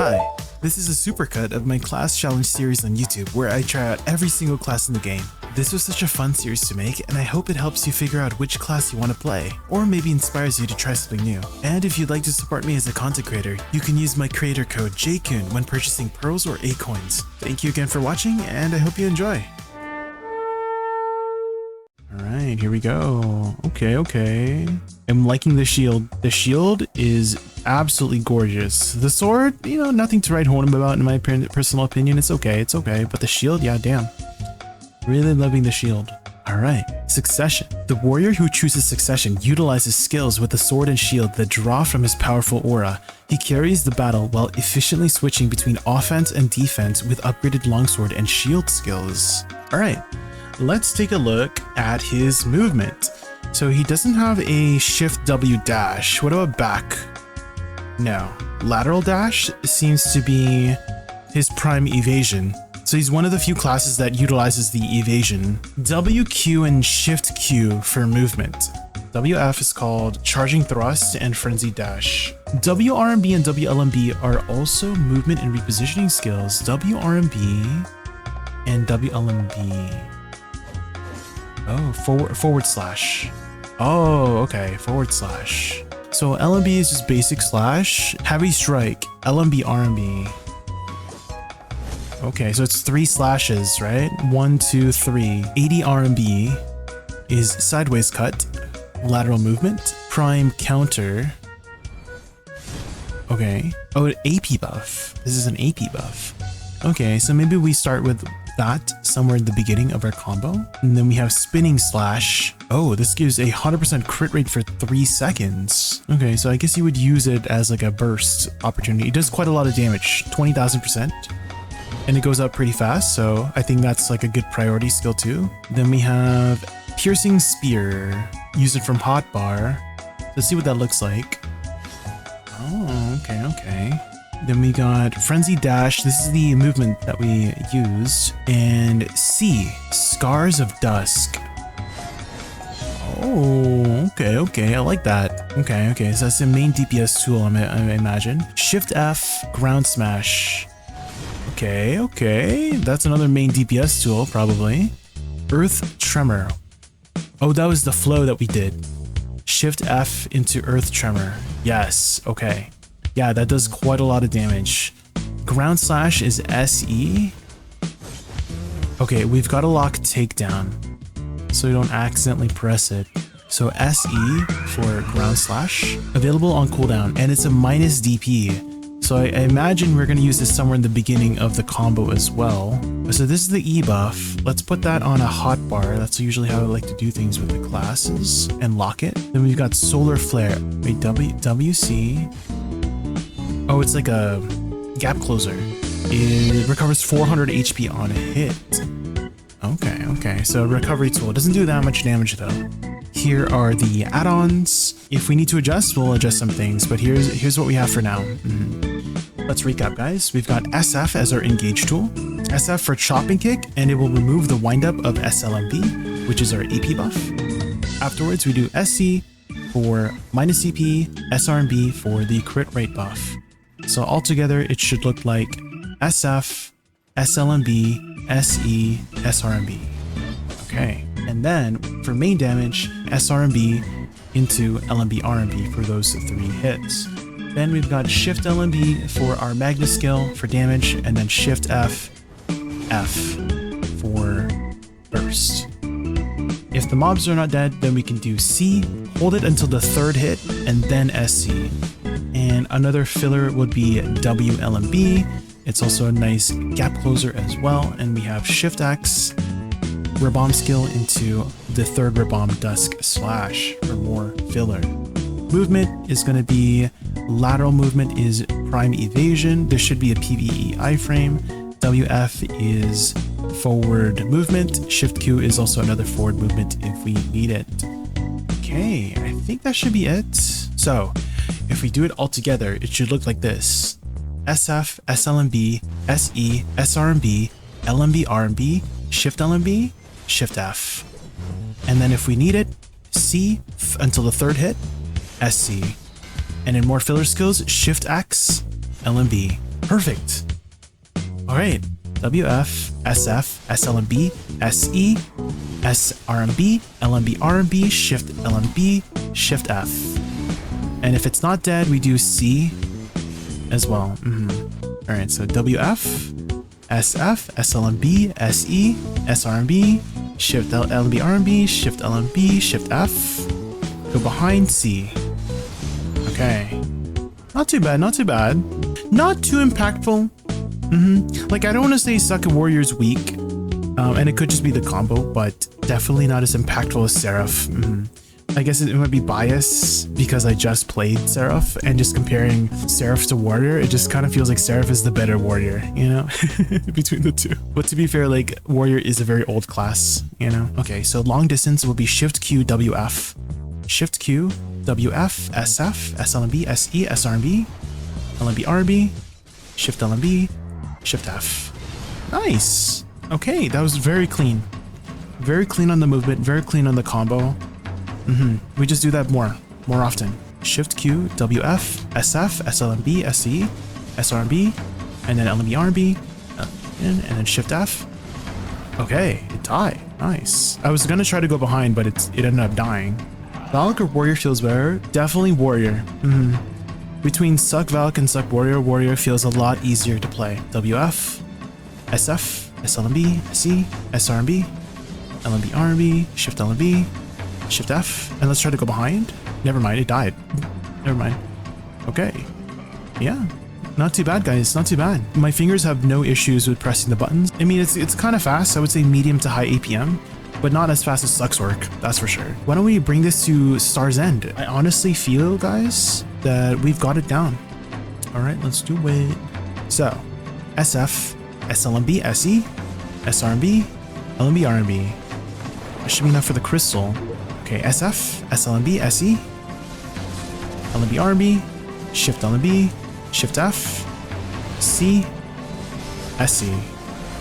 Hi, this is a supercut of my class challenge series on YouTube where I try out every single class in the game. This was such a fun series to make, and I hope it helps you figure out which class you want to play, or maybe inspires you to try something new. And if you'd like to support me as a content creator, you can use my creator code JaykunVT when purchasing pearls or A-coins. Thank you again for watching, and I hope you enjoy. Alright, here we go. Okay. I'm liking the shield. The shield is absolutely gorgeous. The sword, nothing to write home about in my personal opinion. It's okay, but the shield, yeah, damn. Really loving the shield. Alright, Succession. The warrior who chooses Succession utilizes skills with the sword and shield that draw from his powerful aura. He carries the battle while efficiently switching between offense and defense with upgraded longsword and shield skills. Alright, let's take a look at his movement. So he doesn't have a shift W dash. What about back? No. Lateral dash seems to be his prime evasion. So he's one of the few classes that utilizes the evasion. WQ and Shift Q for movement. WF is called Charging Thrust and Frenzy Dash. WRMB and WLMB are also movement and repositioning skills. WRMB and WLMB. Oh, forward slash. Oh, okay, forward slash. So LMB is just basic slash. Heavy strike, LMB, RMB. Okay, so it's 3 slashes, right? 1, 2, 3. 80 RMB is sideways cut, lateral movement, prime counter. Okay. Oh, an AP buff. This is an AP buff. Okay, so maybe we start with that somewhere in the beginning of our combo. And then we have spinning slash. Oh, this gives a 100% crit rate for 3 seconds. Okay, so I guess you would use it as like a burst opportunity. It does quite a lot of damage, 20,000%. And it goes up pretty fast, so I think that's like a good priority skill too. Then we have Piercing Spear. Use it from Hotbar. Let's see what that looks like. Oh, okay. Then we got Frenzy Dash. This is the movement that we used. And C, Scars of Dusk. Oh, okay. I like that. Okay. So that's the main DPS tool, I imagine. Shift F, Ground Smash. Okay. That's another main DPS tool, probably. Earth Tremor. Oh, that was the flow that we did. Shift F into Earth Tremor. Yes, okay. Yeah, that does quite a lot of damage. Ground Slash is SE. Okay, we've got to lock Takedown so we don't accidentally press it. So SE for Ground Slash. Available on cooldown, and it's a minus DP. So I imagine we're going to use this somewhere in the beginning of the combo as well. So this is the E buff. Let's put that on a hotbar. That's usually how I like to do things with the classes. And lock it. Then we've got Solar Flare. Wait, WC. Oh, it's like a gap closer. It recovers 400 HP on a hit. Okay. So recovery tool. It doesn't do that much damage though. Here are the add-ons. If we need to adjust, we'll adjust some things, but here's what we have for now. Let's recap, guys. We've got SF as our engage tool, SF for chopping kick, and it will remove the windup of SLMB, which is our AP buff. Afterwards, we do SC for minus CP, SRMB for the crit rate buff. So altogether, it should look like SF, SLMB, SE, SRMB. Okay. And then for main damage, SRMB into LMB RMB for those 3 hits. Then we've got Shift LMB for our Magnus skill for damage, and then Shift F for burst. If the mobs are not dead, then we can do C, hold it until the 3rd hit, and then SC. And another filler would be WLMB. It's also a nice gap closer as well, and we have Shift X, Rebomb skill into the 3rd Rebomb Dusk Slash for more filler. Movement is going to be lateral movement is prime evasion. There should be a PvE iframe. WF is forward movement. Shift Q is also another forward movement if we need it. Okay, I think that should be it. So if we do it all together, it should look like this. SF, SLMB, SE, SRMB, LMB, RMB, Shift LMB, Shift F. And then if we need it, C until the 3rd hit, SC. And in more filler skills, Shift X, LMB. Perfect. All right. WF, SF, SLMB, SE, SRMB, LMB, RMB, Shift LMB, Shift F. And if it's not dead, we do C as well. All right, so WF, SF, SLMB, SE, SRMB, Shift LMB, RMB, Shift LMB, Shift F. Go behind C. Okay. Not too bad, not too bad. Not too impactful. Like, I don't want to say Suck at Warrior's weak, and it could just be the combo, but definitely not as impactful as Seraph. I guess it might be bias because I just played Seraph, and just comparing Seraph to Warrior, it just kind of feels like Seraph is the better Warrior, you know, between the two. But to be fair, like, Warrior is a very old class, you know. Okay, so long distance will be Shift Q, WF. Shift Q, WF, SF, SLMB, SE, SRMB, LMB, RB, Shift LMB, Shift F. Nice. Okay, that was very clean. Very clean on the movement, very clean on the combo. We just do that more often. Shift Q, WF, SF, SLMB, SE, SRMB, and then LMB, RB, and then Shift F. Okay, it died. Nice. I was gonna try to go behind, but it ended up dying. Valk or Warrior feels better? Definitely Warrior. Between Suck Valk and Suck Warrior, Warrior feels a lot easier to play. WF, SF, SLMB, SE, SRMB, LMB, RB, Shift LMB, Shift F, and let's try to go behind. Never mind, it died. Never mind. Okay. Yeah. Not too bad, guys. Not too bad. My fingers have no issues with pressing the buttons. I mean, it's kind of fast. I would say medium to high APM, but not as fast as Suck's work. That's for sure. Why don't we bring this to Star's End? I honestly feel, guys, that we've got it down. All right, let's do it. So, SF, SLMB, SE, SRMB, LMB, RMB. That should be enough for the crystal. Okay, SF, SLMB, SE, LMB, RMB, Shift LMB, Shift F, C, SE.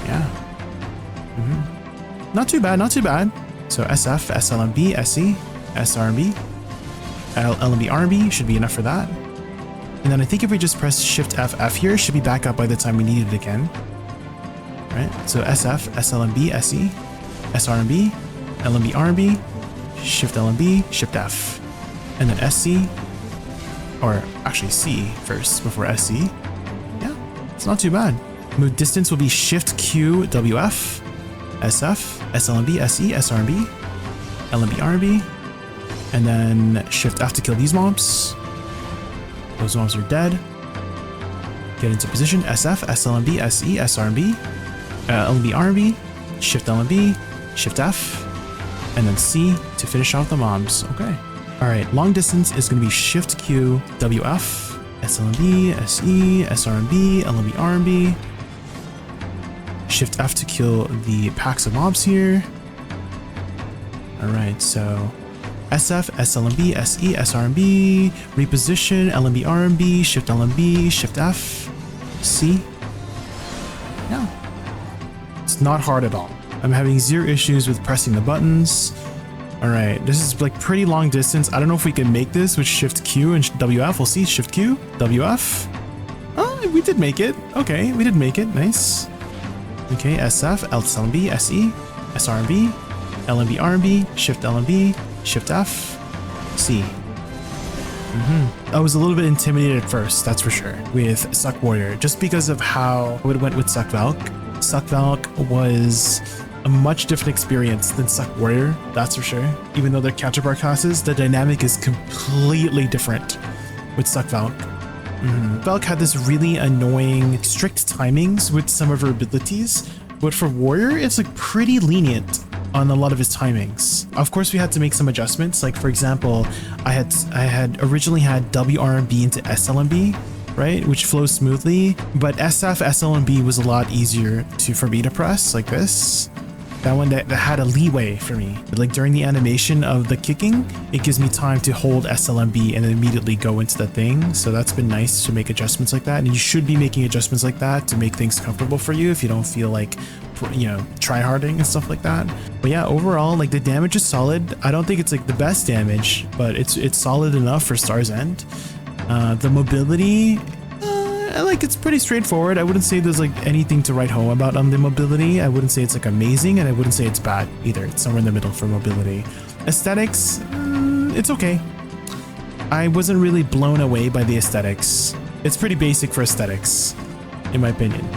Yeah. Not too bad, not too bad. So SF, SLMB, SE, SRMB, LMB, RMB should be enough for that. And then I think if we just press Shift F here, it should be back up by the time we need it again. Right? So SF, SLMB, SE, SRMB, LMB, RMB, Shift LMB, Shift F, and then SC, or actually C first before SC. Yeah, it's not too bad. Move distance will be Shift Q, WF, SF, SLMB, SE, SRMB, LMB, RB, and then Shift F to kill these mobs. Those mobs are dead. Get into position, SF, SLMB, SE, SRMB, LMB, RB, Shift LMB, Shift F, and then C to finish off the mobs. Okay. All right, long distance is going to be Shift Q, WF, SLMB, SE, SRMB, LMB, RB. Shift F to kill the packs of mobs here. All right, so SF, SLMB, SE, SRMB, reposition, LMB, RMB, Shift LMB, Shift F, C. Yeah, it's not hard at all. I'm having zero issues with pressing the buttons. All right, this is like pretty long distance. I don't know if we can make this with Shift Q and WF. We'll see. Shift Q, WF. Oh, we did make it. Okay, we did make it. Nice. Okay, SF, SLMB, SE, SRMB, LMB, RMB, Shift LMB, Shift F, C. I was a little bit intimidated at first, that's for sure, with Suck Warrior, just because of how it went with Suck Valk. Suck Valk was a much different experience than Suck Warrior, that's for sure. Even though they're counterpart classes, the dynamic is completely different with Suck Valk. Valk had this really annoying strict timings with some of her abilities, but for Warrior, it's like pretty lenient on a lot of his timings. Of course, we had to make some adjustments. Like for example, I had originally had WRMB into SLMB, right, which flows smoothly, but SF SLMB was a lot easier for me to press like this. That one that had a leeway for me. Like during the animation of the kicking, it gives me time to hold SLMB and then immediately go into the thing. So that's been nice to make adjustments like that. And you should be making adjustments like that to make things comfortable for you if you don't feel like, you know, try-harding and stuff like that. But yeah, overall, like the damage is solid. I don't think it's like the best damage, but it's solid enough for Star's End. The mobility, like it's pretty straightforward. I wouldn't say there's like anything to write home about on the mobility. I wouldn't say it's like amazing, and I wouldn't say it's bad either. It's somewhere in the middle for mobility. Aesthetics, it's okay. I wasn't really blown away by the aesthetics. It's pretty basic for aesthetics, in my opinion.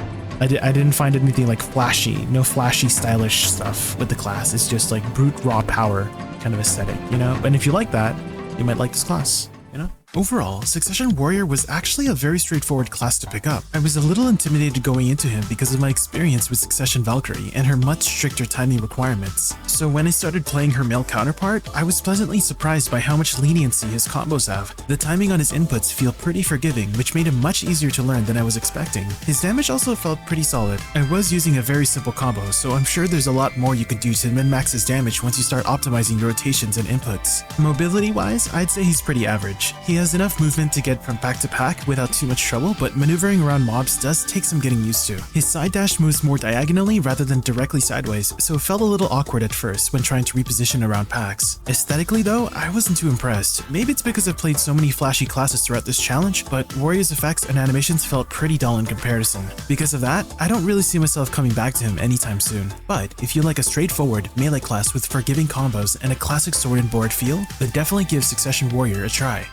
I didn't find anything like flashy, no flashy stylish stuff with the class. It's just like brute raw power kind of aesthetic, you know? And if you like that, you might like this class, you know? Overall, Succession Warrior was actually a very straightforward class to pick up. I was a little intimidated going into him because of my experience with Succession Valkyrie and her much stricter timing requirements. So when I started playing her male counterpart, I was pleasantly surprised by how much leniency his combos have. The timing on his inputs feel pretty forgiving, which made him much easier to learn than I was expecting. His damage also felt pretty solid. I was using a very simple combo, so I'm sure there's a lot more you can do to min-max his damage once you start optimizing your rotations and inputs. Mobility-wise, I'd say he's pretty average. He has enough movement to get from pack to pack without too much trouble, but maneuvering around mobs does take some getting used to. His side dash moves more diagonally rather than directly sideways, so it felt a little awkward at first when trying to reposition around packs. Aesthetically though, I wasn't too impressed. Maybe it's because I've played so many flashy classes throughout this challenge, but Warrior's effects and animations felt pretty dull in comparison. Because of that, I don't really see myself coming back to him anytime soon. But if you like a straightforward melee class with forgiving combos and a classic sword and board feel, then definitely give Succession Warrior a try.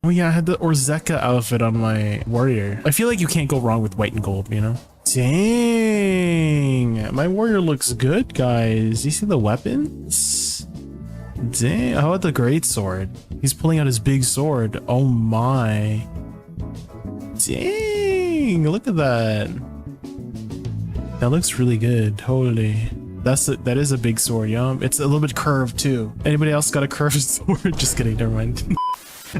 Oh yeah, I had the Orzeka outfit on my warrior. I feel like you can't go wrong with white and gold, you know? Dang, my warrior looks good, guys. You see the weapons? Dang, how about the great sword? He's pulling out his big sword. Oh my. Dang, look at that. That looks really good, holy. That is a big sword, yo. It's a little bit curved too. Anybody else got a curved sword? Just kidding, never mind.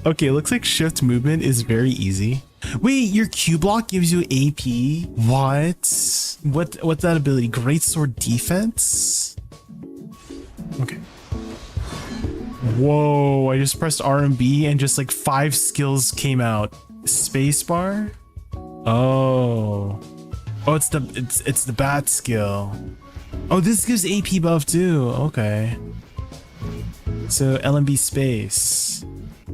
Okay, looks like shift movement is very easy. Wait, your Q block gives you AP? What? What's that ability? Great sword defense? Okay. Whoa, I just pressed R and B and just like 5 skills came out. Spacebar? Oh. Oh, it's the bat skill. Oh, this gives AP buff too. Okay. So LMB space.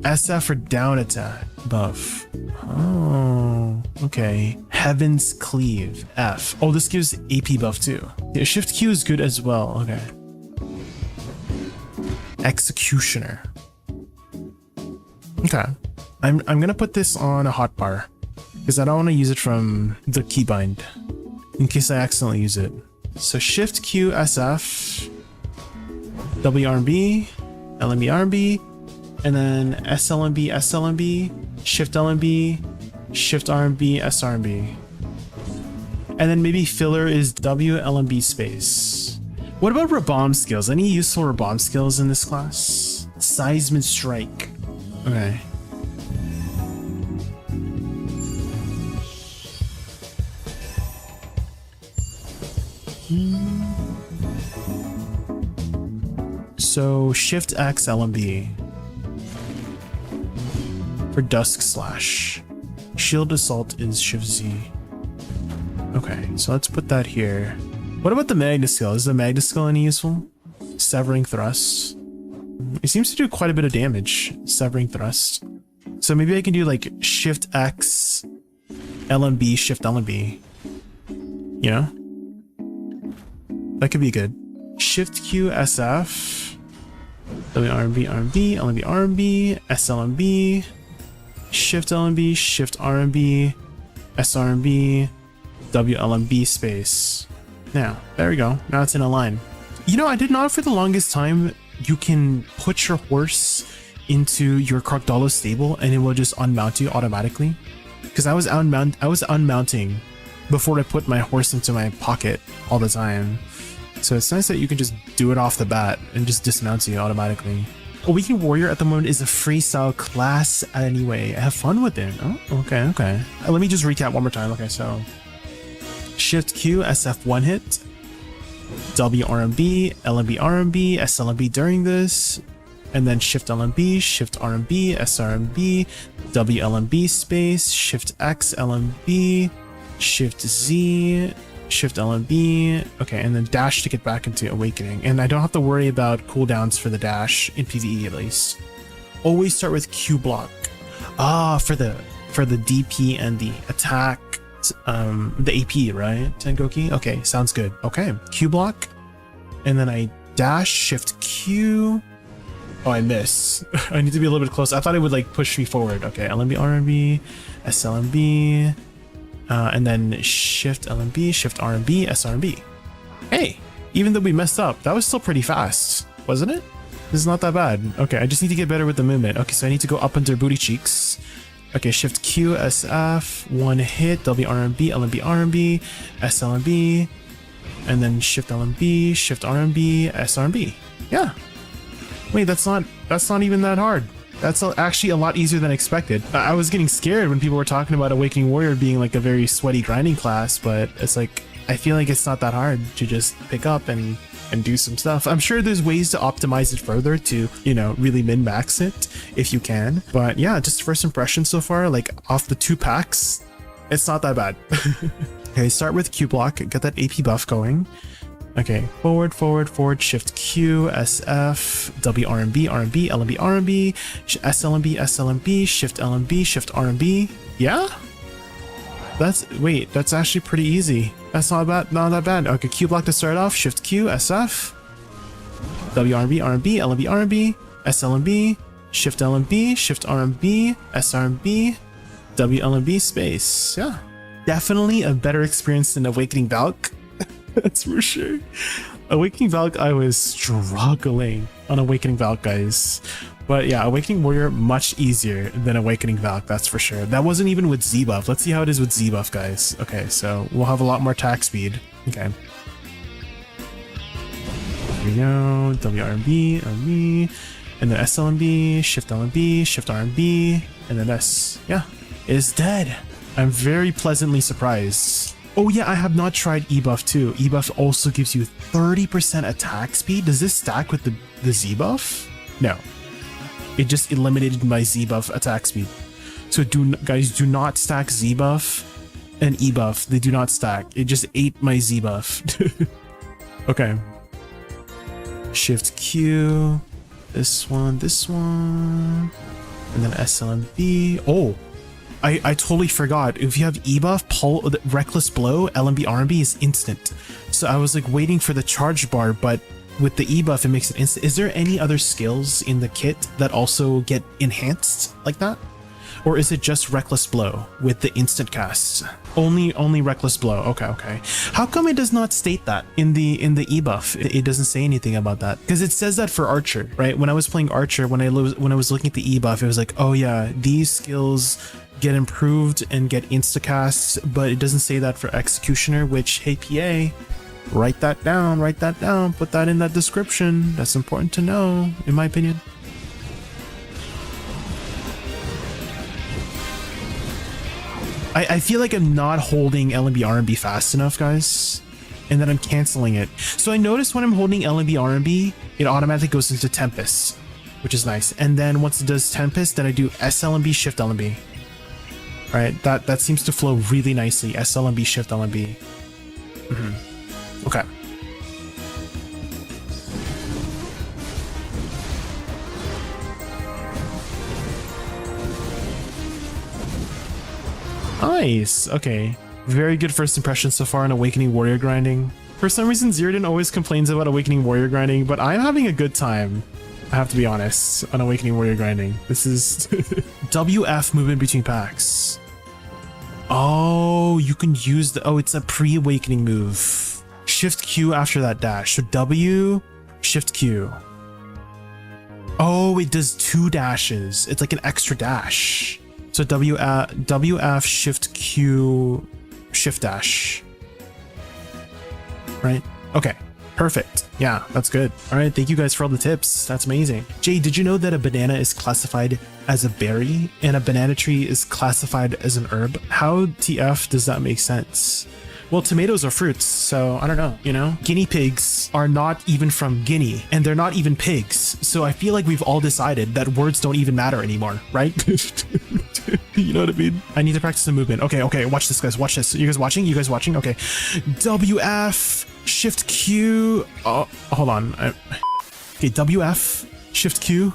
SF for down attack buff. Oh, okay. Heaven's Cleave, F. Oh, this gives AP buff too. Yeah, Shift Q is good as well. Okay. Executioner. Okay. I'm gonna put this on a hotbar because I don't want to use it from the keybind in case I accidentally use it. So Shift Q SF, WRB, LMB RB, and then SLMB, SLMB, Shift LMB, Shift RMB, SRMB. And then maybe filler is WLMB space. What about Rabomb skills? Any useful Rabomb skills in this class? Seismic Strike. Okay. So Shift X LMB. For Dusk Slash. Shield Assault is Shift Z. Okay, so let's put that here. What about the Magna skill? Is the Magna skill any useful? Severing Thrust. It seems to do quite a bit of damage, Severing Thrust. So maybe I can do like Shift X, LMB, Shift LMB. You know? That could be good. Shift Q SF. WRB, RMB, LMB, RMB, SLMB. Shift LMB, Shift RMB, SRMB, WLMB space. Now, there we go. Now it's in a line. You know, I did not for the longest time. You can put your horse into your Krokdalo stable and it will just unmount you automatically. Because I was unmounting before I put my horse into my pocket all the time. So it's nice that you can just do it off the bat and just dismount you automatically. Awakened Warrior at the moment is a freestyle class anyway. Have fun with it. Oh, okay. Let me just recap one more time. Okay, so Shift Q, SF one hit, WRMB, LMB RMB, SLMB during this, and then Shift LMB, Shift RMB, SRMB, WLMB space, Shift X LMB, Shift Z, Shift LMB, okay, and then dash to get back into Awakening. And I don't have to worry about cooldowns for the dash in PvE at least. Always start with Q block. Ah, for the for the DP and the attack, the AP, right? Tengoki? Okay, sounds good. Okay, Q block. And then I dash, shift Q. Oh, I miss. I need to be a little bit close. I thought it would like push me forward. Okay, LMB, RMB, SLMB, and then shift LMB, shift RMB, SRMB. Hey, even though we messed up, that was still pretty fast, wasn't it? This is not that bad. Okay, I just need to get better with the movement. Okay, so I need to go up under booty cheeks. Okay, shift Q, SF, one hit, WRMB, LMB, RMB, SLMB, and then shift LMB, shift RMB, SRMB. Yeah. Wait, that's not even that hard. That's actually a lot easier than expected. I was getting scared when people were talking about Awakening Warrior being like a very sweaty grinding class, but it's like, I feel like it's not that hard to just pick up and do some stuff. I'm sure there's ways to optimize it further to, you know, really min-max it if you can. But yeah, just first impression so far, like off the 2 packs, it's not that bad. Okay, start with Q block, get that AP buff going. Okay, forward, forward, forward, shift Q, SF, WRMB, RMB, LMB, RMB, SLMB, SLMB, shift LMB, shift RMB. Yeah? That's actually pretty easy. That's not that bad. Okay, Q block to start off, shift Q, SF, WRMB, RMB, LMB, RMB, SLMB, shift LMB, shift RMB, SRMB, WLMB space. Yeah. Definitely a better experience than Awakening Valk. That's for sure. Awakening Valk, I was struggling on Awakening Valk, guys. But yeah, Awakening Warrior, much easier than Awakening Valk, that's for sure. That wasn't even with Z buff. Let's see how it is with Z buff, guys. Okay, so we'll have a lot more attack speed. Okay. Here we go. WRMB, RMB, and then SLMB, shift LMB, shift RMB, and then S. Yeah, is dead. I'm very pleasantly surprised. Oh yeah, I have not tried E-buff too. E-buff also gives you 30% attack speed. Does this stack with the Z-buff? No. It just eliminated my Z-buff attack speed. So guys, do not stack Z-buff and E-buff. They do not stack. It just ate my Z-buff. Okay. Shift Q. This one. And then SLMB. Oh. I totally forgot. If you have E-buff, Reckless Blow, LMB, RMB is instant. So I was like waiting for the charge bar, but with the E-buff, it makes it instant. Is there any other skills in the kit that also get enhanced like that? Or is it just Reckless Blow with the instant cast? Only Reckless Blow. Okay. How come it does not state that in the E-buff? It doesn't say anything about that, because it says that for Archer, right? When I was playing Archer, when I was looking at the E-buff, it was like, oh yeah, these skills get improved and get instacasts, but it doesn't say that for Executioner, which, hey PA, write that down, put that in that description. That's important to know, in my opinion. I feel like I'm not holding LMB RMB fast enough, guys, and then I'm canceling it. So I noticed when I'm holding LMB RMB, it automatically goes into Tempest, which is nice. And then once it does Tempest, then I do SLMB, shift LMB. Right, that seems to flow really nicely. SLMB, shift LMB. Okay. Nice. Okay. Very good first impression so far on Awakening Warrior grinding. For some reason, Zirdan always complains about Awakening Warrior grinding, but I'm having a good time. I have to be honest on Awakening Warrior grinding. This is WF movement between packs. Oh, you can use the, it's a pre-awakening move. Shift Q after that dash. So W, shift Q. Oh, it does 2 dashes. It's like an extra dash. So WF, shift Q, shift dash. Right? Okay. Perfect. Yeah, that's good. All right, thank you guys for all the tips. That's amazing. Jay, did you know that a banana is classified as a berry and a banana tree is classified as an herb? How TF does that make sense? Well, tomatoes are fruits, so I don't know, you know? Guinea pigs are not even from Guinea, and they're not even pigs. So I feel like we've all decided that words don't even matter anymore, right? You know what I mean? I need to practice the movement. Okay, watch this, guys. Watch this. You guys watching? Okay. WF, shift Q. Oh, hold on. Okay, WF, shift Q.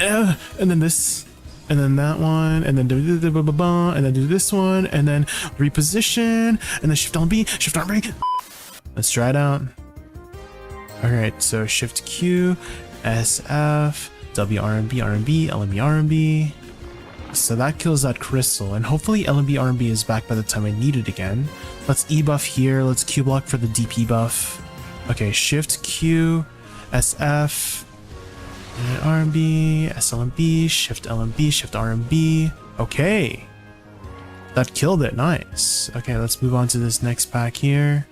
And then this. and then that one, and then do and then do this one, and then reposition, and then shift on B, shift on B. Let's try it out. All right, so shift Q, SF, W RMB, RMB, LMB, RMB. So that kills that crystal, and hopefully LMB RMB is back by the time I need it again. Let's E buff here. Let's Q block for the DP buff. Okay, shift Q, SF, RMB, SLMB, shift LMB, shift RMB. Okay, that killed it. Nice. Okay, let's move on to this next pack here.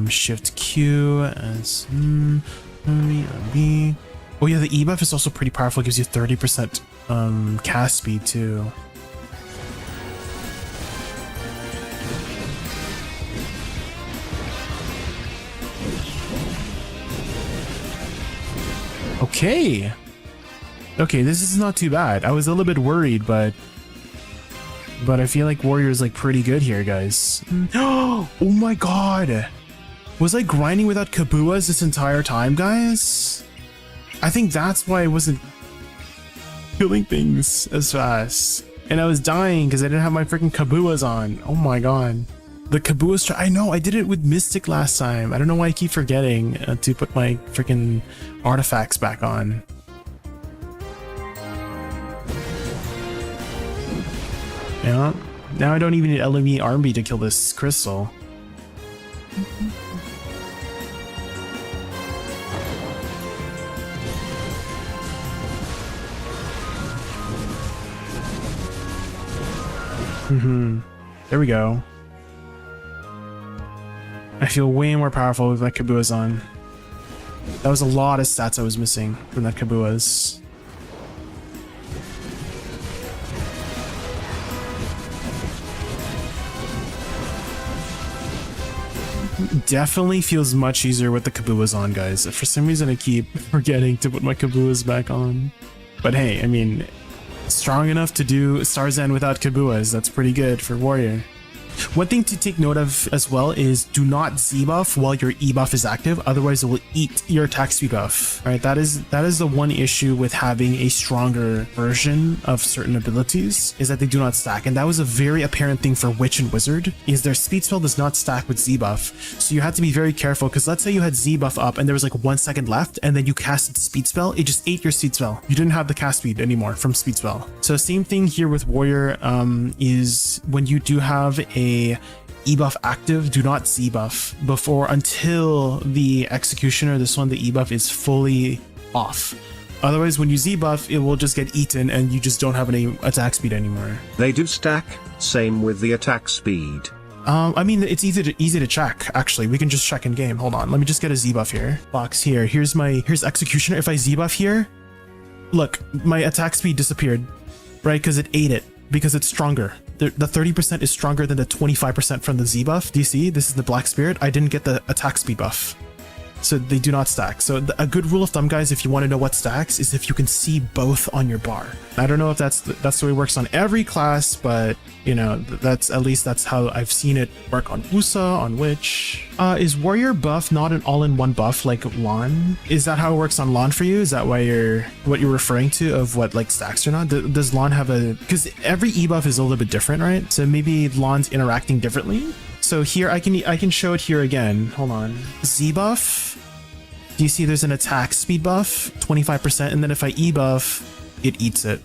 Shift Q as RMB. Oh yeah, the E buff is also pretty powerful. It gives you 30% cast speed too. Okay. Okay, this is not too bad. I was a little bit worried, but I feel like Warrior is like pretty good here, guys. Oh my god. Was I grinding without Kabuas this entire time, guys? I think that's why I wasn't killing things as fast. And I was dying because I didn't have my freaking Kabuas on. Oh my god. The Kabuas, I know, I did it with Mystic last time. I don't know why I keep forgetting to put my freaking artifacts back on. Yeah, now I don't even need LME Armby to kill this crystal. There we go. I feel way more powerful with my Kabuas on. That was a lot of stats I was missing from that Kabuas. Definitely feels much easier with the Kabuas on, guys. For some reason I keep forgetting to put my Kabuas back on. But hey, I mean, strong enough to do Starzan without Kabuas. That's pretty good for Warrior. One thing to take note of as well is do not Z buff while your E buff is active, otherwise it will eat your attack speed buff. All right, that is the one issue with having a stronger version of certain abilities, is that they do not stack. And that was a very apparent thing for Witch and Wizard, is their speed spell does not stack with Z buff. So you have to be very careful, because let's say you had Z buff up and there was like 1 second left and then you casted speed spell, it just ate your speed spell. You didn't have the cast speed anymore from speed spell. So same thing here with Warrior, is when you do have a E buff active, do not Z buff until the Executioner, this one, the E buff is fully off. Otherwise, when you Z buff, it will just get eaten and you just don't have any attack speed anymore. They do stack, same with the attack speed. I mean, it's easy to check, actually. We can just check in game. Hold on, let me just get a Z buff here. Box here. Here's Executioner. If I Z buff here, look, my attack speed disappeared, right? Because it ate it, because it's stronger. The 30% is stronger than the 25% from the Z buff. Do you see? This is the Black Spirit. I didn't get the attack speed buff. So they do not stack. So a good rule of thumb, guys, if you want to know what stacks, is if you can see both on your bar. I don't know if that's the way it works on every class, but you know, that's how I've seen it work on Musa, on Witch. Is Warrior buff not an all-in-one buff like Lahn? Is that how it works on Lahn for you? Is that what you're referring to, of what like stacks or not? Does Lahn have because every E buff is a little bit different, right? So maybe Lahn's interacting differently. So here I can show it here again. Hold on. Z buff. Do you see there's an attack speed buff, 25%, and then if I E buff, it eats it.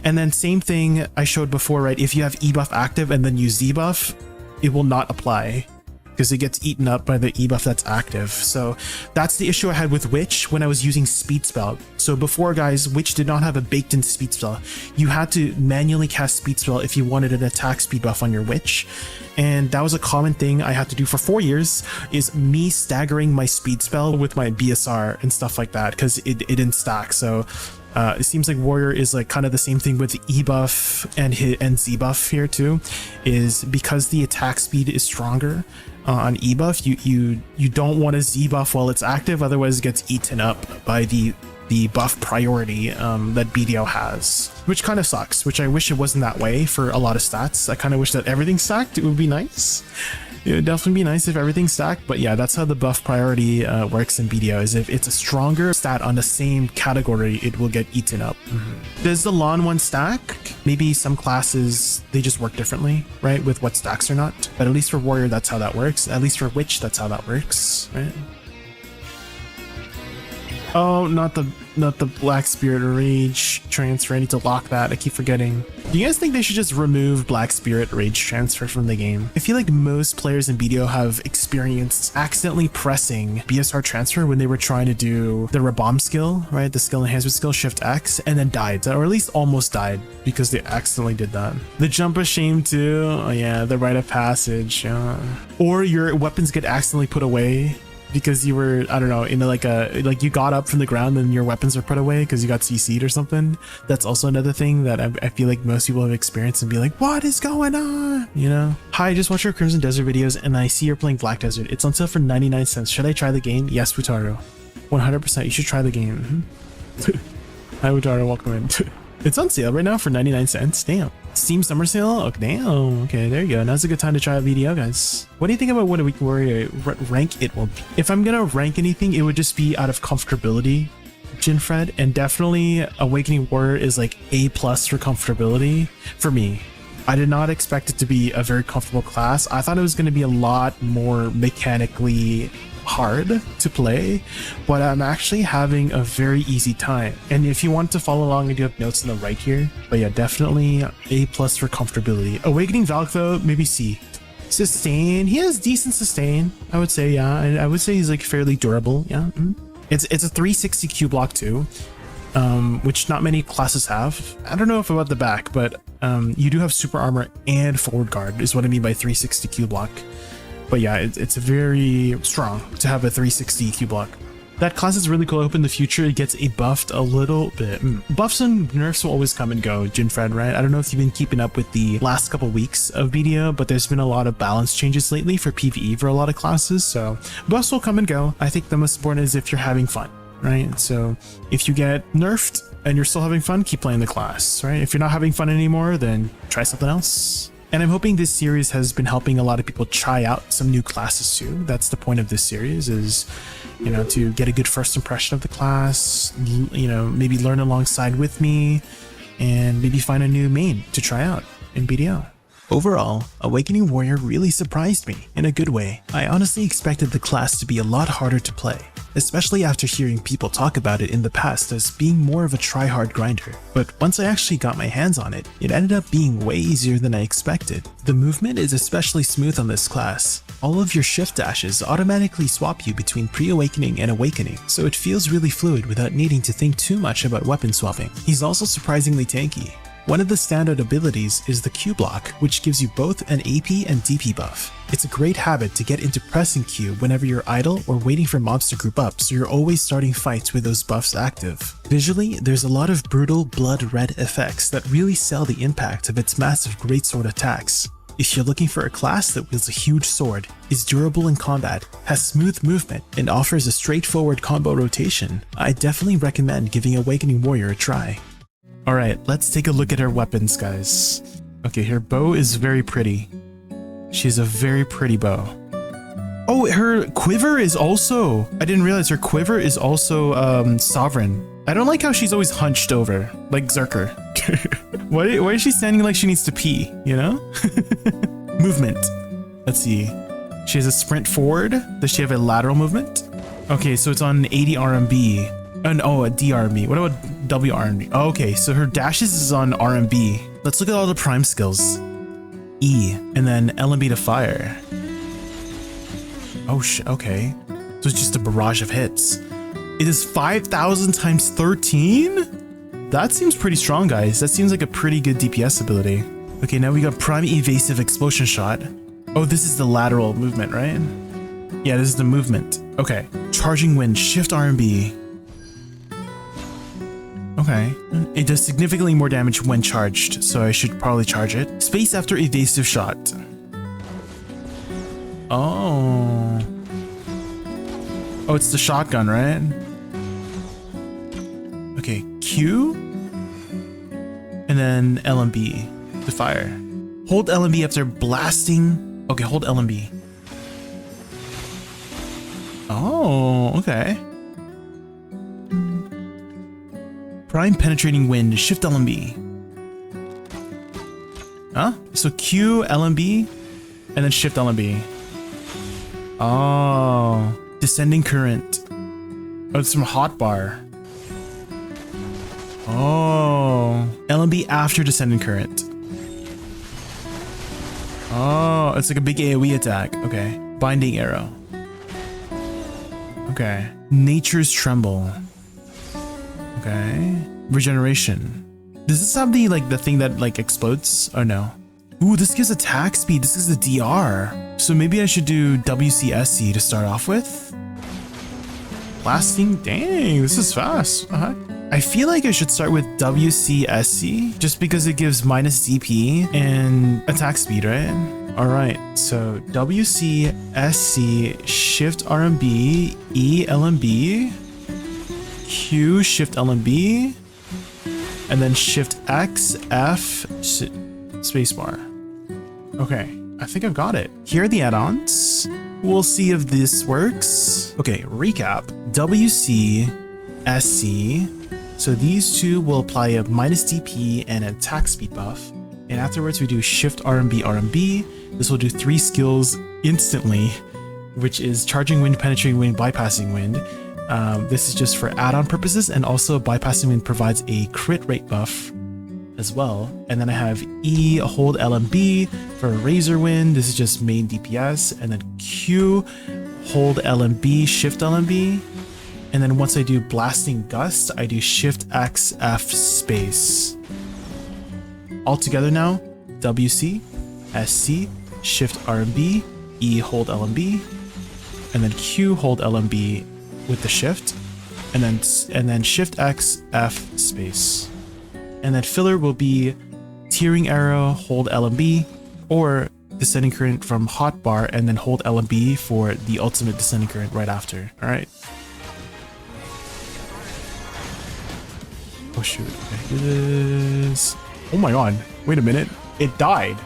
And then same thing I showed before, right? If you have E buff active and then you Z buff, it will not apply, because it gets eaten up by the E buff that's active. So that's the issue I had with Witch when I was using speed spell. So before, guys, Witch did not have a baked in speed spell. You had to manually cast speed spell if you wanted an attack speed buff on your Witch. And that was a common thing I had to do for 4 years, is me staggering my speed spell with my BSR and stuff like that, because it didn't stack. So it seems like Warrior is like kind of the same thing with E buff and Z buff here too, is because the attack speed is stronger on E buff, you don't want to Z buff while it's active, otherwise it gets eaten up by the buff priority that BDO has, which kind of sucks, which I wish it wasn't that way for a lot of stats. I kind of wish that everything stacked. It would be nice. It would definitely be nice if everything's stacked, but yeah, that's how the buff priority works in BDO, is if it's a stronger stat on the same category, it will get eaten up. Does the Lahn one stack? Maybe some classes, they just work differently, right? With what stacks or not. But at least for Warrior, that's how that works. At least for Witch, that's how that works, right? Oh, not the Black Spirit Rage transfer. I need to lock that. I keep forgetting. Do you guys think they should just remove Black Spirit Rage transfer from the game? I feel like most players in BDO have experienced accidentally pressing BSR transfer when they were trying to do the Rabomb skill, right? The skill enhancement skill, Shift X, and then died, or at least almost died because they accidentally did that. The Jump of Shame too. Oh yeah, the Rite of Passage. Or your weapons get accidentally put away because you were, I don't know, in like you got up from the ground and your weapons are put away because you got CC'd or something. That's also another thing that I feel like most people have experienced and be like, what is going on? You know? Hi, I just watched your Crimson Desert videos and I see you're playing Black Desert. It's on sale for 99 cents. Should I try the game? Yes, Futaro. 100%. You should try the game. Hi, Futaro. Welcome in. It's on sale right now for 99 cents. Damn. Steam Summer Sale? Oh, damn. Okay, there you go. Now's a good time to try a VDO, guys. What do you think about what a week warrior rank it will be? If I'm gonna rank anything, it would just be out of comfortability, Jinfred, and definitely Awakening Warrior is like A+ for comfortability for me. I did not expect it to be a very comfortable class. I thought it was going to be a lot more mechanically hard to play, but I'm actually having a very easy time. And if you want to follow along, I do have notes on the right here. But yeah, definitely A+ for comfortability. Awakening Valk though, maybe C. Sustain, he has decent sustain, I would say. Yeah, I would say he's like fairly durable. Yeah, it's a 360 Q block too, which not many classes have. I don't know if about the back, but you do have super armor and forward guard is what I mean by 360 Q block. But yeah, it's very strong to have a 360 Q block. That class is really cool. I hope in the future it gets buffed a little bit. Buffs and nerfs will always come and go, Jinfred, right? I don't know if you've been keeping up with the last couple weeks of BDO, but there's been a lot of balance changes lately for PvE for a lot of classes. So buffs will come and go. I think the most important is if you're having fun, right? So if you get nerfed and you're still having fun, keep playing the class, right? If you're not having fun anymore, then try something else. And I'm hoping this series has been helping a lot of people try out some new classes too. That's the point of this series, is, you know, to get a good first impression of the class, you know, maybe learn alongside with me, and maybe find a new main to try out in BDO. Overall, Awakening Warrior really surprised me in a good way. I honestly expected the class to be a lot harder to play, especially after hearing people talk about it in the past as being more of a try-hard grinder. But once I actually got my hands on it, it ended up being way easier than I expected. The movement is especially smooth on this class. All of your shift dashes automatically swap you between pre-awakening and awakening, so it feels really fluid without needing to think too much about weapon swapping. He's also surprisingly tanky. One of the standout abilities is the Q block, which gives you both an AP and DP buff. It's a great habit to get into pressing Q whenever you're idle or waiting for mobs to group up, so you're always starting fights with those buffs active. Visually, there's a lot of brutal blood red effects that really sell the impact of its massive greatsword attacks. If you're looking for a class that wields a huge sword, is durable in combat, has smooth movement, and offers a straightforward combo rotation, I definitely recommend giving Awakening Warrior a try. Alright, let's take a look at her weapons, guys. Okay, her bow is very pretty. She's a very pretty bow. Oh, her quiver is also... I didn't realize her quiver is also sovereign. I don't like how she's always hunched over, like Berserker. Why is she standing like she needs to pee, you know? Movement. Let's see. She has a sprint forward. Does she have a lateral movement? Okay, so it's on 80 RMB. And oh, a DRMB. What about WRMB? Oh, okay, so her dashes is on RMB. Let's look at all the prime skills. E, and then LMB to fire. Oh shit, okay. So it's just a barrage of hits. It is 5,000 times 13? That seems pretty strong, guys. That seems like a pretty good DPS ability. Okay, now we got prime evasive explosion shot. Oh, this is the lateral movement, right? Yeah, this is the movement. Okay. Charging wind, shift RMB. Okay. It does significantly more damage when charged, so I should probably charge it. Space after evasive shot. Oh. Oh, it's the shotgun, right? Okay, Q. And then LMB to fire. Hold LMB after blasting. Okay, hold LMB. Oh, okay. Prime penetrating wind, shift LMB. Huh? So Q LMB and then shift LMB. Oh, descending current. Oh, it's from hotbar. Oh, LMB after descending current. Oh, it's like a big AoE attack. Okay. Binding arrow. Okay. Nature's tremble. Okay. Regeneration. Does this have the the thing that like explodes? Oh no. Ooh, this gives attack speed. This is a DR. So maybe I should do WCSC to start off with. Blasting. Dang, this is fast. I feel like I should start with WCSC just because it gives minus DP and attack speed, right? All right, so WCSC, shift RMB, E LMB, Q shift LMB, and then shift X F spacebar. Okay, I think I've got it. Here are the add-ons. We'll see if this works. Okay, recap. WCSC. So these two will apply a minus DP and an attack speed buff. And afterwards we do shift RMB RMB. This will do 3 skills instantly, which is charging wind, penetrating wind, bypassing wind. This is just for add-on purposes, and also bypassing wind provides a crit rate buff as well. And then I have E hold LMB for razor wind. This is just main DPS, and then Q hold LMB, shift LMB. And then once I do blasting gust, I do shift X F space. All together now, WC, SC, shift RMB, E hold LMB, and then Q hold LMB with the shift, and then shift X F space. And then filler will be tearing arrow, hold LMB, or descending current from hotbar, and then hold LMB for the ultimate descending current right after. All right. Oh shoot, okay, do this. Oh my god, wait a minute, it died.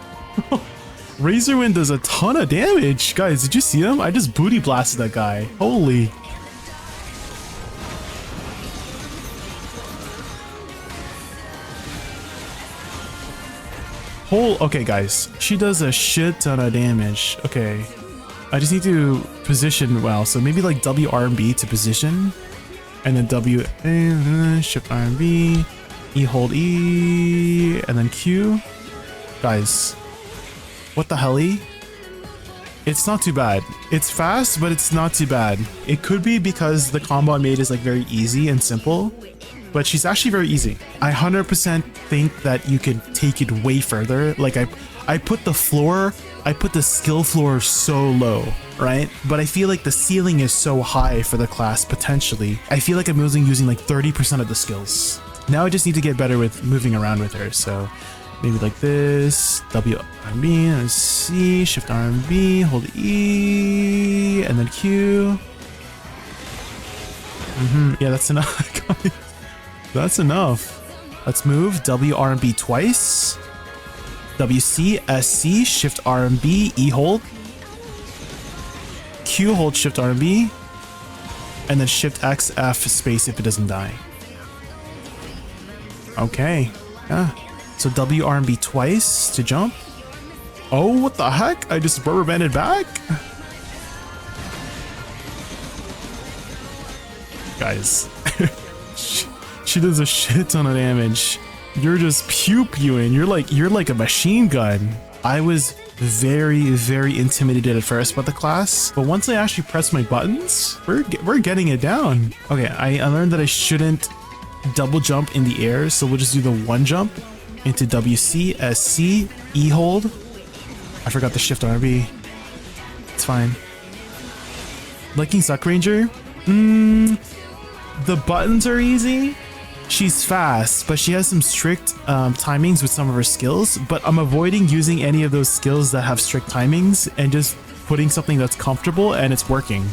Razor Wind does a ton of damage. Guys, did you see him? I just booty blasted that guy. Holy. Okay guys, she does a shit ton of damage. Okay, I just need to position well, so maybe like W RMB to position, and then W shift RMB, E hold E, and then Q. Guys, what the helly? It's not too bad. It's fast, but it's not too bad. It could be because the combo I made is like very easy and simple, but she's actually very easy. I 100% think that you can take it way further. Like I put the skill floor so low, right? But I feel like the ceiling is so high for the class potentially. I feel like I'm using like 30% of the skills. Now I just need to get better with moving around with her. So maybe like this, W RMB, and C, shift RMB, hold E, and then Q. Yeah, that's enough. That's enough. Let's move W RMB twice. WC, SC, shift RMB, E hold. Q hold, shift RMB. And then shift X, F space if it doesn't die. Okay. Yeah. So W RMB twice to jump. Oh, what the heck? I just rubber banded back? Guys. She does a shit ton of damage. You're just pew-pewing. You're like a machine gun. I was very, very intimidated at first by the class, but once I actually press my buttons, we're getting it down. Okay, I learned that I shouldn't double jump in the air, so we'll just do the one jump into WC, SC, E hold. I forgot the shift RB. It's fine. Liking Suck Ranger? The buttons are easy. She's fast, but she has some strict timings with some of her skills, but I'm avoiding using any of those skills that have strict timings and just putting something that's comfortable, and it's working,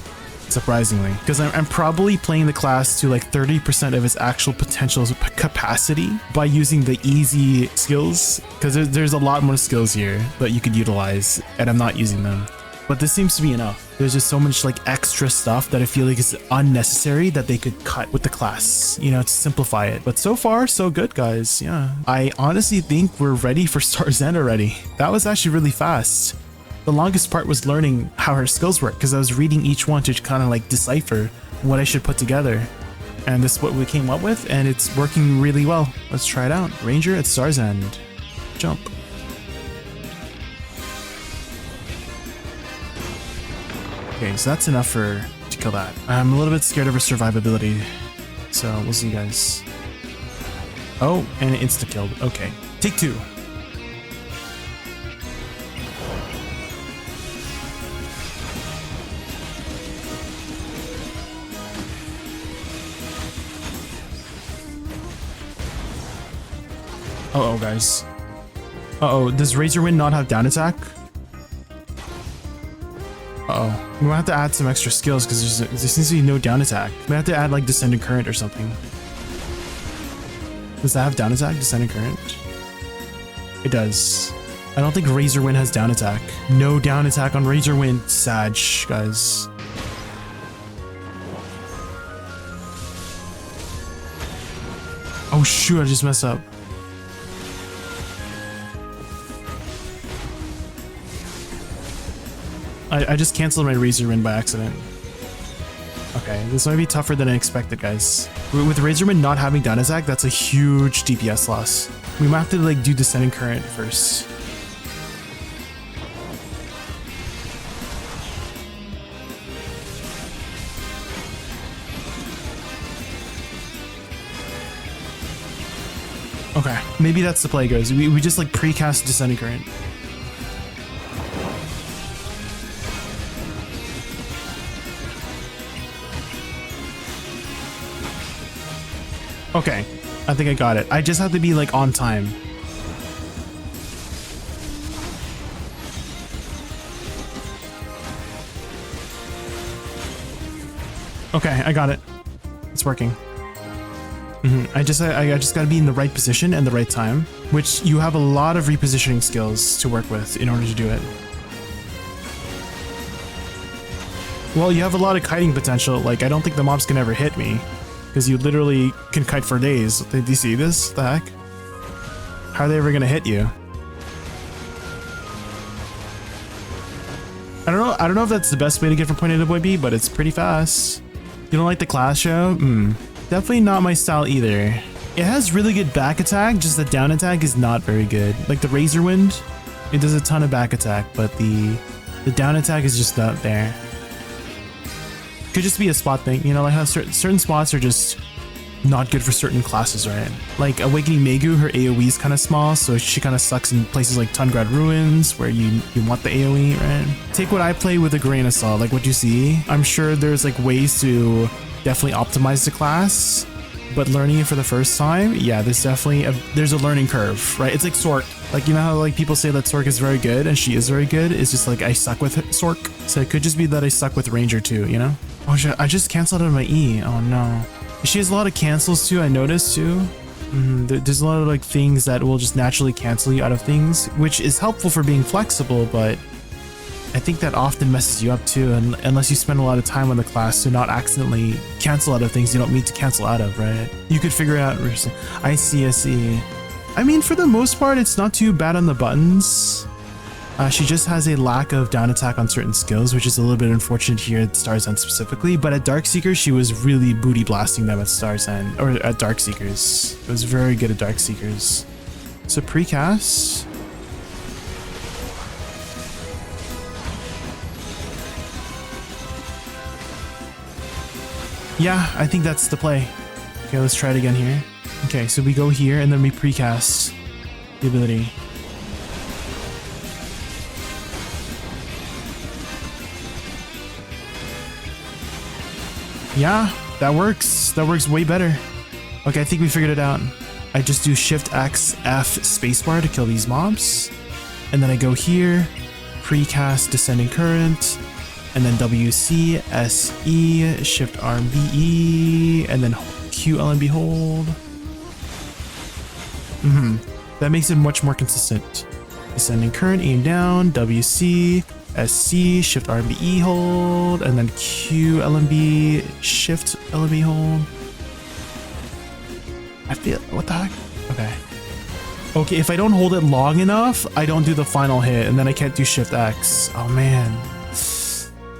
surprisingly. Because I'm probably playing the class to like 30% of its actual potential capacity by using the easy skills, because there's a lot more skills here that you could utilize, and I'm not using them. But this seems to be enough. There's just so much like extra stuff that I feel like is unnecessary that they could cut with the class, you know, to simplify it. But so far, so good, guys. Yeah. I honestly think we're ready for Star's End already. That was actually really fast. The longest part was learning how her skills work because I was reading each one to kind of like decipher what I should put together. And this is what we came up with, and it's working really well. Let's try it out. Ranger at Star's End. Jump. Okay, so that's enough to kill that. I'm a little bit scared of her survivability, so we'll see, guys. Oh, and it insta-killed. Okay, take 2. Uh-oh, guys. Uh-oh, does Razor Wind not have down attack? Uh-oh. We might have to add some extra skills because there seems to be no down attack. We have to add like Descending Current or something. Does that have down attack? Descending Current? It does. I don't think Razor Wind has down attack. No down attack on Razor Wind. Sag, guys. Oh shoot, I just messed up. I just canceled my Razor Wind by accident. Okay, this might be tougher than I expected, guys. With Razor Wind not having down attack, that's a huge DPS loss. We might have to like do Descending Current first. Okay, maybe that's the play, guys. We just like precast Descending Current. Okay, I think I got it. I just have to be like on time. Okay, I got it. It's working. I just gotta be in the right position and the right time, which you have a lot of repositioning skills to work with in order to do it. Well, you have a lot of kiting potential. Like, I don't think the mobs can ever hit me. Because you literally can kite for days. Do you see this? The heck? How are they ever gonna hit you? I don't know if that's the best way to get from point A to point B, but it's pretty fast. You don't like the class show? Definitely not my style either. It has really good back attack, just the down attack is not very good. Like the Razor Wind, it does a ton of back attack, but the down attack is just not there. Could just be a spot thing, you know, like how certain spots are just not good for certain classes, right? Like Awakening Megu, her AoE is kind of small, so she kind of sucks in places like Tungrad Ruins, where you want the AoE, right? Take what I play with a grain of salt, like what you see. I'm sure there's like ways to definitely optimize the class, but learning it for the first time, yeah, there's definitely there's a learning curve, right? It's like Sork. Like, you know how like people say that Sork is very good, and she is very good? It's just like I suck with Sork. So it could just be that I suck with Ranger too, you know? Oh shit, I just canceled out of my E. Oh no. She has a lot of cancels too, I noticed too. There's a lot of like things that will just naturally cancel you out of things, which is helpful for being flexible, but I think that often messes you up too, unless you spend a lot of time on the class to not accidentally cancel out of things you don't mean to cancel out of, right? You could figure out, I see. I mean, for the most part, it's not too bad on the buttons. She just has a lack of down attack on certain skills, which is a little bit unfortunate here at Star's End specifically, but at Darkseekers, she was really booty blasting them at Star's End, or at Darkseekers. It was very good at Darkseekers. So precast. Yeah, I think that's the play. Okay, let's try it again here. Okay, so we go here and then we precast the ability. Yeah, that works. That works way better. Okay, I think we figured it out. I just do Shift X F spacebar to kill these mobs. And then I go here, precast Descending Current, and then WC, SE, Shift Arm BE, and then Q LNB hold. That makes it much more consistent. Descending Current, aim down, WC, SC, Shift RMBE hold, and then Q LMB, Shift LMB hold. I feel, what the heck? Okay. Okay, if I don't hold it long enough, I don't do the final hit, and then I can't do Shift X. Oh man.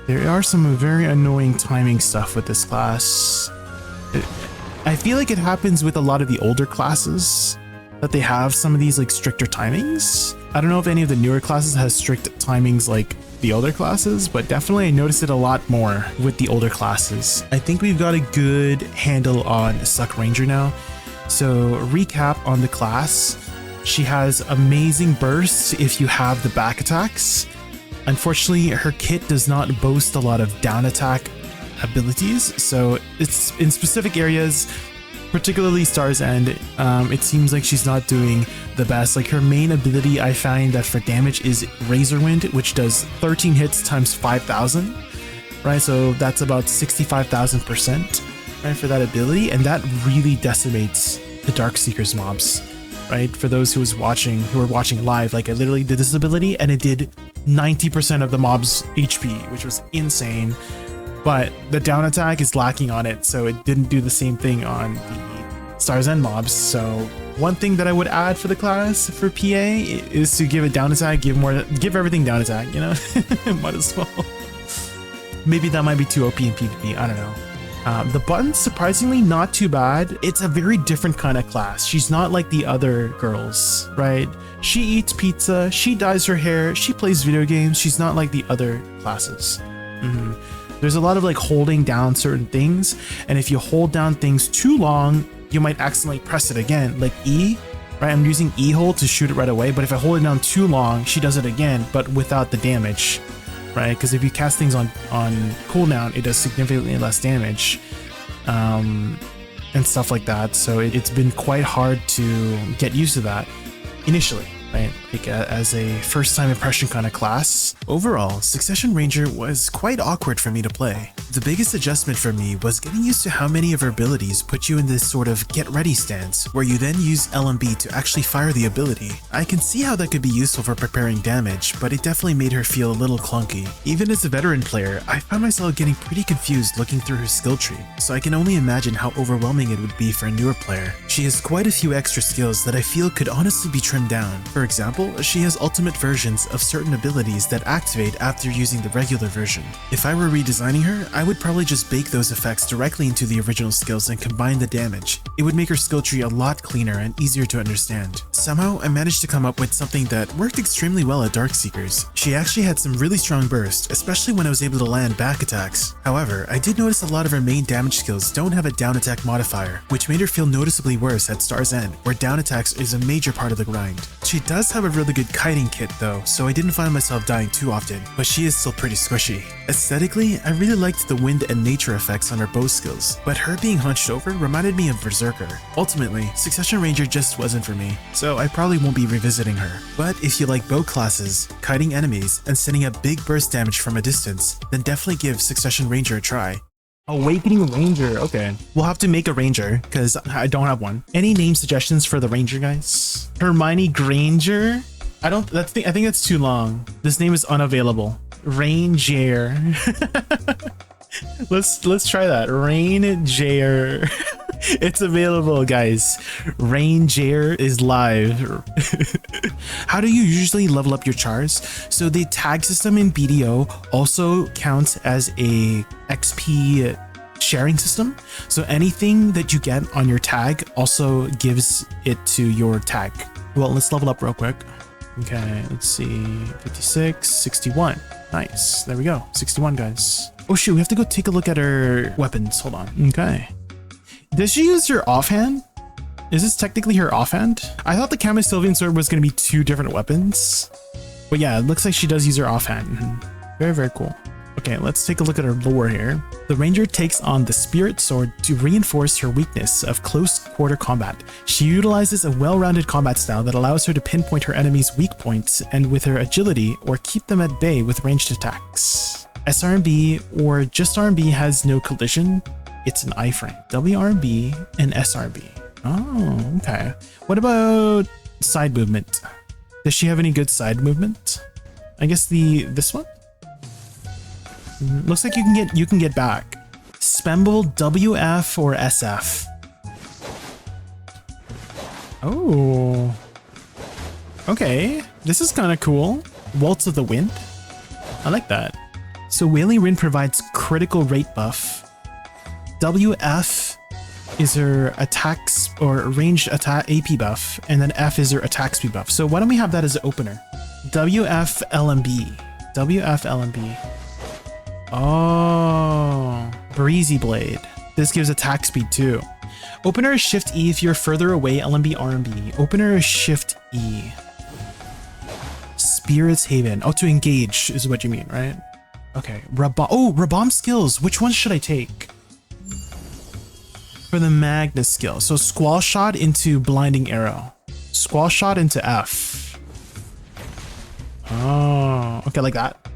There are some very annoying timing stuff with this class. I feel like it happens with a lot of the older classes, that they have some of these like stricter timings. I don't know if any of the newer classes has strict timings like the older classes, but definitely I noticed it a lot more with the older classes. I think we've got a good handle on Suck Ranger now. So recap on the class. She has amazing bursts if you have the back attacks. Unfortunately, her kit does not boast a lot of down attack abilities, so it's in specific areas, particularly Star's End, it seems like she's not doing the best. Like her main ability I find that for damage is Razor Wind, which does 13 hits times 5,000, right? So that's about 65,000%, right, for that ability, and that really decimates the Darkseeker's mobs, right? For those who were watching live, like I literally did this ability and it did 90% of the mob's HP, which was insane. But the down attack is lacking on it, so it didn't do the same thing on the Star's End mobs. So one thing that I would add for the class for PA is to give it down attack, give everything down attack, you know? Might as well. Maybe that might be too OP in PvP, I don't know. The button's surprisingly not too bad. It's a very different kind of class. She's not like the other girls, right? She eats pizza, she dyes her hair, she plays video games. She's not like the other classes. There's a lot of like holding down certain things, and if you hold down things too long, you might accidentally press it again, like E, right? I'm using E hold to shoot it right away, but if I hold it down too long, she does it again, but without the damage, right? Because if you cast things on cooldown, it does significantly less damage, and stuff like that. So it's been quite hard to get used to that initially, right? Like as a first time impression kind of class. Overall, Succession Ranger was quite awkward for me to play. The biggest adjustment for me was getting used to how many of her abilities put you in this sort of get ready stance, where you then use LMB to actually fire the ability. I can see how that could be useful for preparing damage, but it definitely made her feel a little clunky. Even as a veteran player, I found myself getting pretty confused looking through her skill tree, so I can only imagine how overwhelming it would be for a newer player. She has quite a few extra skills that I feel could honestly be trimmed down. For example, she has ultimate versions of certain abilities that activate after using the regular version. If I were redesigning her, I would probably just bake those effects directly into the original skills and combine the damage. It would make her skill tree a lot cleaner and easier to understand. Somehow, I managed to come up with something that worked extremely well at Darkseekers. She actually had some really strong bursts, especially when I was able to land back attacks. However, I did notice a lot of her main damage skills don't have a down attack modifier, which made her feel noticeably worse at Star's End, where down attacks is a major part of the grind. She does have a really good kiting kit though, so I didn't find myself dying too often, but she is still pretty squishy. Aesthetically, I really liked the wind and nature effects on her bow skills, but her being hunched over reminded me of Berserker. Ultimately, Succession Ranger just wasn't for me, so I probably won't be revisiting her. But if you like bow classes, kiting enemies, and sending up big burst damage from a distance, then definitely give Succession Ranger a try. Awakening Ranger, okay. We'll have to make a Ranger, because I don't have one. Any name suggestions for the Ranger, guys? Hermione Granger? I think that's too long. This name is unavailable. Ranger. Let's try that. Ranger. It's available, guys. Ranger is live. How do you usually level up your chars? So the tag system in BDO also counts as a XP sharing system. So anything that you get on your tag also gives it to your tag. Well, let's level up real quick. Okay, let's see. 56, 61. Nice. There we go. 61, guys. Oh shoot, we have to go take a look at her weapons. Hold on. Okay. Does she use her offhand? Is this technically her offhand? I thought the Kami Sylvian sword was going to be two different weapons. But yeah, it looks like she does use her offhand. Very, very cool. Okay, let's take a look at her lore here. The Ranger takes on the Spirit Sword to reinforce her weakness of close quarter combat. She utilizes a well-rounded combat style that allows her to pinpoint her enemies' weak points and with her agility or keep them at bay with ranged attacks. SRB or just RB has no collision. It's an iframe. WRB and SRB. Oh, okay. What about side movement? Does she have any good side movement? I guess this one? Looks like you can get back. Spemble WF or SF. Oh. Okay, this is kind of cool. Waltz of the Wind. I like that. So Wailing Wind provides critical rate buff. WF is her attacks or ranged attack AP buff, and then F is her attack speed buff. So why don't we have that as an opener? WF LMB. WF LMB. Oh, Breezy Blade. This gives attack speed too. Opener is Shift E if you're further away, LMB, RMB. Opener is Shift E. Spirit's Haven. Oh, to engage is what you mean, right? Okay. Rabomb skills. Which one should I take? For the Magnus skill. So Squall Shot into Blinding Arrow. Squall Shot into F. Oh, okay, like that.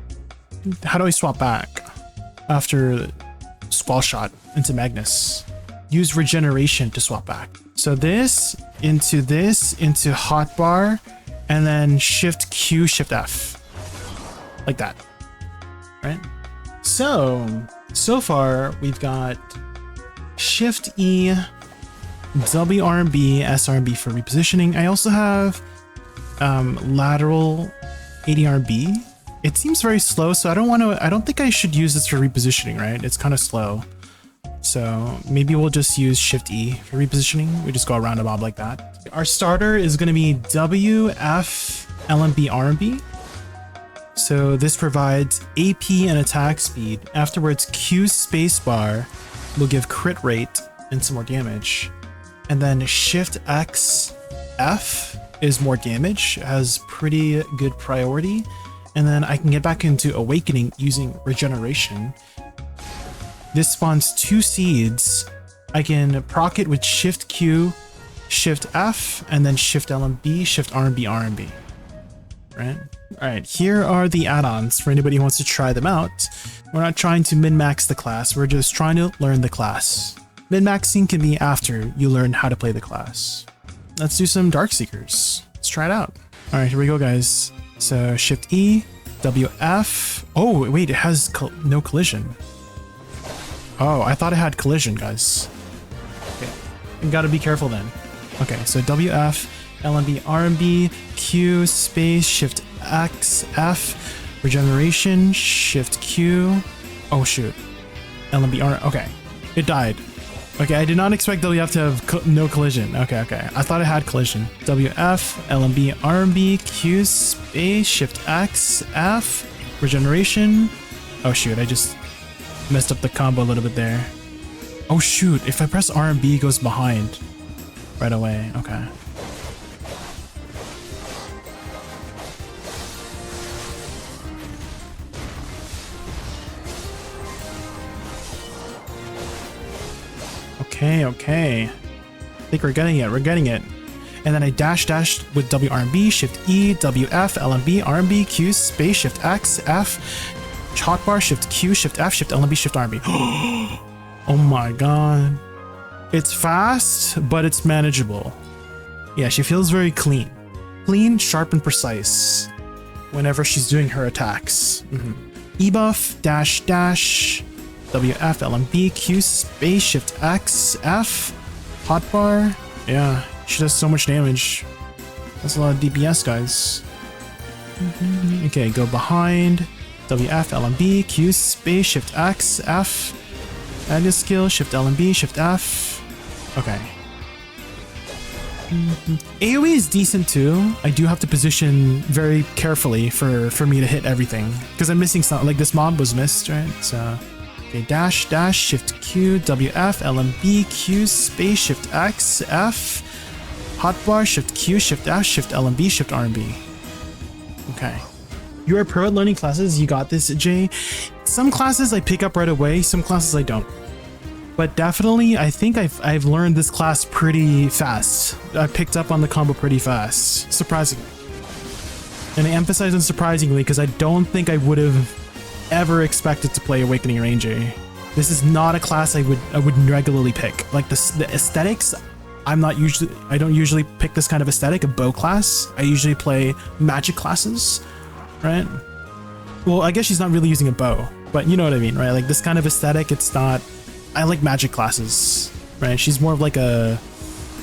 How do I swap back after Squall Shot into Magnus? Use Regeneration to swap back. So this into Hotbar, and then Shift Q, Shift F. Like that, right? So far we've got Shift E, WRB, SRB for repositioning. I also have lateral ADRB. It seems very slow, so I don't think I should use this for repositioning, right? It's kind of slow. So maybe we'll just use Shift E for repositioning. We just go around a mob like that. Our starter is going to be WF LMB RMB. So this provides AP and attack speed. Afterwards, Q spacebar will give crit rate and some more damage. And then Shift X F is more damage, has pretty good priority. And then I can get back into Awakening using Regeneration. This spawns 2 seeds. I can proc it with Shift Q, Shift F, and then Shift LMB, Shift RMB, RMB. Right? Alright, here are the add-ons for anybody who wants to try them out. We're not trying to min-max the class, we're just trying to learn the class. Min-maxing can be after you learn how to play the class. Let's do some Darkseekers. Let's try it out. Alright, here we go, guys. So Shift E, WF. Oh, wait, it has no collision. Oh, I thought it had collision, guys. Okay, you gotta be careful then. Okay, so WF, LMB, RMB, Q, space, Shift X, F, Regeneration, Shift Q. Oh shoot, LMB, R. Okay, it died. Okay, I did not expect WF to have no collision. Okay, I thought it had collision. WF, LMB, RMB, Q, space, Shift X, F, Regeneration. Oh shoot, I just messed up the combo a little bit there. Oh shoot, if I press RMB, it goes behind right away. Okay. Okay. I think we're getting it. And then I dash with WRMB, Shift E, WF, LMB, RMB, Q, space, Shift X, F, hotbar, Shift Q, Shift F, Shift LMB, Shift RMB. Oh my god. It's fast, but it's manageable. Yeah, she feels very clean. Clean, sharp, and precise whenever she's doing her attacks. E buff, dash, WF, LMB, Q, space, Shift X, F, hotbar. Yeah, she does so much damage. That's a lot of DPS, guys. Okay, go behind. WF, LMB, Q, space, Shift X, F. Add a skill, Shift LMB, Shift F. Okay. AoE is decent too. I do have to position very carefully for me to hit everything. Because I'm missing something. Like this mob was missed, right? So, okay, dash, Shift Q, WF, LMB, Q, space, Shift X, F. Hotbar, Shift Q, Shift F, Shift LMB, Shift RMB. Okay. You are pro at learning classes, you got this, Jay. Some classes I pick up right away, some classes I don't. But definitely, I think I've learned this class pretty fast. I picked up on the combo pretty fast, surprisingly. And I emphasize on surprisingly because I don't think I would have ever expected to play Awakening Ranger. This is not a class I would regularly pick. Like the aesthetics, I don't usually pick this kind of aesthetic, a bow class. I usually play magic classes, right? Well, I guess she's not really using a bow. But you know what I mean, right? Like this kind of aesthetic, it's not... I like magic classes, right? She's more of like a...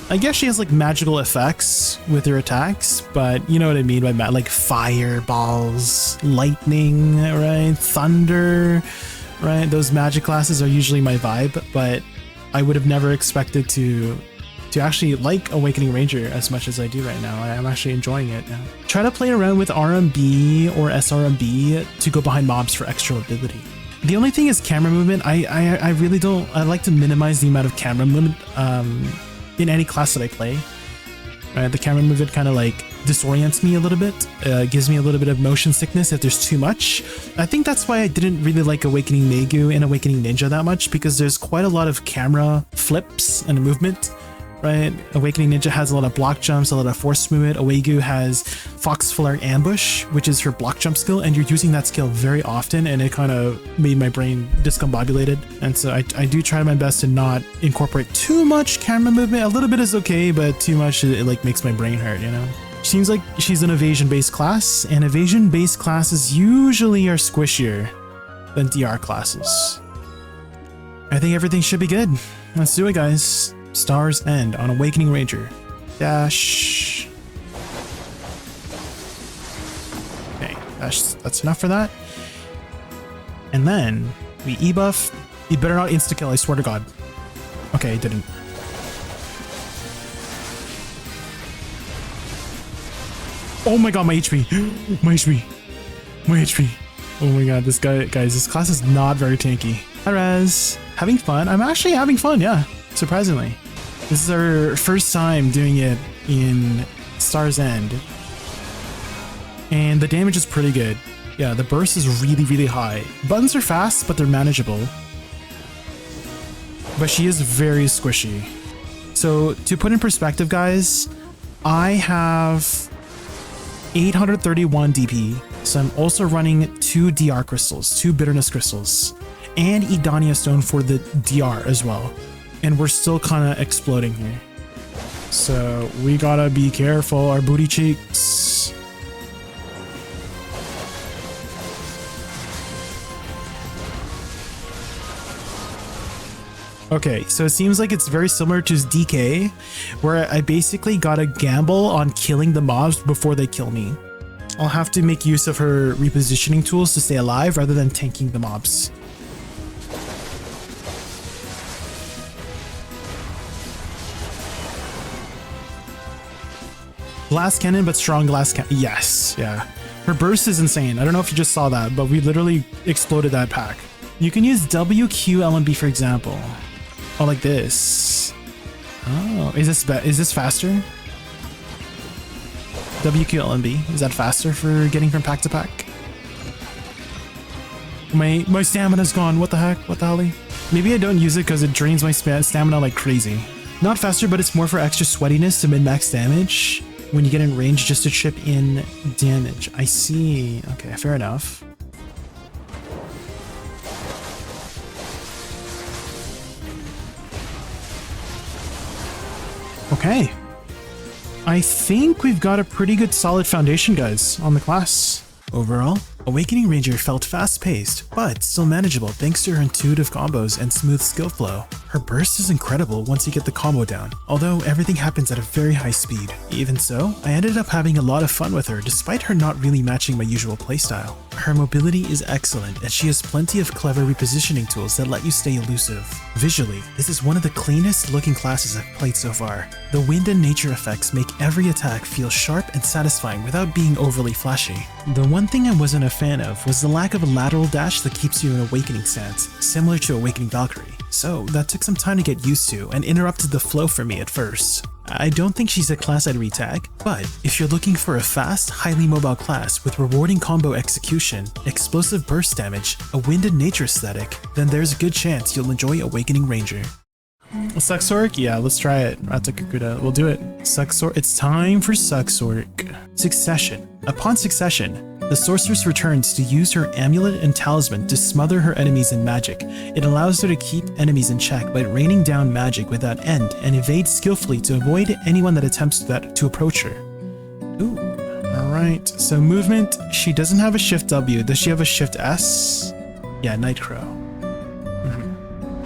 I guess she has like magical effects with her attacks, but you know what I mean by like fireballs, lightning, right? Thunder, right? Those magic classes are usually my vibe, but I would have never expected to actually like Awakening Ranger as much as I do right now. I'm actually enjoying it now. Try to play around with RMB or SRMB to go behind mobs for extra ability. The only thing is camera movement. I really don't... I like to minimize the amount of camera movement in any class that I play. Right? The camera movement kind of like disorients me a little bit, gives me a little bit of motion sickness if there's too much. I think that's why I didn't really like Awakening Megu and Awakening Ninja that much, because there's quite a lot of camera flips and movement. Right? Awakening Ninja has a lot of block jumps, a lot of force movement. Awegu has Fox Flare Ambush, which is her block jump skill, and you're using that skill very often, and it kind of made my brain discombobulated. And so I do try my best to not incorporate too much camera movement. A little bit is okay, but too much, it like makes my brain hurt, you know? Seems like she's an evasion-based class, and evasion-based classes usually are squishier than DR classes. I think everything should be good. Let's do it, guys. Star's End on Awakening Ranger. Dash. Okay, that's enough for that. And then we E-buff. You better not insta-kill, I swear to God. Okay, it didn't. Oh my God, my HP. My HP. My HP. Oh my God, this guy, guys, this class is not very tanky. Hi, Raz. Having fun? I'm actually having fun, yeah. Surprisingly. This is our first time doing it in Star's End. And the damage is pretty good. Yeah, the burst is really, really high. Buttons are fast, but they're manageable. But she is very squishy. So to put in perspective, guys, I have 831 DP. So I'm also running 2 DR crystals, 2 bitterness crystals, and Edania stone for the DR as well. And we're still kind of exploding here. So we gotta be careful, our booty cheeks. Okay, so it seems like it's very similar to DK, where I basically gotta gamble on killing the mobs before they kill me. I'll have to make use of her repositioning tools to stay alive rather than tanking the mobs. Glass cannon, but strong glass cannon. Yes, yeah. Her burst is insane. I don't know if you just saw that, but we literally exploded that pack. You can use WQ LMB, for example. Oh, like this. Oh, is this faster? WQ LMB, is that faster for getting from pack to pack? My stamina's gone. What the heck? What the hell? Maybe I don't use it because it drains my stamina like crazy. Not faster, but it's more for extra sweatiness to min-max damage when you get in range just to chip in damage. I see. Okay, fair enough. Okay. I think we've got a pretty good solid foundation, guys, on the class. Overall, Awakening Ranger felt fast-paced, but still manageable thanks to her intuitive combos and smooth skill flow. Her burst is incredible once you get the combo down, although everything happens at a very high speed. Even so, I ended up having a lot of fun with her despite her not really matching my usual playstyle. Her mobility is excellent, and she has plenty of clever repositioning tools that let you stay elusive. Visually, this is one of the cleanest looking classes I've played so far. The wind and nature effects make every attack feel sharp and satisfying without being overly flashy. The one thing I wasn't a fan of was the lack of a lateral dash that keeps you in Awakening stance, similar to Awakening Valkyrie. So that took some time to get used to and interrupted the flow for me at first. I don't think she's a class I'd retag, but if you're looking for a fast, highly mobile class with rewarding combo execution, explosive burst damage, a wind and nature aesthetic, then there's a good chance you'll enjoy Awakening Ranger. Suxork? Yeah, let's try it. Ratakukuda, we'll do it. Suxork, it's time for Suxork. Succession. Upon succession, the Sorceress returns to use her amulet and talisman to smother her enemies in magic. It allows her to keep enemies in check by raining down magic without end and evade skillfully to avoid anyone that attempts to approach her. Ooh, alright. So movement, she doesn't have a shift W. Does she have a shift S? Yeah, Night Crow.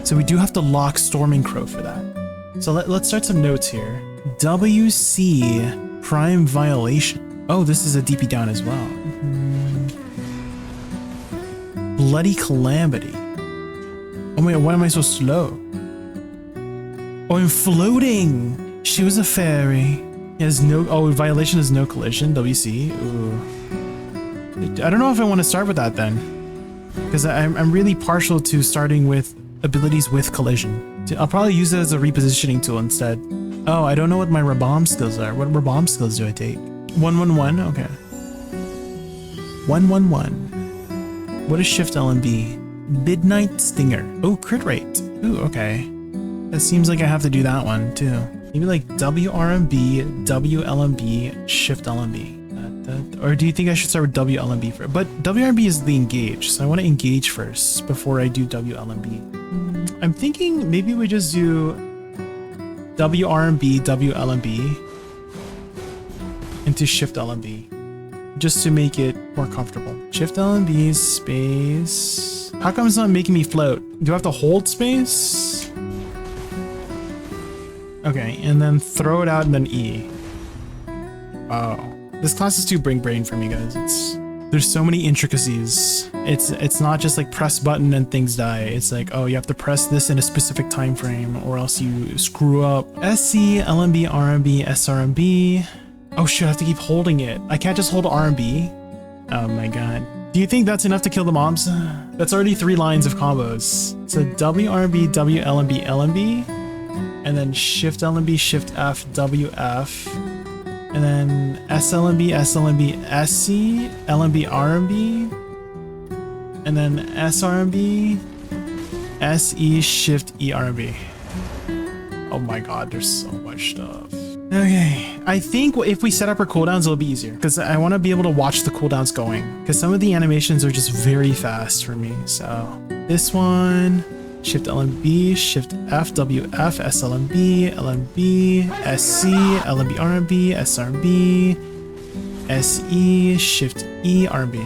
So we do have to lock Storming Crow for that. So let's start some notes here. WC Prime Violation. Oh, this is a DP down as well. Bloody Calamity. Oh wait, why am I so slow? Oh, I'm floating! She was a fairy. It has no, oh, Violation has no collision, WC. Ooh. I don't know if I want to start with that then. Because I'm really partial to starting with abilities with collision. I'll probably use it as a repositioning tool instead. Oh, I don't know what my Rabam skills are. What Rabam skills do I take? 111, okay. 111. What is Shift LMB? Midnight Stinger. Oh, crit rate. Ooh, okay. It seems like I have to do that one too. Maybe like WRMB, WLMB, Shift LMB. Or do you think I should start with WLMB first? But WRMB is the engage, so I want to engage first before I do WLMB. I'm thinking maybe we just do WRMB, WLMB into Shift LMB, just to make it more comfortable. Shift LMB space. How come it's not making me float? Do I have to hold space? Okay, and then throw it out and then E. Oh, this class is too brain for me, guys. There's so many intricacies. It's not just like press button and things die. It's like, oh, you have to press this in a specific time frame or else you screw up. SC, LMB, RMB, SRMB. Oh shit, I have to keep holding it. I can't just hold RMB. Oh my god. Do you think that's enough to kill the mobs? That's already 3 lines of combos. So WRB, WLMB, LMB, and then Shift LMB, Shift F, WF, and then SLMB, SLMB, SC, LMB, RMB, and then SRMB, SE, Shift E, RMB. Oh my god, there's so much stuff. Okay, I think if we set up our cooldowns, it'll be easier because I want to be able to watch the cooldowns going because some of the animations are just very fast for me. So this one, Shift LMB, Shift F, WF, SLMB, LMB, SC, LMB, RMB, SRB, SE, Shift E, RMB.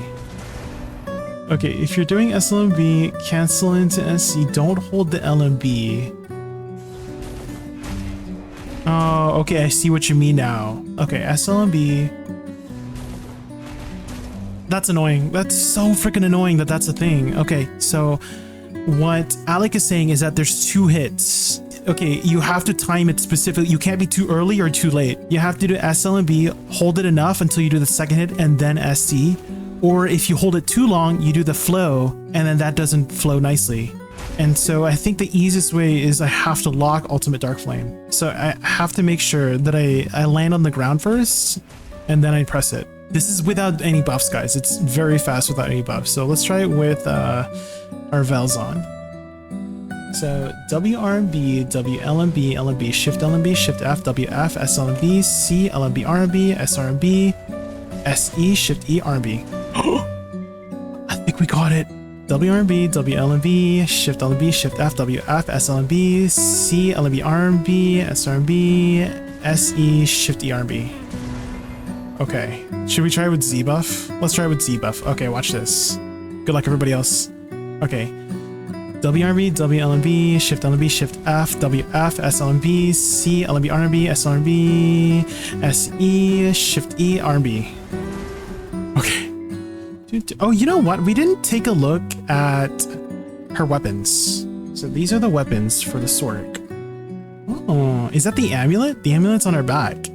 Okay, if you're doing SLMB, cancel into SC, don't hold the LMB. Oh, okay, I see what you mean now. Okay, SLMB. That's annoying. That's so freaking annoying that that's a thing. Okay, so what Alec is saying is that there's 2 hits. Okay, you have to time it specifically. You can't be too early or too late. You have to do SLMB, hold it enough until you do the second hit and then SC. Or if you hold it too long, you do the flow and then that doesn't flow nicely. And so I think the easiest way is I have to lock Ultimate Dark Flame. So I have to make sure that I land on the ground first and then I press it. This is without any buffs, guys. It's very fast without any buffs. So let's try it with our Velzon. So WRMB, WLMB, LMB, Shift LMB, Shift F, WF, SLMB, C, LMB, RMB, SRMB, SE, Shift E, RMB. I think we got it. WRMB, WLMB, Shift LMB, Shift F, WF, SLMB, C, LMB, RMB, SRMB, SE, Shift E, RMB. Okay, should we try with Z buff? Let's try with Z buff. Okay, watch this. Good luck, everybody else. Okay. WRB, WLMB, Shift LMB, Shift F, WF, SLMB, C, LMB, RMB, SRMB, SE, Shift E, RMB. Okay. Oh, you know what? We didn't take a look at her weapons. So these are the weapons for the Sork. Oh, is that the amulet? The amulet's on her back.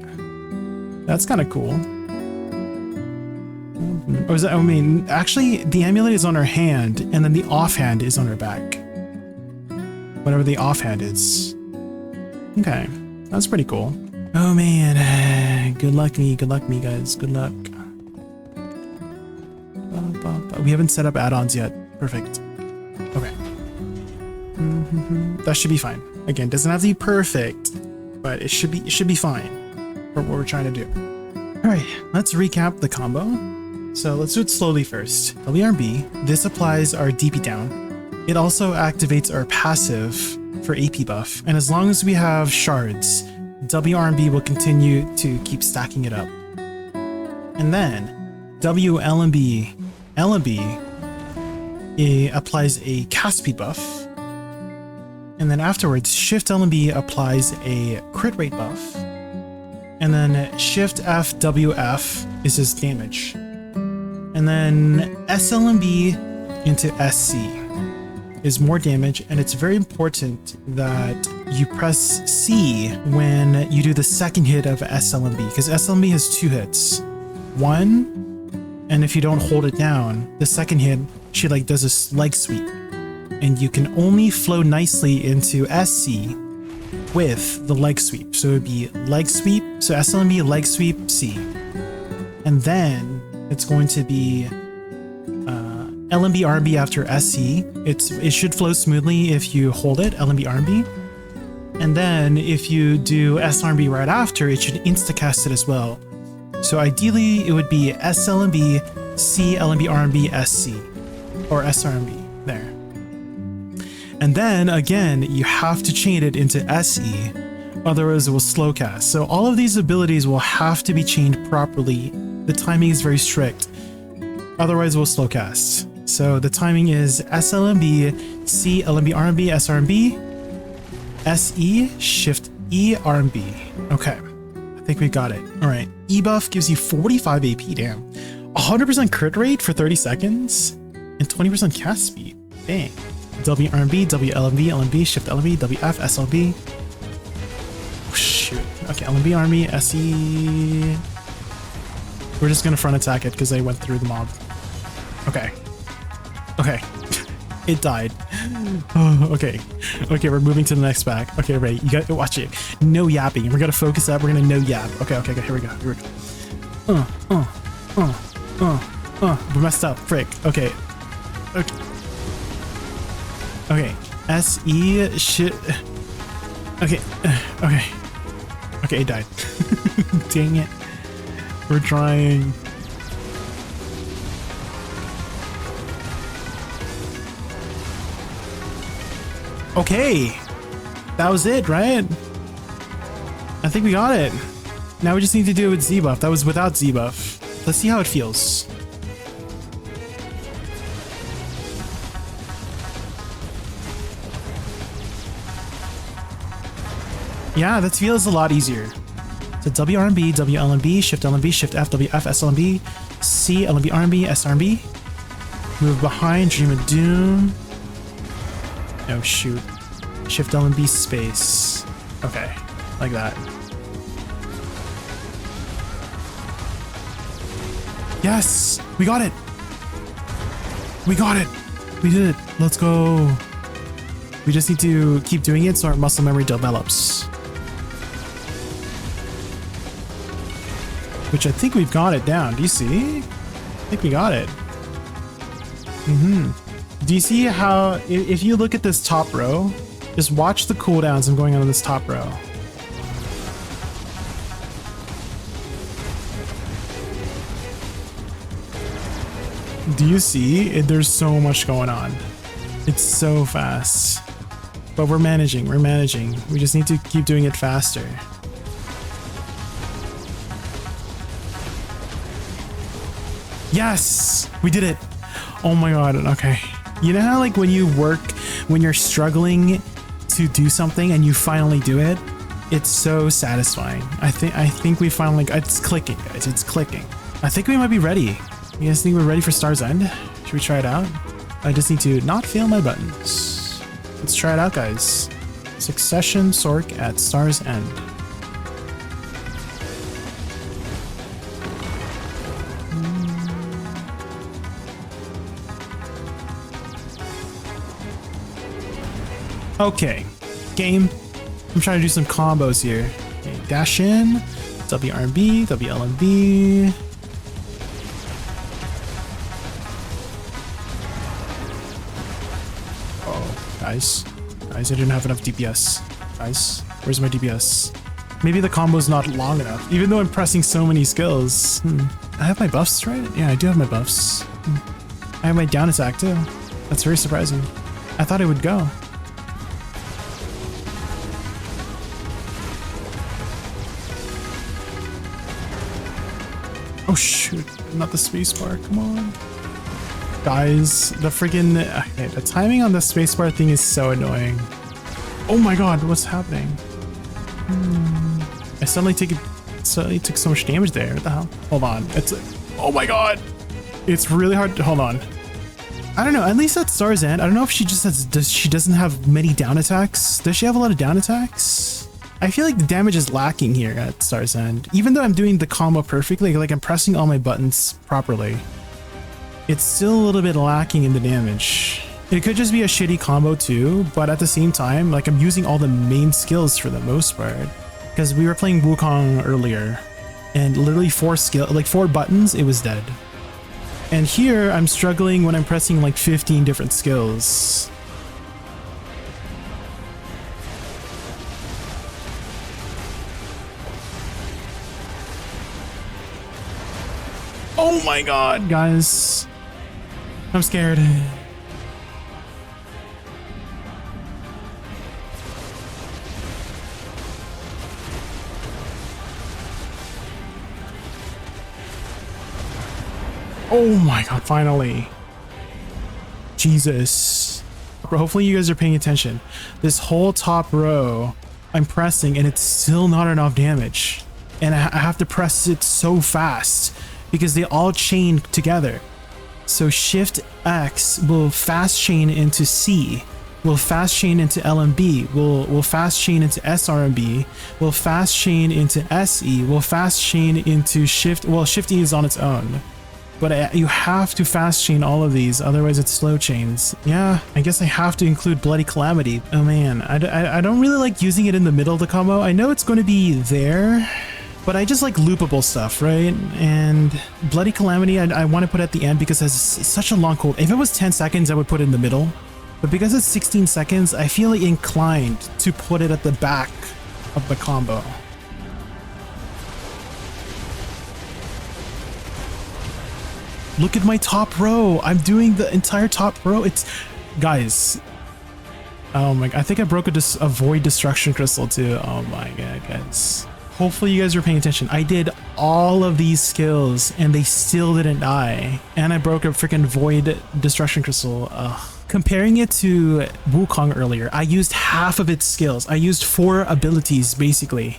That's kind of cool. Or is that, I mean, actually, the amulet is on her hand, and then the offhand is on her back. Whatever the offhand is. Okay, that's pretty cool. Oh man, good luck me, guys. Good luck. We haven't set up add-ons yet. Perfect. Okay. That should be fine. Again, doesn't have to be perfect, but it should be fine for what we're trying to do. All right, let's recap the combo. So let's do it slowly first. WRB, this applies our DP down. It also activates our passive for AP buff. And as long as we have shards, WRB will continue to keep stacking it up. And then WLMB, LMB it applies a cast speed buff. And then afterwards, Shift LMB applies a crit rate buff. And then Shift FWF is his damage. And then SLMB into SC is more damage, and it's very important that you press C when you do the second hit of SLMB, because SLMB has 2 hits. One, and if you don't hold it down, the second hit, she like does a leg sweep. And you can only flow nicely into SC with the leg sweep. So it would be leg sweep, so SLMB, leg sweep, C. And then it's going to be LMB RB after SC. It should flow smoothly if you hold it, LMB RB. And then if you do SRB right after, it should insta-cast it as well. So ideally it would be SLMB, C, LMB RB, SC, or SRMB, there. And then again, you have to chain it into SE, otherwise it will slow cast. So all of these abilities will have to be chained properly. The timing is very strict, otherwise it will slow cast. So the timing is SLMB, C, LMB, RMB, SRMB, SE, Shift E, RMB. Okay, I think we got it. All right, E buff gives you 45 AP, damn. 100% crit rate for 30 seconds and 20% cast speed, dang. WRMB, WLMB, LMB, Shift LMB, WF, SLB. Oh, shoot. Okay, LMB, RMB, SE. We're just gonna front attack it because they went through the mob. Okay. Okay. It died. Oh, okay. Okay, we're moving to the next pack. Okay, right. You got to watch it. No yapping. We're gonna focus up. We're gonna no yap. Okay, okay, okay. Here we go. Here we go. We messed up. Frick. Okay. Okay. Okay. SE shit. Okay. Okay. Okay, it died. Dang it. We're trying. Okay. That was it, right? I think we got it. Now we just need to do it with Z buff. That was without Z buff. Let's see how it feels. Yeah, that feels a lot easier. So WRMB, WLMB, Shift LMB, Shift F, WF, SLMB, C, LMB, RMB, SRMB. Move behind, Dream of Doom. Oh shoot. Shift LMB space. Okay, like that. Yes! We got it! We got it! We did it! Let's go! We just need to keep doing it so our muscle memory develops. Which I think we've got it down. Do you see? I think we got it. Do you see how, if you look at this top row, just watch the cooldowns I'm going on this top row. Do you see? There's so much going on. It's so fast. But we're managing, we're managing. We just need to keep doing it faster. Yes! We did it! Oh my god, okay. You know how like when you work, when you're struggling to do something and you finally do it? It's so satisfying. I think we finally, it's clicking, guys, it's clicking. I think we might be ready. You guys think we're ready for Star's End? Should we try it out? I just need to not fail my buttons. Let's try it out, guys. Succession Sorc at Star's End. Okay, game. I'm trying to do some combos here. Okay, dash in, WRB, WLMB. Oh, guys, I didn't have enough DPS. Guys, where's my DPS? Maybe the combo's not long enough, even though I'm pressing so many skills. I have my buffs, right? Yeah, I do have my buffs. I have my down attack too. That's very surprising. I thought it would go. Oh shoot, not the spacebar, come on. Guys, the freaking okay, the timing on the spacebar thing is so annoying. Oh my god, what's happening? I suddenly took so much damage there. What the hell? Hold on. It's oh my god. It's really hard to hold on. I don't know. At least at Star's End, I don't know if she just has she doesn't have many down attacks. Does she have a lot of down attacks? I feel like the damage is lacking here at Star's End. Even though I'm doing the combo perfectly, like I'm pressing all my buttons properly, it's still a little bit lacking in the damage. It could just be a shitty combo too, but at the same time, like I'm using all the main skills for the most part. Because we were playing Wukong earlier, and literally 4 buttons, it was dead. And here I'm struggling when I'm pressing like 15 different skills. Oh my god, guys. I'm scared. Oh my god, finally. Jesus. Hopefully you guys are paying attention. This whole top row, I'm pressing and it's still not enough damage. And I have to press it so fast because they all chain together. So Shift X will fast chain into C, will fast chain into LMB, will fast chain into SRMB, will fast chain into SE, will fast chain into Shift, well, Shift E is on its own. But you have to fast chain all of these, otherwise it's slow chains. Yeah, I guess I have to include Bloody Calamity. Oh man, I don't really like using it in the middle of the combo. I know it's going to be there, but I just like loopable stuff, right? And Bloody Calamity, I want to put at the end because it's such a long cooldown. If it was 10 seconds, I would put it in the middle. But because it's 16 seconds, I feel like inclined to put it at the back of the combo. Look at my top row. I'm doing the entire top row. It's, guys. Oh my god. I think I broke a void destruction crystal too. Oh my god, guys. Hopefully you guys are paying attention. I did all of these skills and they still didn't die. And I broke a freaking void destruction crystal. Comparing it to Wukong earlier, I used half of its skills. I used 4 abilities basically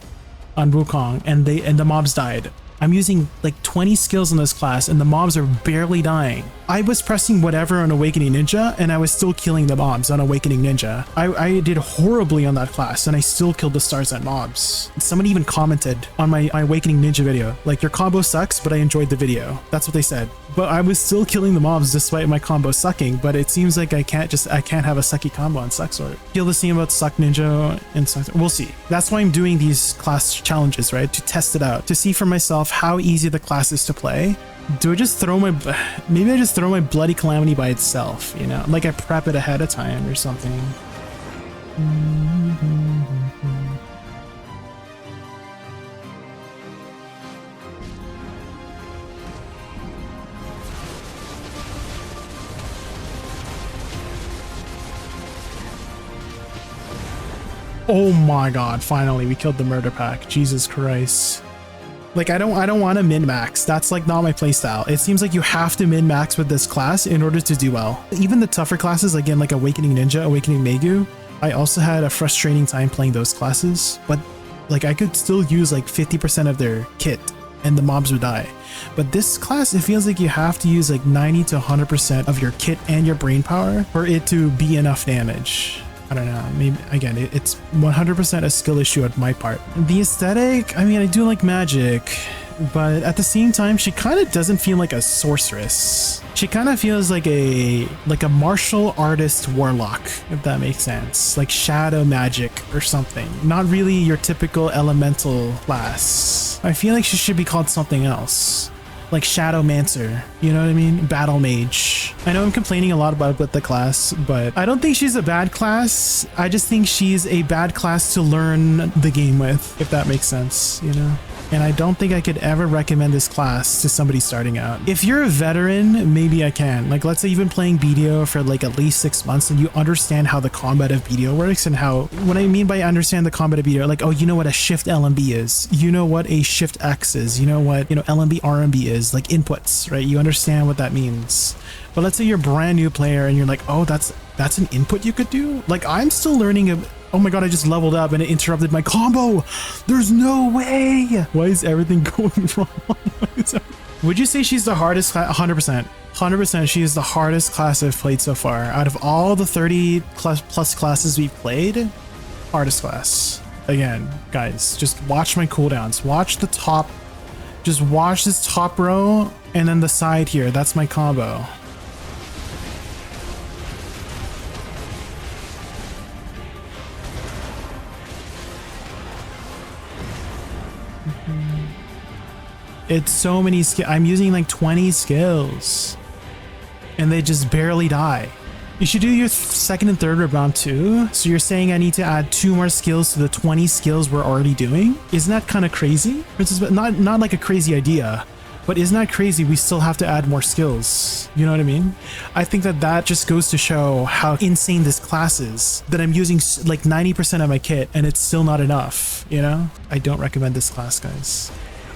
on Wukong and the mobs died. I'm using like 20 skills in this class and the mobs are barely dying. I was pressing whatever on Awakening Ninja and I was still killing the mobs on Awakening Ninja. I did horribly on that class and I still killed the Star's End mobs. Somebody even commented on my Awakening Ninja video, like, your combo sucks, but I enjoyed the video. That's what they said. But I was still killing the mobs despite my combo sucking, but it seems like I can't have a sucky combo on Suck Sword. Feel the same about Suck Ninja and Suck Sword. We'll see. That's why I'm doing these class challenges, right? To test it out, to see for myself how easy the class is to play. Do I just throw maybe I just throw my Bloody Calamity by itself, you know? Like I prep it ahead of time or something. Oh my god, finally we killed the murder pack. Jesus Christ. Like I don't want to min-max. That's like not my playstyle. It seems like you have to min-max with this class in order to do well. Even the tougher classes, again, like Awakening Ninja, Awakening Megu, I also had a frustrating time playing those classes, but like I could still use like 50% of their kit and the mobs would die. But this class, it feels like you have to use like 90 to 100% of your kit and your brain power for it to be enough damage. I don't know, maybe again, it's 100% a skill issue on my part. The aesthetic, I mean, I do like magic, but at the same time, she kind of doesn't feel like a sorceress. She kind of feels like a martial artist warlock, if that makes sense. Like shadow magic or something. Not really your typical elemental class. I feel like she should be called something else. Like Shadowmancer, you know what I mean? Battle Mage. I know I'm complaining a lot about the class, but I don't think she's a bad class. I just think she's a bad class to learn the game with, if that makes sense, you know? and I don't think I could ever recommend this class to somebody starting out. If you're a veteran, maybe I can. Like, let's say you've been playing BDO for like at least 6 months and you understand how the combat of BDO works, and how, what I mean by understand the combat of BDO, like, oh, you know what a shift LMB is, you know what a shift X is, you know what, you know, LMB RMB is, like inputs, right? You understand what that means. But let's say you're a brand new player and you're like, oh, that's an input you could do? Like, I'm still learning oh my god, I just leveled up and it interrupted my combo. There's no way. Why is everything going wrong? Would you say she's the hardest? 100%. 100% she is the hardest class I've played so far. Out of all the 30 plus classes we've played, hardest class. Again, guys, just watch my cooldowns. Watch the top. Just watch this top row and then the side here. That's my combo. It's so many skills. I'm using like 20 skills and they just barely die. You should do your second and third round too. So you're saying I need to add 2 more skills to the 20 skills we're already doing? Isn't that kind of crazy? Not like a crazy idea, but isn't that crazy? We still have to add more skills. You know what I mean? I think that just goes to show how insane this class is, that I'm using like 90% of my kit and it's still not enough, you know? I don't recommend this class, guys.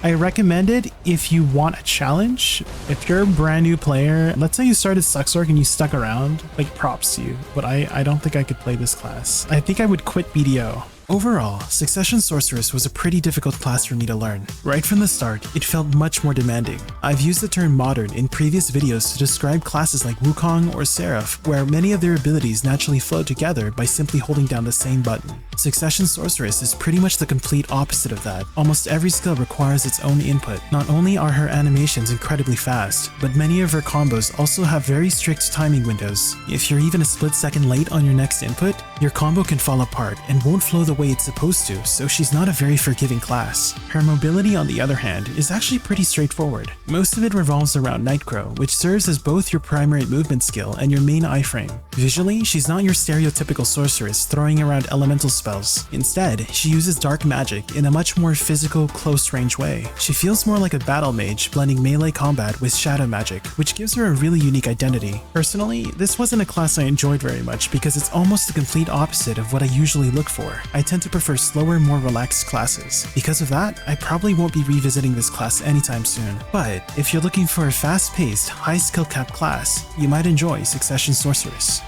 I recommend it if you want a challenge. If you're a brand new player, let's say you started Suxork and you stuck around, like, props to you, but I don't think I could play this class. I think I would quit BDO. Overall, Succession Sorceress was a pretty difficult class for me to learn. Right from the start, it felt much more demanding. I've used the term modern in previous videos to describe classes like Wukong or Seraph, where many of their abilities naturally flow together by simply holding down the same button. Succession Sorceress is pretty much the complete opposite of that. Almost every skill requires its own input. Not only are her animations incredibly fast, but many of her combos also have very strict timing windows. If you're even a split second late on your next input, your combo can fall apart and won't flow the way it's supposed to, so she's not a very forgiving class. Her mobility, on the other hand, is actually pretty straightforward. Most of it revolves around Nightcrow, which serves as both your primary movement skill and your main iframe. Visually, she's not your stereotypical sorceress throwing around elemental spells. Instead, she uses dark magic in a much more physical, close-range way. She feels more like a battle mage, blending melee combat with shadow magic, which gives her a really unique identity. Personally, this wasn't a class I enjoyed very much because it's almost the complete opposite of what I usually look for. I tend to prefer slower, more relaxed classes. Because of that, I probably won't be revisiting this class anytime soon. But if you're looking for a fast-paced, high skill cap class, you might enjoy Succession Sorceress.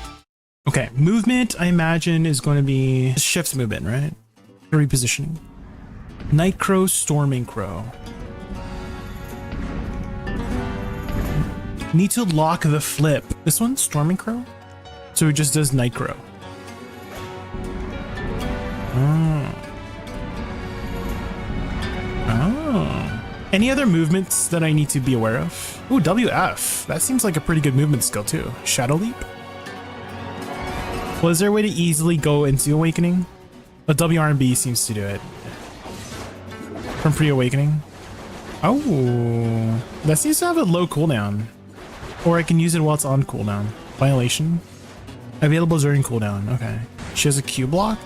Okay, movement I imagine is going to be shift movement, right? Repositioning. Nightcrow, Storming Crow. Need to lock the flip. This one, Storming Crow? So it just does Nightcrow. Oh. Any other movements that I need to be aware of? Ooh, WF. That seems like a pretty good movement skill too. Shadow Leap? Well, is there a way to easily go into Awakening? But WRB seems to do it. From pre-Awakening? Oh. That seems to have a low cooldown. Or I can use it while it's on cooldown. Violation? Available during cooldown. Okay. She has a Q block?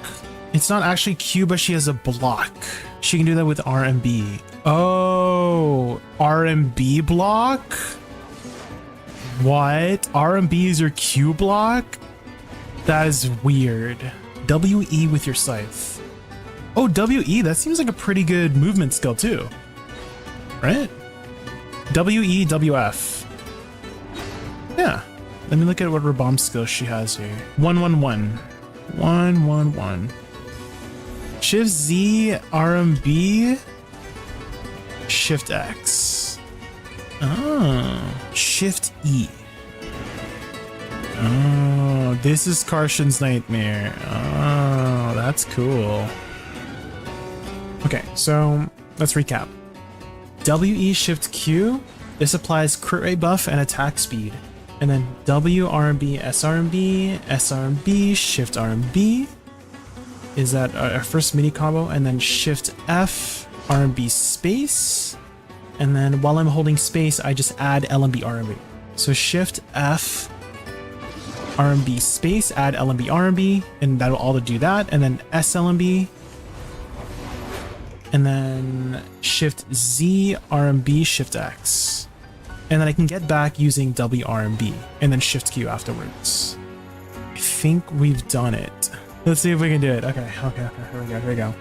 It's not actually Q, but she has a block. She can do that with RMB. Oh, RMB block? What? RMB is your Q block? That is weird. WE with your scythe. Oh, WE, that seems like a pretty good movement skill too. Right? WE, WF. Yeah. Let me look at what Rabomb skill she has here. 111. 111. Shift Z, RMB, Shift X. Oh, Shift E. Oh, this is Karshan's Nightmare. Oh, that's cool. Okay, so let's recap. WE Shift Q. This applies crit rate buff and attack speed. And then W, RMB, SRMB, SRMB, Shift RMB. Is that our first mini combo, and then Shift F, RMB space, and then while I'm holding space, I just add LMB RMB. So Shift F, RMB space, add LMB RMB, and that'll all do that, and then SLMB, and then Shift Z, RMB, Shift X. And then I can get back using W, RMB, and then Shift Q afterwards. I think we've done it. Let's see if we can do it. Okay, here we go.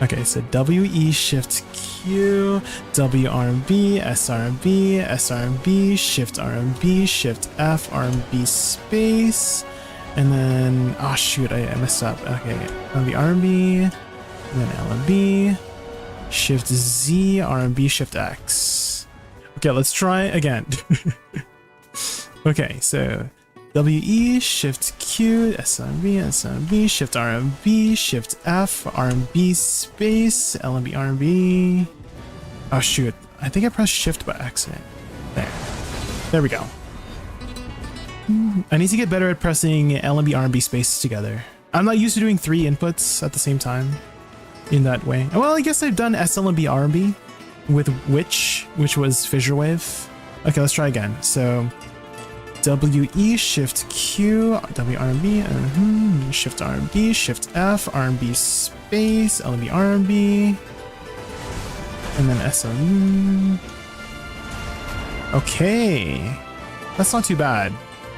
Okay, so WE, Shift Q, W, RMB, SRMB, SRMB, Shift RMB, Shift F, RMB space, and then, oh shoot, I messed up. Okay, LMB, RMB, and then LMB, Shift Z, RMB, Shift X. Okay, let's try again. Okay, so WE, Shift Q, SRMB, SRMB, Shift RMB, Shift F, RMB space, LMB, RMB. Oh shoot, I think I pressed Shift by accident. There we go. I need to get better at pressing LMB, RMB spaces together. I'm not used to doing 3 inputs at the same time in that way. Well, I guess I've done SLMB, RMB with which was Fissure Wave. Okay, let's try again. So WE, Shift Q, W, RMB, Shift RMB, Shift F, RMB space, LMB, RMB, and then SLM. Okay, that's not too bad.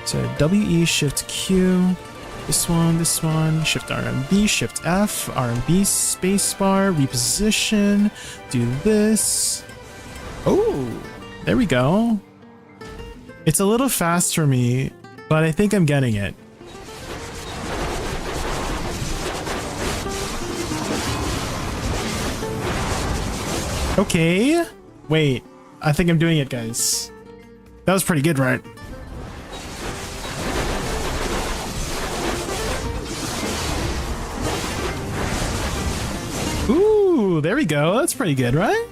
So WE, Shift Q, this one, Shift RMB, Shift F, RMB spacebar, reposition, do this. Oh, there we go. It's a little fast for me, but I think I'm getting it. Okay, wait, I think I'm doing it, guys. That was pretty good, right? Ooh, there we go. That's pretty good, right?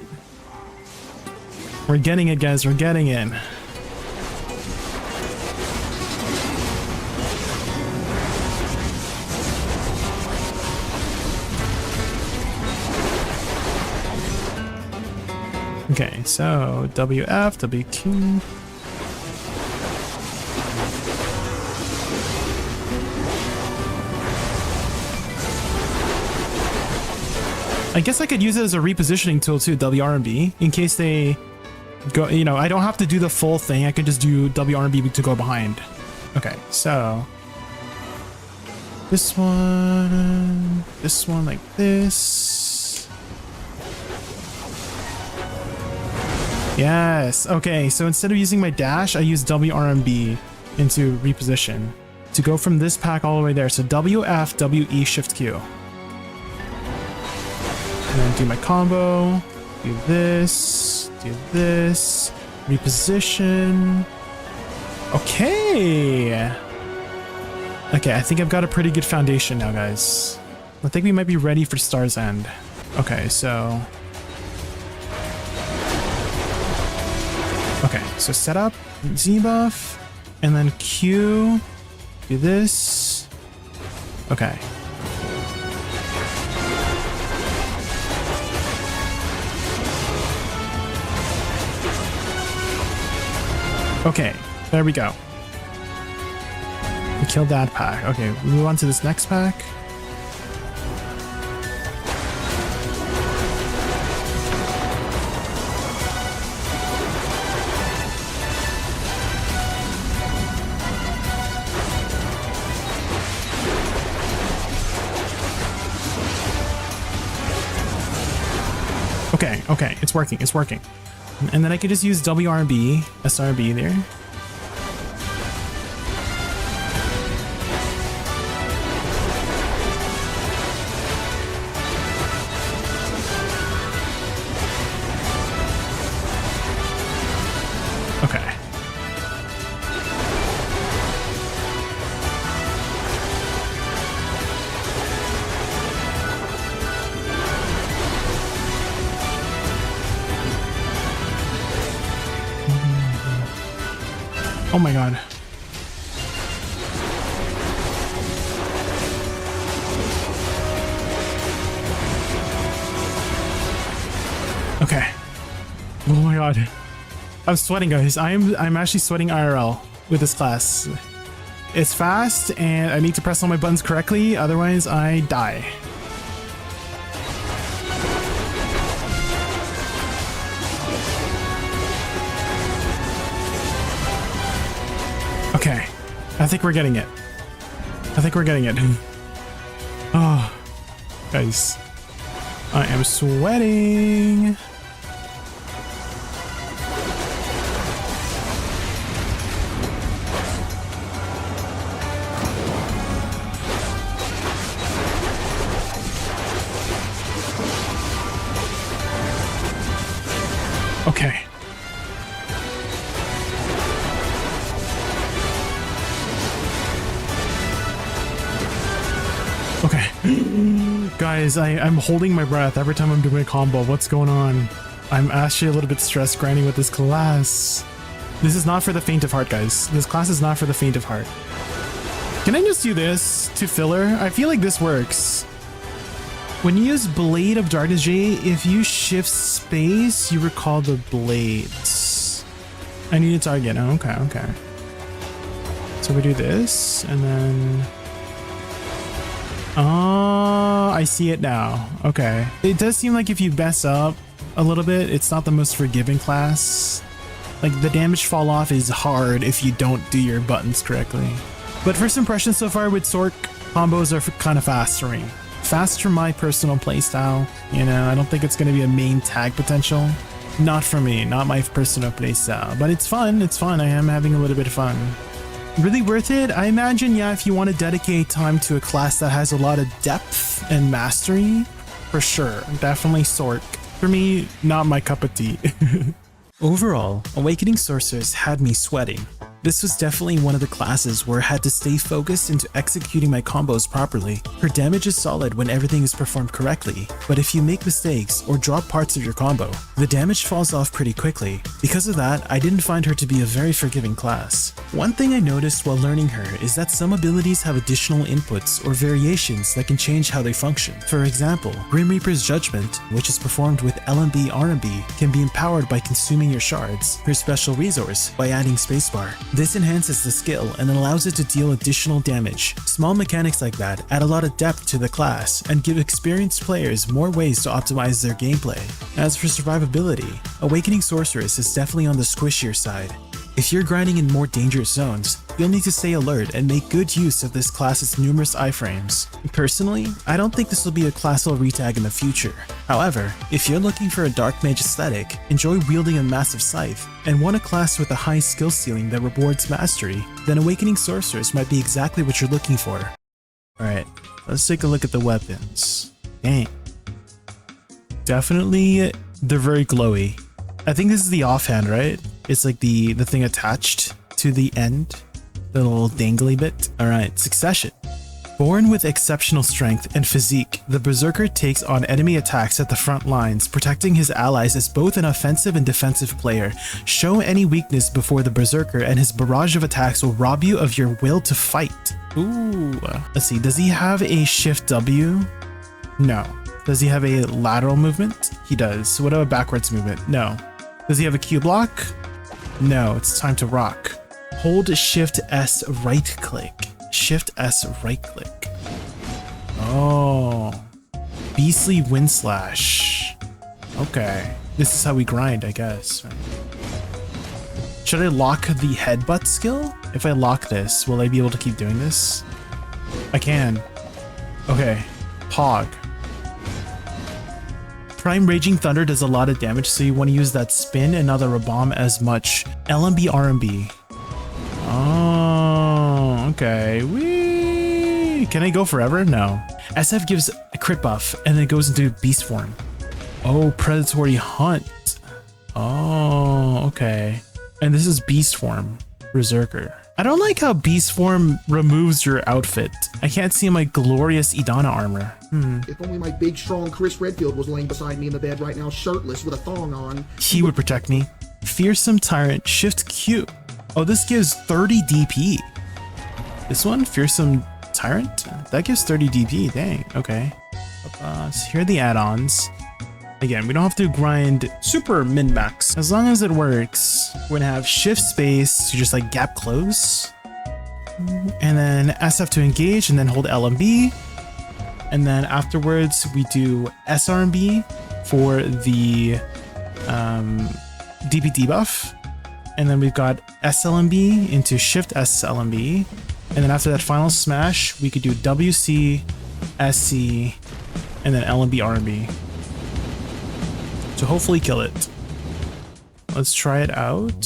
We're getting it, guys. We're getting it. Okay, so WF, WQ. I guess I could use it as a repositioning tool too, WRMB, in case they go, you know, I don't have to do the full thing. I could just do WRMB to go behind. Okay, so this one like this. Yes, okay, so instead of using my dash, I use WRMB into reposition to go from this pack all the way there. So WF, WE, Shift Q. And then do my combo, do this, reposition. Okay. Okay, I think I've got a pretty good foundation now, guys. I think we might be ready for Star's End. Okay, so... Okay, so set up, Z buff, and then Q, do this. Okay. Okay, there we go. We killed that pack. Okay, we move on to this next pack. Okay, it's working. And then I could just use WRB, SRB there. Okay. Oh my god. Okay. Oh my god. I'm sweating, guys. I'm actually sweating IRL with this class. It's fast and I need to press all my buttons correctly, otherwise I die. I think we're getting it. I think we're getting it. Oh, guys. I am sweating. Okay. Okay. Guys, I'm holding my breath every time I'm doing a combo. What's going on? I'm actually a little bit stressed grinding with this class. This is not for the faint of heart, guys. This class is not for the faint of heart. Can I just do this to filler? I feel like this works. When you use Blade of Darkness J, if you shift space, you recall the blades. I need a target. Oh, okay, okay. So we do this, and then... Oh, I see it now. Okay. It does seem like if you mess up a little bit, it's not the most forgiving class. Like, the damage fall off is hard if you don't do your buttons correctly. But first impressions so far with Sorc combos are kind of fast for me. Fast for my personal playstyle. You know, I don't think it's going to be a main tag potential. Not for me, not my personal playstyle. But it's fun, it's fun. I am having a little bit of fun. Really worth it? I imagine, yeah, if you want to dedicate time to a class that has a lot of depth and mastery, for sure. Definitely Sorc. For me, not my cup of tea. Overall, Awakening Sorceress had me sweating. This was definitely one of the classes where I had to stay focused into executing my combos properly. Her damage is solid when everything is performed correctly, but if you make mistakes or drop parts of your combo, the damage falls off pretty quickly. Because of that, I didn't find her to be a very forgiving class. One thing I noticed while learning her is that some abilities have additional inputs or variations that can change how they function. For example, Grim Reaper's Judgment, which is performed with LMB RMB, can be empowered by consuming your shards, her special resource, by adding spacebar. This enhances the skill and allows it to deal additional damage. Small mechanics like that add a lot of depth to the class and give experienced players more ways to optimize their gameplay. As for survivability, Awakening Sorceress is definitely on the squishier side. If you're grinding in more dangerous zones, you'll need to stay alert and make good use of this class's numerous iframes. Personally, I don't think this will be a class I'll retag in the future. However, if you're looking for a dark mage aesthetic, enjoy wielding a massive scythe, and want a class with a high skill ceiling that rewards mastery, then Awakening Sorceress might be exactly what you're looking for. Alright, let's take a look at the weapons. Dang. Definitely, they're very glowy. I think this is the offhand, right? It's like the thing attached to the end, the little dangly bit. All right, Succession. Born with exceptional strength and physique, the Berserker takes on enemy attacks at the front lines, protecting his allies as both an offensive and defensive player. Show any weakness before the Berserker and his barrage of attacks will rob you of your will to fight. Ooh, let's see, does he have a Shift W? No. Does he have a lateral movement? He does. So what about backwards movement? No. Does he have a Q block? No, it's time to rock. Hold Shift S right click. Shift S right click. Oh. Beastly Wind Slash. Okay. This is how we grind, I guess. Should I lock the headbutt skill? If I lock this, will I be able to keep doing this? I can. Okay. Hog. Prime Raging Thunder does a lot of damage, so you want to use that spin and not the Rabomb as much. LMB RMB. Oh, okay. Whee! Can I go forever? No. SF gives a crit buff and then it goes into beast form. Oh, Predatory Hunt. Oh, okay. And this is beast form. Berserker. I don't like how beast form removes your outfit. I can't see my glorious Idana armor. If only my big, strong Chris Redfield was laying beside me in the bed right now, shirtless with a thong on. He would protect me. Fearsome Tyrant, Shift Q. Oh, this gives 30 DP. This one, Fearsome Tyrant? That gives 30 DP, dang, okay. So here are the add-ons. Again, we don't have to grind super min-max. As long as it works, we're gonna have Shift Space to just like gap close. And then SF to engage and then hold LMB. And then afterwards we do SRMB for the DP debuff. And then we've got SLMB into Shift SLMB. And then after that final smash, we could do WC, SC, and then LMB, RMB. To hopefully kill it. Let's try it out.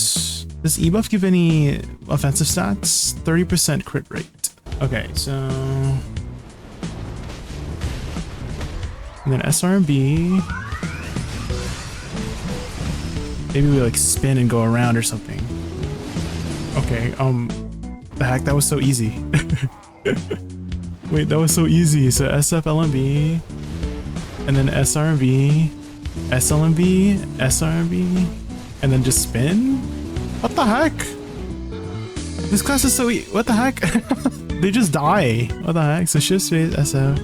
Does E-buff give any offensive stats? 30% crit rate. Okay, so... And then SRMB. Maybe we like spin and go around or something. Okay, the heck, that was so easy. Wait, that was so easy. So SF LMB, and then SRMB, SLMB, SRMB, and then just spin? What the heck? This class is so what the heck? They just die. What the heck? So shift space, SF.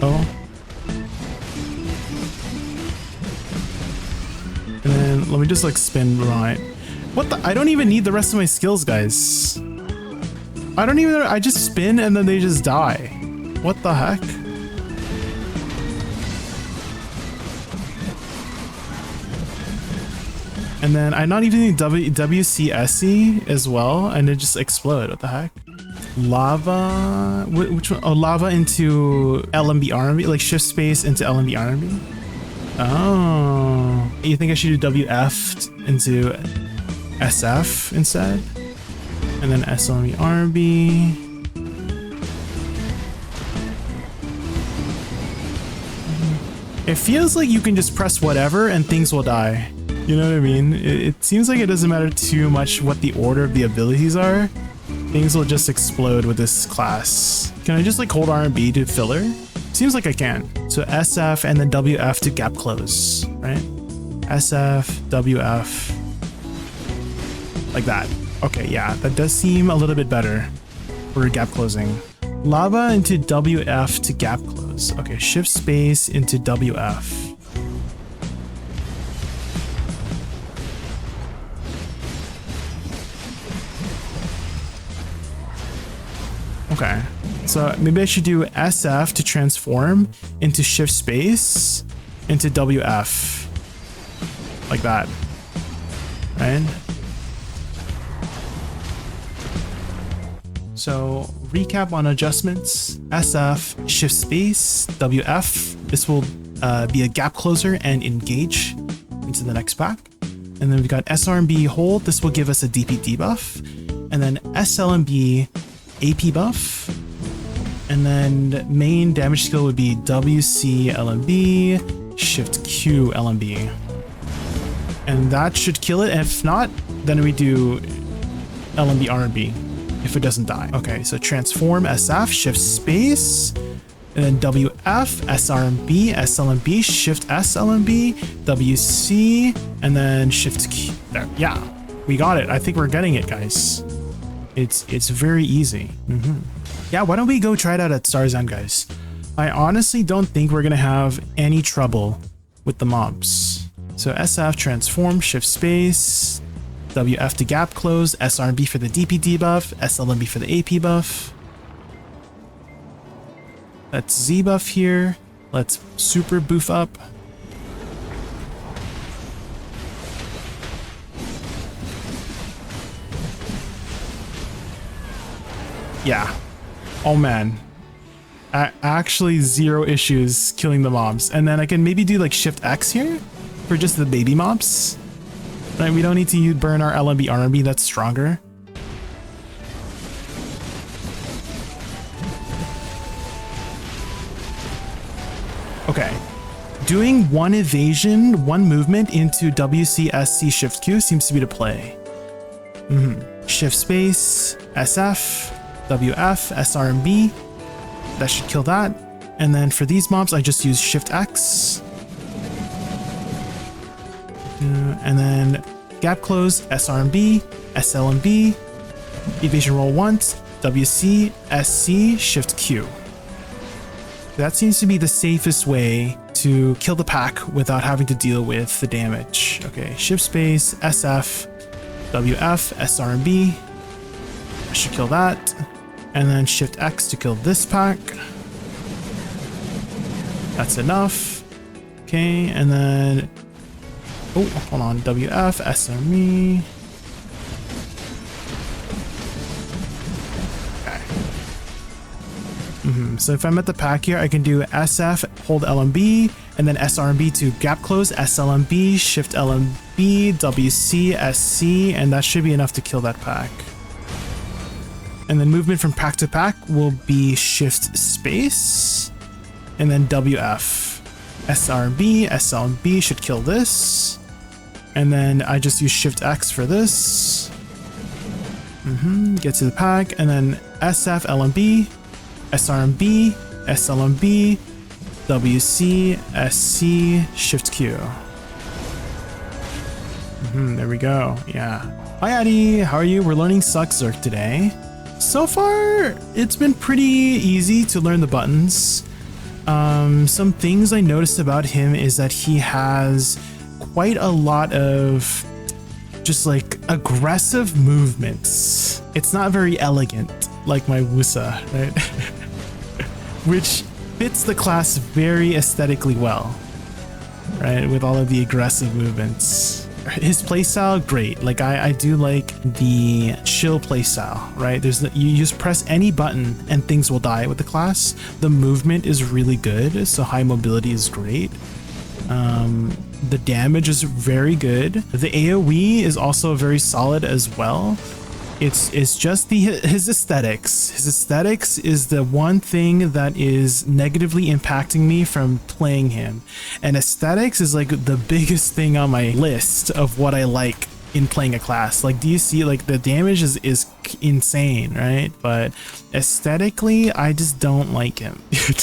Oh. And then let me just like spin right. What the? I don't even need the rest of my skills, guys. I just spin and then they just die. What the heck? And then I not even need WCSC as well, and it just explode. What the heck? Lava, which one? Oh, lava into LMB RMB, like shift space into LMB RMB. Oh, you think I should do WF into SF instead? And then SLMB RMB. It feels like you can just press whatever and things will die. You know what I mean? It seems like it doesn't matter too much what the order of the abilities are. Things will just explode with this class. Can I just like hold RMB to filler? Seems like I can. So SF and then WF to gap close, right? SF, WF, like that. Okay, yeah, that does seem a little bit better for gap closing. Lava into WF to gap close. Okay, shift space into WF. Okay, so maybe I should do SF to transform into shift space into WF. Like that, right? So recap on adjustments, SF, shift space, WF. This will be a gap closer and engage into the next pack. And then we've got SRMB hold. This will give us a DP debuff. And then SLMB AP buff. And then main damage skill would be WC LMB, shift Q LMB. And that should kill it. And if not, then we do LMB RMB. If it doesn't die. Okay, so transform SF, shift space, and then WF, SRMB, SLMB, shift SLMB, WC, and then shift Q. There, yeah, we got it. I think we're getting it, guys. It's very easy. Yeah, why don't we go try it out at Starzan, guys? I honestly don't think we're gonna have any trouble with the mobs. So SF, transform, shift space, WF to gap close, SRB for the DP debuff, SLMB for the AP buff. Let's Z buff here. Let's super boof up. Yeah. Oh man. Actually zero issues killing the mobs. And then I can maybe do like shift X here for just the baby mobs. Right, we don't need to burn our LMB RMB, that's stronger. Okay. Doing one evasion, one movement into WCSC shift Q seems to be the play. Shift space, SF, WF, SRMB. That should kill that. And then for these mobs, I just use shift X. And then gap close, SRMB, SLMB, evasion roll once, WC, SC, shift Q. That seems to be the safest way to kill the pack without having to deal with the damage. Okay, shift space, SF, WF, SRMB. I should kill that. And then shift X to kill this pack. That's enough. Okay, and then oh, hold on, WF, SRME, So if I'm at the pack here, I can do SF, hold LMB, and then SRMB to gap close, SLMB, shift LMB, WC, SC, and that should be enough to kill that pack. And then movement from pack to pack will be shift space, and then WF. SRB, SLMB should kill this. And then I just use shift X for this. Get to the pack, and then SF, LMB, SRMB, SLMB, WC, SC, shift Q. There we go. Yeah. Hi, Addy. How are you? We're learning Zerk today. So far, it's been pretty easy to learn the buttons. Some things I noticed about him is that he has quite a lot of just like aggressive movements. It's not very elegant like my Musa, right? Which fits the class very aesthetically well, right? With all of the aggressive movements. His playstyle, great. Like I do like the chill playstyle, right? You just press any button and things will die with the class. The movement is really good, so high mobility is great. The damage is very good. The AoE is also very solid as well. It's just his aesthetics. His aesthetics is the one thing that is negatively impacting me from playing him. And aesthetics is like the biggest thing on my list of what I like in playing a class. Like, do you see, like, the damage is insane, right? But aesthetically, I just don't like him. You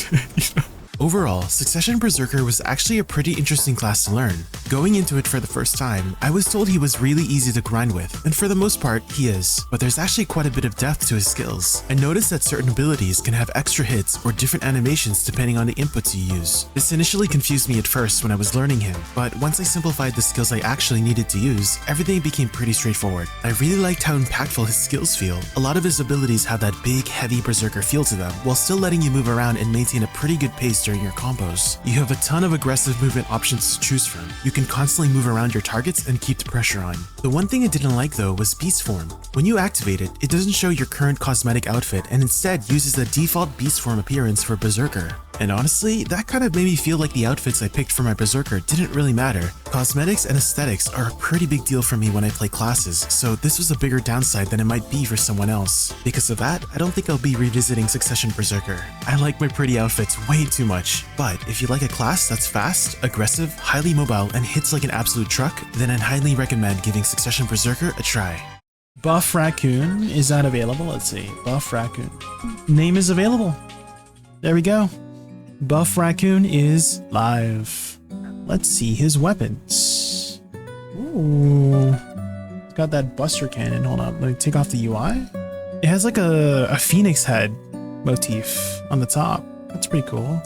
know? Overall, Succession Berserker was actually a pretty interesting class to learn. Going into it for the first time, I was told he was really easy to grind with, and for the most part, he is. But there's actually quite a bit of depth to his skills. I noticed that certain abilities can have extra hits or different animations depending on the inputs you use. This initially confused me at first when I was learning him, but once I simplified the skills I actually needed to use, everything became pretty straightforward. I really liked how impactful his skills feel. A lot of his abilities have that big, heavy Berserker feel to them, while still letting you move around and maintain a pretty good pace during your combos. You have a ton of aggressive movement options to choose from. You can constantly move around your targets and keep the pressure on. The one thing I didn't like though was Beast Form. When you activate it, it doesn't show your current cosmetic outfit and instead uses the default Beast Form appearance for Berserker. And honestly, that kind of made me feel like the outfits I picked for my Berserker didn't really matter. Cosmetics and aesthetics are a pretty big deal for me when I play classes, so this was a bigger downside than it might be for someone else. Because of that, I don't think I'll be revisiting Succession Berserker. I like my pretty outfits way too much. But if you like a class that's fast, aggressive, highly mobile, and hits like an absolute truck, then I'd highly recommend giving Succession Berserker a try. Buff Raccoon, is that available? Let's see. Buff Raccoon. Name is available. There we go. Buff Raccoon is live. Let's see his weapons. Ooh. It's got that Buster Cannon. Hold on. Let me take off the UI. It has like a phoenix head motif on the top. That's pretty cool.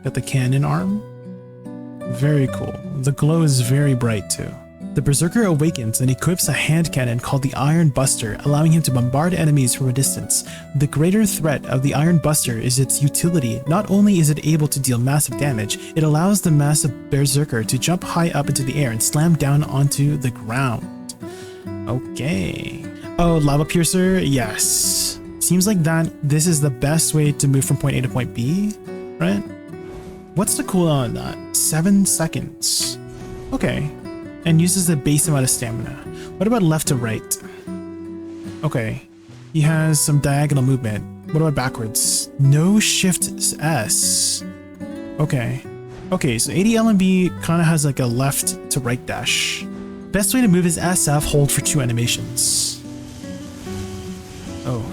Got the cannon arm. Very cool. The glow is very bright too. The Berserker awakens and equips a hand cannon called the Iron Buster, allowing him to bombard enemies from a distance. The greater threat of the Iron Buster is its utility. Not only is it able to deal massive damage, it allows the massive Berserker to jump high up into the air and slam down onto the ground. Okay. Oh, Lava Piercer? Yes. Seems like this is the best way to move from point A to point B, right? What's the cooldown on that? 7 seconds. Okay. And uses the base amount of stamina. What about left to right? Okay. He has some diagonal movement. What about backwards? No shift S. Okay. Okay, so ADLMB kind of has like a left to right dash. Best way to move is SF, hold for 2 animations. Oh.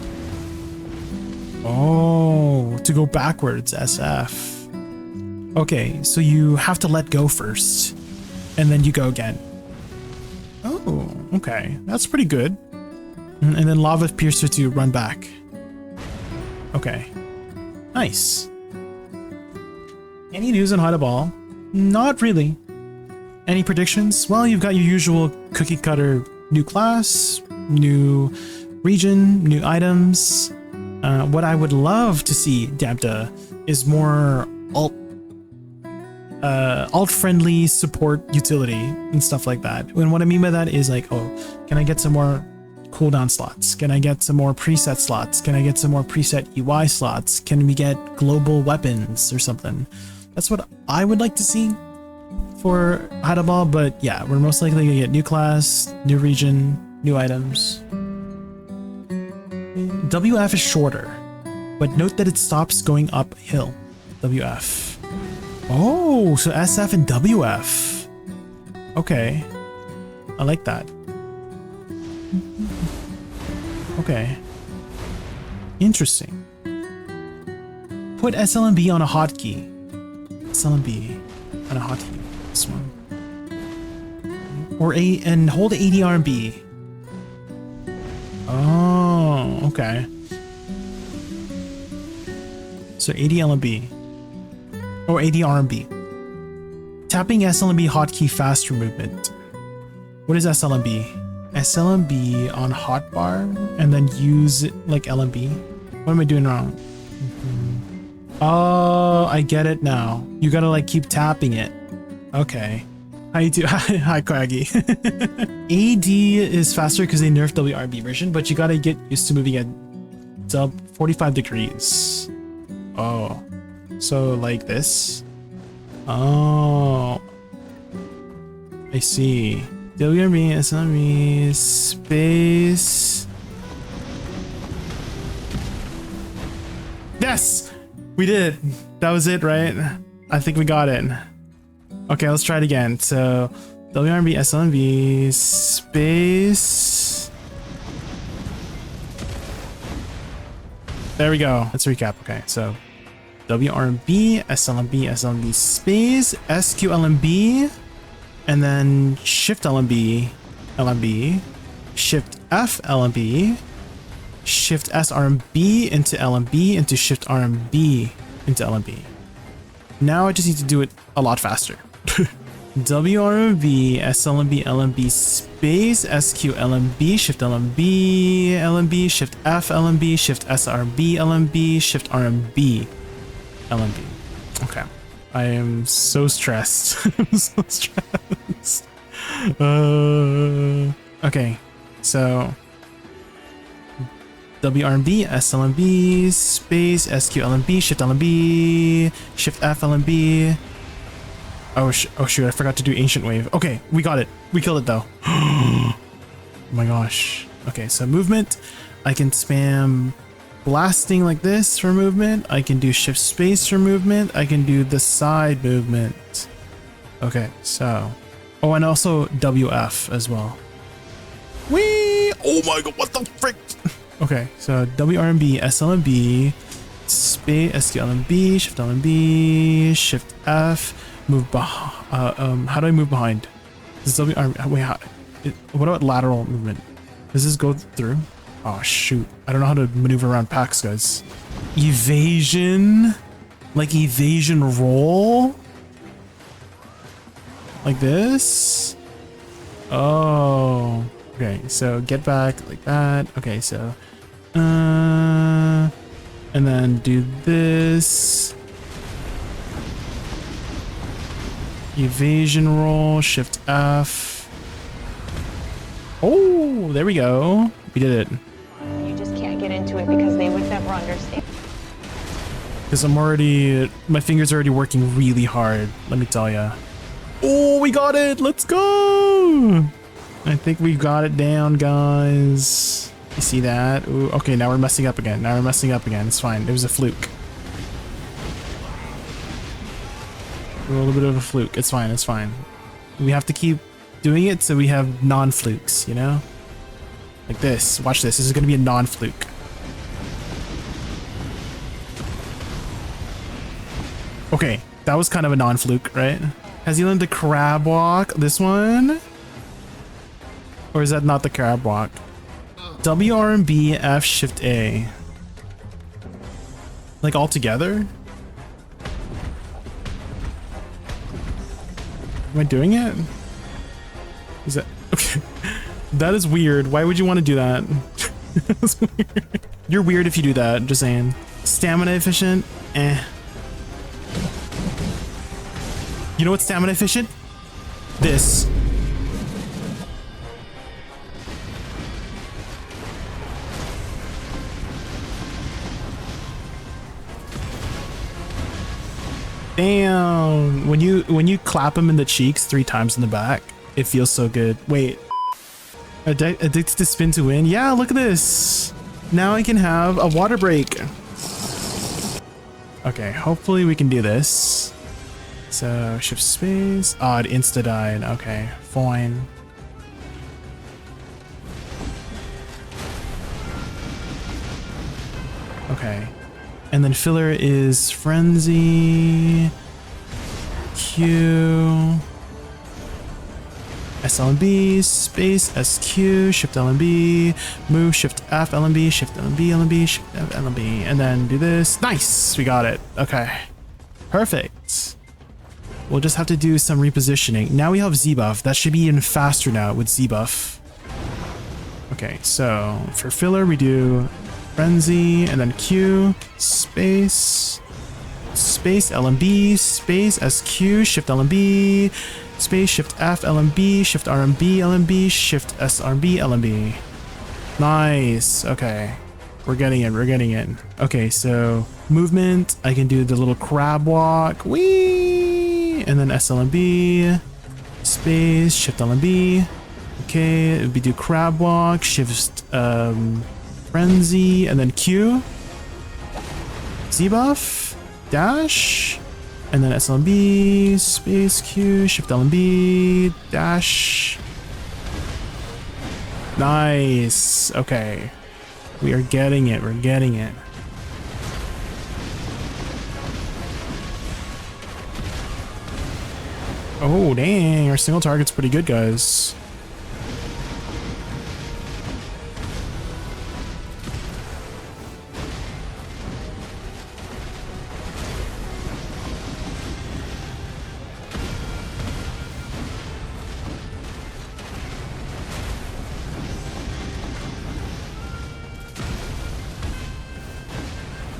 Oh, to go backwards, SF. Okay, so you have to let go first, and then you go again. Oh, okay, that's pretty good. And then Lava Piercer to run back. Okay, nice. Any news on how to ball? Not really. Any predictions? Well, you've got your usual cookie cutter new class, new region, new items. What I would love to see, Dabda, is more alt-friendly support utility and stuff like that. And what I mean by that is like, oh, can I get some more cooldown slots? Can I get some more preset slots? Can I get some more preset UI slots? Can we get global weapons or something? That's what I would like to see for Hadaball, but yeah, we're most likely gonna get new class, new region, new items. WF is shorter, but note that it stops going uphill. WF. Oh, so SF and WF. Okay. I like that. Okay. Interesting. Put SLMB on a hotkey. SLMB on a hotkey. This one. Or and hold ADRB. Oh, okay. So ADLMB. Or ADRB. Tapping SLMB hotkey faster movement. What is SLMB? SLMB on hotbar and then use it like LMB? What am I doing wrong? Oh, I get it now. You gotta like keep tapping it. Okay. How you do? Hi, Quaggy. AD is faster because they nerfed WRB version, but you gotta get used to moving at 45 degrees. Oh. So like this? Oh. I see. WRB, SLMB, space. Yes! We did it. That was it, right? I think we got it. Okay, let's try it again. So, WRB, SLMB, space. There we go. Let's recap. Okay, so WRB, SLMB, SLMB, space, SQLMB. And then Shift LMB, LMB, Shift F LMB, Shift S RMB into LMB into Shift RMB into LMB. Now I just need to do it a lot faster. WRMB, SLMB, LMB, space, SQ LMB, Shift LMB, LMB, Shift F LMB, Shift SRB, LMB, Shift RMB, LMB. Okay. I am so stressed. I'm so stressed. Okay, so WRMB, SLMB, space, SQLMB, Shift LMB, Shift F LMB. Oh shoot, I forgot to do Ancient Wave. Okay, we got it. We killed it though. Oh my gosh. Okay, so movement. I can spam blasting like this for movement. I can do shift space for movement. I can do the side movement. Okay, so. Oh, and also WF as well. Whee! Oh my god, what the frick? Okay, so WRMB, SLMB, space, SQLMB, Shift LMB, Shift F, move behind. How do I move behind? This is WRMB. Wait, what about lateral movement? Does this go through? Oh shoot, I don't know how to maneuver around packs, guys. Evasion? Like evasion roll? Like this? Oh, okay, so get back like that. Okay, so, and then do this. Evasion roll, Shift F. Oh, there we go. We did it. You just can't get into it because they would never understand. Because my fingers are already working really hard, let me tell ya. Oh, we got it! Let's go! I think we got it down, guys. You see that? Ooh, okay, now we're messing up again. It's fine. It was a fluke. A little bit of a fluke. It's fine. We have to keep doing it so we have non-flukes, you know? Like this. Watch this. This is going to be a non-fluke. Okay, that was kind of a non-fluke, right? Has he learned the crab walk? This one? Or is that not the crab walk? WRMB, F, Shift A. Like all together? Am I doing it? Is that okay? That is weird. Why would you want to do that? That's weird. You're weird if you do that, just saying. Stamina efficient? Eh. You know what's stamina efficient? This. Damn. When you clap him in the cheeks 3 times in the back, it feels so good. Wait. Addicted to spin to win? Yeah, look at this. Now I can have a water break. Okay, hopefully we can do this. So shift space. Oh, it insta died. Okay, fine. Okay. And then filler is frenzy. Q. SLMB, space, SQ, shift LMB, move, shift F, LMB, shift LMB, LMB, shift F, LMB, and then do this. Nice! We got it. Okay. Perfect. We'll just have to do some repositioning. Now we have Z buff. That should be even faster now with Z buff. Okay, so for filler, we do frenzy, and then Q, space, space, LMB, space, SQ, shift LMB, space, shift F, LMB, shift RMB, LMB, shift SRB, LMB. Nice. Okay. We're getting it. We're getting it. Okay, so movement. I can do the little crab walk. Whee! And then SLMB, space, shift LMB. Okay, we do crab walk, shift frenzy, and then Q. Z buff, dash. And then SLMB, space Q, shift LMB, dash. Nice. Okay. We are getting it. We're getting it. Oh, dang. Our single target's pretty good, guys.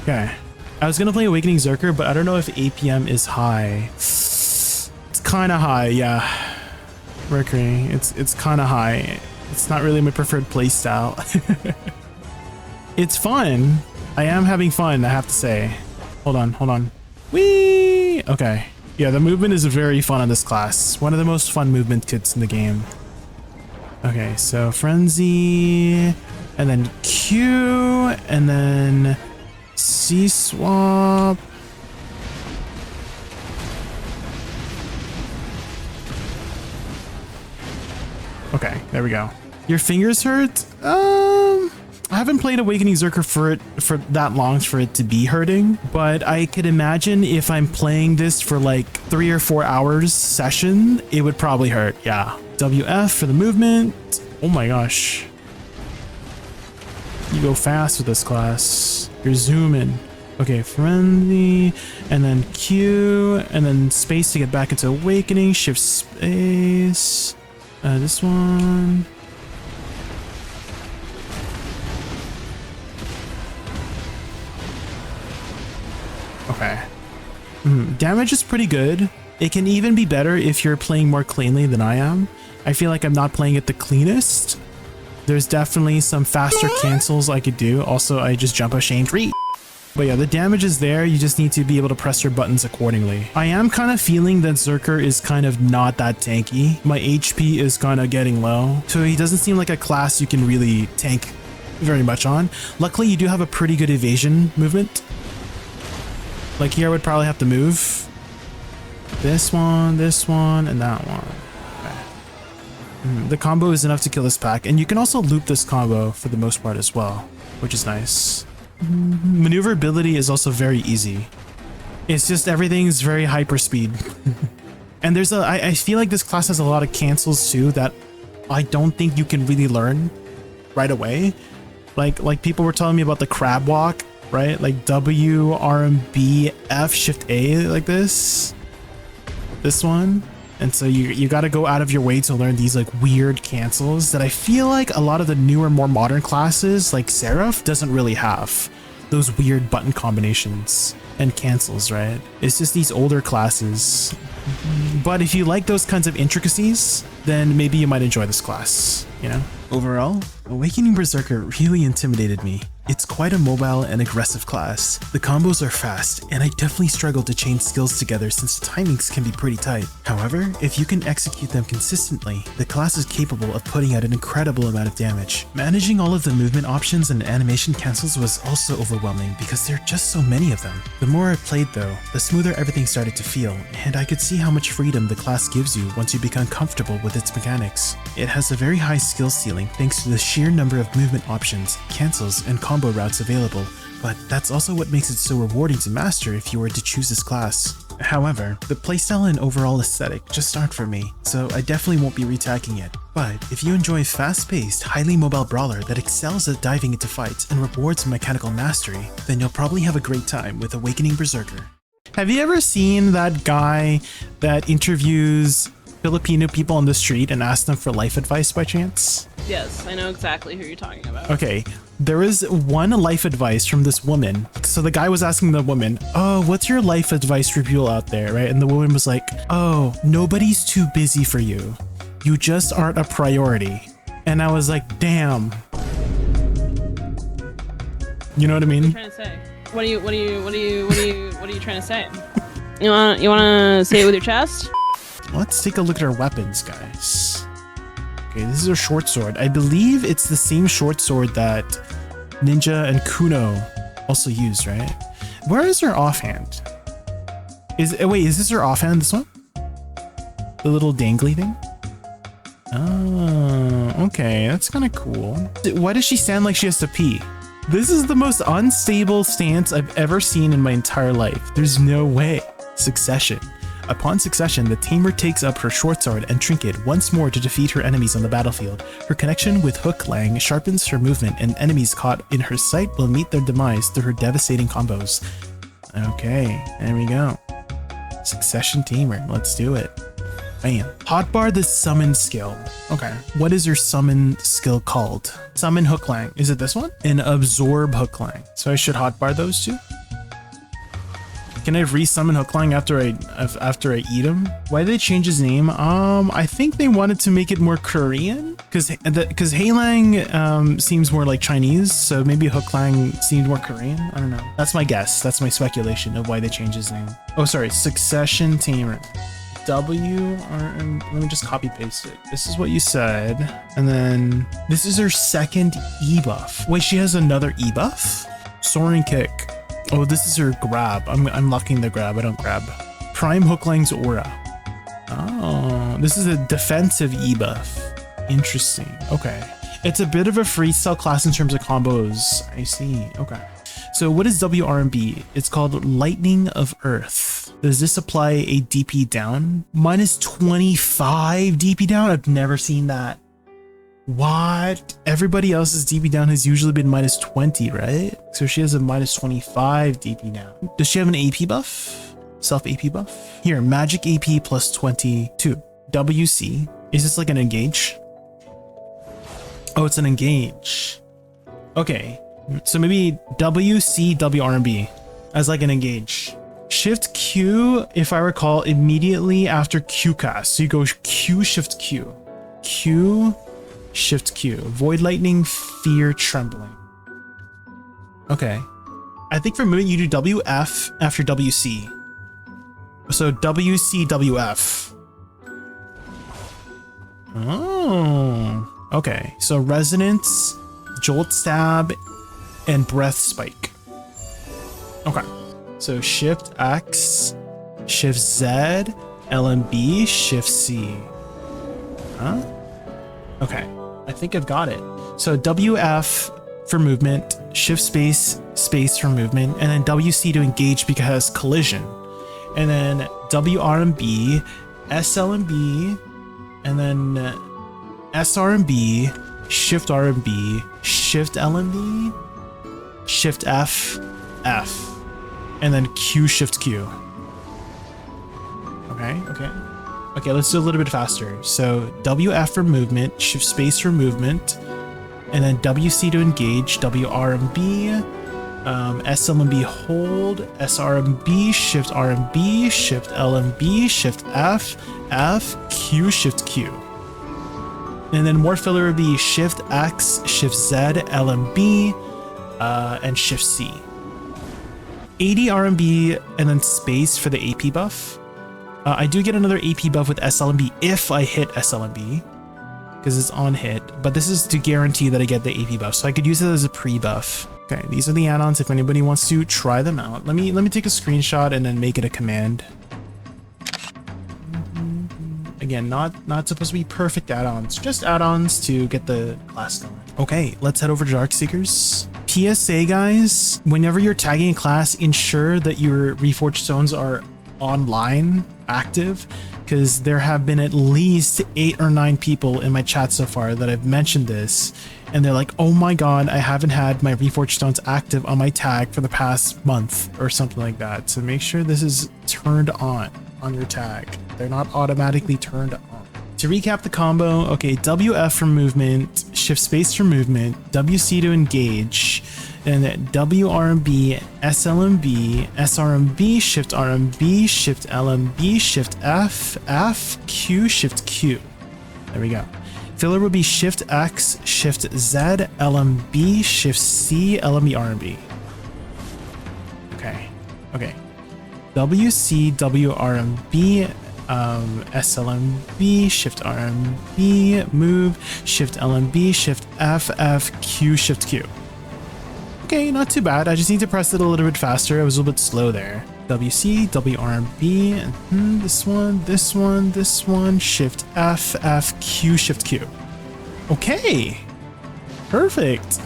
Okay. I was gonna play Awakening Berserker, but I don't know if APM is high. It's kind of high, yeah. Mercury, it's kind of high. It's not really my preferred playstyle. It's fun. I am having fun, I have to say. Hold on, hold on. Whee! Okay. Yeah, the movement is very fun on this class. One of the most fun movement kits in the game. Okay, so Frenzy, and then Q, and then C swap. Okay, there we go. Your fingers hurt? I haven't played Awakening Berserker for that long for it to be hurting, but I could imagine if I'm playing this for like 3 or 4 hours session, it would probably hurt. Yeah. WF for the movement. Oh my gosh. You go fast with this class. You're zooming. Okay, friendly, and then Q, and then space to get back into Awakening. Shift space. This one. Okay. Damage is pretty good. It can even be better if you're playing more cleanly than I am. I feel like I'm not playing it the cleanest. There's definitely some faster cancels I could do. Also, I just jump a Shane tree. But yeah, the damage is there. You just need to be able to press your buttons accordingly. I am kind of feeling that Berserker is kind of not that tanky. My HP is kind of getting low. So he doesn't seem like a class you can really tank very much on. Luckily, you do have a pretty good evasion movement. Like here, I would probably have to move this one, and that one. Okay. The combo is enough to kill this pack, and you can also loop this combo for the most part as well, which is nice. Maneuverability is also very easy. It's just everything's very hyper speed. And there's I feel like this class has a lot of cancels too that I don't think you can really learn right away. Like people were telling me about the crab walk, right? Like W, R, and B, F, Shift A, like this one. And so you got to go out of your way to learn these like weird cancels that I feel like a lot of the newer, more modern classes like Seraph doesn't really have those weird button combinations and cancels, right? It's just these older classes. But if you like those kinds of intricacies, then maybe you might enjoy this class, you know? Overall, Awakening Berserker really intimidated me. It's quite a mobile and aggressive class. The combos are fast, and I definitely struggle to chain skills together since the timings can be pretty tight. However, if you can execute them consistently, the class is capable of putting out an incredible amount of damage. Managing all of the movement options and animation cancels was also overwhelming because there are just so many of them. The more I played though, the smoother everything started to feel, and I could see how much freedom the class gives you once you become comfortable with its mechanics. It has a very high skill ceiling thanks to the sheer number of movement options, cancels, and combo routes available, but that's also what makes it so rewarding to master if you were to choose this class. However, the playstyle and overall aesthetic just aren't for me, so I definitely won't be retacking it. But if you enjoy fast-paced, highly mobile brawler that excels at diving into fights and rewards mechanical mastery, then you'll probably have a great time with Awakening Berserker. Have you ever seen that guy that interviews Filipino people on the street and asks them for life advice by chance? Yes, I know exactly who you're talking about. Okay, there is one life advice from this woman. So the guy was asking the woman, oh, what's your life advice for people out there, right? And the woman was like, oh, nobody's too busy for you. You just aren't a priority. And I was like, damn. You know what I mean? What are you trying to say? What are you trying to say? You wanna say it with your chest? Let's take a look at our weapons, guys. Okay, this is a short sword. I believe it's the same short sword that Ninja and Kuno also use, right? Where is her offhand? Wait, is this her offhand, this one? The little dangly thing? Oh, okay, that's kind of cool. Why does she stand like she has to pee? This is the most unstable stance I've ever seen in my entire life. There's no way. Succession. Upon succession, the Tamer takes up her short sword and trinket once more to defeat her enemies on the battlefield. Her connection with Hook Lang sharpens her movement, and enemies caught in her sight will meet their demise through her devastating combos. Okay, there we go. Succession Tamer, let's do it. Bam. Hotbar the summon skill. Okay, what is your summon skill called? Summon Hook Lang. Is it this one? And absorb Hook Lang. So I should hotbar those two? Can I resummon Hook Lang after I eat him? Why did they change his name? I think they wanted to make it more Korean, because Heilang seems more like Chinese, so maybe Hook Lang seemed more Korean. I don't know. That's my guess. That's my speculation of why they changed his name. Oh, sorry. Succession Tamer. Let me just copy paste it. This is what you said, and then this is her second E buff. Wait, she has another E buff? Soaring Kick. Oh, this is her grab. I'm locking the grab. I don't grab. Prime Hook Lang's aura. Oh, this is a defensive E buff. Interesting. Okay. It's a bit of a freestyle class in terms of combos. I see. Okay. So what is WRMB? It's called Lightning of Earth. Does this apply a DP down? Minus 25 DP down? I've never seen that. What? Everybody else's DP down has usually been minus 20, right? So she has a minus 25 DP down. Does she have an AP buff? Self AP buff? Here, magic AP plus 22. WC. Is this like an engage? Oh, it's an engage. Okay. So maybe WC, WRMB as like an engage. Shift Q, if I recall, immediately after Q cast. So you go Q, Shift Q. Q, Shift Q. Void Lightning, Fear, Trembling. Okay. I think for movement you do WF after WC. So WC, WF. Oh. Okay. So Resonance, Jolt Stab, and Breath Spike. Okay. So Shift X, Shift Z, LMB, Shift C. Huh? Okay. I think I've got it. So WF for movement, Shift Space, Space for movement, and then WC to engage because it has collision. And then WRMB, SLMB, and then SRMB, Shift RMB, Shift LMB, Shift F, F, and then Q, Shift Q. Okay, let's do a little bit faster. So WF for movement, Shift Space for movement, and then WC to engage, WRMB, SLMB hold, SRMB, Shift RMB, Shift LMB, Shift F, F, Q, Shift Q. And then more filler would be Shift X, Shift Z, LMB, and Shift C. 80 RMB and then space for the AP buff. I do get another AP buff with SLMB if I hit SLMB, because it's on hit, but this is to guarantee that I get the AP buff, so I could use it as a pre-buff. Okay, these are the add-ons if anybody wants to try them out. Let me take a screenshot and then make it a command. Again, not supposed to be perfect add-ons, just add-ons to get the class going. Okay, let's head over to Darkseekers. PSA guys, whenever you're tagging a class, ensure that your Reforged Stones are online, active, because there have been at least 8 or 9 people in my chat so far that I've mentioned this, and they're like, oh my god, I haven't had my Reforged Stones active on my tag for the past month or something like that. So make sure this is turned on your tag. They're not automatically turned on. To recap the combo, okay, WF for movement, shift space for movement, WC to engage, and WRMB, SLMB, SRMB, shift RMB, shift LMB, shift F, F, Q, shift Q. There we go. Filler will be shift X, shift Z, LMB, shift C, LMB, RMB. Okay. WC, WRMB, SLMB, shift RMB, move, shift LMB, shift F, F, Q, shift Q. Okay, not too bad. I just need to press it a little bit faster. I was a little bit slow there. WC, WRMB, this one, shift F, F, Q, shift Q. Okay, perfect.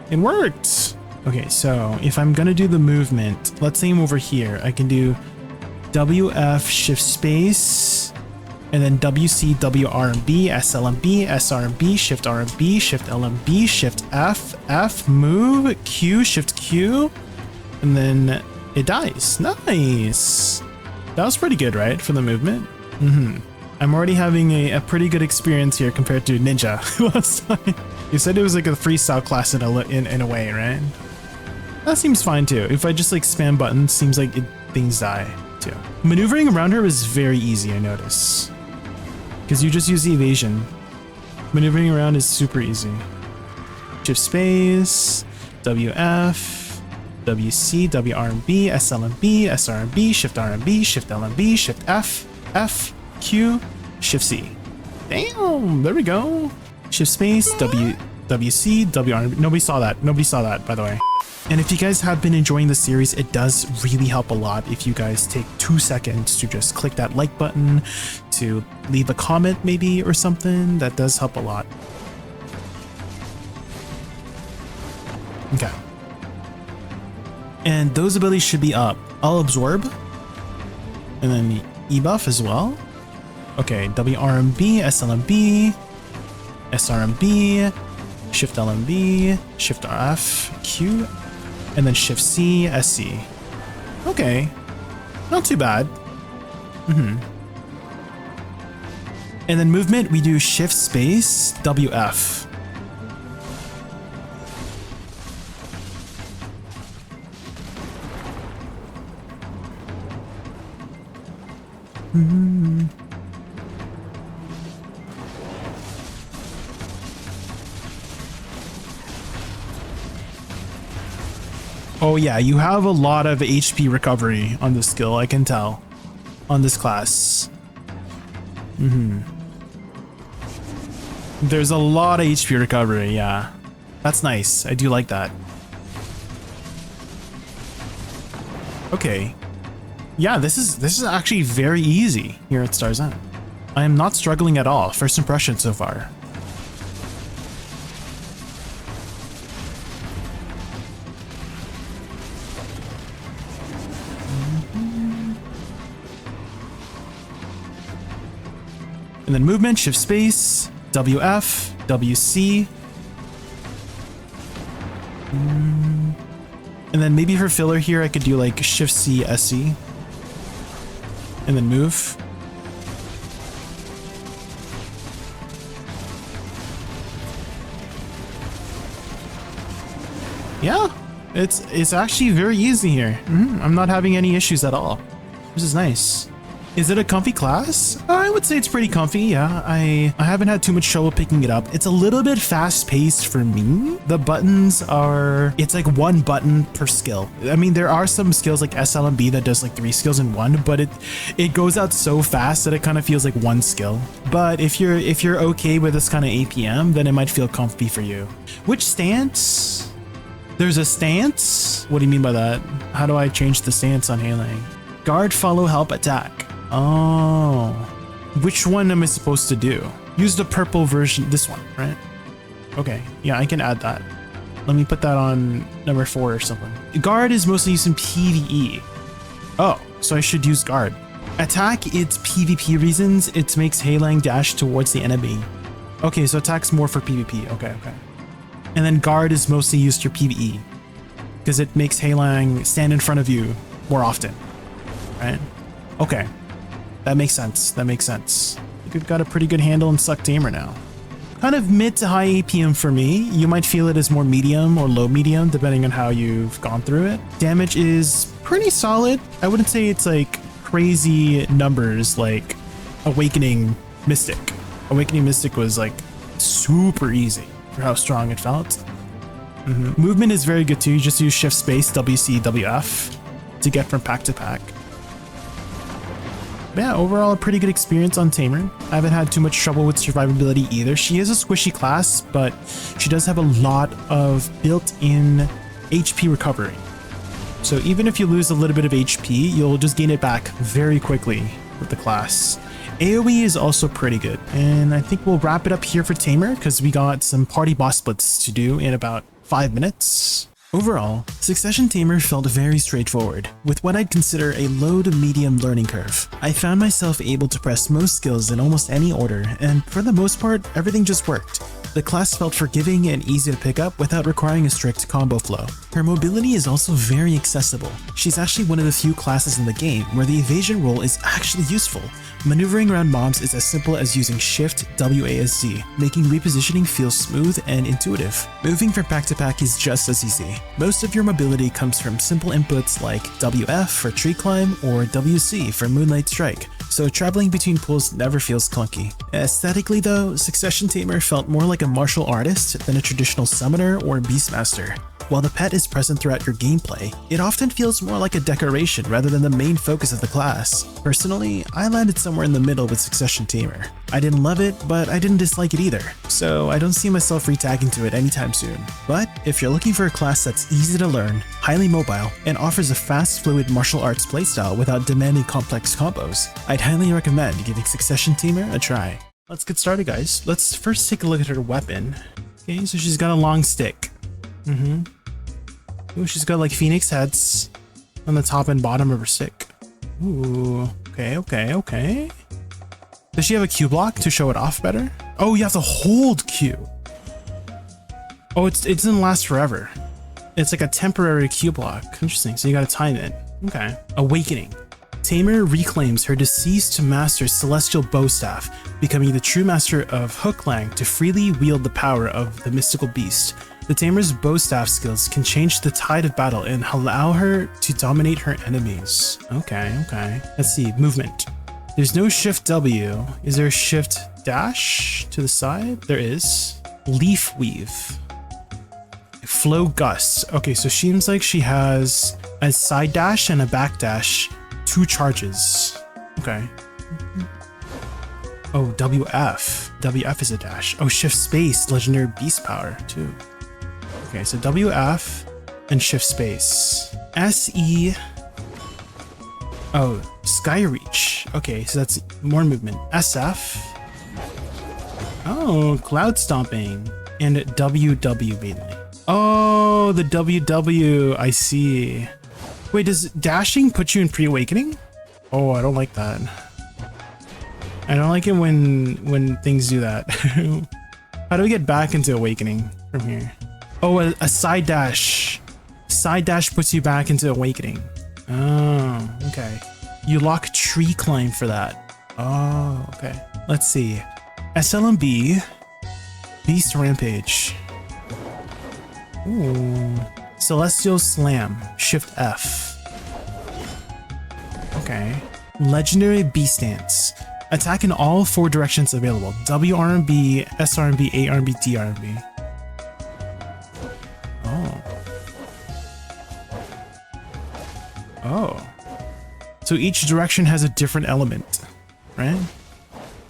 It worked. Okay, so if I'm gonna do the movement, let's say I'm over here, I can do WF, shift space, and then WC, WRMB, SLMB, SRMB, shift RMB, shift LMB, shift F, F, move, Q, shift Q, and then it dies. Nice. That was pretty good, right, for the movement? I'm already having a pretty good experience here compared to Ninja last time. You said it was like a freestyle class in a way, right? That seems fine too. If I just like spam buttons, seems like things die too. Maneuvering around her is very easy, I notice. Because you just use the evasion. Maneuvering around is super easy. Shift space, WF, WC, WRMB, SLMB, SRMB, shift RMB, shift LMB, shift F, F, Q, shift C. Damn, there we go. Shift space, WC, WRMB. Nobody saw that, by the way. And if you guys have been enjoying the series, it does really help a lot if you guys take 2 seconds to just click that like button, to leave a comment maybe or something. That does help a lot. Okay. And those abilities should be up. I'll absorb. And then E-buff as well. Okay, WRMB, SLMB, SRMB, Shift LMB, Shift RF, Q, and then Shift C, SC. Okay, not too bad. And then movement, we do Shift Space, WF. Oh yeah, you have a lot of HP recovery on this skill, I can tell, on this class. There's a lot of HP recovery, yeah. That's nice, I do like that. Okay. Yeah, this is actually very easy here at Starzen. I am not struggling at all, first impression so far. And then movement, shift space, WF, WC. And then maybe for filler here, I could do like shift C, SC. And then move. Yeah, it's actually very easy here. I'm not having any issues at all. This is nice. Is it a comfy class? I would say it's pretty comfy, yeah. I haven't had too much trouble picking it up. It's a little bit fast-paced for me. The buttons are, it's like one button per skill. I mean, there are some skills like SLMB that does like 3 skills in one, but it goes out so fast that it kind of feels like one skill. But if you're okay with this kind of APM, then it might feel comfy for you. Which stance? There's a stance? What do you mean by that? How do I change the stance on Heilang? Guard, follow, help, attack. Oh, which one am I supposed to do? Use the purple version, this one, right? Okay, yeah, I can add that. Let me put that on number 4 or something. Guard is mostly used in PvE. Oh, so I should use guard. Attack, it's PvP reasons. It makes Heilang dash towards the enemy. Okay, so attack's more for PvP. Okay. And then guard is mostly used for PvE because it makes Heilang stand in front of you more often, right? Okay. That makes sense. I think we've got a pretty good handle on Suck Tamer now. Kind of mid to high APM for me. You might feel it as more medium or low medium depending on how you've gone through it. Damage is pretty solid. I wouldn't say it's like crazy numbers like Awakening Mystic. Awakening Mystic was like super easy for how strong it felt. Movement is very good too. You just use shift space, WC, WF to get from pack to pack. Yeah, overall a pretty good experience on Tamer. I haven't had too much trouble with survivability either. She is a squishy class, but she does have a lot of built-in HP recovery. So even if you lose a little bit of HP, you'll just gain it back very quickly with the class. AoE is also pretty good, and I think we'll wrap it up here for Tamer because we got some party boss splits to do in about 5 minutes. Overall, Succession Tamer felt very straightforward, with what I'd consider a low to medium learning curve. I found myself able to press most skills in almost any order, and for the most part, everything just worked. The class felt forgiving and easy to pick up without requiring a strict combo flow. Her mobility is also very accessible. She's actually one of the few classes in the game where the evasion roll is actually useful. Maneuvering around mobs is as simple as using Shift WASD, making repositioning feel smooth and intuitive. Moving from pack to pack is just as easy. Most of your mobility comes from simple inputs like WF for tree climb or WC for moonlight strike, so traveling between pools never feels clunky. Aesthetically though, Succession Tamer felt more like a martial artist than a traditional summoner or beastmaster. While the pet is present throughout your gameplay, it often feels more like a decoration rather than the main focus of the class. Personally, I landed somewhere in the middle with Succession Tamer. I didn't love it, but I didn't dislike it either, so I don't see myself retagging to it anytime soon. But if you're looking for a class that's easy to learn, highly mobile, and offers a fast, fluid martial arts playstyle without demanding complex combos, I'd highly recommend giving Succession Tamer a try. Let's get started, guys. Let's first take a look at her weapon. Okay, so she's got a long stick. Ooh, she's got like phoenix heads on the top and bottom of her stick. Ooh, okay. Does she have a Q block to show it off better? Oh, you have to hold Q. Oh, it doesn't last forever. It's like a temporary Q block. Interesting, so you gotta time it. Okay. Awakening. Tamer reclaims her deceased master's celestial bow staff, becoming the true master of Hooklang to freely wield the power of the mystical beast. The Tamer's bow staff skills can change the tide of battle and allow her to dominate her enemies. Okay. Let's see, movement. There's no shift W. Is there a shift dash to the side? There is. Leaf weave. Flow gust. Okay, so she seems like she has a side dash and a back dash. 2 charges. Okay. Oh, WF. WF is a dash. Oh, shift space. Legendary beast power too. Okay, so WF and shift space. SE. Oh, sky reach. Okay, so that's more movement. SF. Oh, cloud stomping. And WW mainly. Oh, the WW. I see. Wait, does dashing put you in pre-awakening? Oh, I don't like that. I don't like it when things do that. How do we get back into awakening from here? Oh, a side dash. Side dash puts you back into awakening. Oh, okay. You lock tree climb for that. Oh, okay. Let's see. SLMB. Beast Rampage. Ooh. Celestial Slam. Shift F. Okay. Legendary B stance. Attack in all 4 directions available. W RMB, S RMB, A RMB, D RMB. Oh. So each direction has a different element, right?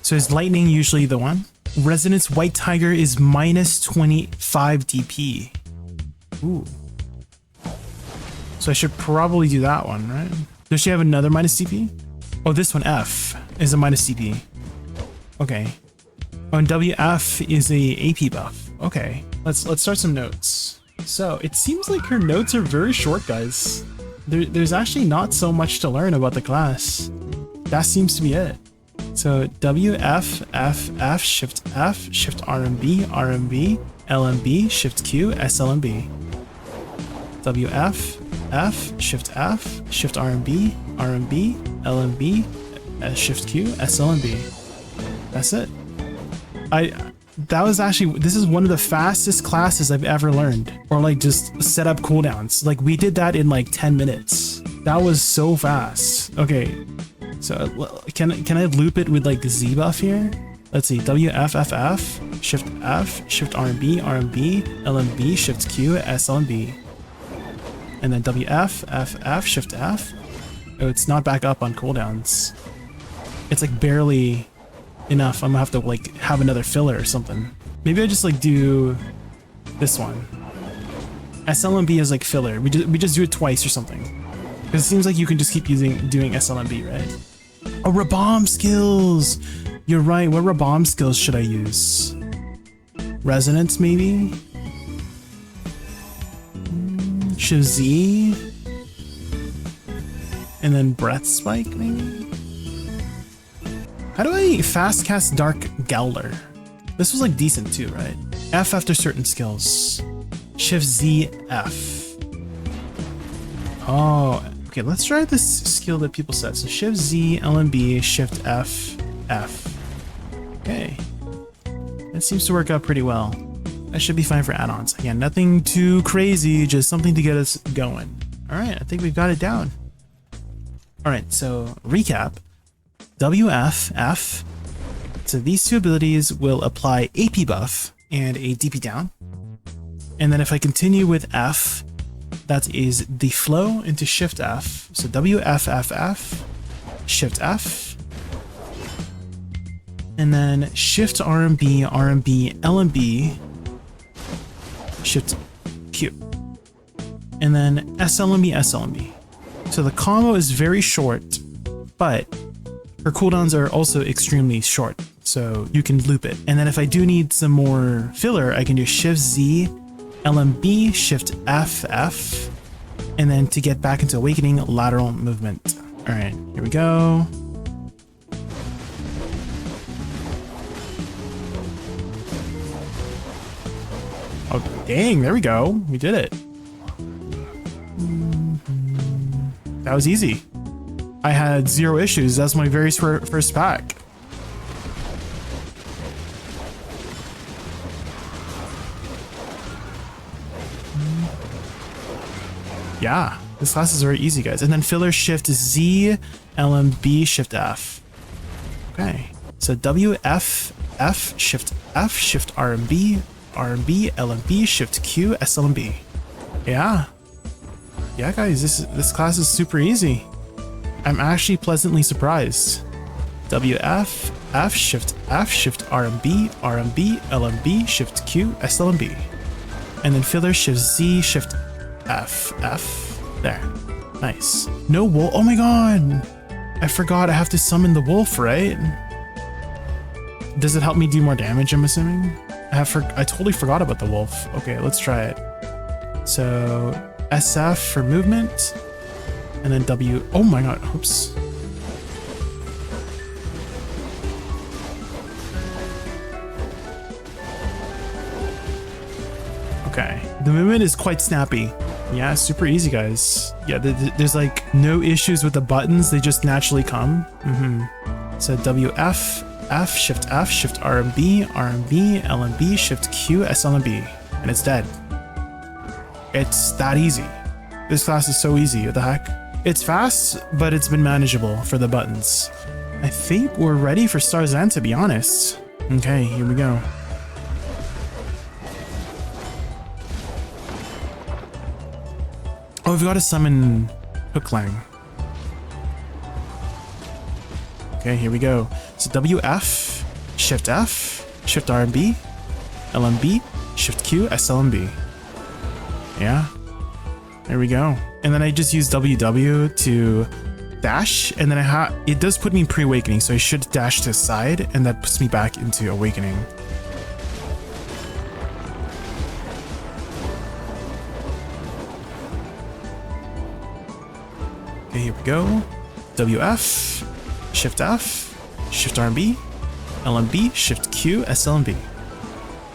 So is lightning usually the one? Resonance White Tiger is minus 25 DP. Ooh. So I should probably do that one, right? Does she have another minus DP? Oh, this one, F, is a minus DP. Okay. Oh, and WF is a AP buff. Okay. Let's start some notes. So it seems like her notes are very short, guys. There's actually not so much to learn about the class. That seems to be it. So WF, F, F, Shift RMB, RMB, LMB, Shift Q, SLMB. WF, F, Shift RMB, RMB, LMB, Shift Q, SLMB. That's it. This is one of the fastest classes I've ever learned. Or like just set up cooldowns. Like we did that in like 10 minutes. That was so fast. Okay, so can I loop it with like Z buff here? Let's see, WFFF, Shift RMB, RMB, LMB, Shift Q, SLMB. And then WFFF, Shift F. Oh, it's not back up on cooldowns. It's like barely enough. I'm gonna have to like have another filler or something. Maybe I just like do this one. SLMB is like filler. We just do it twice or something. Because it seems like you can just keep doing SLMB, right? Oh, Rabomb skills! You're right, what Rabomb skills should I use? Resonance, maybe? Shiv Z? And then Breath Spike, maybe? How do I fast cast Dark Gowler? This was like decent too, right? F after certain skills. Shift Z, F. Oh, okay, let's try this skill that people said. So Shift Z, LMB, Shift F, F. Okay. That seems to work out pretty well. That should be fine for add-ons. Again, nothing too crazy, just something to get us going. All right, I think we've got it down. All right, so recap. WF, F. So these two abilities will apply AP buff and a DP down. And then if I continue with F, that is the flow into Shift F. So WFFF, Shift F. And then Shift RMB, RMB, LMB, Shift Q. And then SLMB, SLMB. So the combo is very short, but her cooldowns are also extremely short, so you can loop it. And then if I do need some more filler, I can do Shift Z, LMB, Shift F, F, and then to get back into Awakening, lateral movement. All right, here we go. Oh, dang, there we go. We did it. That was easy. I had 0 issues. That's my very first pack. Yeah, this class is very easy, guys. And then filler Shift Z, LMB, Shift F. Okay, so WF, F, Shift RMB, RMB, LMB, Shift Q, SLMB. Yeah. Yeah, guys, this class is super easy. I'm actually pleasantly surprised. WF, F, Shift RMB, RMB, LMB, Shift Q, SLMB. And then filler Shift Z, Shift F, F. There. Nice. No wolf. Oh my god! I forgot I have to summon the wolf, right? Does it help me do more damage, I'm assuming? I totally forgot about the wolf. Okay, let's try it. So SF for movement. And then W. Oh my god, oops. Okay, the movement is quite snappy. Yeah, super easy, guys. Yeah, there's like no issues with the buttons, they just naturally come. So WF, F, Shift RMB, RMB, LMB, Shift Q, SLMB, and it's dead. It's that easy. This class is so easy, what the heck? It's fast, but it's been manageable for the buttons. I think we're ready for Star's End, to be honest. Okay, here we go. Oh, we've got to summon Hooklang. Okay, here we go. So WF, Shift F, Shift RB, LMB, Shift Q, SLMB. Yeah, there we go. And then I just use WW to dash, and then it does put me in pre-awakening, so I should dash to the side, and that puts me back into awakening. Okay, here we go. WF, Shift F, Shift RB, LMB, Shift Q, SLMB.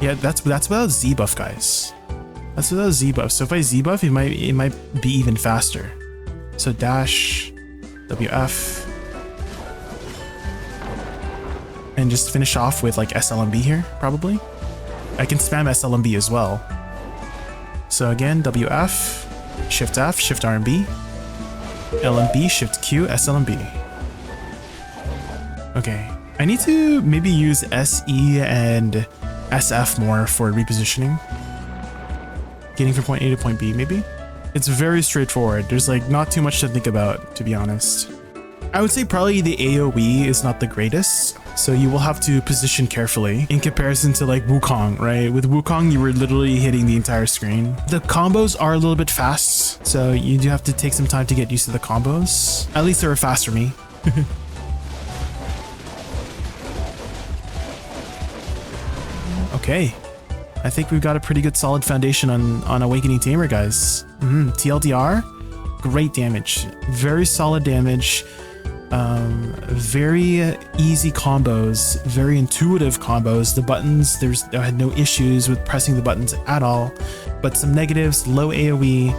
Yeah, that's without Z buff, guys. That's without Z buff. So if I Z buff, it might be even faster. So dash, WF, and just finish off with like SLMB here, probably. I can spam SLMB as well. So again, WF, Shift F, Shift RB, LMB, Shift Q, SLMB. Okay, I need to maybe use SE and SF more for repositioning. Getting from point A to point B, maybe? It's very straightforward. There's like not too much to think about, to be honest. I would say probably the AoE is not the greatest, so you will have to position carefully in comparison to like Wukong, right? With Wukong, you were literally hitting the entire screen. The combos are a little bit fast, so you do have to take some time to get used to the combos. At least they were fast for me. Okay, I think we've got a pretty good solid foundation on Awakening Tamer, guys. TLDR, great damage, very solid damage, very easy combos, very intuitive combos. The buttons, I had no issues with pressing the buttons at all, but some negatives, low AoE,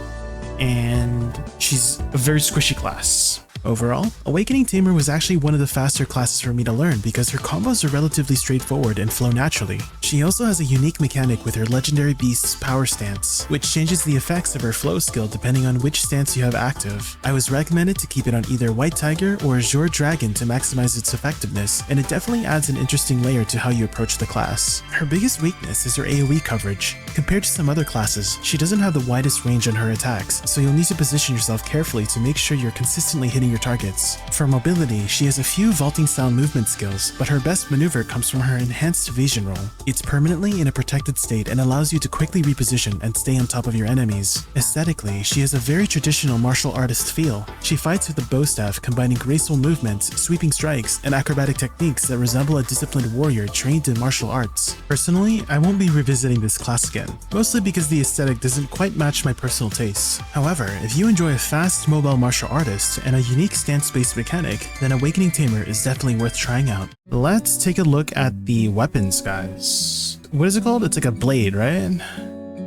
and she's a very squishy class. Overall, Awakening Tamer was actually one of the faster classes for me to learn because her combos are relatively straightforward and flow naturally. She also has a unique mechanic with her Legendary Beast's power stance, which changes the effects of her flow skill depending on which stance you have active. I was recommended to keep it on either White Tiger or Azure Dragon to maximize its effectiveness, and it definitely adds an interesting layer to how you approach the class. Her biggest weakness is her AoE coverage. Compared to some other classes, she doesn't have the widest range on her attacks, so you'll need to position yourself carefully to make sure you're consistently hitting your targets. For mobility, she has a few vaulting style movement skills, but her best maneuver comes from her enhanced evasion roll. It's permanently in a protected state and allows you to quickly reposition and stay on top of your enemies. Aesthetically, she has a very traditional martial artist feel. She fights with a bow staff, combining graceful movements, sweeping strikes, and acrobatic techniques that resemble a disciplined warrior trained in martial arts. Personally, I won't be revisiting this class again, mostly because the aesthetic doesn't quite match my personal tastes. However, if you enjoy a fast, mobile martial artist and a unique stance-based mechanic, then Awakening Tamer is definitely worth trying out. Let's take a look at the weapons, guys. What is it called? It's like a blade, right?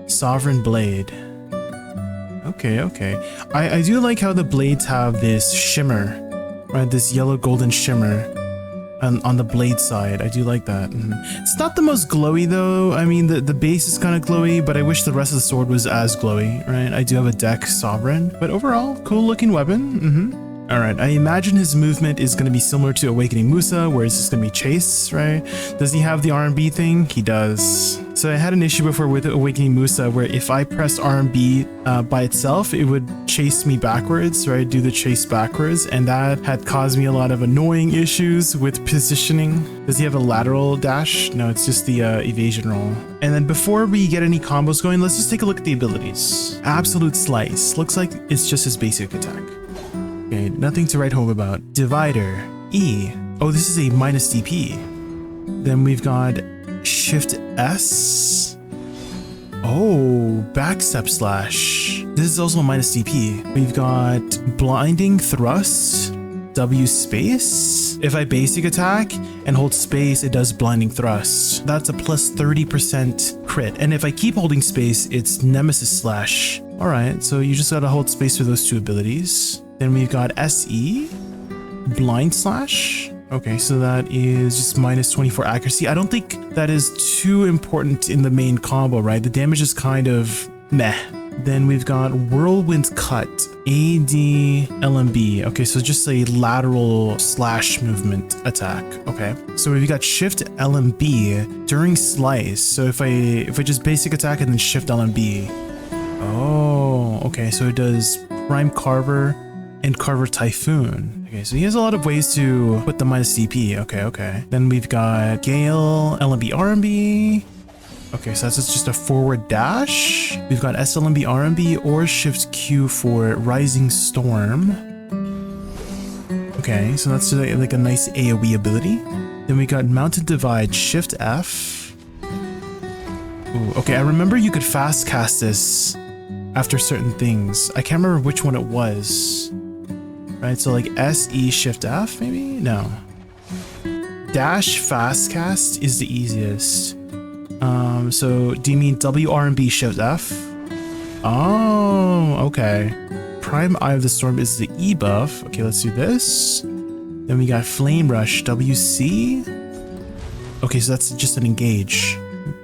Sovereign Blade. Okay. I do like how the blades have this shimmer, right? This yellow golden shimmer on the blade side. I do like that. It's not the most glowy though. I mean, the base is kind of glowy, but I wish the rest of the sword was as glowy, right? I do have a deck Sovereign, but overall, cool looking weapon. Alright, I imagine his movement is going to be similar to Awakening Musa, where it's just going to be chase, right? Does he have the R&B thing? He does. So I had an issue before with Awakening Musa, where if I pressed R&B by itself, it would chase me backwards, right? Do the chase backwards, and that had caused me a lot of annoying issues with positioning. Does he have a lateral dash? No, it's just the evasion roll. And then before we get any combos going, let's just take a look at the abilities. Absolute Slice. Looks like it's just his basic attack. Okay, nothing to write home about. Divider, E. Oh, this is a minus DP. Then we've got Shift S. Oh, Backstep Slash. This is also a minus DP. We've got Blinding Thrust, W space. If I basic attack and hold space, it does Blinding Thrust. That's a plus 30% crit. And if I keep holding space, it's Nemesis Slash. All right, so you just gotta hold space for those two abilities. Then we've got SE, Blind Slash. Okay, so that is just minus 24 accuracy. I don't think that is too important in the main combo, right? The damage is kind of meh. Then we've got Whirlwind Cut, ADVgg. Okay, so just a lateral slash movement attack. Okay, so we've got Shift LMB during slice. So if I just basic attack and then Shift LMB. Oh, okay, so it does Prime Carver and Carver Typhoon. Okay, so he has a lot of ways to put the minus DP. Okay. Then we've got Gale, LMB, RMB. Okay, so that's just a forward dash. We've got SLMB, RMB, or Shift Q for Rising Storm. Okay, so that's like a nice AoE ability. Then we got Mounted Divide, Shift F. Ooh, okay, I remember you could fast cast this after certain things. I can't remember which one it was. Right, so like SE Shift F, maybe? No. Dash fast cast is the easiest. So do you mean WRMB Shift F? Oh, okay. Prime Eye of the Storm is the E buff. Okay, let's do this. Then we got Flame Rush, WC. Okay, so that's just an engage.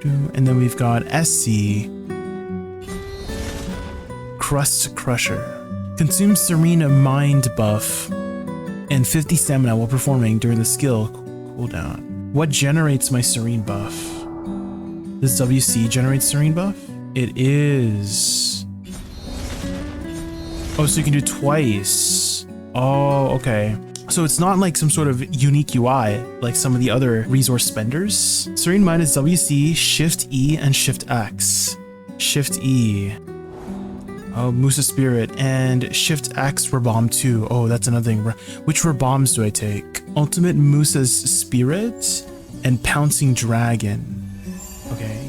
And then we've got SC. Crust Crusher. Consumes Serene Mind buff and 50 stamina while performing during the skill cooldown. What generates my Serene buff? Does WC generate Serene buff? It is. Oh, so you can do twice. Oh, okay. So it's not like some sort of unique UI like some of the other resource spenders. Serene Mind is WC, Shift E, and Shift X. Shift E. Oh, Musa Spirit and Shift X Rebomb 2. Oh, that's another thing. Which Rebombs do I take? Ultimate Musa's Spirit and Pouncing Dragon. Okay.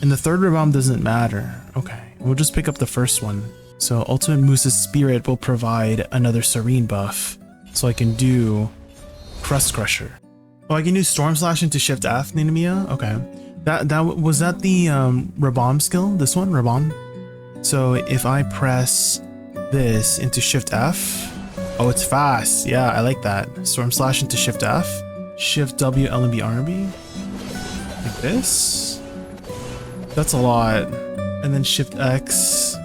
And the third Rebomb doesn't matter. Okay. We'll just pick up the first one. So Ultimate Musa's Spirit will provide another Serene buff. So I can do Crust Crusher. Oh, I can do Storm Slash into Shift F, Ninamiya? Okay. Was that the Rebomb skill? This one? Rebomb? So if I press this into Shift F, oh, it's fast. Yeah, I like that. Storm Slash into Shift F, Shift W, LMB, RMB, like this. That's a lot. And then Shift X.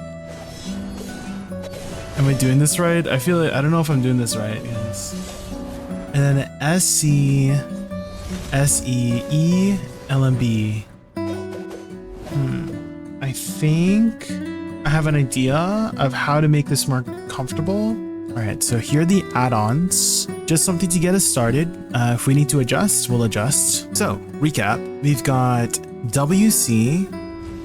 Am I doing this right? I feel like, I don't know if I'm doing this right, guys. And then SC, SE, E, LMB. I think I have an idea of how to make this more comfortable. All right, so here are the add-ons. Just something to get us started. If we need to adjust, we'll adjust. So, recap. We've got WC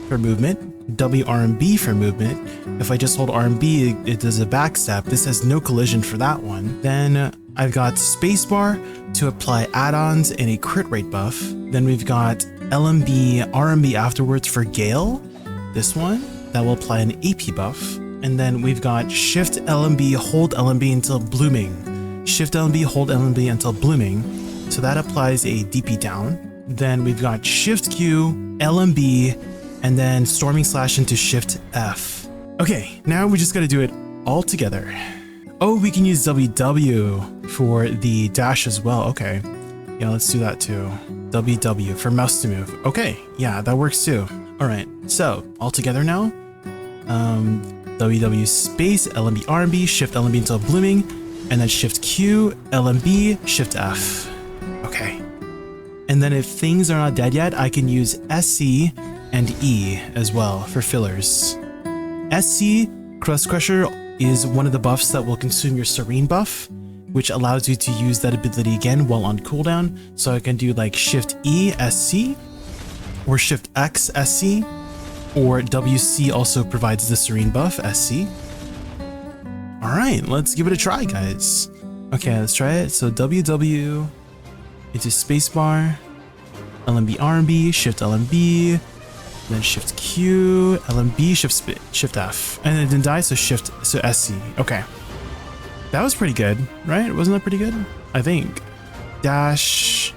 for movement, WRMB for movement. If I just hold RMB, it does a backstep. This has no collision for that one. Then I've got spacebar to apply add-ons and a crit rate buff. Then we've got LMB, RMB afterwards for Gale. This one. That will apply an AP buff. And then we've got Shift LMB, hold LMB until blooming. Shift LMB, hold LMB until blooming. So that applies a DP down. Then we've got Shift Q, LMB, and then Storming Slash into Shift F. Okay, now we just gotta do it all together. Oh, we can use WW for the dash as well. Okay, yeah, let's do that too. WW for mouse to move. Okay, yeah, that works too. All right, so all together now. WW space, LMB, RMB, Shift LMB until blooming, and then Shift Q, LMB, Shift F. Okay. And then if things are not dead yet, I can use SC and E as well for fillers. SC, Crust Crusher, is one of the buffs that will consume your Serene buff, which allows you to use that ability again while on cooldown. So I can do like Shift E, SC, or Shift X, SC, or WC also provides the Serene buff, SC. All right, let's give it a try, guys. Okay, let's try it. So WW into spacebar, LMB, RMB, Shift LMB, then Shift Q, LMB, Shift F, and it didn't die, so Shift, so SC. Okay, that was pretty good, right? Wasn't that pretty good? I think. Dash.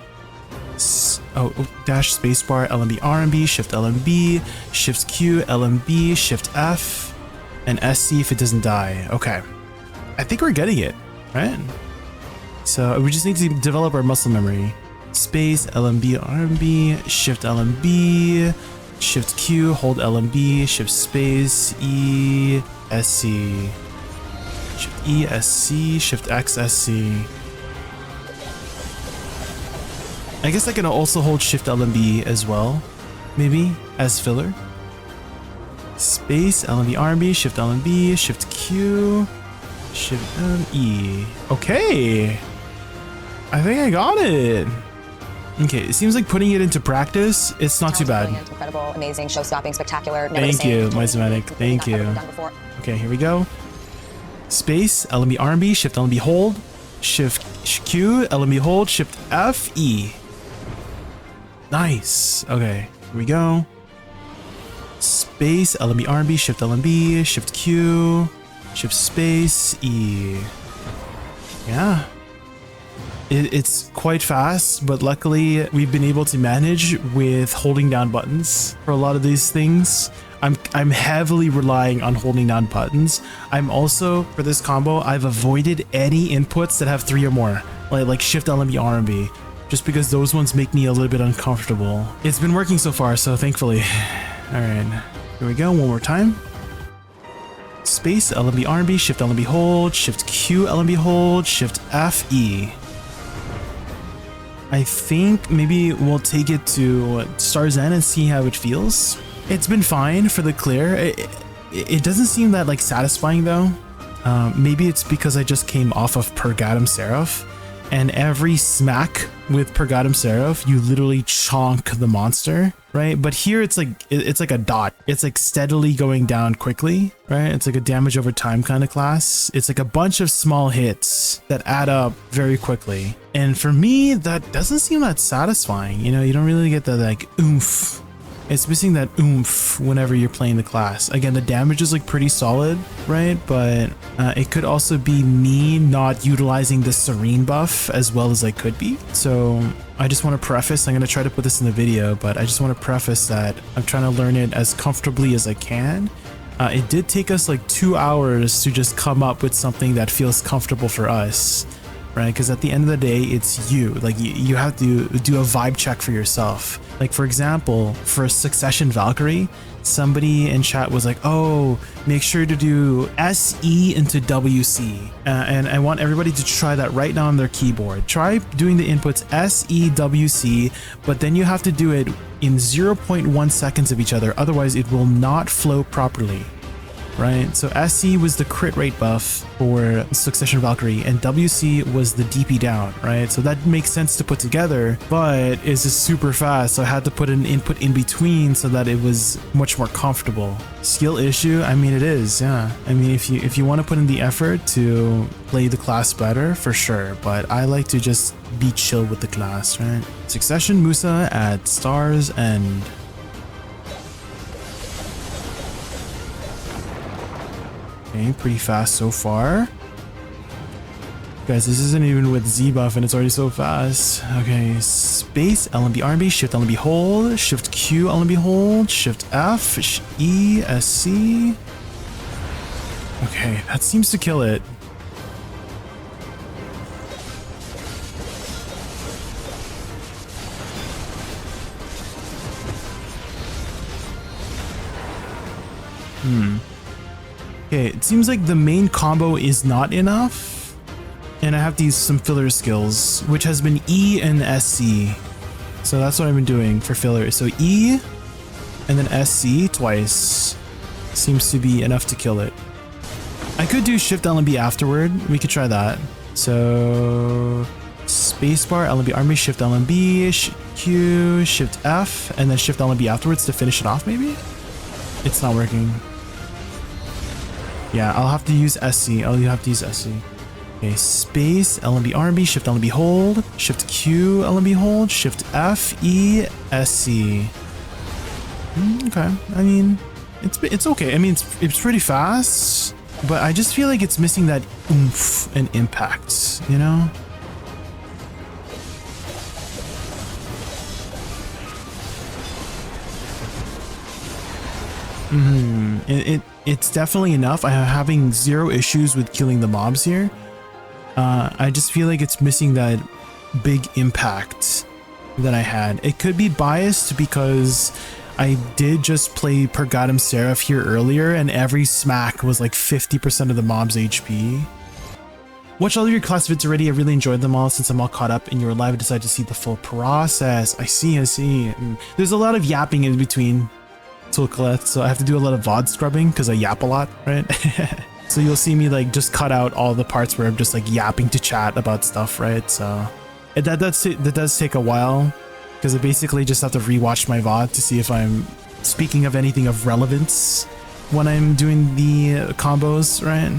Dash spacebar, LMB, RMB, Shift LMB, Shift Q, LMB, Shift F, and SC if it doesn't die. Okay, I think we're getting it, right? So we just need to develop our muscle memory. Space, LMB, RMB, Shift LMB, Shift Q, hold LMB, shift space, E, SC. Shift E, SC, shift X, SC. I guess I can also hold shift LMB as well, maybe, as filler. Space, LMB, RB, shift LMB, shift Q, shift E. Okay. I think I got it. Okay, it seems like putting it into practice, it's not too bad. Incredible, amazing, show-stopping, spectacular. Thank you, Maewha. Thank you. Okay, here we go. Space, LMB, RB, shift LMB, hold, shift Q, LMB, hold, shift F, E. Nice. Okay, here we go. Space, LMB, RB, shift LMB, shift Q, shift space, E. Yeah. It's quite fast, but luckily we've been able to manage with holding down buttons for a lot of these things. I'm heavily relying on holding down buttons. I'm also, for this combo, I've avoided any inputs that have 3 or more, like shift LMB, RB, just because those ones make me a little bit uncomfortable. It's been working so far, so thankfully. All right, here we go, one more time. Space, LMB, RB, shift LMB, hold, shift Q, LMB, hold, shift F, E. I think maybe we'll take it to Star's End and see how it feels. It's been fine for the clear. It doesn't seem that like satisfying though. Maybe it's because I just came off of Purgatum Seraph, and every smack with Purgatum Seraph, you literally chonk the monster, right? But here it's like a dot. It's like steadily going down quickly, right? It's like a damage over time kind of class. It's like a bunch of small hits that add up very quickly. And for me, that doesn't seem that satisfying. You know, you don't really get the like oomph. It's missing that oomph whenever you're playing the class. Again, the damage is like pretty solid, right? But it could also be me not utilizing the Serene buff as well as I could be. So I just want to preface, I'm going to try to put this in the video, but I just want to preface that I'm trying to learn it as comfortably as I can. It did take us like 2 hours to just come up with something that feels comfortable for us, right? Because at the end of the day, it's you. Like you have to do a vibe check for yourself. Like for example, for Succession Valkyrie, somebody in chat was like, oh, make sure to do SE into WC. And I want everybody to try that right now on their keyboard. Try doing the inputs SE, WC, but then you have to do it in 0.1 seconds of each other. Otherwise, it will not flow properly. Right, so SC was the crit rate buff for Succession Valkyrie, and WC was the DP down, right? So that makes sense to put together, but it's just super fast, so I had to put an input in between so that it was much more comfortable. Skill issue? I mean, it is, yeah. I mean, if you want to put in the effort to play the class better, for sure, but I like to just be chill with the class, right? Succession Musa at Star's End. Okay, pretty fast so far. Guys, this isn't even with Z buff and it's already so fast. Okay, space, LMB, RB, shift, LMB, hold, shift Q, LMB, hold, shift F, E, SC. Okay, that seems to kill it. Okay, it seems like the main combo is not enough, and I have to use some filler skills, which has been E and SC. So that's what I've been doing for filler. So E and then SC twice seems to be enough to kill it. I could do Shift LMB afterward. We could try that. So spacebar, LMB, army, Shift LMB, Q, Shift F, and then Shift LMB afterwards to finish it off maybe? It's not working. Yeah, I'll have to use SC. I'll have to use SC. Okay, space, LMB, RB, Shift LMB, hold, Shift Q, LMB, hold, Shift F, E, SC. Okay, I mean, it's okay. I mean, it's pretty fast, but I just feel like it's missing that oomph and impact, you know? It's definitely enough. I'm having zero issues with killing the mobs here. I just feel like it's missing that big impact that I had. It could be biased because I did just play Pergatum Seraph here earlier, and every smack was like 50% of the mob's HP. Watch all of your class vids already. I really enjoyed them all. Since I'm all caught up and you were live, I decided to see the full process. I see. There's a lot of yapping in between Tulkaleth, so I have to do a lot of VOD scrubbing because I yap a lot, right? So you'll see me like just cut out all the parts where I'm just like yapping to chat about stuff, right? So that does take a while because I basically just have to rewatch my VOD to see if I'm speaking of anything of relevance when I'm doing the combos, right?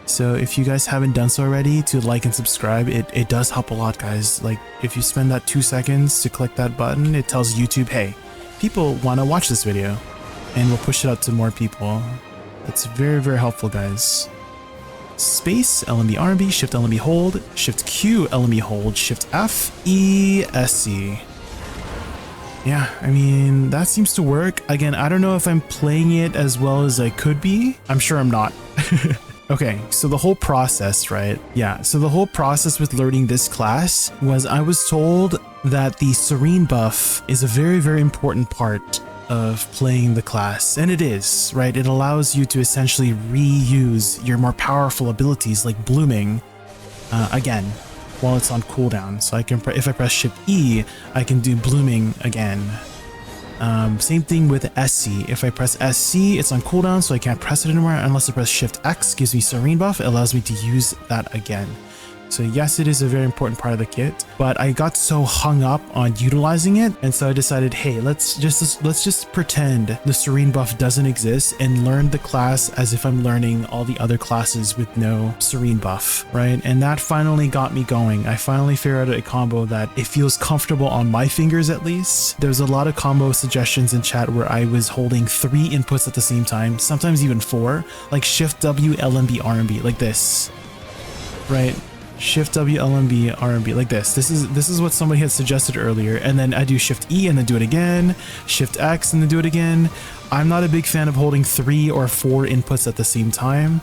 So if you guys haven't done so already, to like and subscribe, it does help a lot, guys. Like if you spend that 2 seconds to click that button, it tells YouTube, hey, people want to watch this video, and we'll push it out to more people. That's very, very helpful, guys. Space, LMB RMB, Shift LMB hold, Shift Q LMB hold, Shift F E SC. Yeah, I mean, that seems to work. Again, I don't know if I'm playing it as well as I could be. I'm sure I'm not. Okay, so the whole process, right? Yeah, so the whole process with learning this class was I was told that the Serene buff is a very, very important part of playing the class, and it is, right? It allows you to essentially reuse your more powerful abilities like blooming again while it's on cooldown. So I can, if I press Shift E, I can do blooming again. Same thing with SC. If I press SC, it's on cooldown, so I can't press it anymore unless I press Shift X, gives me Serene buff. It allows me to use that again. So yes, it is a very important part of the kit, but I got so hung up on utilizing it, and so I decided, hey, let's just pretend the Serene buff doesn't exist and learn the class as if I'm learning all the other classes with no Serene buff, right? And that finally got me going. I finally figured out a combo that it feels comfortable on my fingers, at least. There's a lot of combo suggestions in chat where I was holding 3 inputs at the same time, sometimes even 4, like Shift W LMB RMB, like this, right? Shift W LMB RMB, like this. This is what somebody had suggested earlier, and then I do Shift E and then do it again, Shift X and then do it again. I'm not a big fan of holding 3 or 4 inputs at the same time,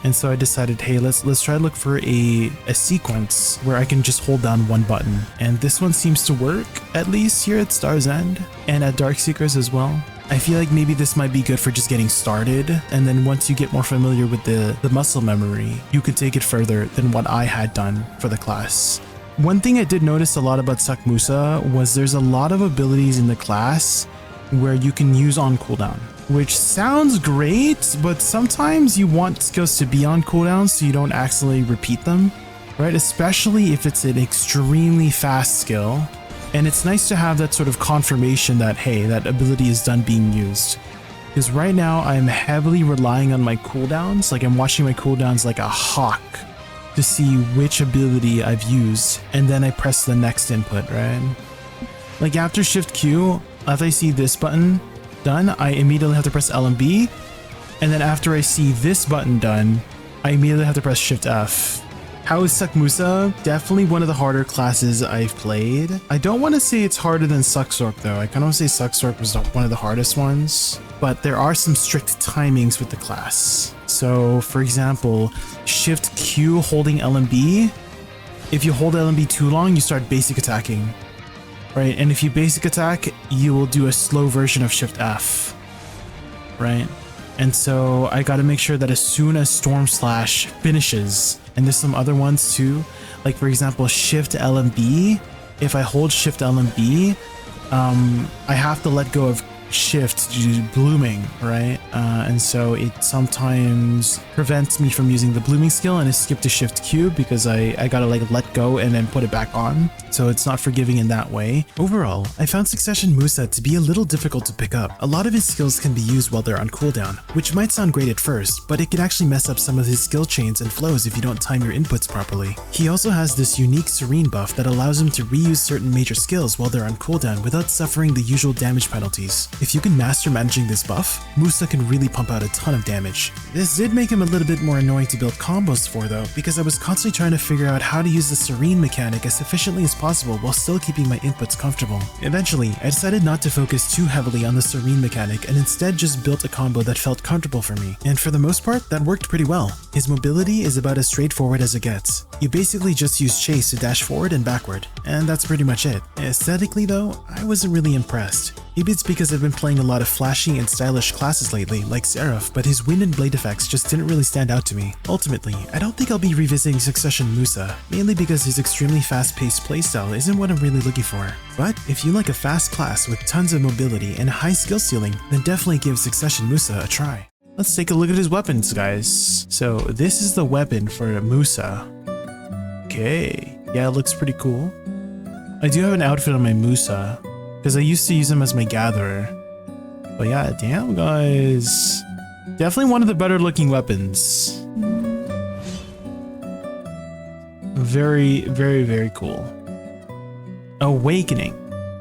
and so I decided, hey, let's try to look for a sequence where I can just hold down one button, and this one seems to work, at least here at Star's End and at Darkseekers as well. I feel like maybe this might be good for just getting started, and then once you get more familiar with the muscle memory, you could take it further than what I had done for the class. One thing I did notice a lot about Musa was there's a lot of abilities in the class where you can use on cooldown, which sounds great, but sometimes you want skills to be on cooldown so you don't accidentally repeat them, right? Especially if it's an extremely fast skill. And it's nice to have that sort of confirmation that, hey, that ability is done being used. Because right now I'm heavily relying on my cooldowns, like I'm watching my cooldowns like a hawk to see which ability I've used, and then I press the next input, right? Like after Shift Q, if I see this button done, I immediately have to press LMB, and then after I see this button done, I immediately have to press Shift F. How is Musa? Definitely one of the harder classes I've played. I don't want to say it's harder than Suxork though. I kind of want to say Suxork was one of the hardest ones, but there are some strict timings with the class. So for example, Shift Q holding LMB. If you hold LMB too long, you start basic attacking, right? And if you basic attack, you will do a slow version of Shift F, right? And so I got to make sure that as soon as Storm Slash finishes, and there's some other ones too, like for example, Shift LMB. If I hold Shift LMB, I have to let go of Shift to do blooming, right? And so it sometimes prevents me from using the blooming skill, and I skip to Shift Q because I gotta like let go and then put it back on. So it's not forgiving in that way. Overall, I found Succession Musa to be a little difficult to pick up. A lot of his skills can be used while they're on cooldown, which might sound great at first, but it can actually mess up some of his skill chains and flows if you don't time your inputs properly. He also has this unique Serene buff that allows him to reuse certain major skills while they're on cooldown without suffering the usual damage penalties. If you can master managing this buff, Musa can really pump out a ton of damage. This did make him a little bit more annoying to build combos for though, because I was constantly trying to figure out how to use the Serene mechanic as efficiently as possible while still keeping my inputs comfortable. Eventually, I decided not to focus too heavily on the Serene mechanic and instead just built a combo that felt comfortable for me, and for the most part, that worked pretty well. His mobility is about as straightforward as it gets. You basically just use chase to dash forward and backward, and that's pretty much it. Aesthetically though, I wasn't really impressed. Maybe it's because I've been playing a lot of flashy and stylish classes lately, like Seraph, but his wind and blade effects just didn't really stand out to me. Ultimately, I don't think I'll be revisiting Succession Musa, mainly because his extremely fast-paced playstyle isn't what I'm really looking for. But if you like a fast class with tons of mobility and a high skill ceiling, then definitely give Succession Musa a try. Let's take a look at his weapons, guys. So this is the weapon for Musa. Okay, yeah, it looks pretty cool. I do have an outfit on my Musa, because I used to use him as my gatherer. But yeah, damn guys. Definitely one of the better looking weapons. Very, very, very cool. Awakening.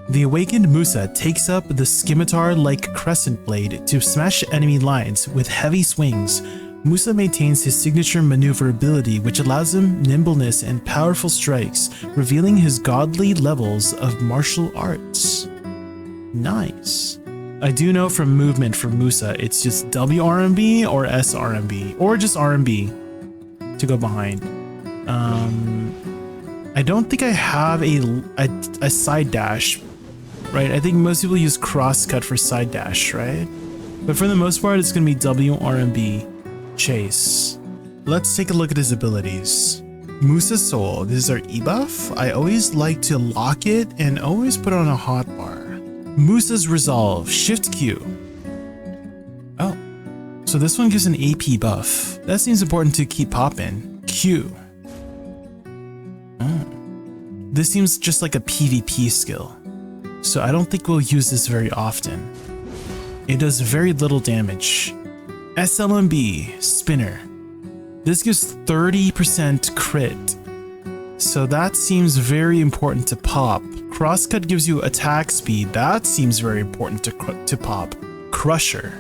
The awakened Musa takes up the scimitar-like crescent blade to smash enemy lines with heavy swings. Musa maintains his signature maneuverability, which allows him nimbleness and powerful strikes, revealing his godly levels of martial arts. Nice. I do know from movement for Musa, it's just WRMB or SRMB, or just RMB to go behind. I don't think I have a side dash. Right, I think most people use crosscut for side dash, right? But for the most part, it's gonna be WRMB chase. Let's take a look at his abilities. Musa's Soul, this is our E-buff. I always like to lock it and always put it on a hotbar. Musa's Resolve, Shift Q. Oh, so this one gives an AP buff. That seems important to keep popping. Q. Oh. This seems just like a PvP skill. So I don't think we'll use this very often. It does very little damage. SLMB, Spinner. This gives 30% crit. So that seems very important to pop. Crosscut gives you attack speed. That seems very important to pop. Crusher.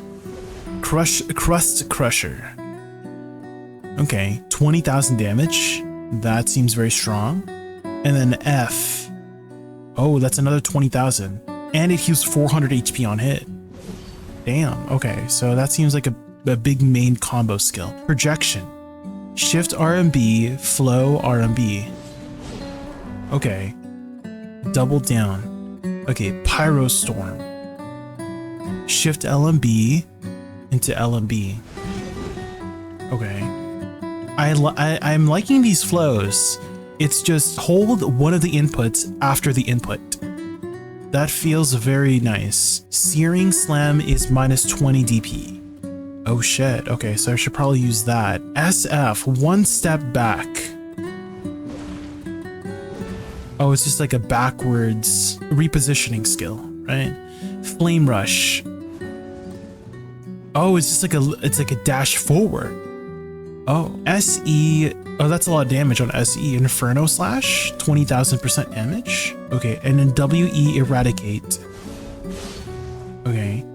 Crust Crusher. Okay, 20,000 damage. That seems very strong. And then F. Oh, that's another 20,000. And it heals 400 HP on hit. Damn, okay, so that seems like a big main combo skill. Projection. Shift RMB, flow RMB. Okay. Double down. Okay, Pyro Storm. Shift LMB into LMB. Okay. I'm liking these flows. It's just hold one of the inputs after the input. That feels very nice. Searing Slam is minus 20 DP. Oh shit, okay, so I should probably use that. SF, one step back. Oh, it's just like a backwards repositioning skill, right? Flame Rush. Oh, it's just like a dash forward. Oh, SE. Oh, that's a lot of damage on SE. Inferno Slash, 20,000% damage. Okay, and then WE Eradicate. Okay,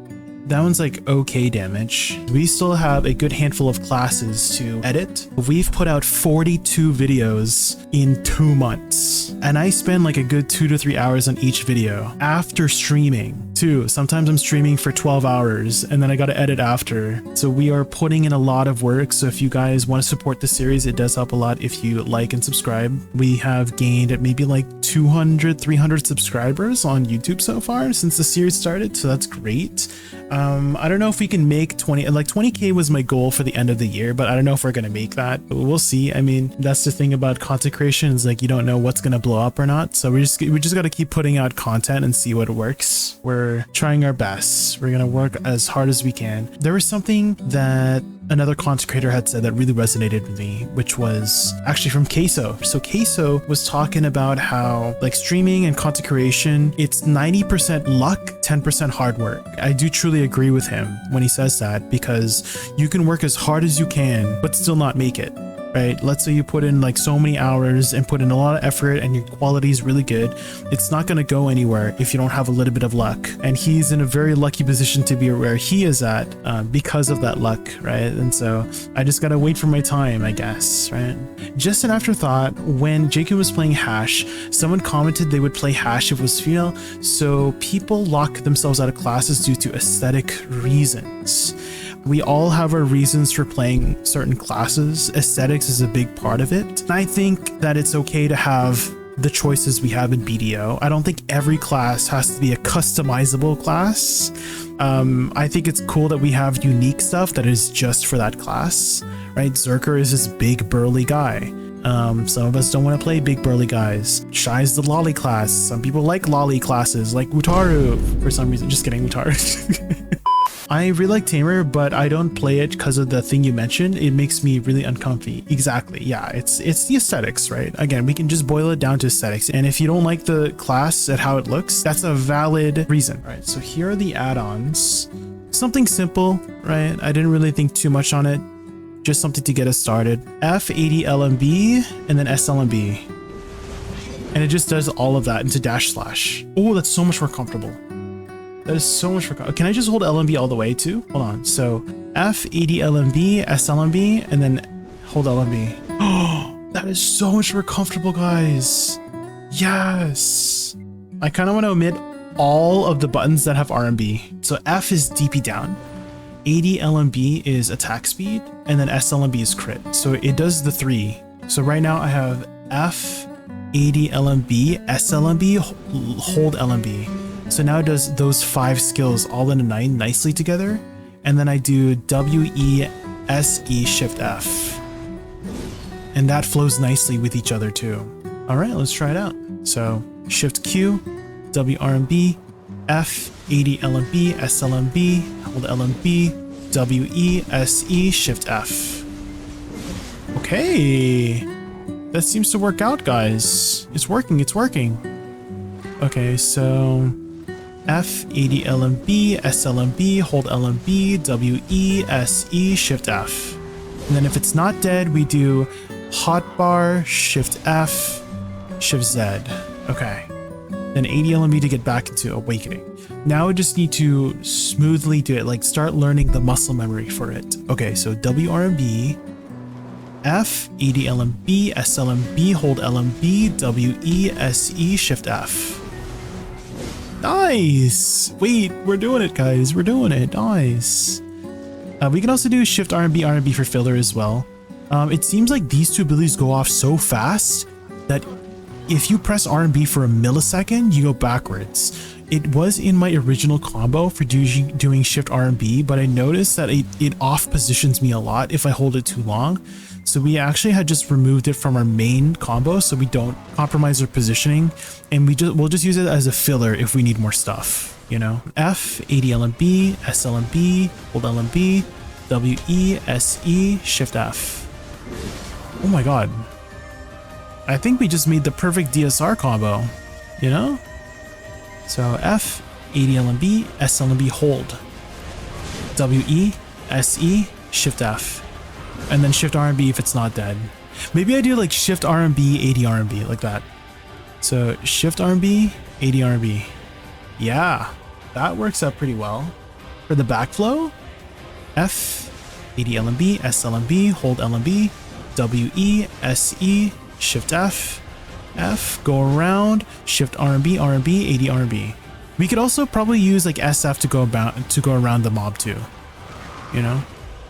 that one's like okay damage. We still have a good handful of classes to edit. We've put out 42 videos in 2 months, and I spend like a good 2 to 3 hours on each video after streaming too. Sometimes I'm streaming for 12 hours and then I gotta edit after. So we are putting in a lot of work. So if you guys want to support the series, it does help a lot if you like and subscribe. We have gained maybe like 200, 300 subscribers on YouTube so far since the series started. So that's great. I don't know if we can make 20K was my goal for the end of the year, but I don't know if we're gonna make that. But we'll see. I mean, that's the thing about content creation, is like you don't know what's gonna blow up or not. So we just gotta keep putting out content and see what works. We're trying our best. We're gonna work as hard as we can. There was something that another content creator had said that really resonated with me, which was actually from Queso. So Queso was talking about how like streaming and content creation, it's 90% luck, 10% hard work. I do truly agree with him when he says that, because you can work as hard as you can, but still not make it. Right? Let's say you put in like so many hours and put in a lot of effort and your quality is really good. It's not going to go anywhere if you don't have a little bit of luck. And he's in a very lucky position to be where he is at because of that luck, right? And so I just got to wait for my time, I guess, right? Just an afterthought, when Jaykun was playing Hash, someone commented they would play Hash if it was female. So people lock themselves out of classes due to aesthetic reasons. We all have our reasons for playing certain classes. Aesthetics is a big part of it. And I think that it's okay to have the choices we have in BDO. I don't think every class has to be a customizable class. I think it's cool that we have unique stuff that is just for that class, right? Berserker is this big burly guy. Some of us don't want to play big burly guys. Shy's the lolly class. Some people like lolly classes, like Utaru for some reason. Just kidding, Utaru. I really like Tamer, but I don't play it because of the thing you mentioned. It makes me really uncomfy. Exactly. Yeah, it's the aesthetics, right? Again, we can just boil it down to aesthetics. And if you don't like the class and how it looks, that's a valid reason, right? So here are the add-ons. Something simple, right? I didn't really think too much on it. Just something to get us started. ADVgg and then SLMB. And it just does all of that into /. Oh, that's so much more comfortable. That is so much more. Can I just hold LMB all the way too? Hold on. So ADVgg, SLMB, and then hold LMB. Oh, that is so much more comfortable, guys. Yes. I kind of want to omit all of the buttons that have RMB. So F is DP down. ADLMB is attack speed, and then SLMB is crit. So it does the 3. So right now I have F, ADLMB, SLMB, hold LMB. So now it does those 5 skills all in a 9 nicely together. And then I do WE, SE, Shift F. And that flows nicely with each other too. All right, let's try it out. So Shift Q, WRMB, F, ADLMB, SLMB, hold LMB, WE, SE, Shift F. Okay. That seems to work out, guys. It's working, it's working. Okay, so F, ADLMB, SLMB, hold LMB, WE, SE, Shift F. And then if it's not dead, we do hotbar, Shift F, Shift Z. Okay. Then ADLMB to get back into awakening. Now I just need to smoothly do it, like start learning the muscle memory for it. Okay, so WRMB, F, ADLMB, SLMB, hold LMB, WE, SE, Shift F. Nice! Wait, we're doing it, guys. We're doing it. Nice. We can also do Shift RMB, RMB for filler as well. It seems like these two abilities go off so fast that if you press RMB for a millisecond, you go backwards. It was in my original combo for doing Shift RMB, but I noticed that it off positions me a lot if I hold it too long. So we actually had just removed it from our main combo so we don't compromise our positioning, and we'll just use it as a filler if we need more stuff, you know. F, ADLMB, SLMB, hold LMB, WE, SE, Shift F. Oh my god. I think we just made the perfect DSR combo, you know? So F, ADLMB, SLMB, hold. WE, SE, Shift F. And then Shift RMB if it's not dead. Maybe I do like Shift RMB, AD RMB, like that. So Shift RMB, AD RMB. Yeah, that works out pretty well. For the backflow, F, AD LMB, SLMB, hold LMB, WE, SE, Shift F, F, go around, Shift RMB, RMB, AD RMB. We could also probably use like SF to go around the mob too, you know?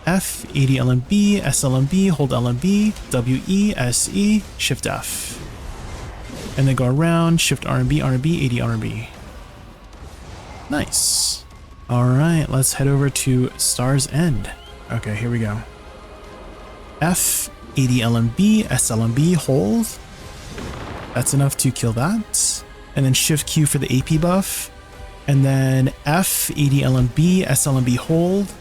F, ADLMB, SLMB, hold LMB, WE, SE, Shift F. And then go around, Shift RMB, RMB, AD RMB. Nice. All right, let's head over to Star's End. Okay, here we go. F, ADLMB, SLMB, hold. That's enough to kill that. And then Shift Q for the AP buff. And then F, ADLMB, SLMB, hold.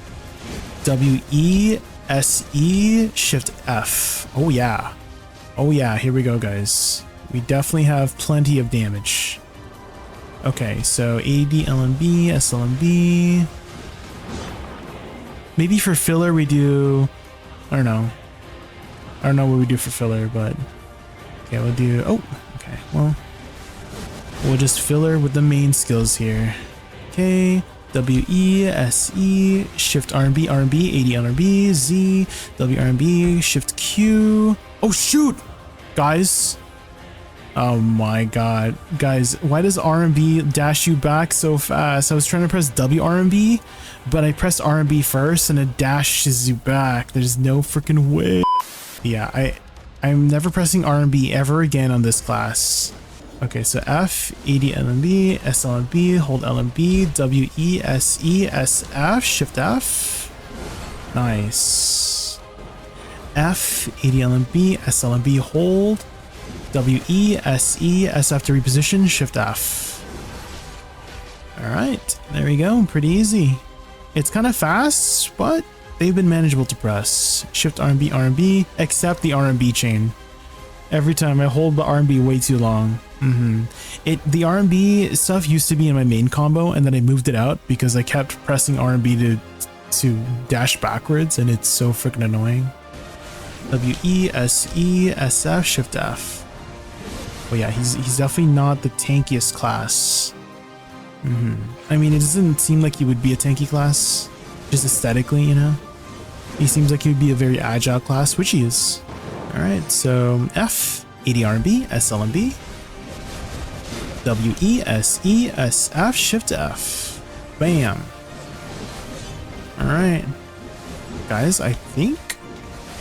WE, SE, Shift F. Oh yeah. Oh yeah, here we go, guys. We definitely have plenty of damage. Okay, so AD, LMB, SLMB. Maybe for filler we do... I don't know what we do for filler, but... Okay, we'll do... Oh, okay, well... We'll just filler with the main skills here. Okay... WE, SE, Shift RMB, RMB, AD RMB, Z, WRMB, Shift Q. Oh shoot! Guys. Oh my god. Guys, why does RMB dash you back so fast? I was trying to press WRMB, but I pressed RMB first and it dashes you back. There's no freaking way. Yeah, I'm never pressing R&B ever again on this class. Okay, so F, AD LMB, SLMB, hold LMB, W, E, S, E, S, F, Shift F. Nice. F, AD LMB, SLMB, hold, W, E, S, E, S, F to reposition, Shift F. Alright, there we go, pretty easy. It's kind of fast, but they've been manageable to press. Shift R&B, R&B, except the R&B chain. Every time I hold the R&B way too long. The R&B stuff used to be in my main combo, and then I moved it out because I kept pressing R&B to dash backwards, and it's so freaking annoying. W, E, S, E, S, F, Shift F. Oh yeah, he's definitely not the tankiest class. I mean, it doesn't seem like he would be a tanky class, just aesthetically, you know? He seems like he would be a very agile class, which he is. Alright, so F, AD R&B, SLMB, W, E, S, E, S, F, Shift F. Bam. Alright. Guys, I think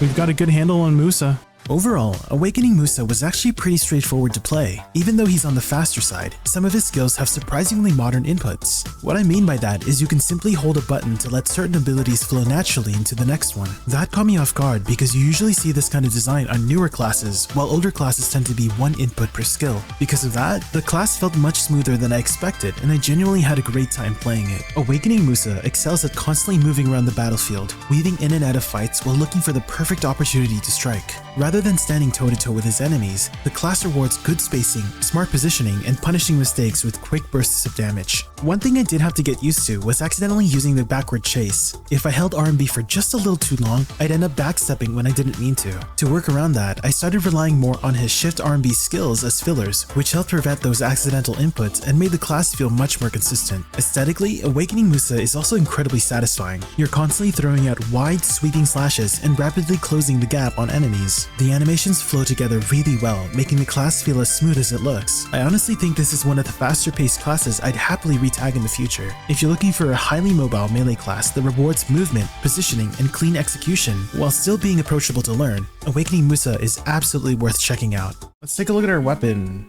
we've got a good handle on Musa. Overall, Awakening Musa was actually pretty straightforward to play. Even though he's on the faster side, some of his skills have surprisingly modern inputs. What I mean by that is you can simply hold a button to let certain abilities flow naturally into the next one. That caught me off guard because you usually see this kind of design on newer classes, while older classes tend to be one input per skill. Because of that, the class felt much smoother than I expected, and I genuinely had a great time playing it. Awakening Musa excels at constantly moving around the battlefield, weaving in and out of fights while looking for the perfect opportunity to strike. Rather than standing toe-to-toe with his enemies, the class rewards good spacing, smart positioning, and punishing mistakes with quick bursts of damage. One thing I did have to get used to was accidentally using the backward chase. If I held R&B for just a little too long, I'd end up backstepping when I didn't mean to. To work around that, I started relying more on his Shift R&B skills as fillers, which helped prevent those accidental inputs and made the class feel much more consistent. Aesthetically, Awakening Musa is also incredibly satisfying. You're constantly throwing out wide, sweeping slashes and rapidly closing the gap on enemies. The animations flow together really well, making the class feel as smooth as it looks. I honestly think this is one of the faster paced classes I'd happily retag in the future. If you're looking for a highly mobile melee class that rewards movement, positioning, and clean execution, while still being approachable to learn, Awakening Musa is absolutely worth checking out. Let's take a look at our weapon.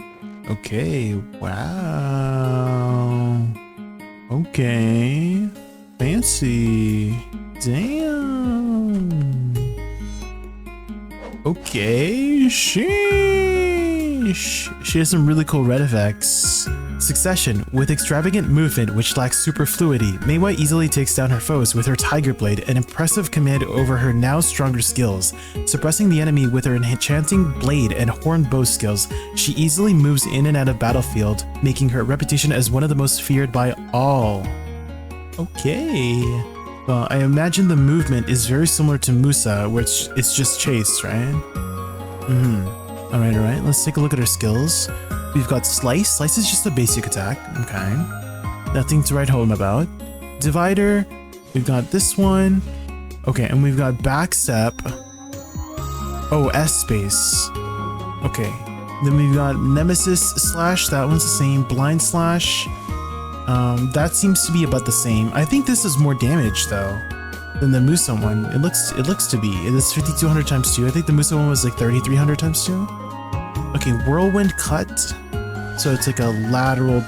Okay, wow. Okay, fancy. Damn. Okay, sheesh. She has some really cool red effects. Succession. With extravagant movement which lacks superfluity, Maewha easily takes down her foes with her Tiger Blade, an impressive command over her now stronger skills. Suppressing the enemy with her enchanting blade and horned bow skills, she easily moves in and out of battlefield, making her reputation as one of the most feared by all. Okay. Well, I imagine the movement is very similar to Musa, which it's just chase, right? Alright, let's take a look at her skills. We've got Slice. Slice is just a basic attack. Okay. Nothing to write home about. Divider. We've got this one. Okay, and we've got Backstep. Oh, S space. Okay. Then we've got Nemesis Slash. That one's the same. Blind Slash. That seems to be about the same. I think this is more damage though than the Musa one. It looks to be. It's 5200 times 2. I think the Musa one was like 3300 times 2. Okay, Whirlwind Cut. So it's like a lateral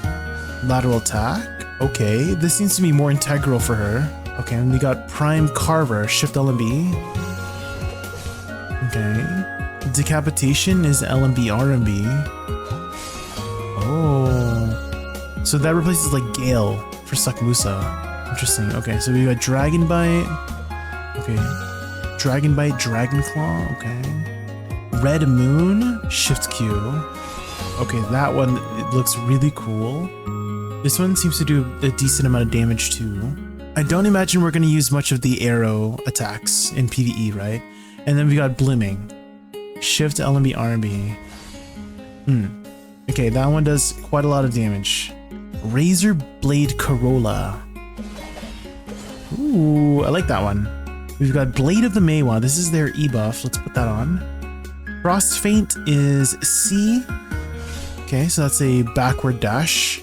attack. Okay, this seems to be more integral for her. Okay, and we got Prime Carver, Shift LMB. Okay. Decapitation is LMB RMB. Oh. So that replaces like Gale for Suck Musa. Interesting. Okay, so we got Dragon Bite. Okay. Dragon Bite, Dragon Claw. Okay. Red Moon, Shift Q. Okay, that one, it looks really cool. This one seems to do a decent amount of damage too. I don't imagine we're going to use much of the arrow attacks in PvE, right? And then we got Blooming. Shift LMB RMB. Okay, that one does quite a lot of damage. Razor Blade Corolla. Ooh, I like that one. We've got Blade of the Maewha. This is their E-buff. Let's put that on. Frost Feint is C. Okay, so that's a backward dash.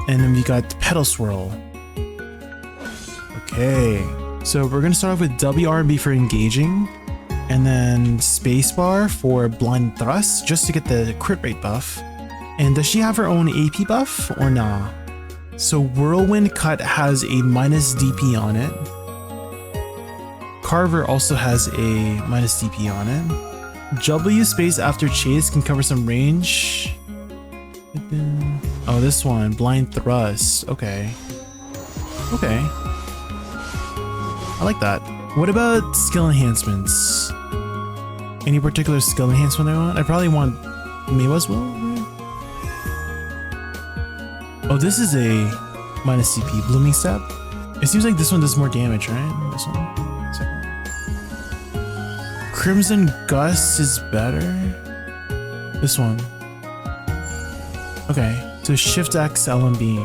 And then we got Pedal Swirl. Okay, so we're gonna start off with WRB for engaging. And then spacebar for blind thrust, just to get the crit rate buff. And does she have her own AP buff or nah? So whirlwind cut has a minus DP on it. Carver also has a minus DP on it. W space after chase can cover some range. Oh, this one, blind thrust. Okay. Okay. I like that. What about skill enhancements? Any particular skill enhancement I want? I probably want Maewha's will. Oh, this is a minus CP, blooming step. It seems like this one does more damage, right? This one. Crimson Gust is better. This one. Okay, so Shift X LMB.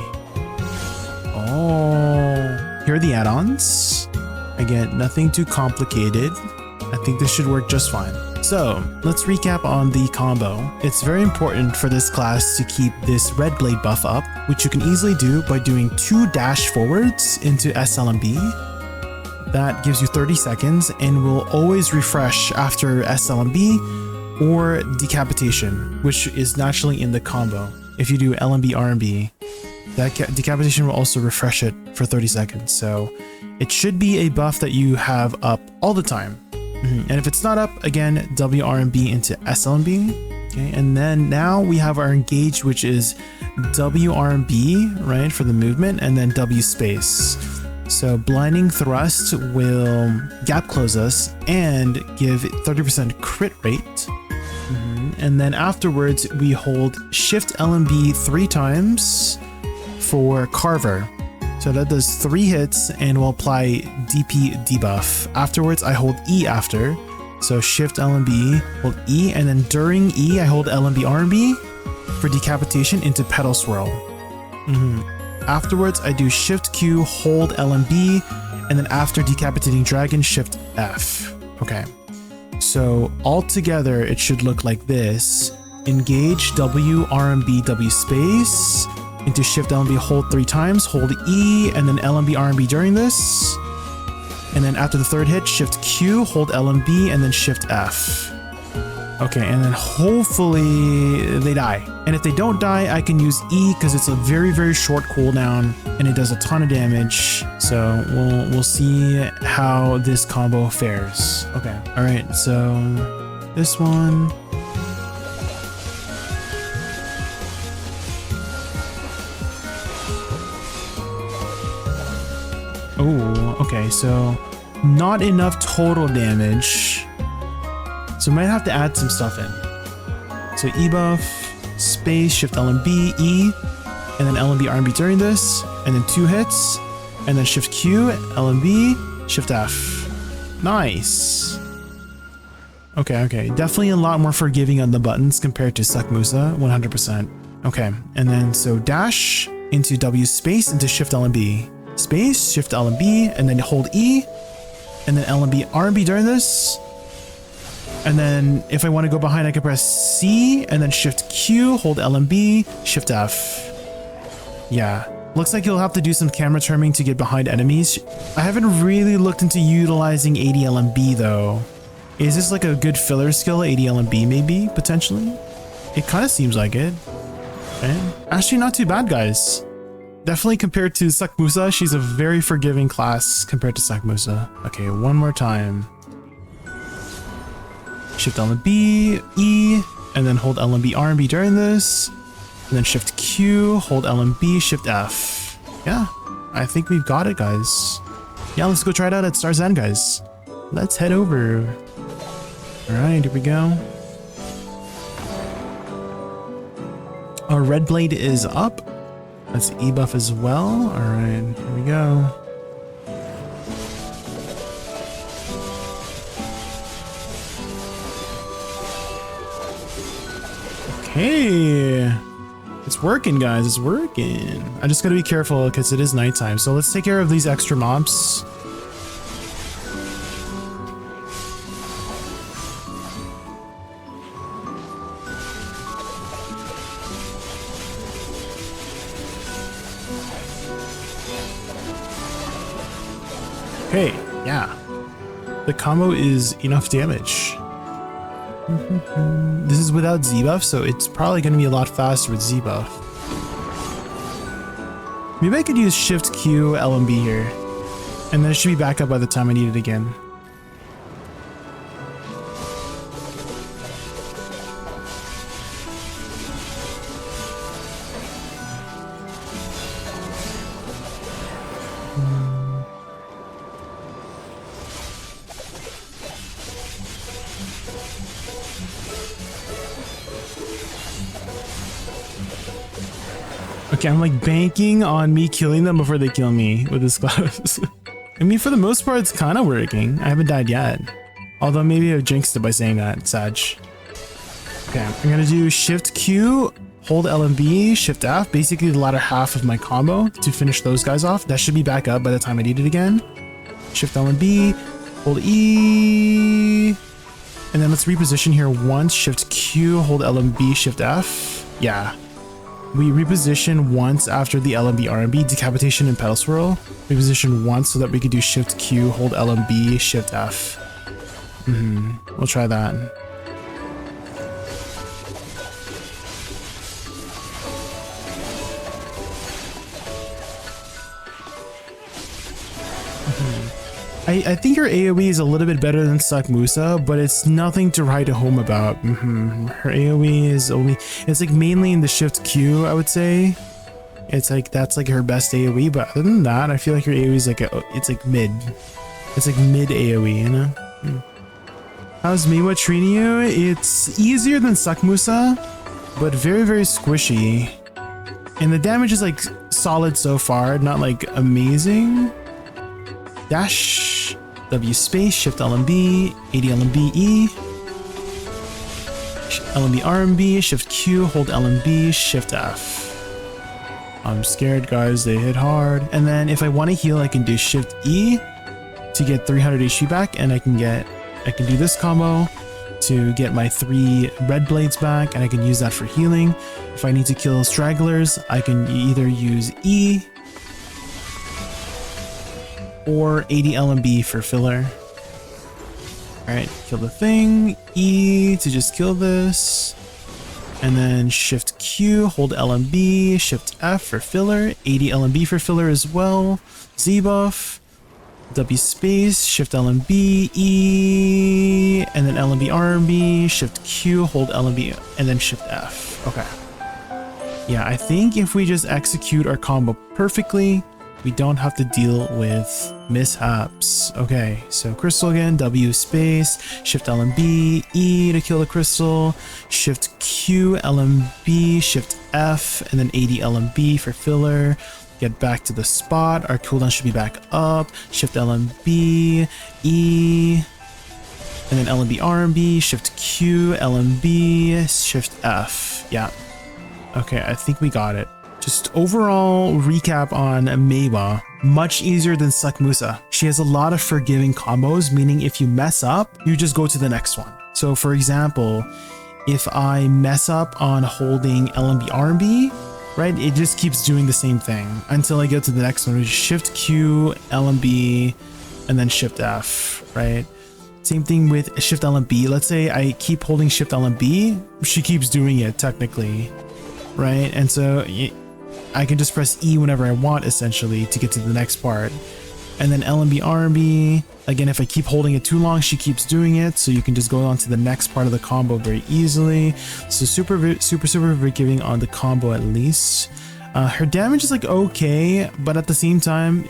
Oh, here are the add-ons. Again, nothing too complicated. I think this should work just fine. So let's recap on the combo. It's very important for this class to keep this red blade buff up, which you can easily do by doing 2 dash forwards into SLMB. That gives you 30 seconds and will always refresh after SLMB or decapitation, which is naturally in the combo. If you do LMB RMB, that decapitation will also refresh it for 30 seconds. So it should be a buff that you have up all the time. And if it's not up, again, WRMB into SLMB. Okay, and then now we have our engage, which is WRMB, right, for the movement, and then W space. So blinding thrust will gap close us and give 30% crit rate. And then afterwards, we hold Shift LMB 3 times for Carver. So that does 3 hits and will apply DP debuff. Afterwards, I hold E after. So Shift LMB, hold E, and then during E, I hold LMB RMB for decapitation into Pedal Swirl. Afterwards, I do Shift Q, hold LMB, and then after decapitating dragon, Shift F. Okay. So all together, it should look like this. Engage W, RMB, W space, into Shift LMB, hold 3 times, hold E, and then LMB, RMB during this. And then after the 3rd hit, Shift Q, hold LMB, and then Shift F. Okay, and then hopefully they die. And if they don't die, I can use E because it's a very, very short cooldown and it does a ton of damage. So we'll see how this combo fares. Okay, all right, so this one. Oh, okay, so not enough total damage. So we might have to add some stuff in. So E buff, space, Shift LMB, E, and then LMB RMB during this, and then 2 hits, and then Shift Q, LMB, Shift F. Nice. Okay, okay. Definitely a lot more forgiving on the buttons compared to Suck Musa, 100%. Okay, and then so dash into W space into Shift LMB. Space, Shift LMB, and then hold E, and then LMB RMB during this. And then if I want to go behind, I can press C and then Shift Q, hold LMB, Shift F. Yeah, looks like you'll have to do some camera trimming to get behind enemies. I haven't really looked into utilizing ADLMB though. Is this like a good filler skill, ADLMB maybe, potentially? It kind of seems like it. Okay. Actually not too bad, guys. Definitely compared to Suck Musa, she's a very forgiving class compared to Suck Musa. Okay, one more time. Shift LMB, E, and then hold LMB RMB during this. And then Shift Q, hold LMB, Shift F. Yeah, I think we've got it, guys. Yeah, let's go try it out at Star's End, guys. Let's head over. Alright, here we go. Our red blade is up. That's E buff as well. Alright, here we go. Okay, it's working, guys. It's working. I just gotta be careful because it is nighttime. So let's take care of these extra mobs. Okay, yeah. The combo is enough damage. This is without Z buff, so it's probably going to be a lot faster with Z buff. Maybe I could use Shift Q LMB here, and then it should be back up by the time I need it again. Okay, I'm like banking on me killing them before they kill me with this class. I mean, for the most part, it's kind of working. I haven't died yet. Although maybe I've jinxed it by saying that, Sag. Okay, I'm gonna do Shift Q, hold LMB, Shift F, basically the latter half of my combo to finish those guys off. That should be back up by the time I need it again. Shift LMB, hold E, and then let's reposition here once. Shift Q, hold LMB, Shift F. Yeah. We reposition once after the LMB RMB, decapitation and pedal swirl. Reposition once so that we could do Shift Q, hold LMB, Shift F. We'll try that. I think her AoE is a little bit better than Suck Musa, but it's nothing to write home about. Her AoE is only, it's like mainly in the Shift Q, I would say. It's like, that's like her best AoE, but other than that, I feel like her AoE is like, it's like mid. It's like mid AoE, you know? How's Maewha treating you? It's easier than Suck Musa, but very, very squishy. And the damage is like solid so far, not like amazing. Dash, W space, Shift LMB, AD LMB E, LMB RMB, Shift Q, hold LMB, Shift F. I'm scared, guys, they hit hard. And then if I want to heal, I can do Shift E to get 300 HP back, and I can do this combo to get my 3 red blades back, and I can use that for healing. If I need to kill stragglers, I can either use E or AD LMB for filler. Alright, kill the thing. E to just kill this. And then Shift Q, hold LMB, Shift F for filler. AD LMB for filler as well. Z buff. W space, Shift LMB, E, and then LMB RMB, Shift Q, hold LMB, and then Shift F. Okay. Yeah, I think if we just execute our combo perfectly, we don't have to deal with mishaps. Okay, so crystal again, W space, Shift LMB, E to kill the crystal, Shift Q, LMB, Shift F, and then AD LMB for filler. Get back to the spot. Our cooldown should be back up. Shift LMB, E, and then LMB RMB, Shift Q, LMB, Shift F. Yeah. Okay, I think we got it. Just overall recap on Maewha, much easier than Suck Musa. She has a lot of forgiving combos, meaning if you mess up, you just go to the next one. So for example, if I mess up on holding LMB RMB, right, it just keeps doing the same thing until I get to the next one, which is Shift Q, LMB, and then Shift F, right? Same thing with Shift LMB. Let's say I keep holding Shift LMB, she keeps doing it technically, right? And so I can just press E whenever I want, essentially, to get to the next part. And then LMB RMB, again, if I keep holding it too long, she keeps doing it, so you can just go on to the next part of the combo very easily. So super forgiving on the combo at least. Her damage is like okay, but at the same time,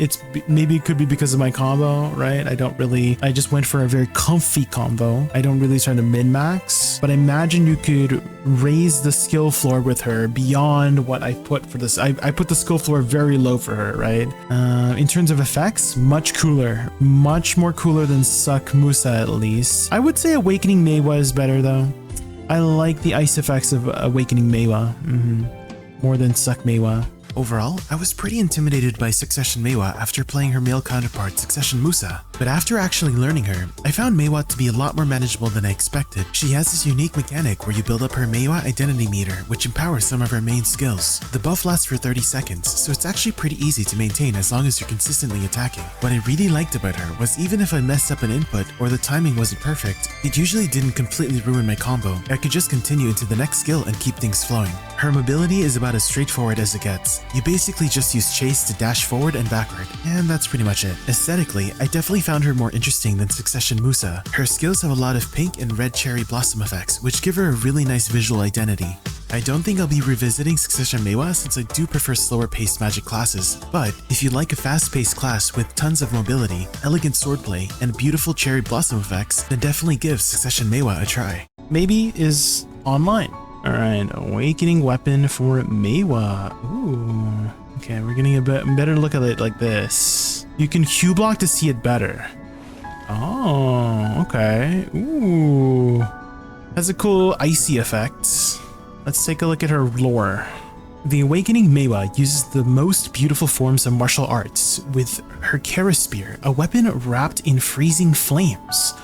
maybe it could be because of my combo, right? I just went for a very comfy combo. I don't really try to min-max, but I imagine you could raise the skill floor with her beyond what I put for this. I put the skill floor very low for her, right? In terms of effects, much cooler, much more cooler than Suck Musa at least. I would say Awakening Maewha is better though. I like the ice effects of Awakening Maewha. More than Suck Maewha. Overall, I was pretty intimidated by Succession Maewha after playing her male counterpart Succession Musa, but after actually learning her, I found Maewha to be a lot more manageable than I expected. She has this unique mechanic where you build up her Maewha identity meter, which empowers some of her main skills. The buff lasts for 30 seconds, so it's actually pretty easy to maintain as long as you're consistently attacking. What I really liked about her was even if I messed up an input or the timing wasn't perfect, it usually didn't completely ruin my combo. I could just continue into the next skill and keep things flowing. Her mobility is about as straightforward as it gets. You basically just use chase to dash forward and backward, and that's pretty much it. Aesthetically, I definitely found her more interesting than Succession Musa. Her skills have a lot of pink and red cherry blossom effects, which give her a really nice visual identity. I don't think I'll be revisiting Succession Maewha since I do prefer slower paced magic classes, but if you like a fast paced class with tons of mobility, elegant swordplay, and beautiful cherry blossom effects, then definitely give Succession Maewha a try. Maybe is online. Alright, awakening weapon for Maewha. Ooh. Okay, we're getting a better look at it like this. You can Q block to see it better. Oh, okay. Ooh. Has a cool icy effect. Let's take a look at her lore. The Awakening Maewha uses the most beautiful forms of martial arts with her Kara Spear, a weapon wrapped in freezing flames.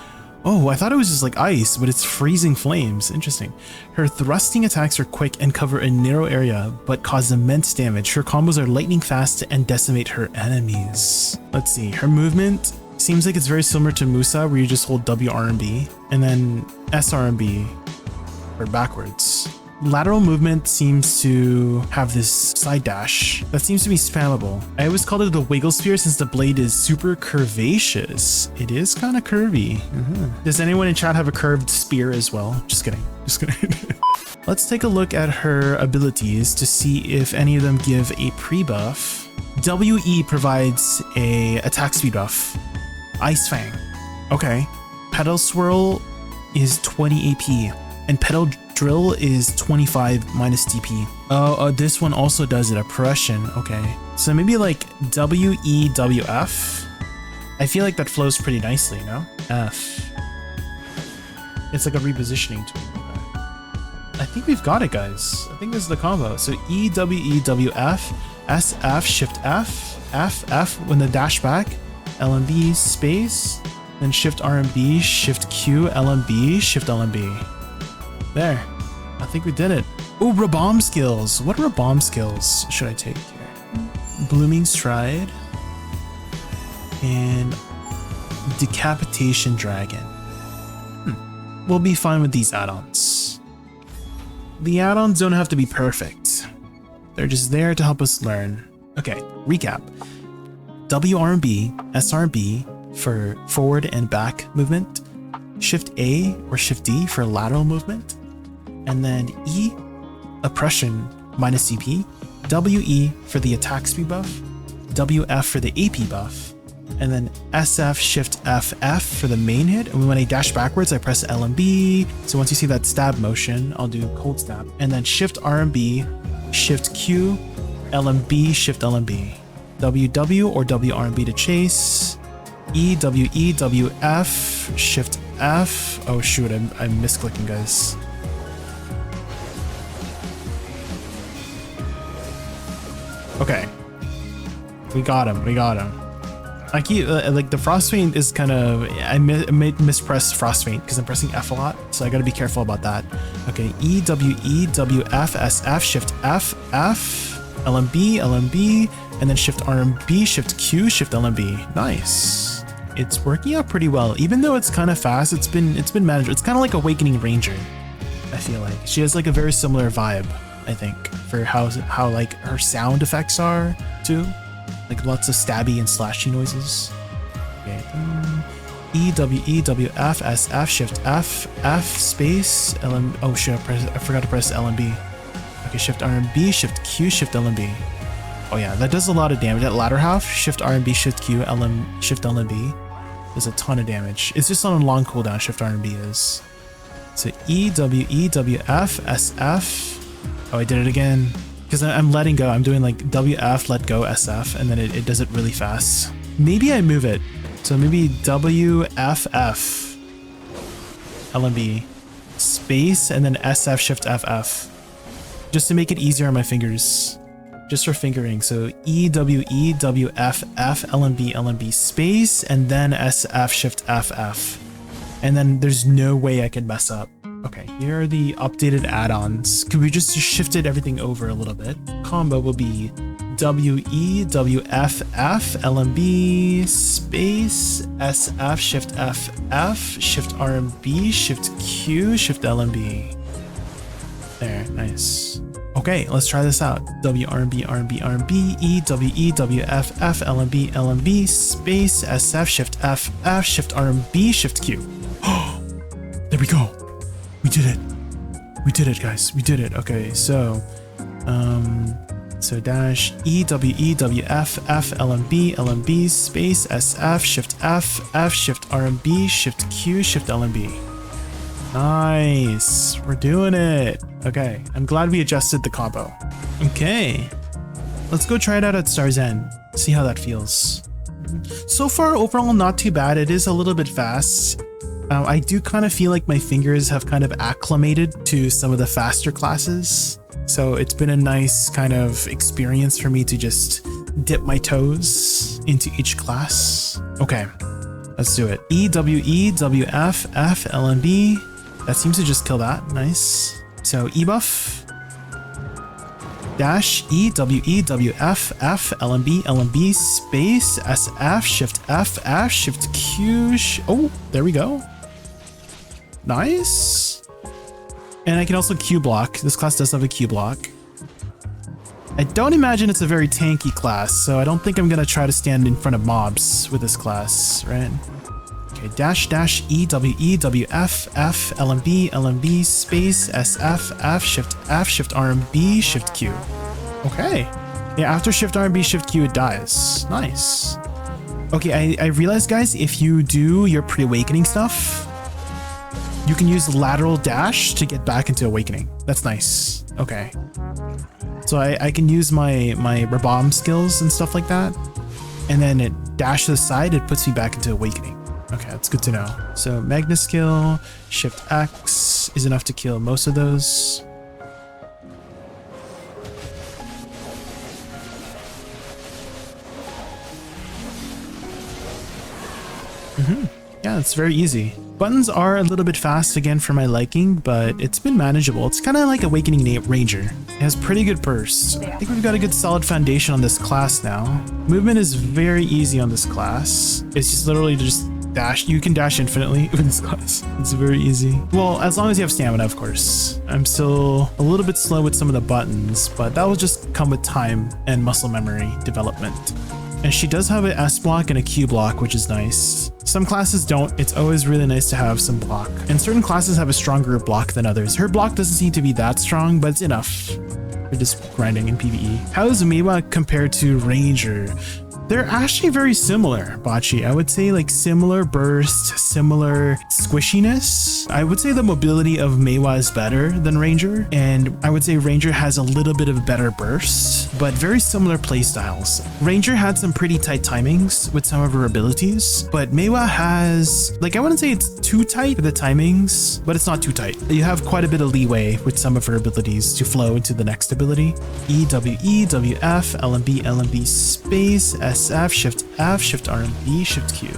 Oh, I thought it was just like ice, but it's freezing flames. Interesting. Her thrusting attacks are quick and cover a narrow area, but cause immense damage. Her combos are lightning fast and decimate her enemies. Let's see. Her movement seems like it's very similar to Musa, where you just hold W, R, and B, and then S, R, and B, or backwards. Lateral movement seems to have this side dash that seems to be spammable. I always called it the Wiggle Spear since the blade is super curvaceous. It is kind of curvy. Does anyone in chat have a curved spear as well? Just kidding. Just kidding. Let's take a look at her abilities to see if any of them give a pre-buff. WE provides a attack speed buff. Ice Fang. Okay. Pedal Swirl is 20 AP. And Pedal Drill is 25 minus DP. Oh, this one also does it, oppression. Okay. So maybe like WEWF. I feel like that flows pretty nicely, no? F. It's like a repositioning tool. Okay. I think we've got it, guys. I think this is the combo. So EWEWF, SF, Shift F, F, F when the dash back, LMB, space, then Shift RMB, Shift Q, LMB, Shift LMB. There. I think we did it. Oh, Rabomb skills. What Rabomb skills should I take here? Blooming Stride and Decapitation Dragon. We'll be fine with these add-ons. The add-ons don't have to be perfect. They're just there to help us learn. Okay, recap. WRB, SRB for forward and back movement. Shift A or Shift D for lateral movement. And then E, oppression minus CP, WE for the attack speed buff, WF for the AP buff, and then SF, Shift FF for the main hit. And when I dash backwards, I press LMB. So once you see that stab motion, I'll do cold stab. And then Shift RMB, Shift Q, LMB, Shift LMB, WW or WRMB to chase, EWE, WF, Shift F. Oh shoot, I'm misclicking, guys. Okay, we got him. I keep like the Frost Feint is kind of, I mispress Frost Feint because I'm pressing F a lot, so I gotta be careful about that. Okay, EWE, WF, SF, Shift F, F, LMB, LMB, and then Shift RMB, Shift Q, Shift LMB. Nice. It's working out pretty well, even though it's kind of fast. It's been manageable. It's kind of like Awakening Ranger. I feel like she has like a very similar vibe. I think for how like her sound effects are too, like lots of stabby and slashy noises. Okay, EWE, WF, SF, Shift F, F space LM. Oh shit! I forgot to press LMB. Okay, Shift RMB, Shift Q, Shift LMB. Oh yeah, that does a lot of damage. That latter half, Shift RMB, Shift Q, Shift LMB, does a ton of damage. It's just on a long cooldown. Shift RMB is. So EWE, WF, SF. Oh, I did it again because I'm letting go. I'm doing like WF, let go, SF, and then it does it really fast. Maybe I move it. So maybe WFF, LMB, space, and then SF, Shift FF, just to make it easier on my fingers. just for fingering. So E, W, E, W, F, F, LMB, LMB space, and then SF, Shift, F, F. And then there's no way I can mess up. Okay, here are the updated add-ons. Could we just shifted everything over a little bit? Combo will be WE, WF, F, LMB, space, SF, Shift F, F, Shift RMB, Shift Q, Shift LMB. There, nice. Okay, let's try this out. WRMB, RMB, RMB, E, WE, WF, F, LMB, LMB, space, SF, Shift F, F, Shift RMB, Shift Q. There we go. We did it. We did it, guys. We did it. Okay, so dash E, W, E, W, F, F, LMB, LMB, space, SF, Shift F, F, Shift RMB, Shift Q, Shift LMB. Nice. We're doing it. Okay, I'm glad we adjusted the combo. Okay, let's go try it out at Star's End. See how that feels. So far, overall, not too bad. It is a little bit fast. I do kind of feel like my fingers have kind of acclimated to some of the faster classes. So it's been a nice kind of experience for me to just dip my toes into each class. Okay, let's do it. E, W, E, W, F, F, LMB. That seems to just kill that. Nice. So E buff. Dash E, W, E, W, F, F, LMB, LMB, space, SF, Shift F, F, Shift Q. Oh, there we go. Nice. And I can also Q block. This class does have a Q block. I don't imagine it's a very tanky class, so I don't think I'm gonna try to stand in front of mobs with this class, right? Okay, dash dash E, W, E, W, F, F, LMB, LMB, space, SF, F, Shift RMB, Shift Q. Okay. Yeah, after Shift RMB, Shift Q, it dies. Nice. Okay, I realized, guys, if you do your pre-awakening stuff, you can use lateral dash to get back into awakening. That's nice. Okay. So I can use my Rabam skills and stuff like that. And then it dash to the side, it puts me back into awakening. Okay, that's good to know. So Magna skill, Shift X is enough to kill most of those. Yeah, it's very easy. Buttons are a little bit fast again for my liking, but it's been manageable. It's kind of like Awakening Ranger. It has pretty good burst. I think we've got a good solid foundation on this class now. Movement is very easy on this class. It's just literally just dash. You can dash infinitely with this class. It's very easy. Well, as long as you have stamina, of course. I'm still a little bit slow with some of the buttons, but that will just come with time and muscle memory development. And she does have an S block and a Q block, which is nice. Some classes don't. It's always really nice to have some block. And certain classes have a stronger block than others. Her block doesn't seem to be that strong, but it's enough for just grinding in PvE. How is Maewha compared to Ranger? They're actually very similar, Bocce. I would say like similar burst, similar squishiness. I would say the mobility of Maewha is better than Ranger, and I would say Ranger has a little bit of better burst, but very similar playstyles. Ranger had some pretty tight timings with some of her abilities, but Maewha has, like, I wouldn't say it's too tight for the timings, but it's not too tight. You have quite a bit of leeway with some of her abilities to flow into the next ability. E, W, E, W, F, LMB, LMB, space, SF, Shift F, Shift RMB, Shift Q.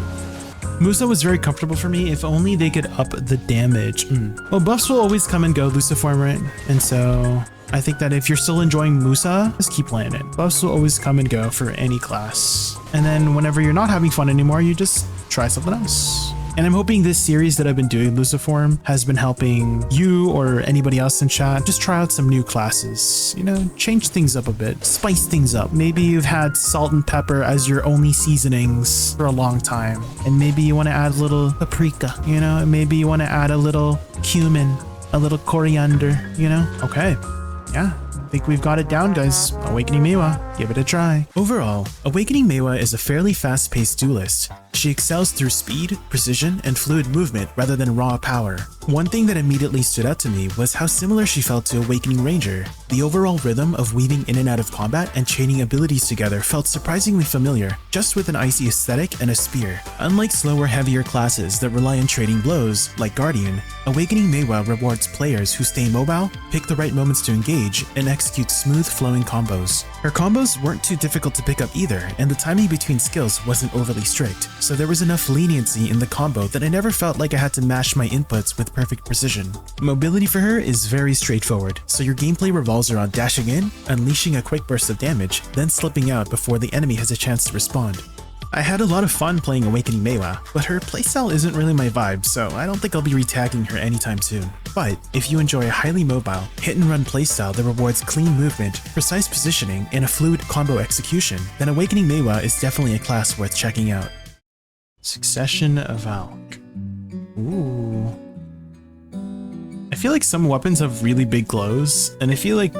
Musa was very comfortable for me, if only they could up the damage. Well, buffs will always come and go, Luciform, right? And so I think that if you're still enjoying Musa, just keep playing it. Buffs will always come and go for any class. And then whenever you're not having fun anymore, you just try something else. And I'm hoping this series that I've been doing, Luciform, has been helping you or anybody else in chat just try out some new classes. You know, change things up a bit, spice things up. Maybe you've had salt and pepper as your only seasonings for a long time, and maybe you want to add a little paprika, you know, and maybe you want to add a little cumin, a little coriander, you know? Okay, yeah. I think we've got it down, guys. Awakening Maewha, give it a try. Overall, Awakening Maewha is a fairly fast-paced duelist. She excels through speed, precision, and fluid movement rather than raw power. One thing that immediately stood out to me was how similar she felt to Awakening Ranger. The overall rhythm of weaving in and out of combat and chaining abilities together felt surprisingly familiar, just with an icy aesthetic and a spear. Unlike slower, heavier classes that rely on trading blows, like Guardian, Awakening Maewha rewards players who stay mobile, pick the right moments to engage, and execute smooth flowing combos. Her combos weren't too difficult to pick up either, and the timing between skills wasn't overly strict, so there was enough leniency in the combo that I never felt like I had to mash my inputs with perfect precision. Mobility for her is very straightforward, so your gameplay revolves around dashing in, unleashing a quick burst of damage, then slipping out before the enemy has a chance to respond. I had a lot of fun playing Awakening Maewha, but her playstyle isn't really my vibe, so I don't think I'll be retagging her anytime soon. But if you enjoy a highly mobile, hit-and-run playstyle that rewards clean movement, precise positioning, and a fluid combo execution, then Awakening Maewha is definitely a class worth checking out. Succession of Valk. Ooh. I feel like some weapons have really big glows, and I feel like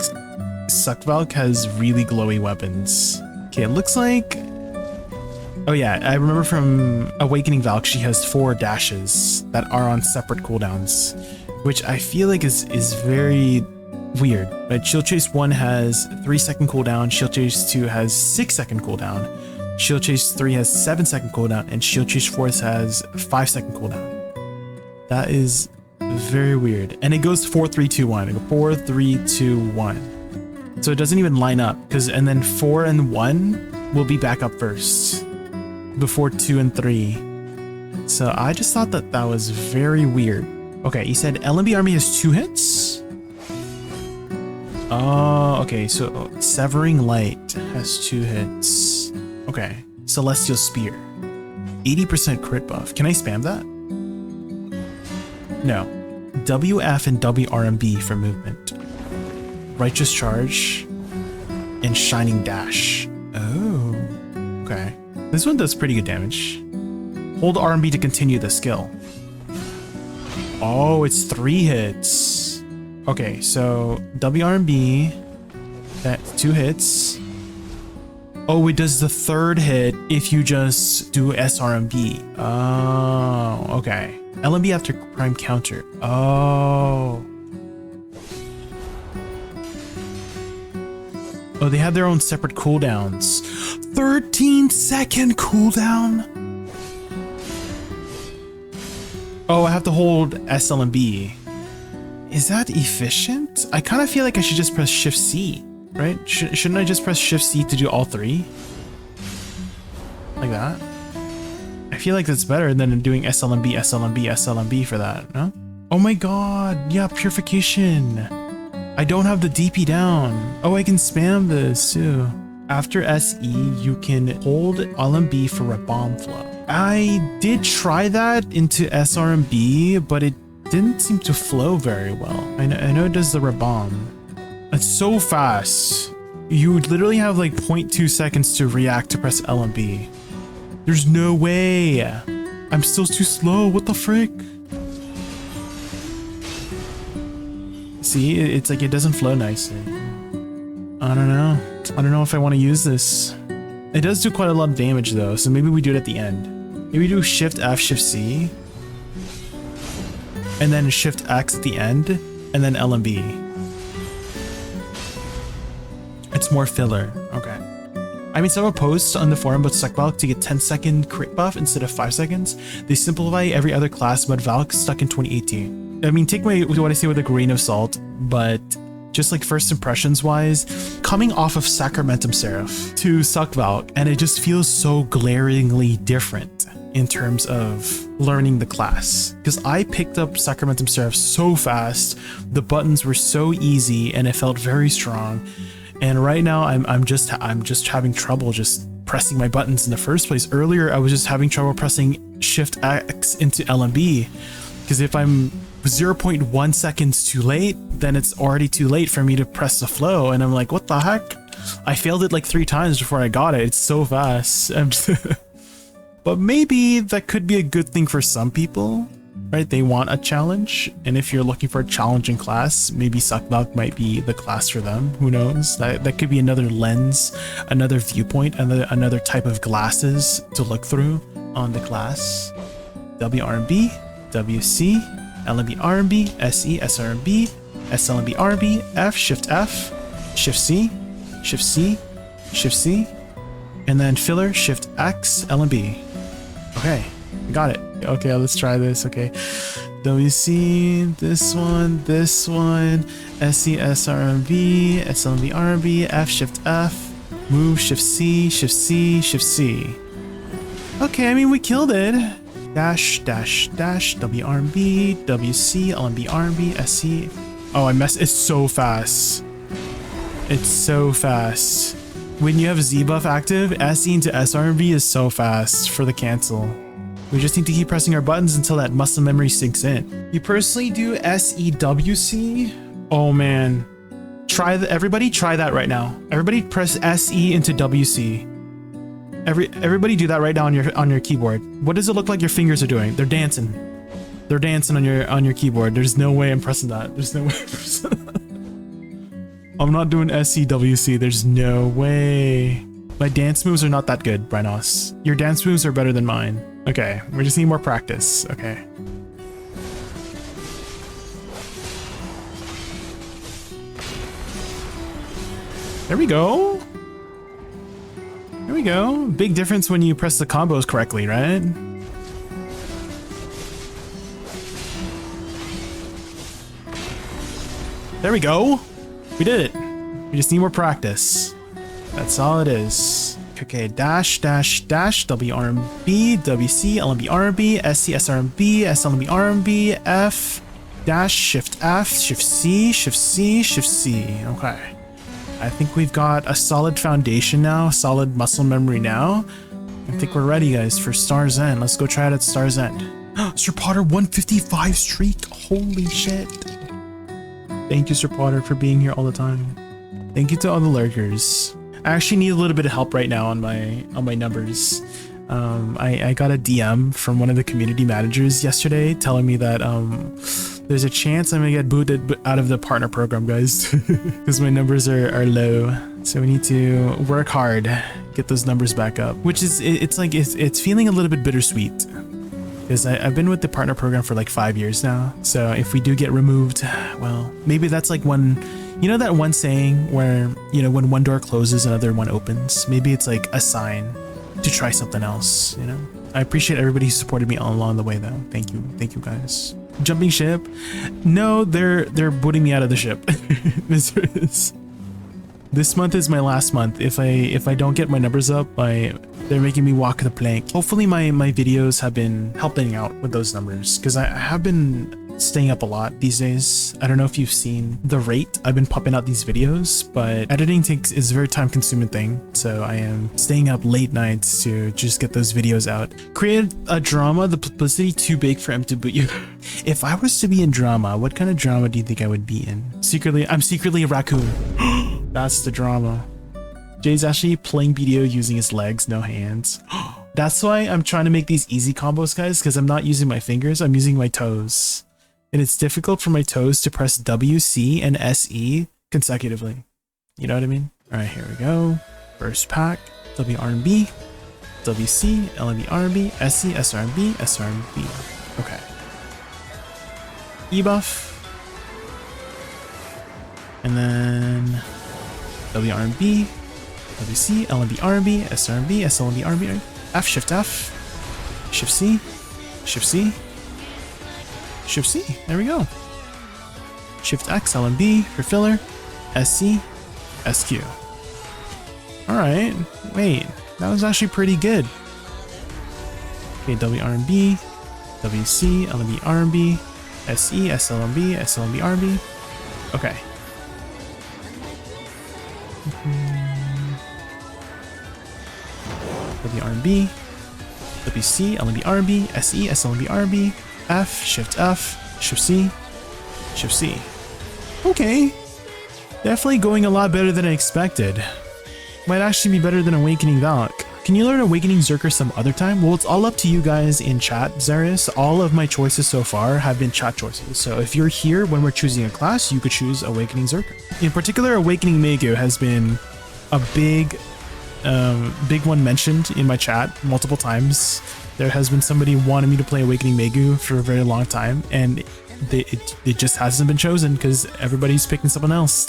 Valk has really glowy weapons. Okay, it looks like... Oh yeah, I remember from Awakening Valk, she has 4 dashes that are on separate cooldowns, which I feel like is very weird. Right? Shield Chase 1 has 3-second cooldown, Shield Chase 2 has 6-second cooldown, Shield Chase 3 has 7-second cooldown, and Shield Chase 4 has 5-second cooldown. That is very weird. And it goes 4, 3, 2, 1. 4, 3, 2, 1. So it doesn't even line up, and then 4 and 1 will be back up first before 2 and 3. So I just thought that was very weird. Okay, he said LMB Army has 2 hits. Oh, okay, so Severing Light has 2 hits. Okay, Celestial Spear. 80% crit buff. Can I spam that? No. WF and WRMB for movement. Righteous Charge and Shining Dash. Oh, okay. This one does pretty good damage. Hold RMB to continue the skill. Oh, it's 3 hits. Okay, so WRMB, that's 2 hits. Oh, it does the 3rd hit if you just do SRMB. Oh, okay. LMB after prime counter. Oh. Oh, they have their own separate cooldowns. 13-second cooldown? Oh, I have to hold SLMB. Is that efficient? I kind of feel like I should just press Shift C, right? Shouldn't I just press Shift C to do all 3? Like that? I feel like that's better than doing SLMB, SLMB, SLMB for that, no? Oh my god, yeah, Purification. I don't have the DP down. Oh, I can spam this too. After SE, you can hold LMB for a bomb flow. I did try that into SRMB, but it didn't seem to flow very well. I know it does the rebomb. It's so fast. You would literally have like 0.2 seconds to react to press LMB. There's no way. I'm still too slow. What the frick? See, it's like it doesn't flow nicely. I don't know. I don't know if I want to use this. It does do quite a lot of damage though, so maybe we do it at the end. Maybe we do Shift F, Shift C, and then Shift X at the end, and then LMB. It's more filler. Okay. I mean, someone posts on the forum about Valk to get 10-second crit buff instead of 5 seconds. They simplify every other class but Valk stuck in 2018. I mean, take what I say with a grain of salt, but just like first impressions wise, coming off of Sacramentum Seraph to Valk, and it just feels so glaringly different in terms of learning the class. Because I picked up Sacramentum Seraph so fast, the buttons were so easy, and it felt very strong. And right now, I'm just having trouble just pressing my buttons in the first place. Earlier, I was just having trouble pressing Shift X into LMB, because if I'm 0.1 seconds too late, then it's already too late for me to press the flow, and I'm like, what the heck? I failed it like 3 times before I got it. It's so fast. But maybe that could be a good thing for some people, right? They want a challenge, and if you're looking for a challenging class, maybe Valk might be the class for them. Who knows? That could be another lens, another viewpoint, another type of glasses to look through on the class. WRMB, WC, LMB RMB, SE, SRMB, SLMB RB, F, Shift F, Shift C, Shift C, Shift C, and then filler, Shift X, LMB. Okay, got it. Okay, let's try this. Okay, WC, this one, SC, SRMB, SLMB, RMB, F, Shift F, move, Shift C, Shift C, Shift C. Okay, I mean, we killed it. Dash, dash, dash, WRMB, WC, LMB, RMB, SC. Oh, I messed. It's so fast. It's so fast. When you have Z buff active, SE into SRMB is so fast for the cancel. We just need to keep pressing our buttons until that muscle memory sinks in. You personally do SEWC? Oh man. Everybody try that right now. Everybody press SE into WC. Everybody do that right now on your keyboard. What does it look like your fingers are doing? They're dancing. They're dancing on your keyboard. There's no way I'm pressing that. There's no way I'm pressing that. I'm not doing SEWC. There's no way. My dance moves are not that good, Brynos. Your dance moves are better than mine. Okay, we just need more practice. Okay. There we go. There we go. Big difference when you press the combos correctly, right? There we go. We did it. We just need more practice. That's all it is. Okay, dash, dash, dash, WRMB, WC, LMB, RMB, SC, SRMB, SLMB, RMB, F, dash, Shift F, Shift C, Shift C, Shift C. Okay. I think we've got a solid foundation now, solid muscle memory now. I think we're ready, guys, for Star's End. Let's go try it at Star's End. Sir Potter 155 streak. Holy shit. Thank you, Sir Potter, for being here all the time. Thank you to all the lurkers. I actually need a little bit of help right now on my numbers. I got a DM from one of the community managers yesterday telling me that there's a chance I'm gonna get booted out of the partner program, guys, because my numbers are low. So we need to work hard, get those numbers back up. Which is it's feeling a little bit bittersweet, because I've been with the partner program for like 5 years now. So if we do get removed, well, maybe that's like one. You know that one saying where, you know, when one door closes, another one opens? Maybe it's like a sign to try something else, you know? I appreciate everybody who supported me all along the way, though. Thank you. Thank you, guys. Jumping ship? No, they're booting me out of the ship. This month is my last month. If I don't get my numbers up, they're making me walk the plank. Hopefully my videos have been helping out with those numbers, because I have been staying up a lot these days. I don't know if you've seen the rate I've been popping out these videos, but editing is a very time consuming thing. So I am staying up late nights to just get those videos out. Create a drama, the publicity too big for him to boot you. If I was to be in drama, what kind of drama do you think I would be in? I'm secretly a raccoon. That's the drama. Jay's actually playing BDO using his legs, no hands. That's why I'm trying to make these easy combos, guys, because I'm not using my fingers, I'm using my toes. And it's difficult for my toes to press WC and SE consecutively. You know what I mean? All right, here we go. First pack, WRMB, WC, LMB, RMB, SC, SRMB, SRMB. Okay. E-buff. And then WRMB, WC, LMB, RMB, SRMB, SLMB, RMB, F, Shift F, Shift C, Shift C, Shift C, there we go. Shift X, LMB for filler, SC, SQ. Alright, wait, that was actually pretty good. Okay, WRMB, WC, LMB, RMB, SE, SLMB, SLMB, RMB. Okay. WRMB, WC, LMB, RMB, SE, SLMB, RMB, F, Shift F, Shift C, Shift C. Okay. Definitely going a lot better than I expected. Might actually be better than Awakening Valk. Can you learn Awakening Berserker some other time? Well, it's all up to you guys in chat, Zarius. All of my choices so far have been chat choices. So if you're here when we're choosing a class, you could choose Awakening Berserker. In particular, Awakening Maewha has been a big one mentioned in my chat multiple times. There has been somebody wanting me to play Awakening Maewha for a very long time, and it just hasn't been chosen because everybody's picking someone else.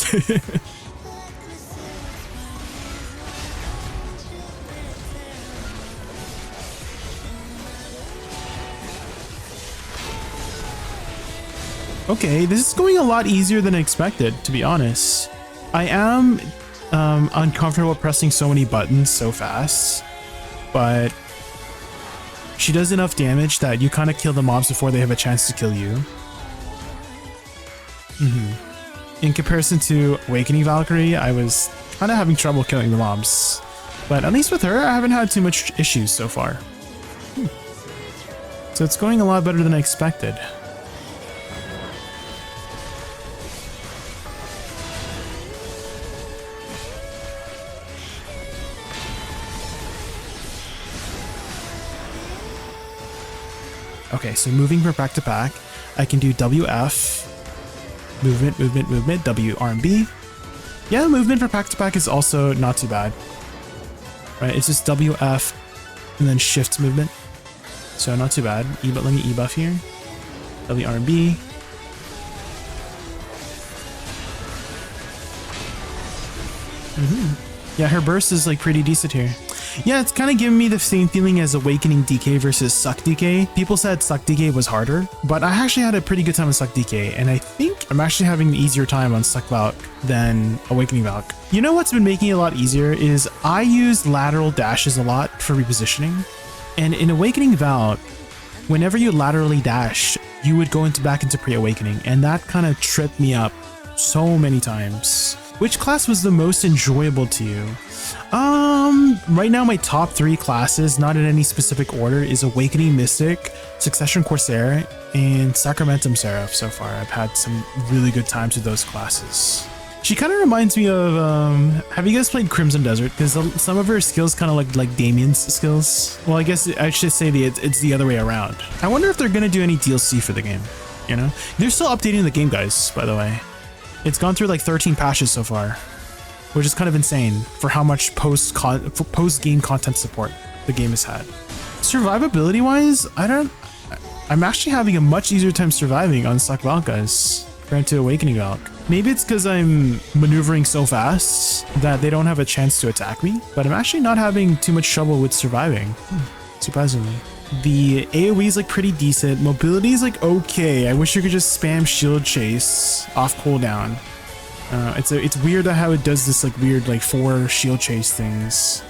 Okay, this is going a lot easier than expected, to be honest. I am uncomfortable pressing so many buttons so fast, but she does enough damage that you kind of kill the mobs before they have a chance to kill you. In comparison to Awakening Valkyrie, I was kind of having trouble killing the mobs, but at least with her, I haven't had too much issues so far. So it's going a lot better than I expected. Okay, so moving from back to back, I can do WF, movement, movement, movement, W, R, and B. Yeah, movement for back to back is also not too bad. Right, it's just WF and then shift movement. So not too bad. Let me E-buff here. W, R, and B. Yeah, her burst is like pretty decent here. Yeah, it's kind of giving me the same feeling as Awakening DK versus Suck DK. People said Suck DK was harder, but I actually had a pretty good time with Suck DK, and I think I'm actually having an easier time on Suck Valk than Awakening Valk. You know what's been making it a lot easier is I use lateral dashes a lot for repositioning, and in Awakening Valk, whenever you laterally dash, you would go back into pre-awakening, and that kind of tripped me up so many times. Which class was the most enjoyable to you? Right now my top 3 classes, not in any specific order, is Awakening Mystic, Succession Corsair, and Sacramentum Seraph so far. I've had some really good times with those classes. She kind of reminds me of, have you guys played Crimson Desert? Because some of her skills kind of look like Damien's skills. Well, I guess I should say it's the other way around. I wonder if they're going to do any DLC for the game, you know? They're still updating the game, guys, by the way. It's gone through like 13 patches so far, which is kind of insane for how much post-game content support the game has had. Survivability wise, I'm actually having a much easier time surviving on Suck Valk, guys, compared to Awakening Valk. Maybe it's because I'm maneuvering so fast that they don't have a chance to attack me, but I'm actually not having too much trouble with surviving, surprisingly. The AoE is like pretty decent. Mobility is like okay. I wish you could just spam shield chase off cooldown. It's weird how it does this like weird like 4 shield chase things,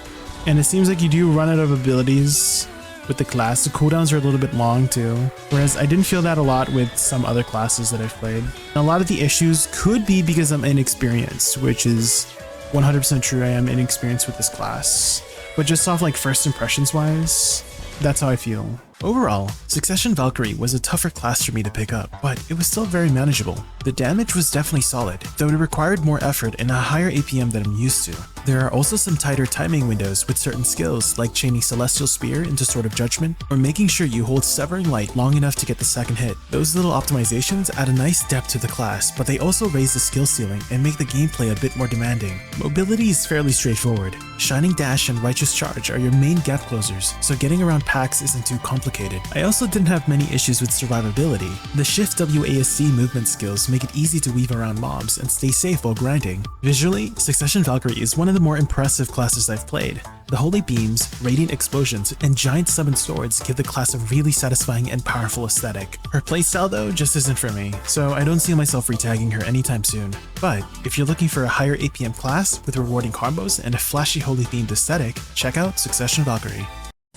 and it seems like you do run out of abilities with the class. The cooldowns are a little bit long too, whereas I didn't feel that a lot with some other classes that I've played. And a lot of the issues could be because I'm inexperienced, which is 100% true. I am inexperienced with this class, but just off like first impressions wise, that's how I feel. Overall, Succession Valkyrie was a tougher class for me to pick up, but it was still very manageable. The damage was definitely solid, though it required more effort and a higher APM than I'm used to. There are also some tighter timing windows with certain skills like chaining Celestial Spear into Sword of Judgment, or making sure you hold Severing Light long enough to get the second hit. Those little optimizations add a nice depth to the class, but they also raise the skill ceiling and make the gameplay a bit more demanding. Mobility is fairly straightforward. Shining Dash and Righteous Charge are your main gap closers, so getting around packs isn't too complicated. I also didn't have many issues with survivability. The Shift WASD movement skills make it easy to weave around mobs and stay safe while grinding. Visually, Succession Valkyrie is one of the more impressive classes I've played. The Holy Beams, Radiant Explosions, and Giant Summoned Swords give the class a really satisfying and powerful aesthetic. Her playstyle though just isn't for me, so I don't see myself retagging her anytime soon. But if you're looking for a higher APM class with rewarding combos and a flashy holy themed aesthetic, check out Succession Valkyrie.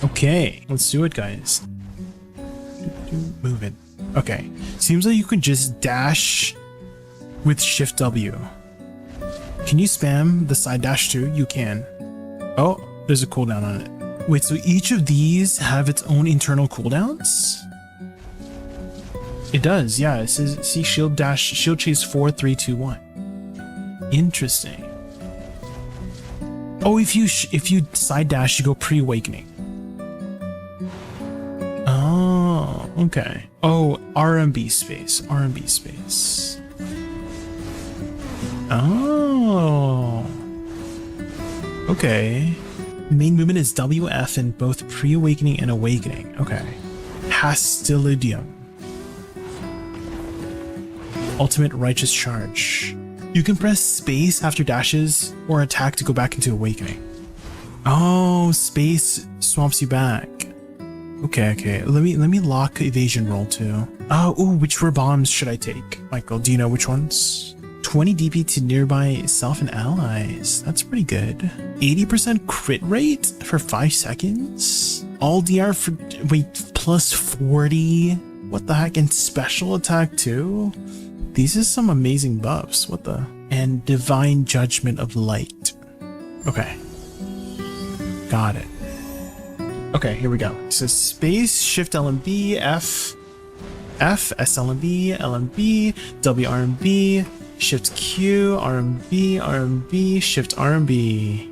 Okay, let's do it, guys. Move it. Okay, seems like you can just dash with Shift W. Can you spam the side dash too? You can. Oh, there's a cooldown on it. Wait, so each of these have its own internal cooldowns? It does, yeah. It says see shield chase 4, 3, 2, 1. Interesting. Oh, if you side dash, you go pre-awakening. Oh, okay. Oh, RMB space. RMB space. Oh. Okay. Main movement is WF in both pre-awakening and awakening. Okay. Hastilidium. Ultimate Righteous Charge. You can press space after dashes or attack to go back into awakening. Oh, space swamps you back. Okay. Let me lock evasion roll too. Oh, ooh, which rare bombs should I take? Michael, do you know which ones? 20 DP to nearby self and allies. That's pretty good. 80% crit rate for 5 seconds. All DR for wait plus 40. What the heck? And special attack too. These are some amazing buffs. What the? And divine judgment of light. Okay. Got it. Okay, here we go. So space, shift LMB, F, SLMB, LMB, W RMB, shift Q, RMB, shift RMB.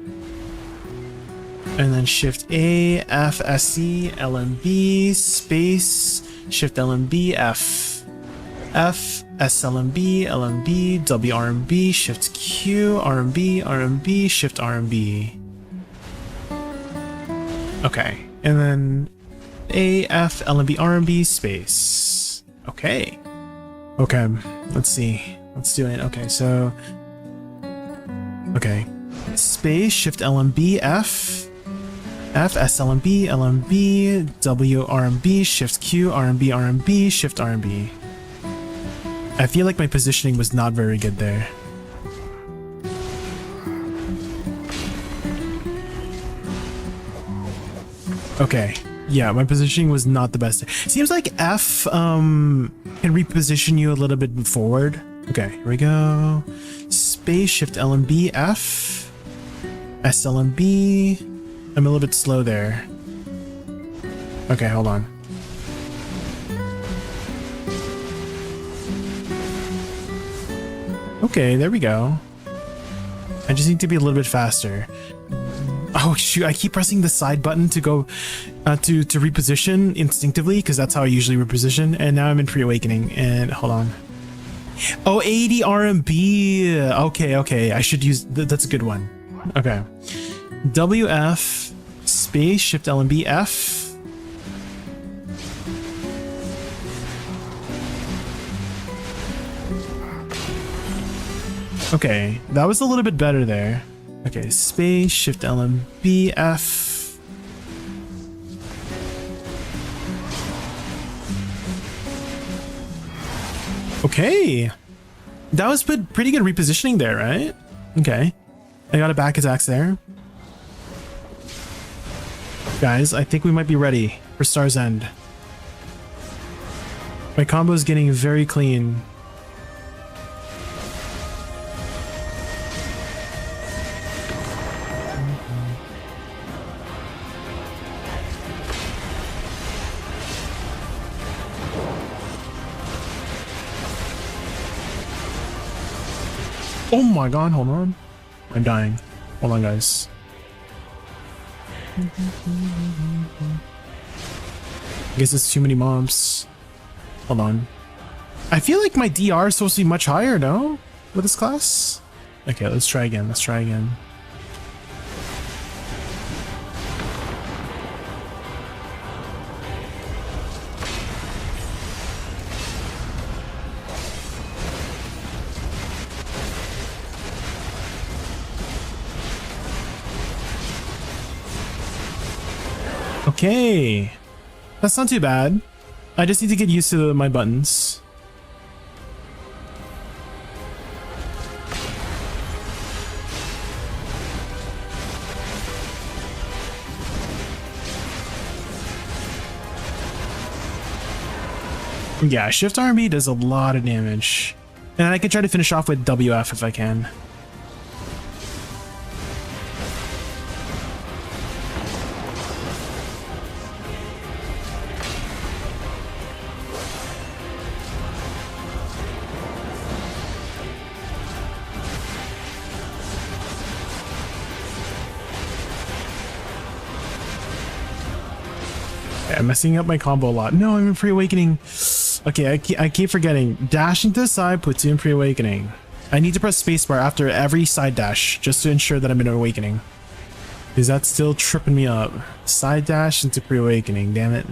And then shift A, F, SC, LMB, space, shift LMB, F, SLMB, LMB, W RMB, shift Q, RMB, shift RMB. Okay. And then A, F, LMB, RMB, space. Okay. Okay, let's see. Let's do it. Okay, so... Okay. Space, shift LMB, F, SLMB, LMB, W, RMB, shift Q, RMB, shift RMB. I feel like my positioning was not very good there. Okay, yeah, my positioning was not the best. Seems like F can reposition you a little bit forward. Okay, here we go. Space, shift LMB, F, SLMB. I'm a little bit slow there. Okay, hold on. Okay, there we go. I just need to be a little bit faster. Oh shoot, I keep pressing the side button to go to reposition instinctively because that's how I usually reposition, and now I'm in pre-awakening. And hold on. Oh, 80 RMB. Okay, I should use that's a good one. Okay. WF space shift LMB F. Okay, that was a little bit better there. Okay, space, shift LMB, F. Okay. That was pretty good repositioning there, right? Okay. I got a back attacks there. Guys, I think we might be ready for Star's End. My combo is getting very clean. Oh my god, hold on. I'm dying. Hold on, guys. I guess it's too many mobs. Hold on. I feel like my DR is supposed to be much higher, no? With this class? Okay, let's try again. Let's try again. Okay, that's not too bad. I just need to get used to my buttons. Yeah, shift RB does a lot of damage. And I can try to finish off with WF if I can. I'm messing up my combo a lot. No, I'm in pre-awakening. Okay, I keep forgetting. Dashing to the side puts you in pre-awakening. I need to press spacebar after every side dash just to ensure that I'm in awakening. Because that's still tripping me up. Side dash into pre-awakening, damn it.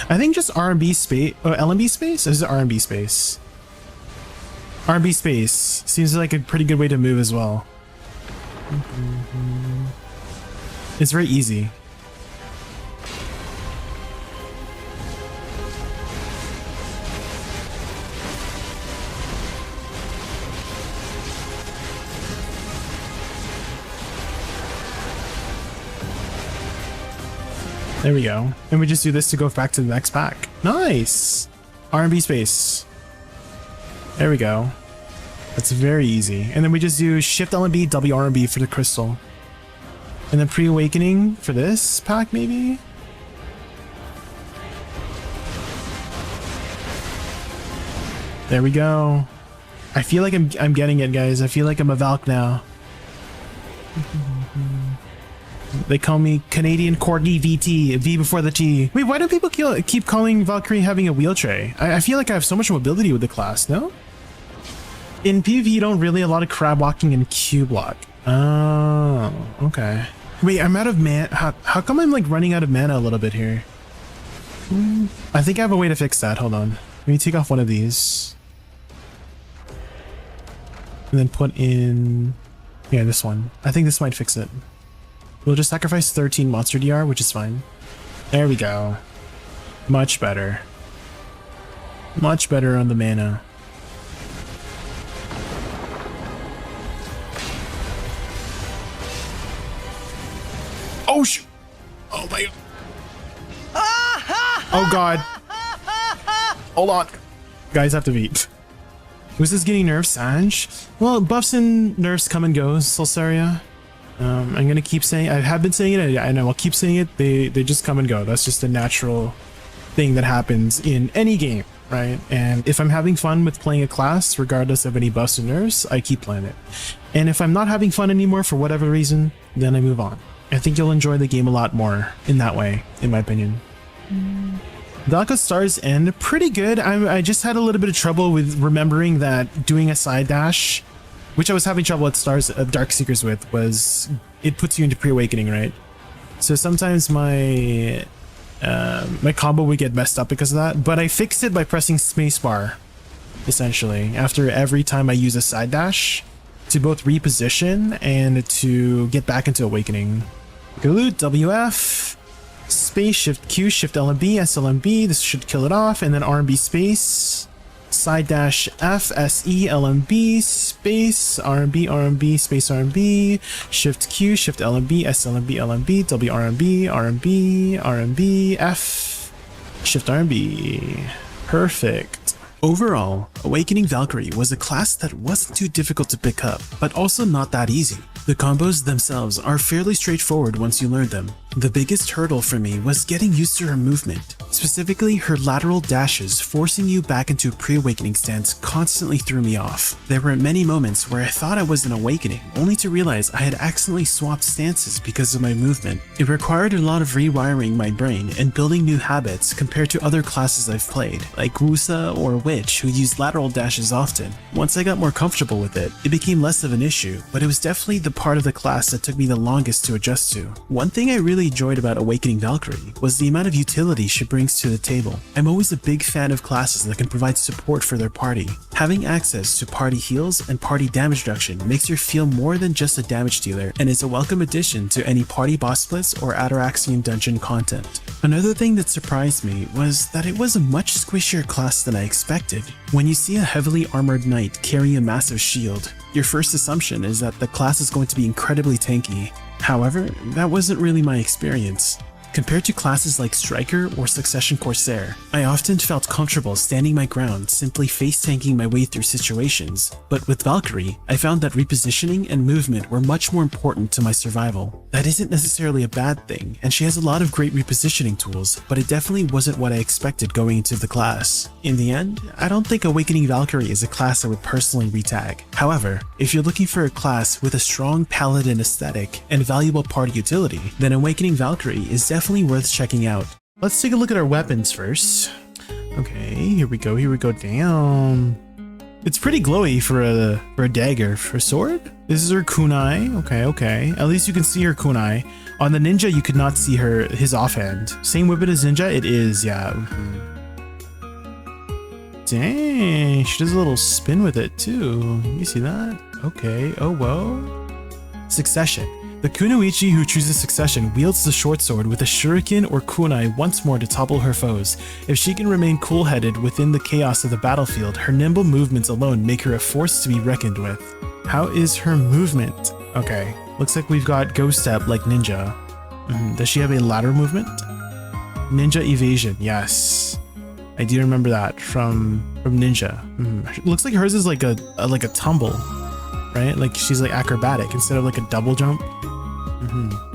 I think just R&B space, LMB space? Or is it R&B space? R&B space seems like a pretty good way to move as well. It's very easy. There we go. And we just do this to go back to the next pack. Nice! R&B space. There we go. That's very easy. And then we just do Shift LMB, W R&B for the crystal. And then pre-awakening for this pack, maybe? There we go. I feel like I'm getting it, guys. I feel like I'm a Valk now. They call me Canadian Corgi VT, V before the T. Wait, why do people keep calling Valkyrie having a wheel tray? I feel like I have so much mobility with the class, no? In PvP, you don't really a lot of crab walking and Q block. Oh, okay. Wait, I'm out of mana. How come I'm like running out of mana a little bit here? I think I have a way to fix that. Hold on. Let me take off one of these. And then put in... yeah, this one. I think this might fix it. We'll just sacrifice 13 monster DR, which is fine. There we go. Much better. Much better on the mana. Oh sh! Oh my god. Oh god. Hold on. Guys have to beat. Was this getting nerfed, Sanj? Well, buffs and nerfs come and go, Solsaria. I'm gonna keep saying, I have been saying it, and I will keep saying it, they just come and go. That's just a natural thing that happens in any game, right? And if I'm having fun with playing a class, regardless of any buffs and nerfs, I keep playing it. And if I'm not having fun anymore for whatever reason, then I move on. I think you'll enjoy the game a lot more in that way, in my opinion. Valka Star's End, pretty good. I just had a little bit of trouble with remembering that doing a side dash, which I was having trouble at Stars of Darkseekers with, was it puts you into pre-awakening, right? So sometimes my my combo would get messed up because of that, but I fixed it by pressing spacebar, essentially, after every time I use a side dash to both reposition and to get back into awakening. Galoot, WF, space, shift Q, shift LMB, SLMB, this should kill it off, and then RMB space, side dash F, SE, LMB, space, RMB, RMB, space RMB, shift Q, shift LMB, SLMB, LMB, WRMB, RMB, RMB, F, shift RMB. Perfect. Overall, Awakening Valkyrie was a class that wasn't too difficult to pick up, but also not that easy. The combos themselves are fairly straightforward once you learn them. The biggest hurdle for me was getting used to her movement. Specifically, her lateral dashes forcing you back into a pre-awakening stance constantly threw me off. There were many moments where I thought I was in awakening, only to realize I had accidentally swapped stances because of my movement. It required a lot of rewiring my brain and building new habits compared to other classes I've played, like Musa or Witch, who used lateral dashes often. Once I got more comfortable with it, it became less of an issue, but it was definitely the part of the class that took me the longest to adjust to. One thing I really enjoyed about Awakening Valkyrie was the amount of utility she brings to the table. I'm always a big fan of classes that can provide support for their party. Having access to party heals and party damage reduction makes her feel more than just a damage dealer and is a welcome addition to any party boss splits or Ataraxian dungeon content. Another thing that surprised me was that it was a much squishier class than I expected. When you see a heavily armored knight carry a massive shield, your first assumption is that the class is going to be incredibly tanky. However, that wasn't really my experience. Compared to classes like Striker or Succession Corsair, I often felt comfortable standing my ground, simply face-tanking my way through situations. But with Valkyrie, I found that repositioning and movement were much more important to my survival. That isn't necessarily a bad thing, and she has a lot of great repositioning tools, but it definitely wasn't what I expected going into the class. In the end, I don't think Awakening Valkyrie is a class I would personally retag. However, if you're looking for a class with a strong paladin aesthetic and valuable party utility, then Awakening Valkyrie is definitely worth checking out. Let's take a look at our weapons first. Okay, here we go, damn. It's pretty glowy for a dagger. For a sword? This is her kunai. Okay. At least you can see her kunai. On the ninja, you could not see his offhand. Same weapon as ninja? It is, yeah. Dang, she does a little spin with it too. You see that? Okay, oh whoa. Succession. The Kunoichi who chooses succession wields the short sword with a shuriken or kunai once more to topple her foes. If she can remain cool-headed within the chaos of the battlefield, her nimble movements alone make her a force to be reckoned with. How is her movement? Okay, looks like we've got ghost step like ninja. Does she have a ladder movement? Ninja evasion, yes. I do remember that from ninja. Looks like hers is like a tumble, right? Like she's like acrobatic instead of like a double jump.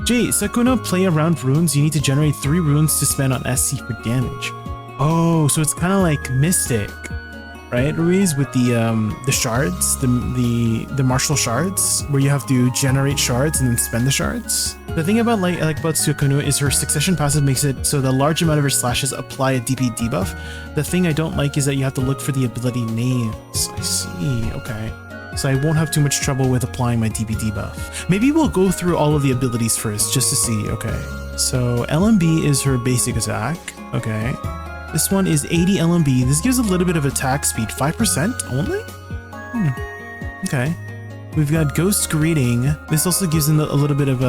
Jay, Sakuna, play around runes. You need to generate 3 runes to spend on SC for damage. Oh, so it's kind of like Mystic, right, Ruiz, with the shards, the martial shards, where you have to generate shards and then spend the shards. The thing about about Sukuna is her succession passive makes it so the large amount of her slashes apply a DP debuff. The thing I don't like is that you have to look for the ability names. I see, okay. So I won't have too much trouble with applying my DP debuff. Maybe we'll go through all of the abilities first just to see, okay. So LMB is her basic attack, okay. This one is 80 LMB. This gives a little bit of attack speed, 5% only? Okay. We've got Ghost Greeting. This also gives them a little bit of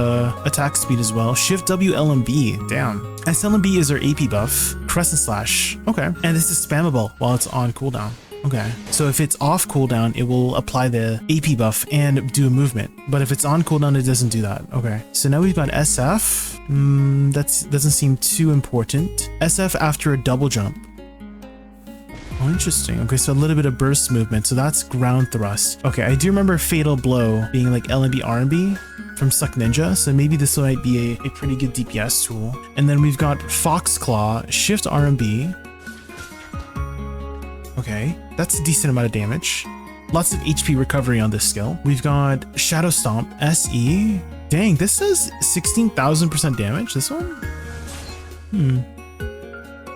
attack speed as well. Shift W LMB, damn. SLMB is our AP buff. Crescent Slash, okay. And this is spammable while it's on cooldown. Okay, so if it's off cooldown, it will apply the AP buff and do a movement. But if it's on cooldown, it doesn't do that. Okay, so now we've got SF. That doesn't seem too important. SF after a double jump. Oh, interesting. Okay, so a little bit of burst movement. So that's ground thrust. Okay, I do remember Fatal Blow being like LMB RMB from Suck Ninja. So maybe this might be a pretty good DPS tool. And then we've got Fox Claw, Shift RMB. Okay, that's a decent amount of damage. Lots of HP recovery on this skill. We've got Shadow Stomp, SE. Dang, this says 16,000% damage, this one?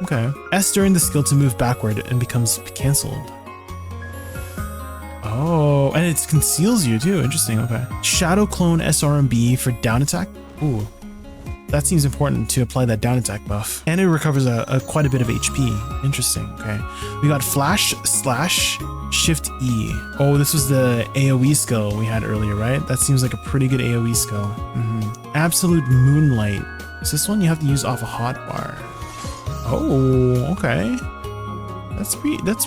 Okay. S during the skill to move backward and becomes cancelled. Oh, and it conceals you too, interesting, okay. Shadow Clone SRMB for down attack. Ooh. That seems important to apply that down attack buff. And it recovers quite a bit of HP. Interesting, okay. We got Flash Slash Shift E. Oh, this was the AoE skill we had earlier, right? That seems like a pretty good AoE skill. Absolute Moonlight. Is this one you have to use off a hotbar? Oh, okay. That's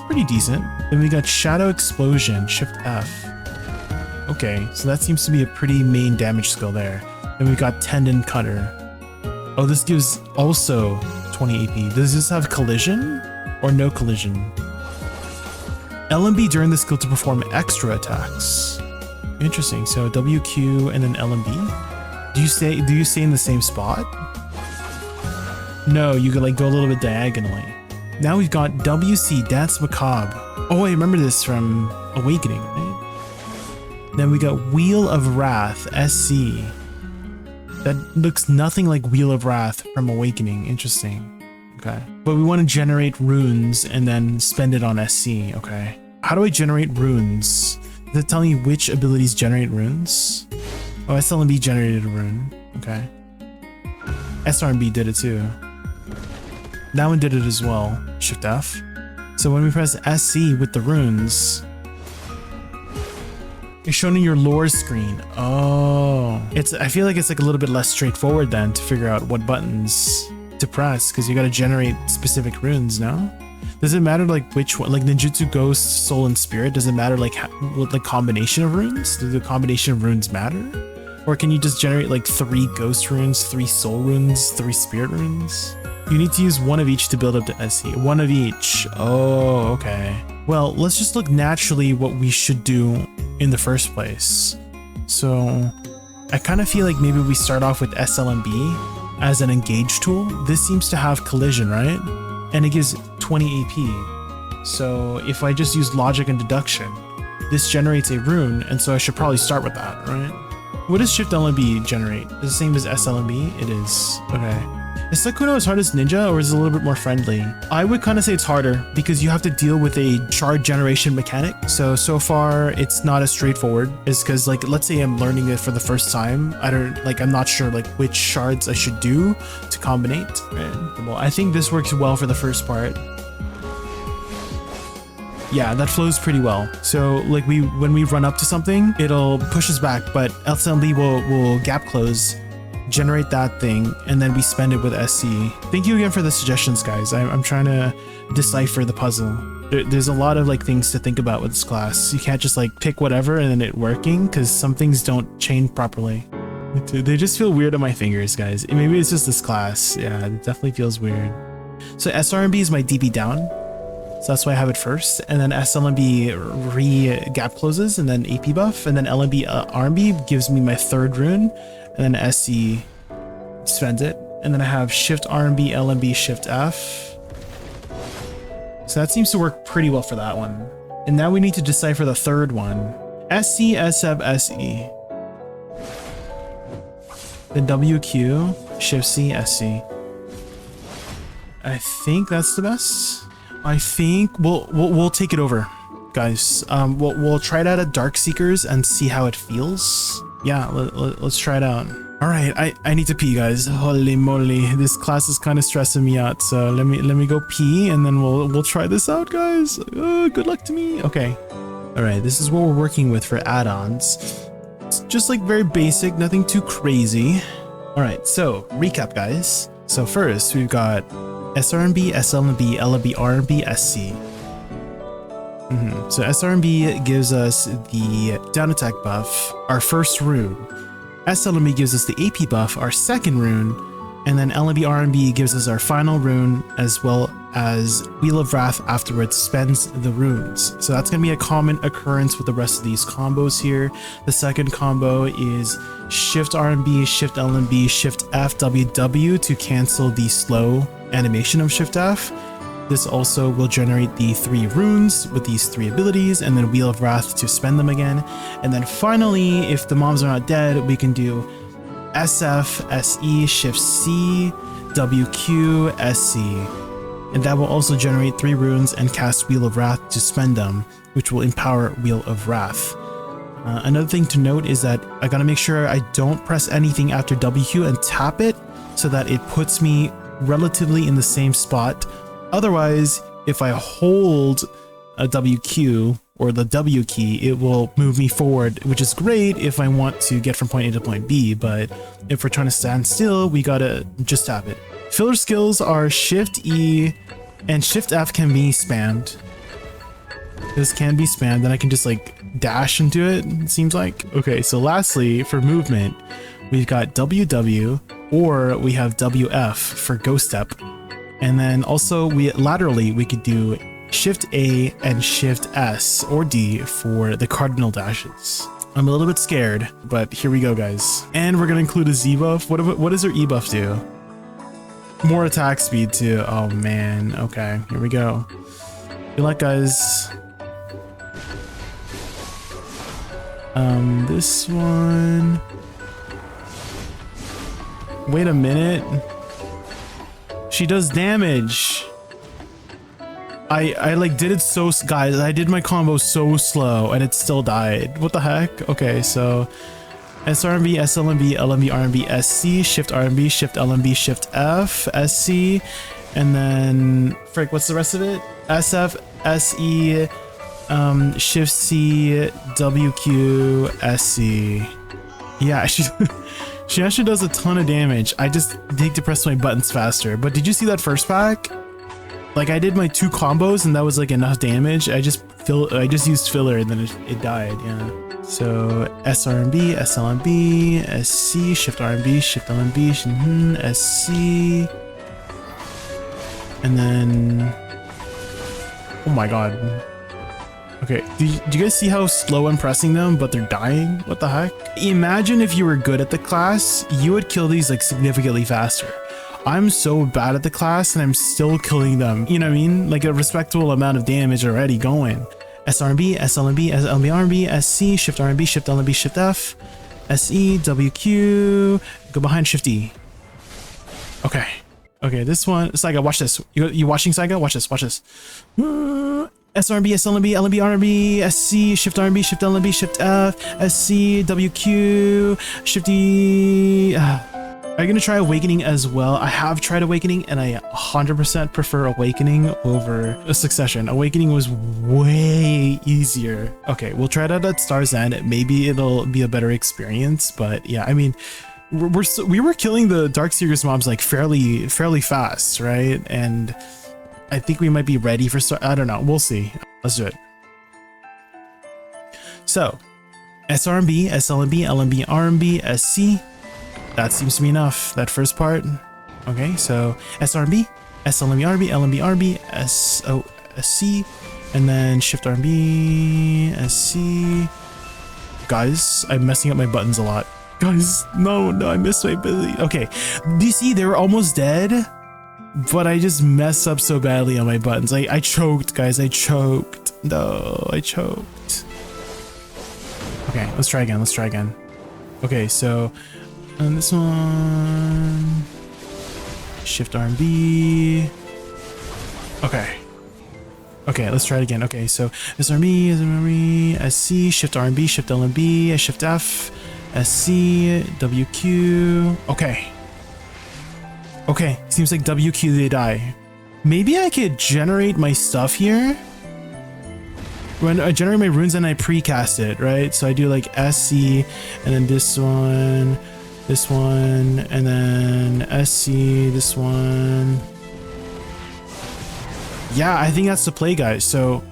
pretty decent. Then we got Shadow Explosion, Shift F. Okay, so that seems to be a pretty main damage skill there. Then we got Tendon Cutter. Oh, this gives also 20 AP. Does this have collision or no collision? LMB during the skill to perform extra attacks. Interesting. So WQ and then LMB. Do you stay in the same spot? No, you could like go a little bit diagonally. Now we've got WC Dance Macabre. Oh, I remember this from Awakening, right? Then we got Wheel of Wrath SC. That looks nothing like Wheel of Wrath from Awakening. Interesting. Okay. But we want to generate runes and then spend it on SC. Okay. How do I generate runes? Does it tell me which abilities generate runes? Oh, SLMB generated a rune. Okay. SRMB did it too. That one did it as well. Shift F. So when we press SC with the runes, it's shown in your lore screen. Oh, I feel like it's like a little bit less straightforward then to figure out what buttons to press because you got to generate specific runes now. Does it matter like which one, like Ninjutsu, Ghost, Soul, and Spirit? Does it matter like what the combination of runes? Do the combination of runes matter? Or can you just generate like 3 Ghost runes, 3 Soul runes, 3 Spirit runes? You need to use one of each to build up to SC. One of each. Oh, okay. Well, let's just look naturally what we should do in the first place. So I kind of feel like maybe we start off with SLMB as an engage tool. This seems to have collision, right? And it gives 20 AP. So if I just use logic and deduction, this generates a rune, and so I should probably start with that, right? What does Shift LMB generate? Is it the same as SLMB? It is. Okay. Is Sekuno as hard as Ninja, or is it a little bit more friendly? I would kind of say it's harder because you have to deal with a shard generation mechanic. So far it's not as straightforward. It's because, like, let's say I'm learning it for the first time. I'm not sure like which shards I should do to combinate. And, well, I think this works well for the first part. Yeah, that flows pretty well. So like when we run up to something, it'll push us back, but SLB will gap close, generate that thing, and then we spend it with SC. Thank you again for the suggestions, guys. I'm trying to decipher the puzzle. There's a lot of like things to think about with this class. You can't just like pick whatever and then it working, because some things don't chain properly. They just feel weird on my fingers, guys. Maybe it's just this class. Yeah, it definitely feels weird. So SRMB is my DB down. So that's why I have it first, and then SLMB re-gap closes, and then AP buff, and then LMB RMB gives me my third rune, and then SC spends it, and then I have Shift RMB, LMB, Shift F. So that seems to work pretty well for that one. And now we need to decipher the third one. SC, SF, SE. Then WQ, Shift C, SC. I think that's the best. I think we'll take it over, guys. We'll try it out at Dark Seekers and see how it feels. Yeah, let's try it out. All right, I need to pee, guys. Holy moly, this class is kind of stressing me out. So let me go pee, and then we'll try this out, guys. Good luck to me. Okay. All right, this is what we're working with for add-ons. It's just like very basic, nothing too crazy. All right, so recap, guys. So first we've got SRMB, SLMB, LMB, RMB, SC. So SRMB gives us the down attack buff, our first rune. SLMB gives us the AP buff, our second rune. And then LMB, RMB gives us our final rune, as well as Wheel of Wrath afterwards spends the runes. So that's going to be a common occurrence with the rest of these combos here. The second combo is Shift RMB, Shift LMB, Shift F, WW to cancel the slow animation of Shift F. This also will generate the 3 runes with these 3 abilities, and then Wheel of Wrath to spend them again. And then finally, if the mobs are not dead, we can do SF, SE, Shift C, WQ, SC. And that will also generate 3 runes and cast Wheel of Wrath to spend them, which will empower Wheel of Wrath. Another thing to note is that I gotta make sure I don't press anything after WQ and tap it, so that it puts me relatively in the same spot. Otherwise, if I hold a WQ or the W key, it will move me forward, which is great if I want to get from point A to point B, but if we're trying to stand still, we gotta just tap it. Filler skills are Shift E and Shift F can be spammed. This can be spammed, and I can just like dash into it, it seems like. Okay, so lastly, for movement, we've got WW, or we have WF for Ghost Step. And then also laterally we could do Shift A and Shift S or D for the cardinal dashes. I'm a little bit scared, but here we go, guys. And we're gonna include a Z buff. What does our E buff do? More attack speed too. Oh man. Okay, here we go. Good luck, guys. This one. Wait a minute. She does damage. I like did it so, guys, I did my combo so slow and it still died. What the heck? Okay, so SRMB, SLMB, LMB, RMB, SC, Shift RMB, Shift LMB, Shift F, SC, and then frick, what's the rest of it? SF, SE, Shift C, WQ, SC. Yeah, she actually does a ton of damage. I just need to press my buttons faster. But did you see that first pack? Like, I did my 2 combos and that was like enough damage. I just used filler and then it died. Yeah. So SRMB, SLMB, SC, Shift RMB, Shift LMB, SC, and then oh my god. Okay, do you guys see how slow I'm pressing them, but they're dying? What the heck? Imagine if you were good at the class, you would kill these like significantly faster. I'm so bad at the class and I'm still killing them. You know what I mean? Like a respectable amount of damage already going. SRMB, SLMB, LMB, RMB, SC, Shift RMB, Shift LMB, Shift F, SE, WQ, go behind Shift E. Okay, Okay, this one, Saiga, watch this. You watching, Saiga? Watch this, watch this. SRB, SLB, LB, RB, SC, Shift RB, Shift LB, Shift F, SC, WQ, Shift E. Are you gonna try Awakening as well? I have tried Awakening and I 100% prefer Awakening over a Succession. Awakening was way easier. Okay, we'll try it out at Star's End. Maybe it'll be a better experience, but yeah, I mean, we were killing the Dark Series mobs like fairly fast, right? And I think we might be ready for I don't know. We'll see. Let's do it. So, SRB, SLB, LMB, RMB, SC. That seems to be enough. That first part. Okay, so SRB, SLB, RB, LMB, RB, SC, and then Shift RB, SC. Guys, I'm messing up my buttons a lot. Guys, no, I missed my ability. Okay, do you see? They were almost dead. But I just messed up so badly on my buttons. I choked, guys. I choked. No, I choked. Okay, let's try again. Let's try again. Okay, so on this one, Shift RB. Okay. Okay, let's try it again. Okay, so SRB, SC, Shift RB, Shift LMB, Shift F, SC, WQ. Okay. Okay, seems like WQ they die. Maybe I could generate my stuff here. When I generate my runes and I precast it, right? So I do like SC and then this one, and then SC, this one. Yeah, I think that's the play, guys. So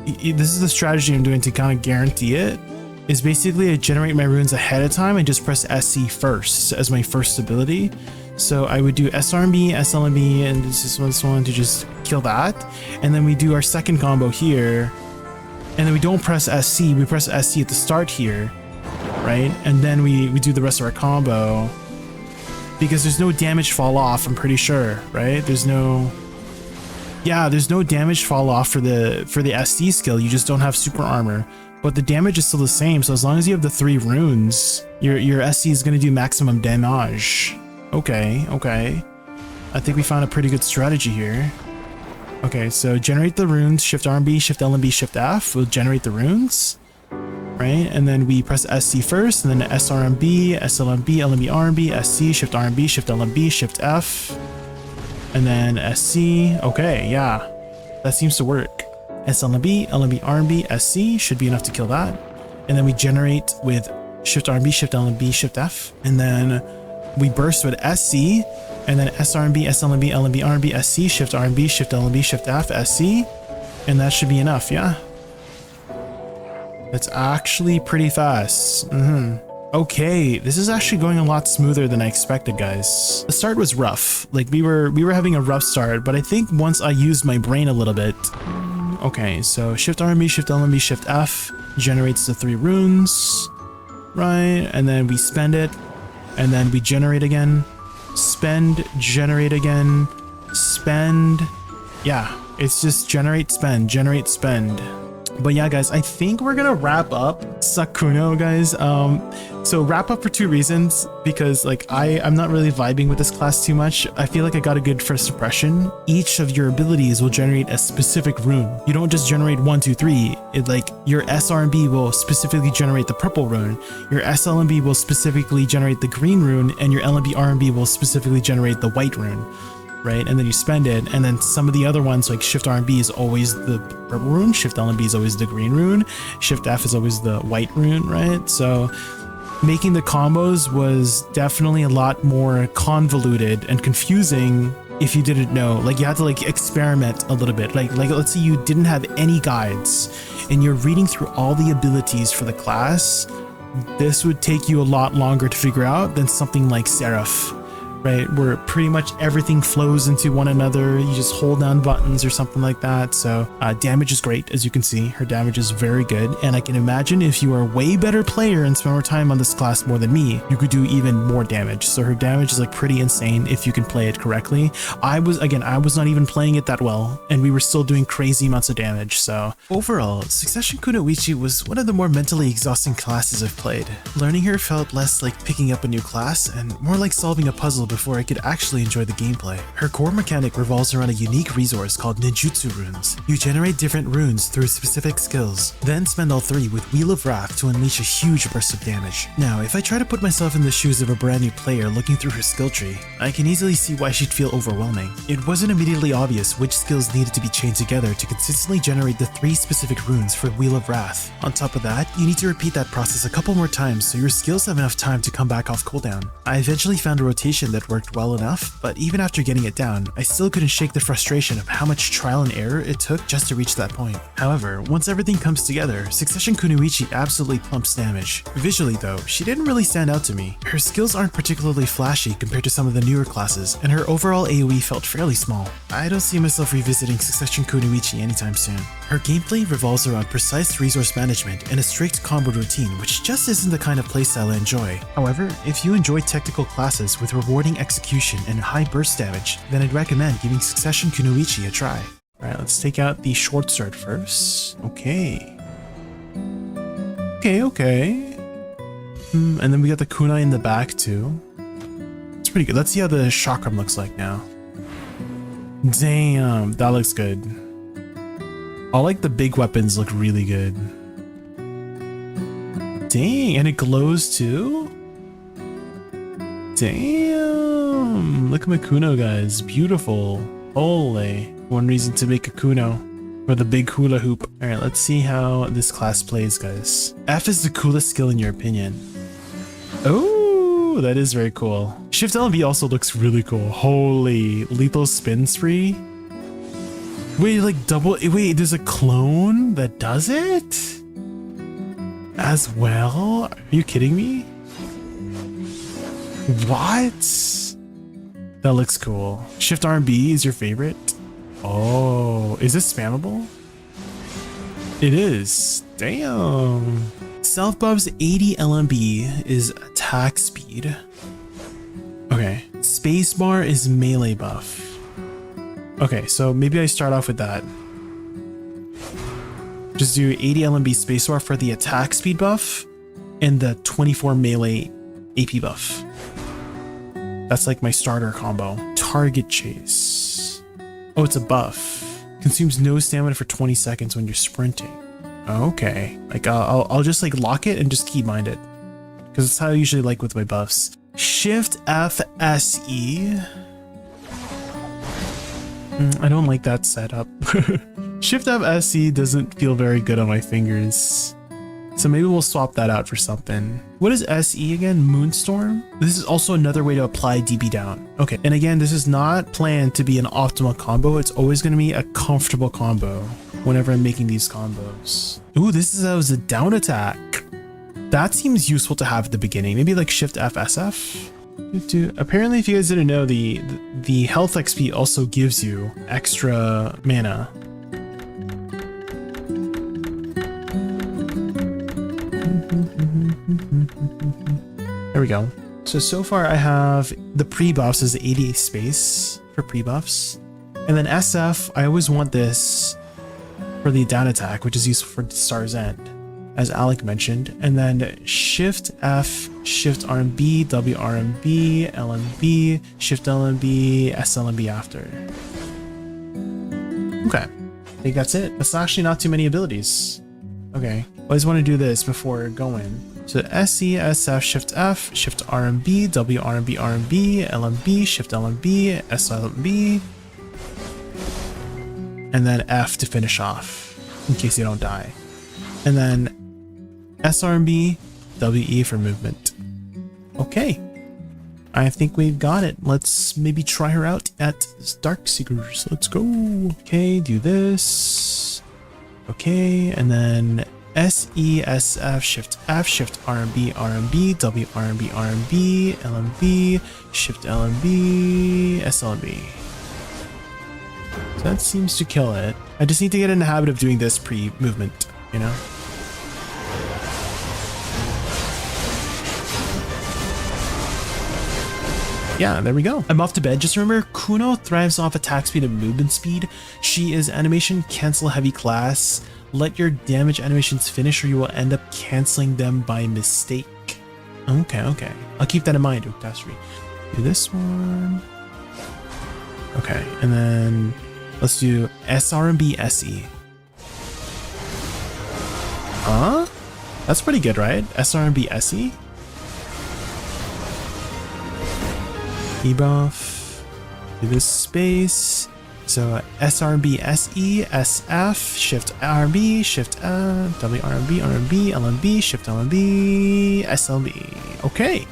this is the strategy I'm doing to kind of guarantee it. Is basically I generate my runes ahead of time and just press SC first as my first ability. So I would do SRB, SLB, and this one to just kill that. And then we do our second combo here. And then we don't press SC, we press SC at the start here, right? And then we do the rest of our combo. Because there's no damage fall off, I'm pretty sure, right? There's no... Yeah, there's no damage fall off for the SD skill, you just don't have super armor. But the damage is still the same, so as long as you have the 3 runes, your SC is going to do maximum damage. Okay. I think we found a pretty good strategy here. Okay, so generate the runes, Shift RB, Shift LMB, Shift F. We'll generate the runes, right? And then we press SC first, and then SRMB, SLMB, LMB, RMB, SC, Shift RMB, Shift LMB, Shift F, and then SC. Okay, yeah, that seems to work. SLMB, LMB, RMB, SC should be enough to kill that. And then we generate with Shift RB, Shift LMB, Shift F, and then we burst with SC, and then SRB, SLMB, LMB, RMB, SC, Shift RB, Shift LMB, Shift F, SC, and that should be enough, yeah? That's actually pretty fast. Okay, this is actually going a lot smoother than I expected, guys. The start was rough. Like, we were having a rough start, but I think once I used my brain a little bit... Okay, so Shift RB, Shift LMB, Shift F generates the 3 runes, right? And then we spend it. And then we generate again, spend, generate again, spend. Yeah, it's just generate, spend, generate, spend. But yeah, guys, I think we're gonna wrap up Sakuno, guys. So wrap up for 2 reasons, because like I'm not really vibing with this class too much. I feel like I got a good first impression. Each of your abilities will generate a specific rune. You don't just generate 1, 2, 3. It like your SRB will specifically generate the purple rune. Your SLMB will specifically generate the green rune, and your LMB RMB will specifically generate the white rune. Right, and then you spend it, and then some of the other ones like Shift RB is always the purple rune, Shift LMB is always the green rune, Shift F is always the white rune, right? So making the combos was definitely a lot more convoluted and confusing if you didn't know. Like, you had to like experiment a little bit. Like let's say you didn't have any guides and you're reading through all the abilities for the class. This would take you a lot longer to figure out than something like Seraph, right? Where pretty much everything flows into one another. You just hold down buttons or something like that. So damage is great, as you can see. Her damage is very good. And I can imagine if you are a way better player and spend more time on this class more than me, you could do even more damage. So her damage is like pretty insane if you can play it correctly. I was not even playing it that well, and we were still doing crazy amounts of damage. So overall, Succession Kunoichi was one of the more mentally exhausting classes I've played. Learning her felt less like picking up a new class and more like solving a puzzle before I could actually enjoy the gameplay. Her core mechanic revolves around a unique resource called ninjutsu runes. You generate different runes through specific skills, then spend all 3 with Wheel of Wrath to unleash a huge burst of damage. Now, if I try to put myself in the shoes of a brand new player looking through her skill tree, I can easily see why she'd feel overwhelming. It wasn't immediately obvious which skills needed to be chained together to consistently generate the 3 specific runes for Wheel of Wrath. On top of that, you need to repeat that process a couple more times so your skills have enough time to come back off cooldown. I eventually found a rotation that worked well enough, but even after getting it down, I still couldn't shake the frustration of how much trial and error it took just to reach that point. However, once everything comes together, Succession Kunoichi absolutely pumps damage. Visually though, she didn't really stand out to me. Her skills aren't particularly flashy compared to some of the newer classes, and her overall AoE felt fairly small. I don't see myself revisiting Succession Kunoichi anytime soon. Her gameplay revolves around precise resource management and a strict combo routine, which just isn't the kind of playstyle I enjoy. However, if you enjoy technical classes with rewarding execution and high burst damage, then I'd recommend giving Succession Kunoichi a try. Alright, let's take out the short sword first. Okay. Okay. And then we got the kunai in the back too. It's pretty good. Let's see how the chakram looks like now. Damn, that looks good. All like the big weapons look really good. Dang, and it glows too? Damn, look at my Kuno, guys. Beautiful. Holy. One reason to make a Kuno. For the big hula hoop. Alright, let's see how this class plays, guys. F is the coolest skill in your opinion. Oh, that is very cool. Shift LB also looks really cool. Holy, lethal spin spree. Wait, like double, wait, there's a clone that does it? As well? Are you kidding me? What? That looks cool. Shift RB is your favorite? Oh, is this spammable? It is. Damn. Self buff's 80 LMB is attack speed. Okay. Spacebar is melee buff. Okay, so maybe I start off with that. Just do 80 LMB spacebar for the attack speed buff and the 24 melee AP buff. That's like my starter combo. Target chase. Oh, it's a buff. Consumes no stamina for 20 seconds when you're sprinting. Okay. Like I'll just like lock it and just keybind it. Because it's how I usually like with my buffs. Shift F SE. I don't like that setup. Shift F SE doesn't feel very good on my fingers. So maybe we'll swap that out for something. What is SE again? Moonstorm? This is also another way to apply DB down. Okay, and again, this is not planned to be an optimal combo. It's always going to be a comfortable combo whenever I'm making these combos. Ooh, this is as a down attack. That seems useful to have at the beginning. Maybe like Shift F SF. Apparently, if you guys didn't know, the health XP also gives you extra mana. There we go. So far I have the pre-buffs as 80 space for pre-buffs. And then SF, I always want this for the down attack, which is useful for Star's End, as Alec mentioned. And then Shift F, Shift RMB, W RMB, LMB, Shift LMB, SLMB after. Okay, I think that's it. That's actually not too many abilities. Okay, I always want to do this before going. So SE, SF, Shift F, Shift RMB, W RMB, RMB, LMB, Shift LMB, SLMB, and then F to finish off, in case you don't die. And then SRMB, WE for movement. Okay, I think we've got it. Let's maybe try her out at Darkseekers. Let's go. Okay, do this. Okay, and then SE, SF, Shift F, Shift RMB, RMB, W RMB, RMB, LMB, Shift LMB, SLMB. So that seems to kill it. I just need to get in the habit of doing this pre-movement, you know? Yeah, there we go. I'm off to bed. Just remember, Kuno thrives off attack speed and movement speed. She is animation cancel heavy class. Let your damage animations finish or you will end up canceling them by mistake. Okay. I'll keep that in mind, Uktastri. Do this one. Okay, and then let's do SRMB SE. Huh? That's pretty good, right? SRMB SE. Debuff. Do this space. So SRB SE, SF, Shift RB, Shift WRB, RB, LMB, Shift LMB, SLB. Okay,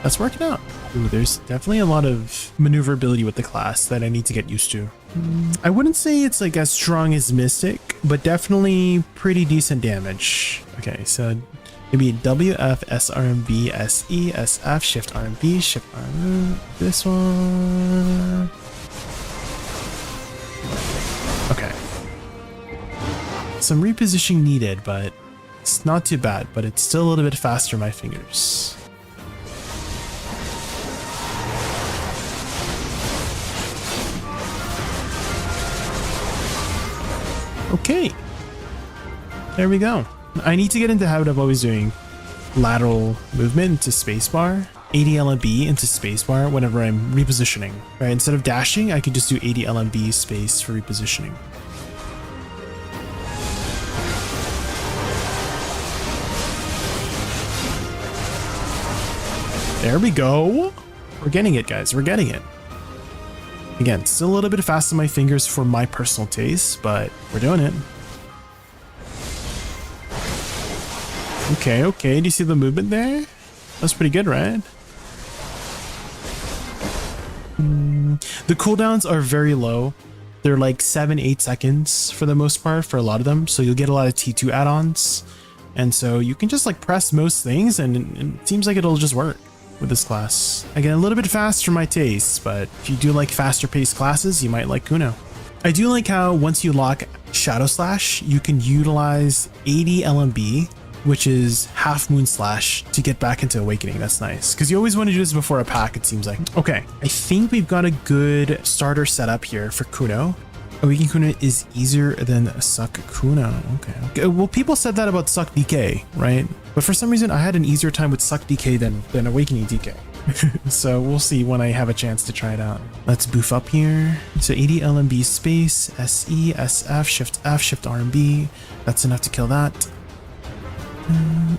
that's working out. Ooh, there's definitely a lot of maneuverability with the class that I need to get used to. I wouldn't say it's like as strong as Mystic, but definitely pretty decent damage. Okay, so maybe WF, SRB, SE, SF, Shift RB, Shift RB, this one. Okay. Some repositioning needed, but it's not too bad, but it's still a little bit faster on my fingers. Okay. There we go. I need to get into the habit of always doing lateral movement into spacebar, ADLMB into spacebar whenever I'm repositioning. Right, instead of dashing, I can just do ADLMB space for repositioning. There we go. We're getting it, guys. We're getting it. Again, still a little bit fast on my fingers for my personal taste, but we're doing it. Okay, okay. Do you see the movement there? That's pretty good, right? The cooldowns are very low. They're like 7-8 seconds for the most part for a lot of them. So you'll get a lot of T2 add-ons. And so you can just like press most things and it seems like it'll just work with this class. Again, a little bit fast for my taste, but if you do like faster paced classes, you might like Kuno. I do like how once you lock Shadow Slash, you can utilize 80 LMB, which is half Moon Slash, to get back into Awakening. That's nice, because you always want to do this before a pack, it seems like. Okay, I think we've got a good starter setup here for Kuno. Awakening Kuno is easier than Suck Kuno. Okay. Well, people said that about Suck DK, right? But for some reason, I had an easier time with Suck DK than Awakening DK. So we'll see when I have a chance to try it out. Let's boof up here. So 80 LMB space, SE, SF, Shift F, Shift RMB. That's enough to kill that.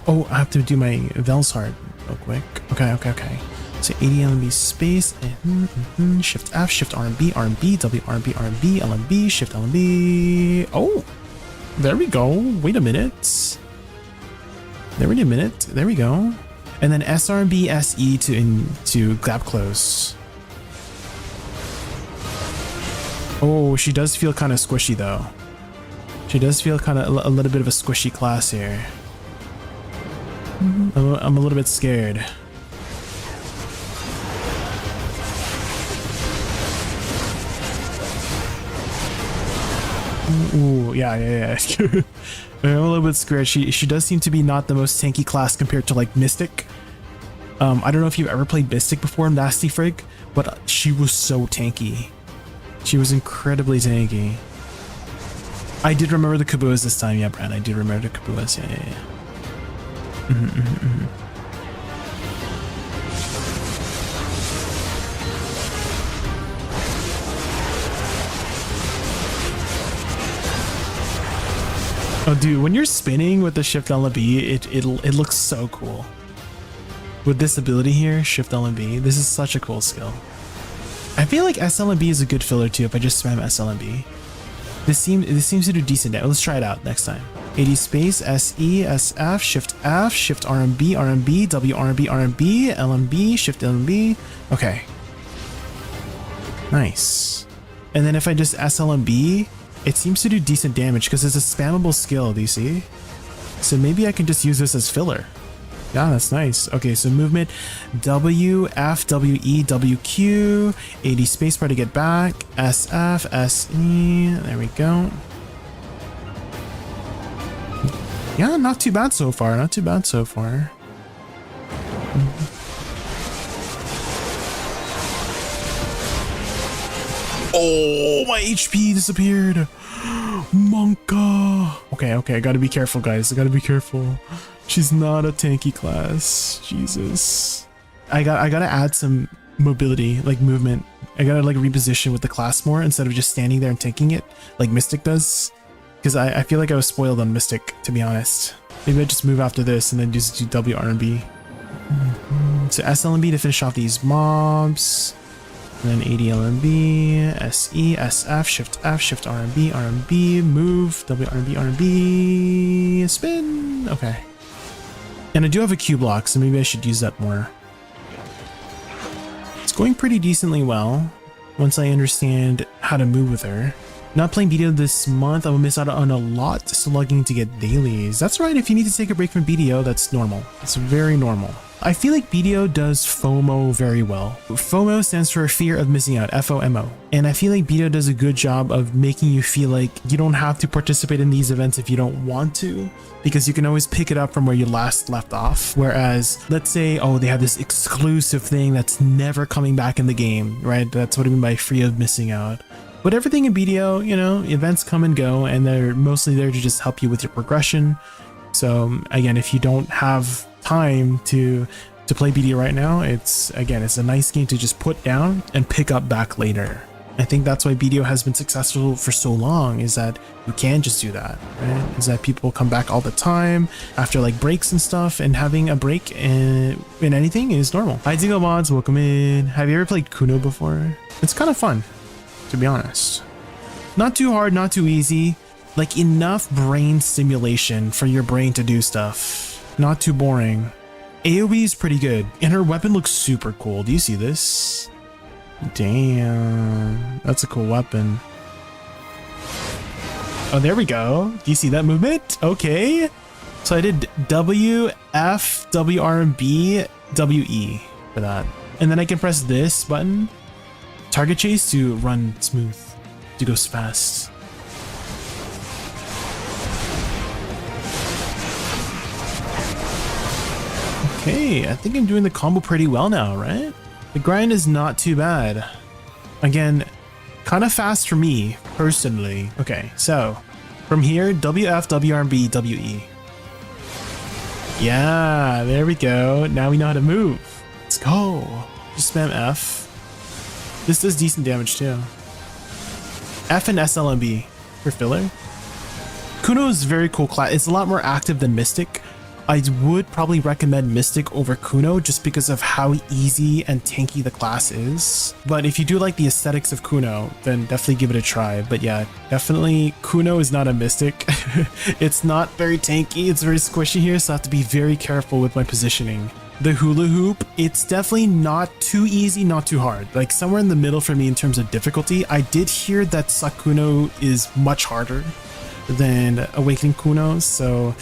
Oh, I have to do my Velsheart real quick. Okay. So 80 LMB space, Shift F, Shift RMB, RMB, WRMB, RMB, LMB, Shift LMB. Oh, there we go. Wait a minute. There we go. And then SRB SE to grab close. Oh, she does feel kind of squishy though. She does feel kind of a little bit of a squishy class here. I'm a little bit scared. Ooh, yeah. I'm a little bit scared. She does seem to be not the most tanky class compared to like Mystic. I don't know if you've ever played Mystic before, Nasty Frig, but she was so tanky. She was incredibly tanky. I did remember the Kabuas this time, yeah, Brad. I did remember the Kabuas, yeah. Oh, dude, when you're spinning with the Shift LMB, it looks so cool. With this ability here, Shift LMB, this is such a cool skill. I feel like SLMB is a good filler too if I just spam SLMB. This seems to do decent damage. Let's try it out next time. 80 space, SE, SF, Shift F, Shift RMB, RMB, WRMB, RMB, LMB, Shift LMB. Okay. Nice. And then if I just SLMB, it seems to do decent damage because it's a spammable skill, do you see? So maybe I can just use this as filler. Yeah, that's nice. Okay, so movement W, F, W, E, W, Q, 80 spacebar to get back, SF, SE, there we go. Yeah, not too bad so far, Oh, my HP disappeared. Monka. Okay, I gotta be careful, guys. I gotta be careful. She's not a tanky class. Jesus. I gotta add some mobility, like movement. I gotta like reposition with the class more instead of just standing there and tanking it like Mystic does. Because I feel like I was spoiled on Mystic, to be honest. Maybe I just move after this and then just do W RB. So SLMB to finish off these mobs. And then ADLMB, SE, SF, Shift F, Shift RMB, RMB, move, W RMB, RMB, spin. Okay. And I do have a Q block, so maybe I should use that more. It's going pretty decently well once I understand how to move with her. Not playing BDO this month, I will miss out on a lot slugging to get dailies. That's right, if you need to take a break from BDO, that's normal. It's very normal. I feel like BDO does FOMO very well. FOMO stands for fear of missing out, FOMO. And I feel like BDO does a good job of making you feel like you don't have to participate in these events if you don't want to, because you can always pick it up from where you last left off. Whereas, let's say, oh, they have this exclusive thing that's never coming back in the game, right? That's what I mean by fear of missing out. But everything in BDO, you know, events come and go, and they're mostly there to just help you with your progression. So again, if you don't have time to play BDO right now, it's a nice game to just put down and pick up back later. I think that's why BDO has been successful for so long, is that you can just do that, right? Is that people come back all the time after like breaks and stuff, and having a break in anything is normal. ADVgg mods, welcome in. Have you ever played Kuno before? It's kind of fun, to be honest. Not too hard, not too easy. Like enough brain stimulation for your brain to do stuff. Not too boring. AoE is pretty good, and her weapon looks super cool. Do you see this? Damn, that's a cool weapon. Oh, there we go. Do you see that movement? Okay. So I did W, F, W, R, and B, W, E for that. And then I can press this button, target chase, to run smooth, to go fast. Okay, I think I'm doing the combo pretty well now, right? The grind is not too bad. Again, kind of fast for me, personally. Okay, so from here, WF, WRB, WE. Yeah, there we go. Now we know how to move. Let's go. Just spam F. This does decent damage too. F and SLMB for filler. Kuno is a very cool class. It's a lot more active than Mystic. I would probably recommend Mystic over Kuno just because of how easy and tanky the class is. But if you do like the aesthetics of Kuno, then definitely give it a try. But yeah, definitely Kuno is not a Mystic. It's not very tanky, it's very squishy here, so I have to be very careful with my positioning. The hula hoop, it's definitely not too easy, not too hard. Like somewhere in the middle for me in terms of difficulty. I did hear that Sakuno is much harder than Awakening Kuno, so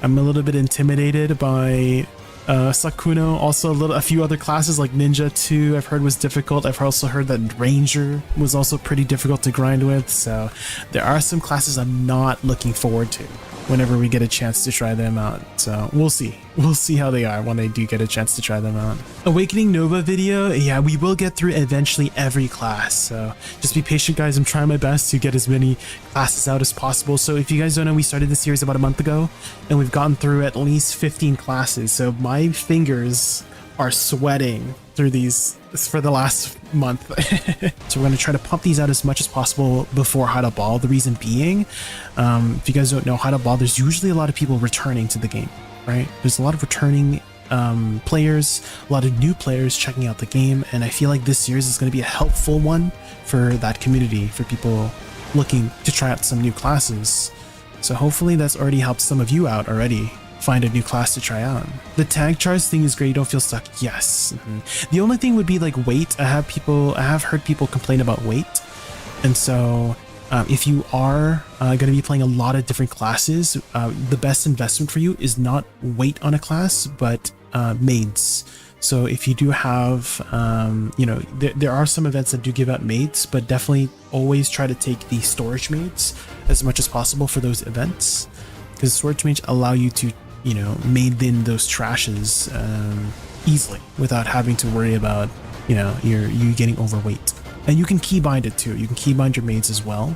I'm a little bit intimidated by Sakuno. Also a few other classes like Ninja 2 I've heard was difficult. I've also heard that Ranger was also pretty difficult to grind with, so there are some classes I'm not looking forward to whenever we get a chance to try them out. So we'll see how they are when I do get a chance to try them out. Awakening Nova video, yeah, we will get through eventually every class, so just be patient guys. I'm trying my best to get as many classes out as possible. So if you guys don't know, we started this series about a month ago and we've gotten through at least 15 classes, so my fingers are sweating through these for the last month. So we're going to try to pump these out as much as possible before Hide Up Ball. The reason being, if you guys don't know, Hide Up Ball, there's usually a lot of people returning to the game, right? There's a lot of returning players, a lot of new players checking out the game, and I feel like this series is going to be a helpful one for that community, for people looking to try out some new classes. So hopefully that's already helped some of you out already find a new class to try out. The tag charge thing is great, you don't feel stuck. Yes. The only thing would be like weight. I have heard people complain about weight, and so if you are going to be playing a lot of different classes, the best investment for you is not weight on a class, but maids. So if you do have, there are some events that do give out maids, but definitely always try to take the storage maids as much as possible for those events, because storage maids allow you to maid in those trashes easily without having to worry about you getting overweight. And you can keybind it too. You can keybind your maids as well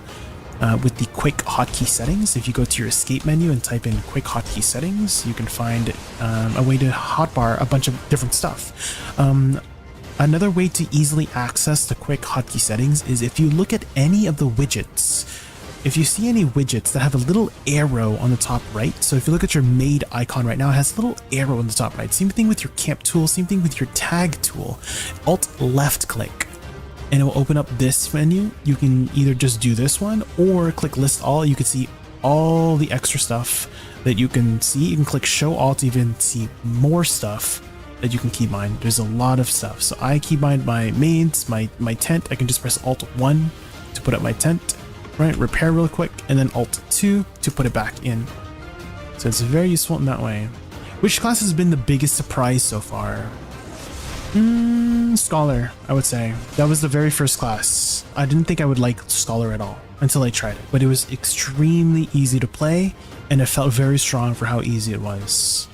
with the quick hotkey settings. If you go to your escape menu and type in quick hotkey settings, you can find a way to hotbar a bunch of different stuff. Another way to easily access the quick hotkey settings is if you look at any of the widgets. If you see any widgets that have a little arrow on the top right, so if you look at your made icon right now, it has a little arrow on the top right. Same thing with your camp tool, same thing with your tag tool. Alt left click and it will open up this menu. You can either just do this one or click list all. You can see all the extra stuff that you can see. You can click show all to even see more stuff that you can keybind. There's a lot of stuff. So I keybind my mains, my tent. I can just press Alt 1 to put up my tent, right? Repair real quick, and then Alt 2 to put it back in. So it's very useful in that way. Which class has been the biggest surprise so far? Scholar, I would say. That was the very first class. I didn't think I would like Scholar at all until I tried it, but it was extremely easy to play and it felt very strong for how easy it was.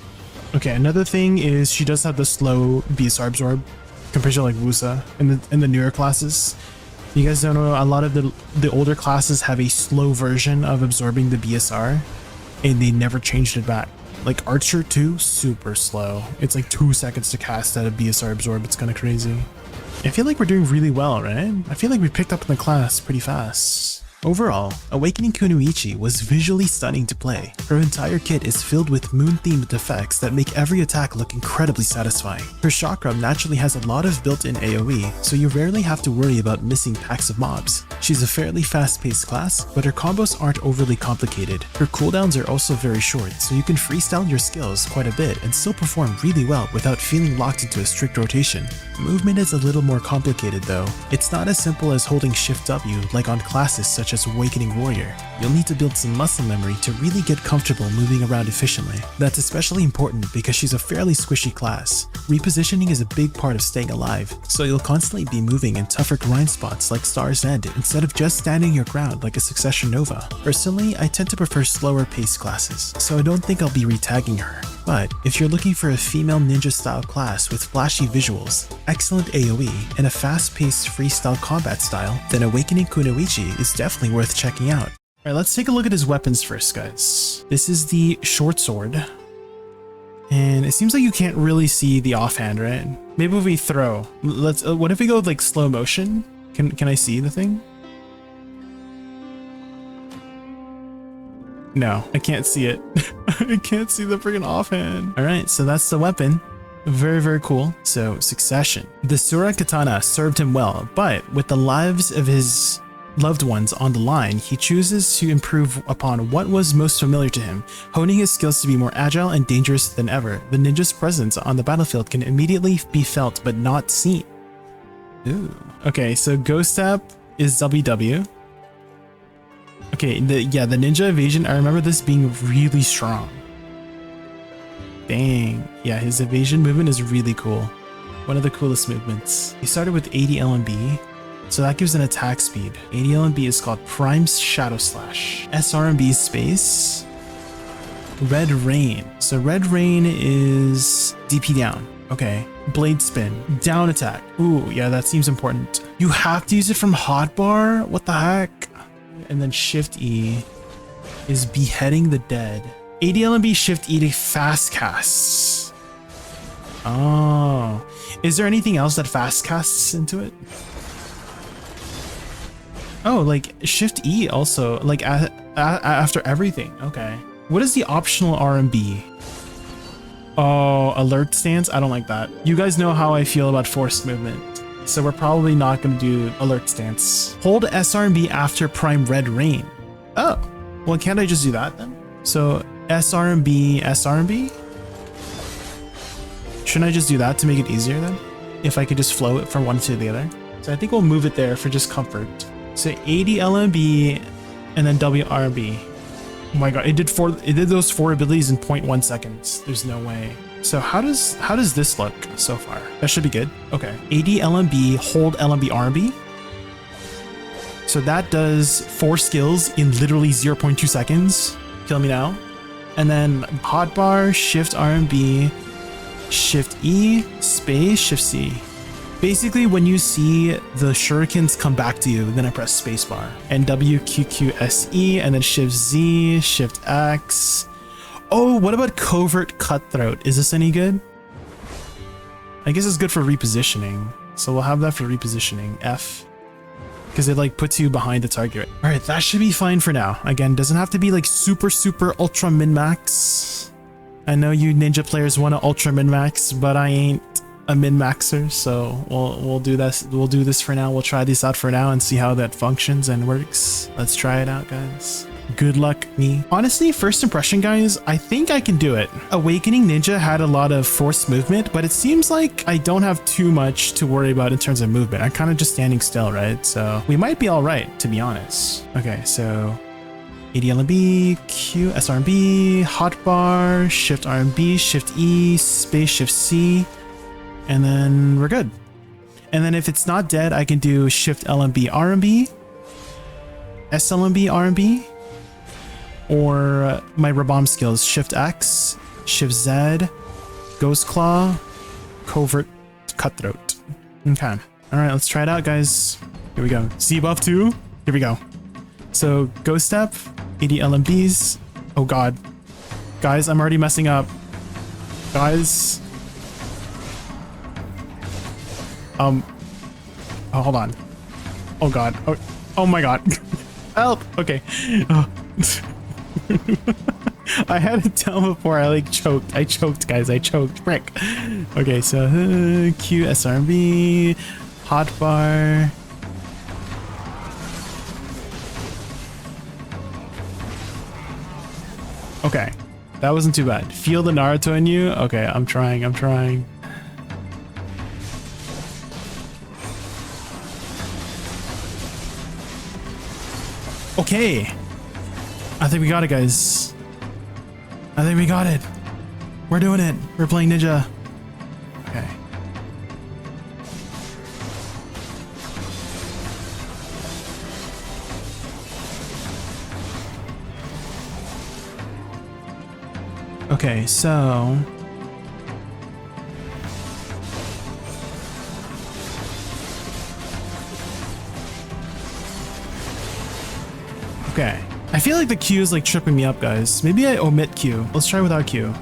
Okay, another thing is she does have the slow BSR absorb compared to like Musa in the newer classes. You guys don't know, a lot of the older classes have a slow version of absorbing the BSR and they never changed it back. Like Archer 2, super slow. It's like 2 seconds to cast out of BSR absorb. It's kind of crazy. I feel like we're doing really well, right? I feel like we picked up in the class pretty fast. Overall, Awakening Kunoichi was visually stunning to play. Her entire kit is filled with moon-themed effects that make every attack look incredibly satisfying. Her chakra naturally has a lot of built-in AoE, so you rarely have to worry about missing packs of mobs. She's a fairly fast-paced class, but her combos aren't overly complicated. Her cooldowns are also very short, so you can freestyle your skills quite a bit and still perform really well without feeling locked into a strict rotation. Movement is a little more complicated though. It's not as simple as holding Shift W like on classes such as Awakening Warrior. You'll need to build some muscle memory to really get comfortable moving around efficiently. That's especially important because she's a fairly squishy class. Repositioning is a big part of staying alive, so you'll constantly be moving in tougher grind spots like Star's End instead of just standing your ground like a Succession Nova. Personally, I tend to prefer slower paced classes, so I don't think I'll be retagging her. But if you're looking for a female ninja style class with flashy visuals, excellent AoE, and a fast-paced freestyle combat style, then Awakening Kunoichi is definitely worth checking out. Alright, let's take a look at his weapons first, guys. This is the short sword. And it seems like you can't really see the offhand, right? Maybe if we throw. Let's. What if we go with like slow motion? Can I see the thing? No, I can't see it. I can't see the freaking offhand. All right, so that's the weapon. Very, very cool. So, Succession. The Sura Katana served him well, but with the lives of his loved ones on the line, he chooses to improve upon what was most familiar to him, honing his skills to be more agile and dangerous than ever. The ninja's presence on the battlefield can immediately be felt but not seen. Ooh. Okay, so Ghost Step is WW. Okay, the ninja evasion, I remember this being really strong. Dang, yeah, his evasion movement is really cool. One of the coolest movements. He started with 80 LMB, so that gives an attack speed. 80 LMB is called Prime Shadow Slash. SRMB space. Red Rain. So Red Rain is DP down. Okay. Blade Spin. Down attack. Ooh, yeah, that seems important. You have to use it from hotbar? What the heck? And then Shift E is Beheading the Dead. 80 LMB Shift E to fast casts. Oh. Is there anything else that fast casts into it? Oh, like Shift E also, like after everything. Okay. What is the optional RMB? Oh, alert stance? I don't like that. You guys know how I feel about forced movement, so we're probably not going to do alert stance. Hold SRMB after Prime Red Rain. Oh, well, can't I just do that then? So SRMB, SRMB? Shouldn't I just do that to make it easier then? If I could just flow it from one to the other. So I think we'll move it there for just comfort. So 80 LMB and then WRB. Oh my god, it did those 4 abilities in 0.1 seconds. There's no way. So how does this look so far? That should be good. Okay. 80 LMB, hold LMB RMB. So that does 4 skills in literally 0.2 seconds. Kill me now. And then hotbar, shift RMB, shift E, space, shift C. Basically, when you see the shurikens come back to you, then I press spacebar. And W, Q, Q, S, E, and then shift Z, shift X. Oh, what about Covert Cutthroat? Is this any good? I guess it's good for repositioning. So we'll have that for repositioning, F. Because it like puts you behind the target. All right, that should be fine for now. Again, doesn't have to be like super ultra min-max. I know you ninja players want to ultra min-max, but I ain't a min-maxer, so we'll do this. We'll do this for now. We'll try this out for now and see how that functions and works. Let's try it out, guys. Good luck, me. Honestly, first impression, guys, I think I can do it. Awakening Ninja had a lot of forced movement, but it seems like I don't have too much to worry about in terms of movement. I'm kind of just standing still, right? So we might be all right, to be honest. Okay, so ADLB, Q, SRB, hotbar, Shift RB, Shift E, Space Shift C, and then we're good. And then if it's not dead, I can do Shift LMB RMB, SLMB RMB, or my Rabam skills, Shift X, Shift Z, Ghost Claw, Covert Cutthroat. Okay. All right, let's try it out, guys. Here we go. Z buff 2. Here we go. So Ghost Step, AD LMBs. Oh God. Guys, I'm already messing up. Guys. Oh, hold on. Oh God. Oh my God. Help. Okay. Oh. I had it down before I like choked. I choked, guys. I choked. Frick. Okay, so Q, SRB, hotbar. Okay, that wasn't too bad. Feel the Naruto in you? Okay, I'm trying. Okay. I think we got it, guys. I think we got it. We're doing it. We're playing ninja. Okay. Okay, so okay. I feel like the Q is like tripping me up, guys. Maybe I omit Q. Let's try without Q.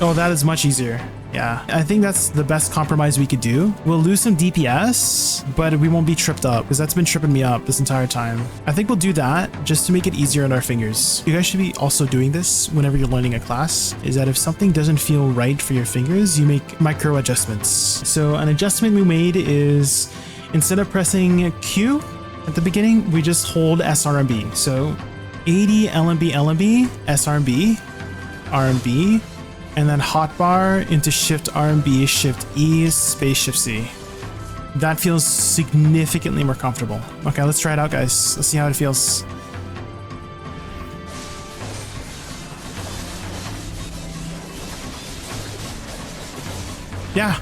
Oh, that is much easier. Yeah, I think that's the best compromise we could do. We'll lose some DPS, but we won't be tripped up because that's been tripping me up this entire time. I think we'll do that just to make it easier on our fingers. You guys should be also doing this whenever you're learning a class, is that if something doesn't feel right for your fingers, you make micro adjustments. So an adjustment we made is instead of pressing Q at the beginning, we just hold SRMB. So AD, LMB, LMB, SRMB, RMB, and then hotbar into Shift RMB, Shift E, Space Shift C. That feels significantly more comfortable. Okay, let's try it out, guys. Let's see how it feels. Yeah,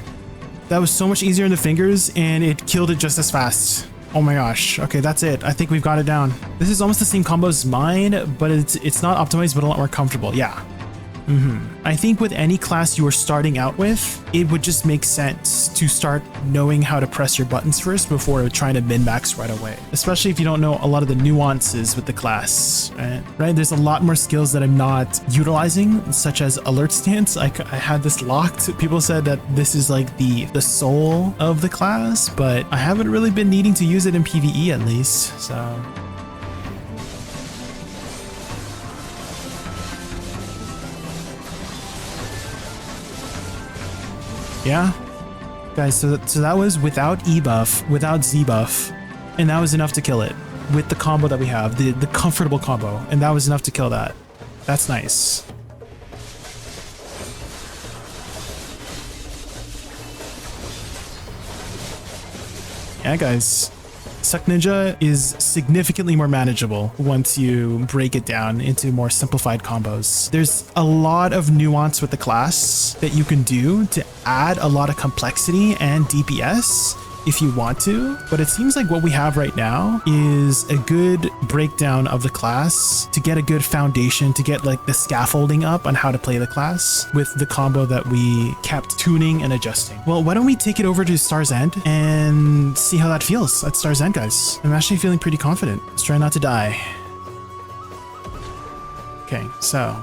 that was so much easier in the fingers and it killed it just as fast. Oh my gosh. Okay, that's it. I think we've got it down. This is almost the same combo as mine, but it's not optimized, but a lot more comfortable. Yeah. I think with any class you are starting out with, it would just make sense to start knowing how to press your buttons first before trying to min-max right away. Especially if you don't know a lot of the nuances with the class, right? There's a lot more skills that I'm not utilizing, such as alert stance. I had this locked. People said that this is like the soul of the class, but I haven't really been needing to use it in PvE at least, so... Yeah, guys, so that was without E buff, without Z buff, and that was enough to kill it with the combo that we have, the comfortable combo, and that was enough to kill that. That's nice. Yeah, guys. Suck Ninja is significantly more manageable once you break it down into more simplified combos. There's a lot of nuance with the class that you can do to add a lot of complexity and DPS if you want to, but it seems like what we have right now is a good breakdown of the class to get a good foundation, to get like the scaffolding up on how to play the class with the combo that we kept tuning and adjusting. Well, why don't we take it over to Star's End and see how that feels at Star's End, guys. I'm actually feeling pretty confident. Let's try not to die. Okay, so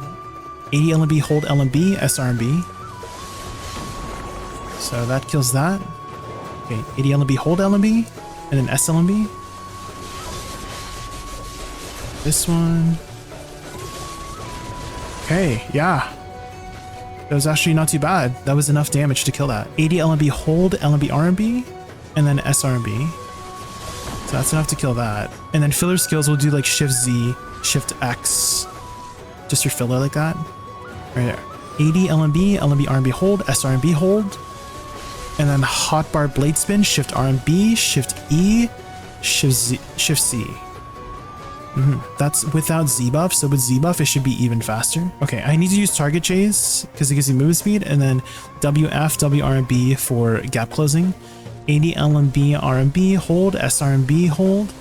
AD LMB, hold LMB, SRMB. So that kills that. Okay, AD LMB, hold LMB, and then SLMB. This one. Okay, yeah. That was actually not too bad. That was enough damage to kill that. AD LMB, hold LMB, RMB, and then SRMB. So that's enough to kill that. And then filler skills will do like Shift Z, Shift X. Just your filler like that. Right there. AD LMB, LMB, RMB, hold, SRMB, hold. And then hotbar blade spin, Shift RMB, Shift E, Shift Z, Shift C. That's without Z buff, so with Z buff it should be even faster. Okay, I need to use target chase because it gives you move speed, and then WF, WRMB for gap closing. AD LMB, RMB, hold, SRMB, hold.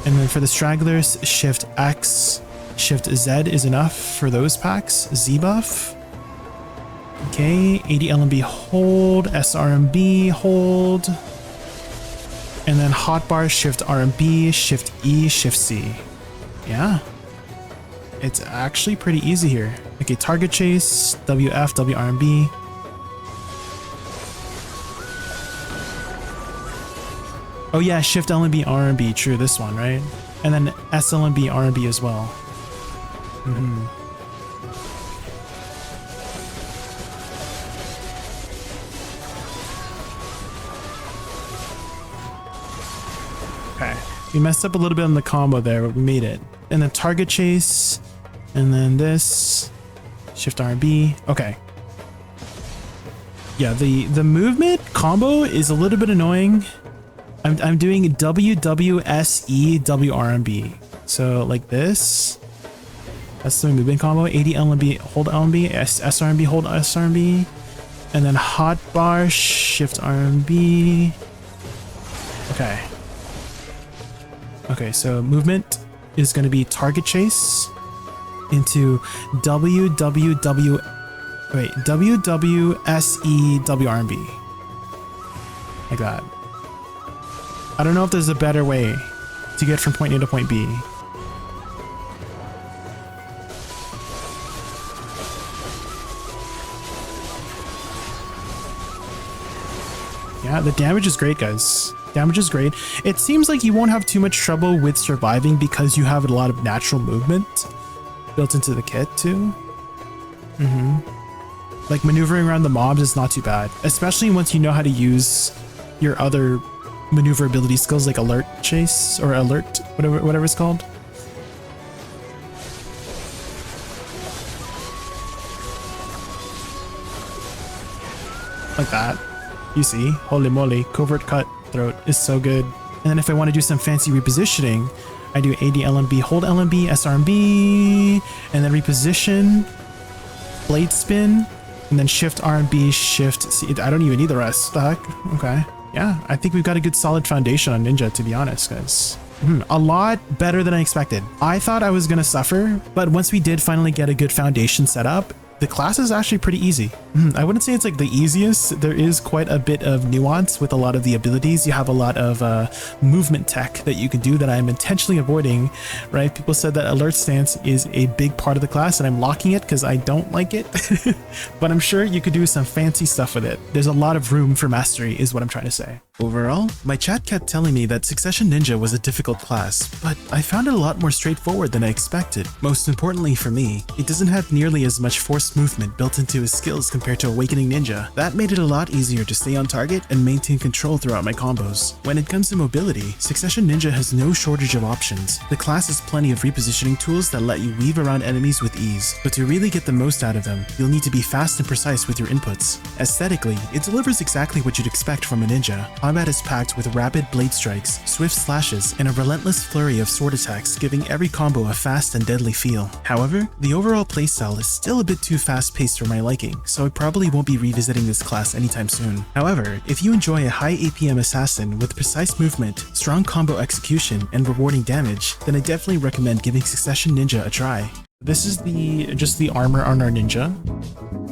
And then for the stragglers, Shift X, Shift Z is enough for those packs. Z buff. Okay, AD LMB, hold, SRMB, hold. And then hotbar, Shift RMB, Shift E, Shift C. Yeah. It's actually pretty easy here. Okay, target chase, WF, WRMB. Oh yeah, Shift LMB, RMB, true, this one, right? And then SLMB, RMB as well. Okay, we messed up a little bit on the combo there, but we made it. And then target chase, and then this, Shift RB. Okay. Yeah, the movement combo is a little bit annoying. I'm doing WWSE WRMB. So like this. That's the movement combo. AD LMB, hold LMB, SRMB, hold SRMB. And then hotbar, Shift RMB. Okay. Okay, so movement is going to be target chase into WWSE WRMB. Like that. I don't know if there's a better way to get from point A to point B. Yeah, the damage is great, guys. Damage is great. It seems like you won't have too much trouble with surviving because you have a lot of natural movement built into the kit too. Like maneuvering around the mobs is not too bad, especially once you know how to use your other maneuverability skills like alert chase or alert, whatever it's called. Like that. You see, holy moly, covert cut throat is so good. And then if I want to do some fancy repositioning, I do AD LMB, hold LMB, SRMB, and then reposition, blade spin, and then Shift RMB, Shift C. I don't even need the rest. The heck? Okay. Yeah, I think we've got a good solid foundation on Ninja, to be honest, guys. A lot better than I expected. I thought I was gonna suffer, but once we did finally get a good foundation set up, the class is actually pretty easy. I wouldn't say it's like the easiest. There is quite a bit of nuance with a lot of the abilities. You have a lot of movement tech that you can do that I'm intentionally avoiding, right? People said that alert stance is a big part of the class and I'm locking it because I don't like it. But I'm sure you could do some fancy stuff with it. There's a lot of room for mastery is what I'm trying to say. Overall, my chat kept telling me that Succession Ninja was a difficult class, but I found it a lot more straightforward than I expected. Most importantly for me, it doesn't have nearly as much forced movement built into his skills compared to Awakening Ninja. That made it a lot easier to stay on target and maintain control throughout my combos. When it comes to mobility, Succession Ninja has no shortage of options. The class has plenty of repositioning tools that let you weave around enemies with ease, but to really get the most out of them, you'll need to be fast and precise with your inputs. Aesthetically, it delivers exactly what you'd expect from a ninja. Combat is packed with rapid blade strikes, swift slashes, and a relentless flurry of sword attacks, giving every combo a fast and deadly feel. However, the overall playstyle is still a bit too fast-paced for my liking, so I probably won't be revisiting this class anytime soon. However, if you enjoy a high APM assassin with precise movement, strong combo execution, and rewarding damage, then I definitely recommend giving Succession Ninja a try. This is just the armor on our ninja.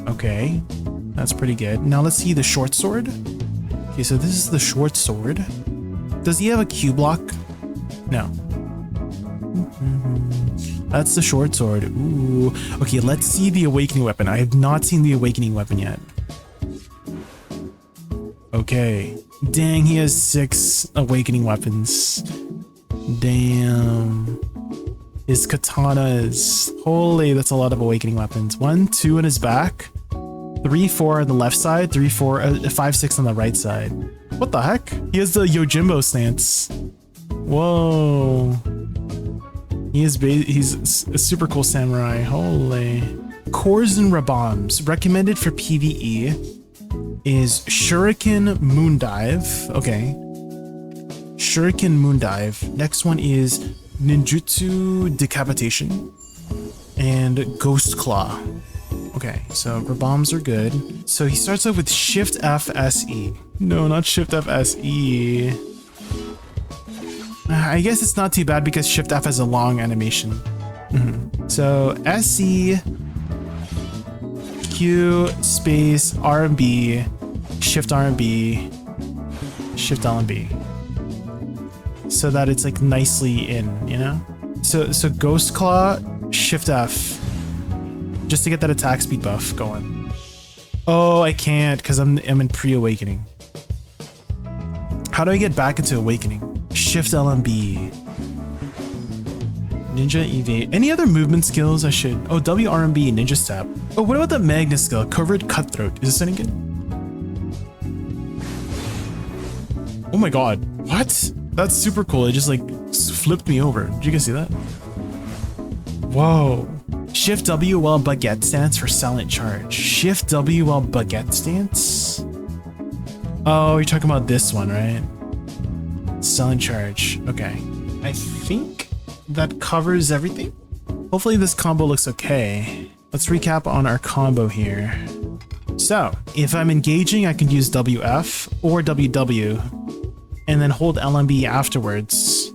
Okay, that's pretty good. Now let's see the short sword. Okay, so this is the short sword. Does he have a Q block? No. That's the short sword. Ooh. Okay, let's see the awakening weapon. I have not seen the awakening weapon yet. Okay. Dang, he has 6 awakening weapons. Damn. His katanas. Holy, that's a lot of awakening weapons. 1, 2 in his back. 3, 4 on the left side. 3, 4, 5, 6 on the right side. What the heck? He has the Yojimbo stance. Whoa. He's a super cool samurai. Holy. Cores and Raboms. Recommended for PvE is Shuriken Moondive. Okay. Shuriken Moondive. Next one is Ninjutsu Decapitation. And Ghost Claw. Okay, so Raboms are good. So he starts off with Shift F SE. No, not Shift F SE. I guess it's not too bad because Shift F has a long animation. So SE, Q, space, RB, Shift RB, Shift LB. So that it's like nicely in, you know? So Ghost Claw, Shift F, just to get that attack speed buff going. Oh, I can't because I'm in pre-awakening. How do I get back into awakening? Shift LMB. Ninja evade. Any other movement skills I should? Oh, WRMB, ninja step. Oh, what about the Magnus skill? Covert cutthroat. Is this any good? Oh my god. What? That's super cool. It just like flipped me over. Did you guys see that? Whoa. Shift W while baguette stance for silent charge. Shift W while baguette stance? Oh, you're talking about this one, right? Silent charge. Okay. I think that covers everything. Hopefully this combo looks okay. Let's recap on our combo here. So, if I'm engaging, I can use WF or WW and then hold LMB afterwards.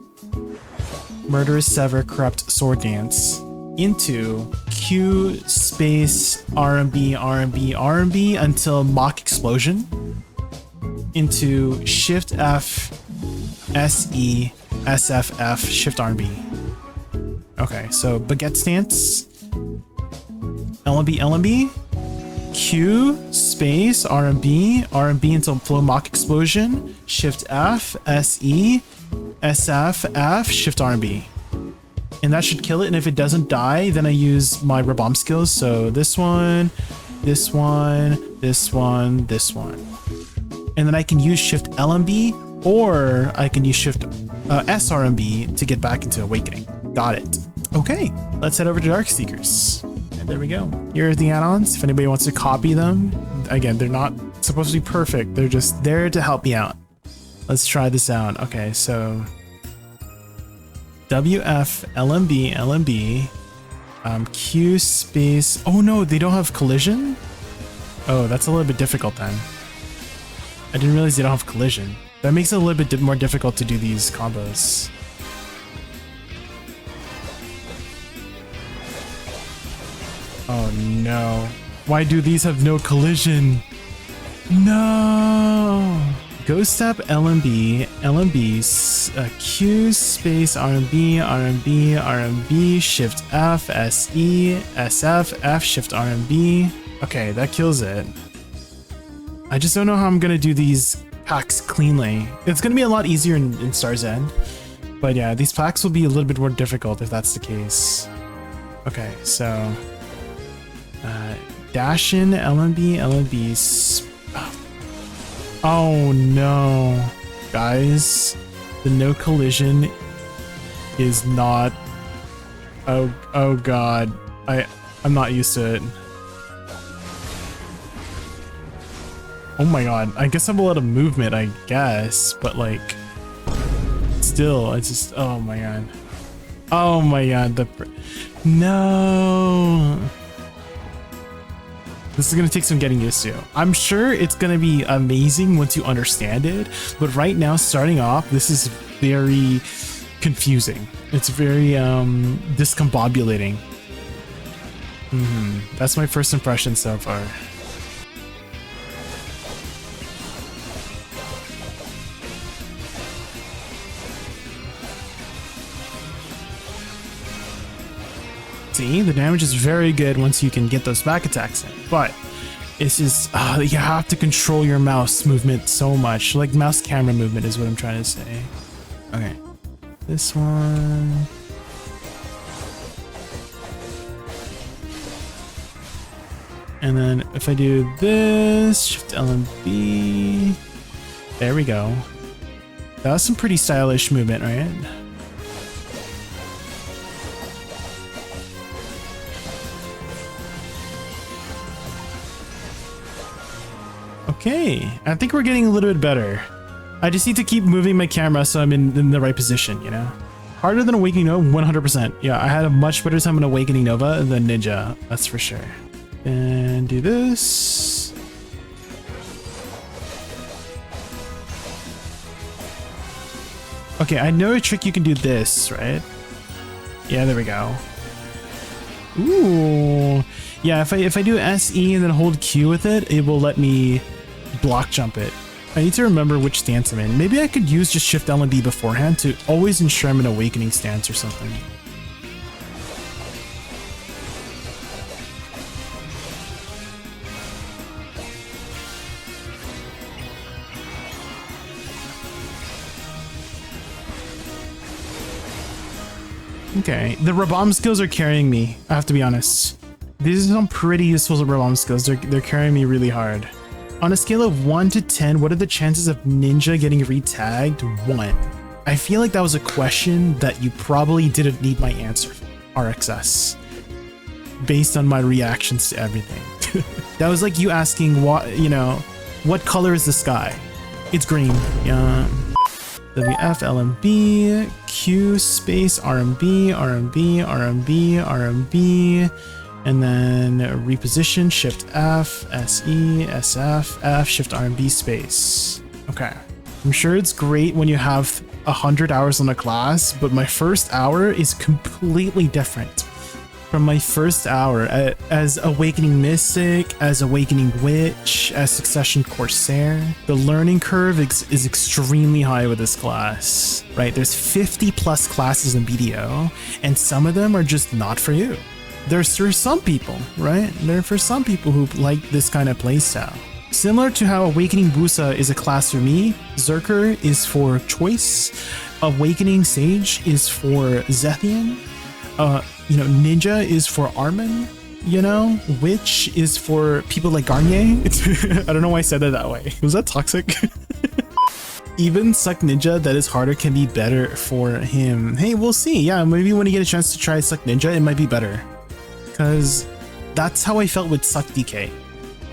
Murderous Sever, Corrupt Sword Dance into Q space RMB, RMB, RMB until Mock Explosion into Shift F, SE, SFF, Shift RB. Okay, so Baguette Stance, LMB, LMB, Q space RMB, RMB until Flow Mock Explosion, Shift F, SE, SFF, Shift RB. And that should kill it, and if it doesn't die, then I use my Rabomb skills. So this one, this one, this one, this one. And then I can use Shift LMB, or I can use Shift SRMB to get back into Awakening. Got it. Okay, let's head over to Darkseekers. And there we go. Here are the add-ons. If anybody wants to copy them, again, they're not supposed to be perfect. They're just there to help me out. Let's try this out. Okay, so WF, LMB, LMB, Q space. Oh no, they don't have collision? Oh, that's a little bit difficult then. I didn't realize they don't have collision. That makes it a little bit more difficult to do these combos. Oh no. Why do these have no collision? No! Ghost Step, LMB, LMB, Q space RMB, RMB, RMB, Shift F, SE, SF, F, Shift RMB. Okay, that kills it. I just don't know how I'm gonna do these packs cleanly. It's gonna be a lot easier in Star's End. But yeah, these packs will be a little bit more difficult if that's the case. Okay, so dash in, LMB, LMB, oh no, guys, the no collision is not, oh god, I'm not used to it. Oh my god, I guess I'm a lot of movement, I guess, but like, still, it's just, oh my god. Oh my god, no. This is gonna take some getting used to. I'm sure it's gonna be amazing once you understand it, but right now, starting off, this is very confusing. It's very discombobulating. That's my first impression so far. See, the damage is very good once you can get those back attacks in, but it's just, you have to control your mouse movement so much. Like mouse camera movement is what I'm trying to say. Okay, this one. And then if I do this, Shift L and B, there we go. That was some pretty stylish movement, right? Okay, I think we're getting a little bit better. I just need to keep moving my camera so I'm in the right position, you know? Harder than Awakening Nova, 100%. Yeah, I had a much better time in Awakening Nova than Ninja, that's for sure. And do this. Okay, I know a trick you can do this, right? Yeah, there we go. Ooh. Yeah, if I do SE and then hold Q with it, it will let me block jump it. I need to remember which stance I'm in. Maybe I could use just Shift L and B beforehand to always ensure I'm in Awakening stance or something. Okay, the Rabam skills are carrying me, I have to be honest. These are some pretty useful Rabam skills, they're carrying me really hard. On a scale of 1 to 10, what are the chances of Ninja getting re-tagged? 1. I feel like that was a question that you probably didn't need my answer for, RXS. Based on my reactions to everything. That was like you asking, what, you know, what color is the sky? It's green, yeah. WF, LMB, Q space, RMB, RMB, RMB, RMB, and then reposition, Shift F, SE, SF, F, Shift RMB space. Okay. I'm sure it's great when you have 100 hours on a class, but my first hour is completely different from my first hour as Awakening Mystic, as Awakening Witch, as Succession Corsair. The learning curve is extremely high with this class, right? There's 50 plus classes in BDO, and some of them are just not for you. There's for some people, right? They're for some people who like this kind of playstyle. Similar to how Awakening Musa is a class for me, Berserker is for Choice, Awakening Sage is for Zethian, you know, Ninja is for Armin, you know, Witch is for people like Garnier. I don't know why I said it that way. Was that toxic? Even Suck Ninja that is harder can be better for him. Hey, we'll see. Yeah, maybe when you get a chance to try Suck Ninja, it might be better. Because that's how I felt with Suck DK.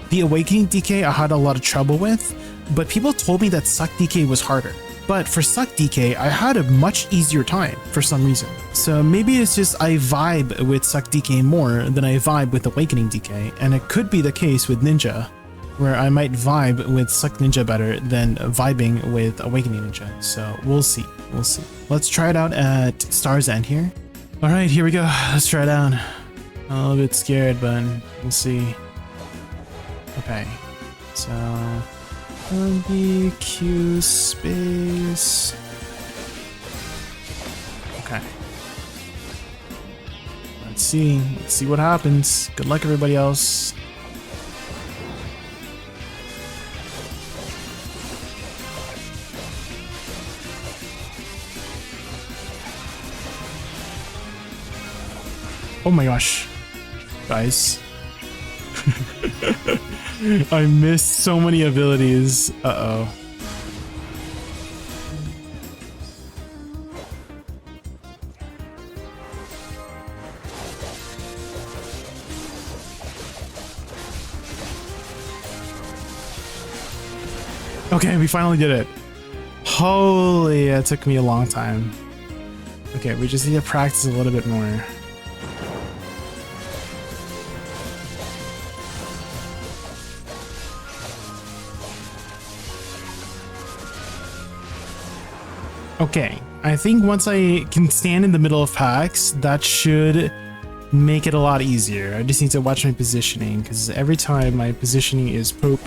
The Awakening DK I had a lot of trouble with, but people told me that Suck DK was harder. But for Suck DK, I had a much easier time for some reason. So maybe it's just I vibe with Suck DK more than I vibe with Awakening DK, and it could be the case with Ninja, where I might vibe with Suck Ninja better than vibing with Awakening Ninja. So we'll see, we'll see. Let's try it out at Star's End here. All right, here we go. Let's try it out. I'm a little bit scared, but we'll see. Okay, so LBQ space. Okay. Let's see what happens. Good luck, everybody else. Oh my gosh, guys. I missed so many abilities. Uh-oh. Okay, we finally did it. Holy, it took me a long time. Okay, we just need to practice a little bit more. Okay, I think once I can stand in the middle of packs, that should make it a lot easier. I just need to watch my positioning, because every time my positioning is poop.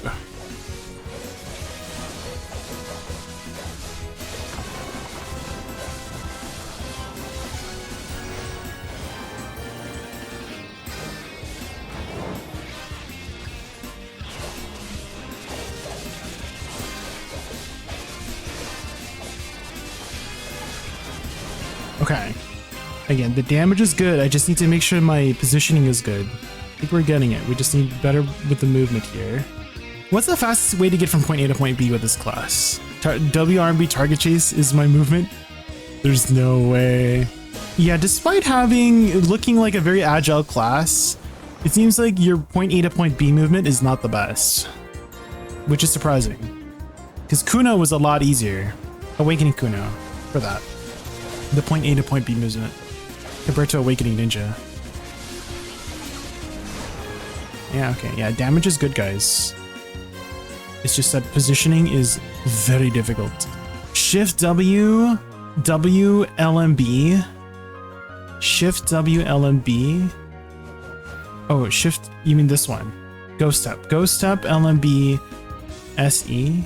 Okay. Again, the damage is good. I just need to make sure my positioning is good. I think we're getting it. We just need better with the movement here. What's the fastest way to get from point A to point B with this class? WRB target chase is my movement? There's no way. Yeah, despite looking like a very agile class, it seems like your point A to point B movement is not the best, which is surprising. Because Kuno was a lot easier. Awakening Kuno for that. The point A to point B movement compared to Awakening Ninja. Yeah, okay. Yeah, damage is good, guys. It's just that positioning is very difficult. Shift W, W, LMB. Shift W, LMB. Oh, shift, you mean this one. Go step, LMB, SE.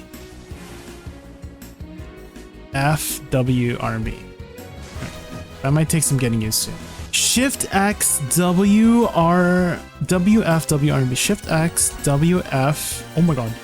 F, W, RB. That might take some getting used to. Shift X, W, R, W, F, W, RB. Shift X, W, F. Oh my god.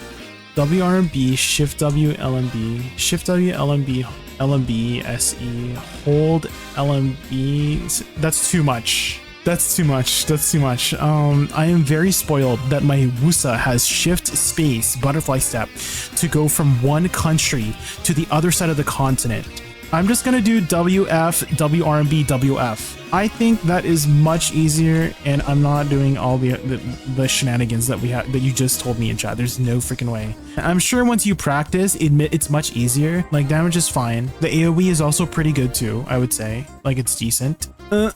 W, RB, Shift W, LMB. Shift W, LMB, LMB, SE. Hold LMB. That's too much. That's too much. That's too much. I am very spoiled that my Musa has shift space butterfly step to go from one country to the other side of the continent. I'm just gonna do WF, WRB, WF. I think that is much easier, and I'm not doing all the shenanigans that you just told me in chat. There's no freaking way. I'm sure once you practice, it's much easier. Like, damage is fine. The AoE is also pretty good too, I would say. Like, it's decent. There.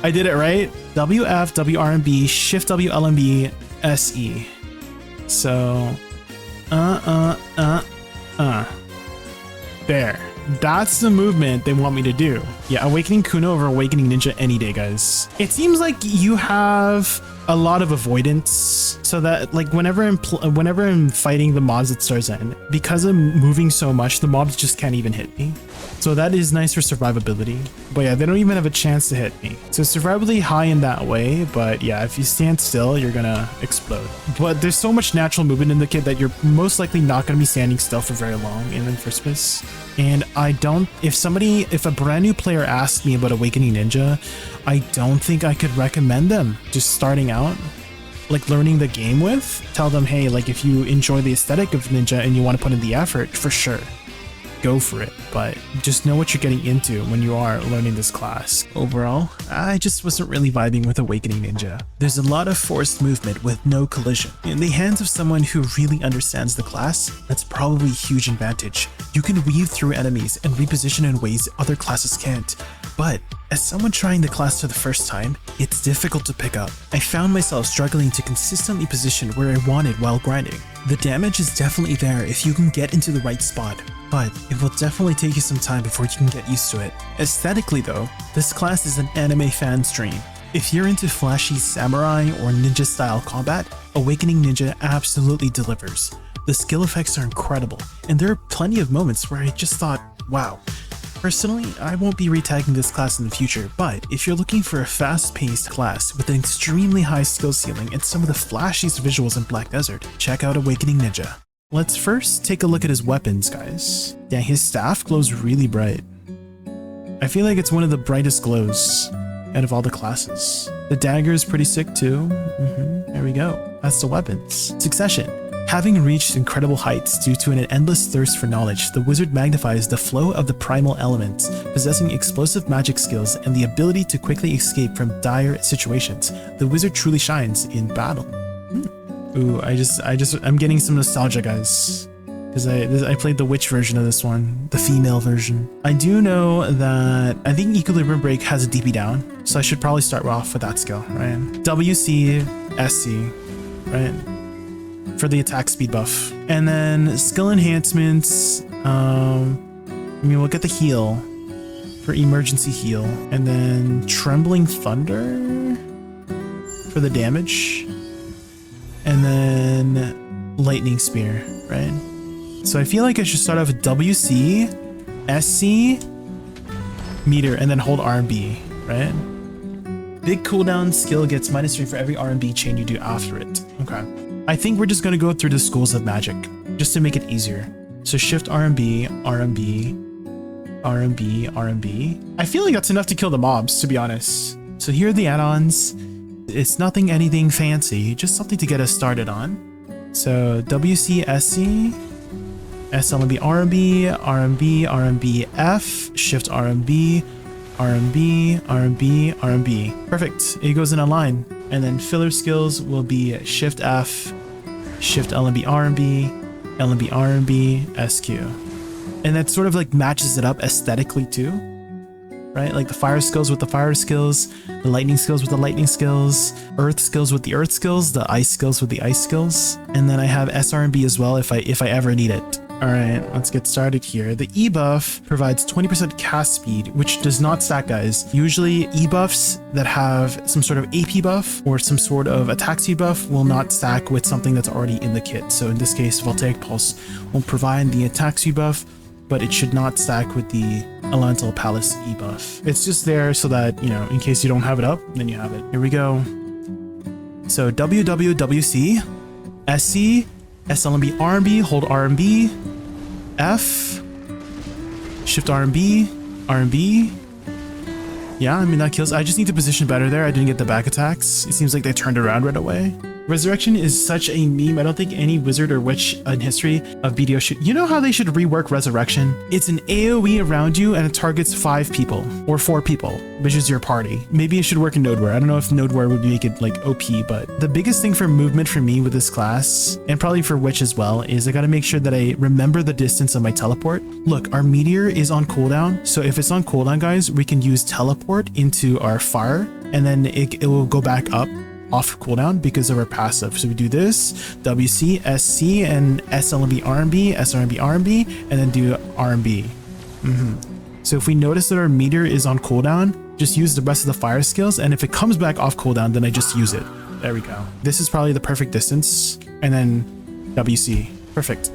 I did it right. WF, WRB, Shift W, LMB, SE. So, there. That's the movement they want me to do. Yeah, Awakening Kuno over Awakening Ninja any day, guys. It seems like you have a lot of avoidance, so that like whenever I'm fighting the mobs at Star's End, because I'm moving so much, the mobs just can't even hit me. So that is nice for survivability. But yeah, they don't even have a chance to hit me. So survivability high in that way, but yeah, if you stand still, you're gonna explode. But there's so much natural movement in the kit that you're most likely not gonna be standing still for very long in the first place. And if a brand new player asks me about Awakening Ninja, I don't think I could recommend them just starting out, like learning the game with. Tell them, hey, like if you enjoy the aesthetic of Ninja and you want to put in the effort, for sure, go for it. But just know what you're getting into when you are learning this class. Overall, I just wasn't really vibing with Awakening Ninja. There's a lot of forced movement with no collision. In the hands of someone who really understands the class, that's probably a huge advantage. You can weave through enemies and reposition in ways other classes can't. But as someone trying the class for the first time, it's difficult to pick up. I found myself struggling to consistently position where I wanted while grinding. The damage is definitely there if you can get into the right spot, but it will definitely take you some time before you can get used to it. Aesthetically though, this class is an anime fan's dream. If you're into flashy samurai or ninja style combat, Awakening Ninja absolutely delivers. The skill effects are incredible, and there are plenty of moments where I just thought, wow. Personally, I won't be retagging this class in the future, but if you're looking for a fast-paced class with an extremely high skill ceiling and some of the flashiest visuals in Black Desert, check out Awakening Ninja. Let's first take a look at his weapons, guys. Yeah, his staff glows really bright. I feel like it's one of the brightest glows out of all the classes. The dagger is pretty sick too. There we go. That's the weapons. Succession. Having reached incredible heights due to an endless thirst for knowledge, the wizard magnifies the flow of the primal elements, possessing explosive magic skills and the ability to quickly escape from dire situations. The wizard truly shines in battle. Ooh, I'm getting some nostalgia, guys, because I played the witch version of this one, the female version. I do know that I think Equilibrium Break has a DP down, so I should probably start off with that skill, right? WC, SC, right? For the attack speed buff. And then skill enhancements, we'll get the heal for emergency heal, and then Trembling Thunder for the damage, and then Lightning Spear, right? So I feel like I should start off with WC, SC, meter, and then hold R&B, right? Big cooldown skill gets -3 for every R&B chain you do after it. Okay. I think we're just going to go through the schools of magic just to make it easier. So shift R&B, R&B. RMB, RMB. I feel like that's enough to kill the mobs, to be honest. So here are the add-ons. It's nothing anything fancy, just something to get us started on. So WCSC, SLMB RMB, RMB, RMB F, Shift RMB, RMB, RMB, RMB. Perfect. It goes in a line. And then filler skills will be Shift F, Shift LMB RMB, LMB RMB, SQ. And that sort of like matches it up aesthetically too, right? Like the fire skills with the fire skills, the lightning skills with the lightning skills, earth skills with the earth skills, the ice skills with the ice skills. And then I have SRMB as well if I ever need it. All right, let's get started here. The E buff provides 20% cast speed, which does not stack, guys. Usually E buffs that have some sort of AP buff or some sort of attack speed buff will not stack with something that's already in the kit. So in this case, Voltaic Pulse will provide the attack speed buff, but it should not stack with the Elemental Palace E buff. It's just there so that, you know, in case you don't have it up, then you have it. Here we go. So WWWC, SC, SLMB RMB, hold RMB, F, Shift RMB, RMB. Yeah, I mean, that kills. I just need to position better there. I didn't get the back attacks. It seems like they turned around right away. Resurrection is such a meme. I don't think any wizard or witch in history of BDO should... You know how they should rework Resurrection? It's an AoE around you and it targets 5 people or 4 people, which is your party. Maybe it should work in Nodeware. I don't know if Nodeware would make it like OP, but the biggest thing for movement for me with this class, and probably for witch as well, is I got to make sure that I remember the distance of my teleport. Look, our meteor is on cooldown. So if it's on cooldown, guys, we can use teleport into our fire and then it will go back up off cooldown because of our passive. So we do this, WC, SC, and SLMB RMB, SRMB RMB, and then do RMB. So if we notice that our meter is on cooldown, just use the rest of the fire skills, and if it comes back off cooldown, then I just use it. There we go. This is probably the perfect distance, and then WC. Perfect.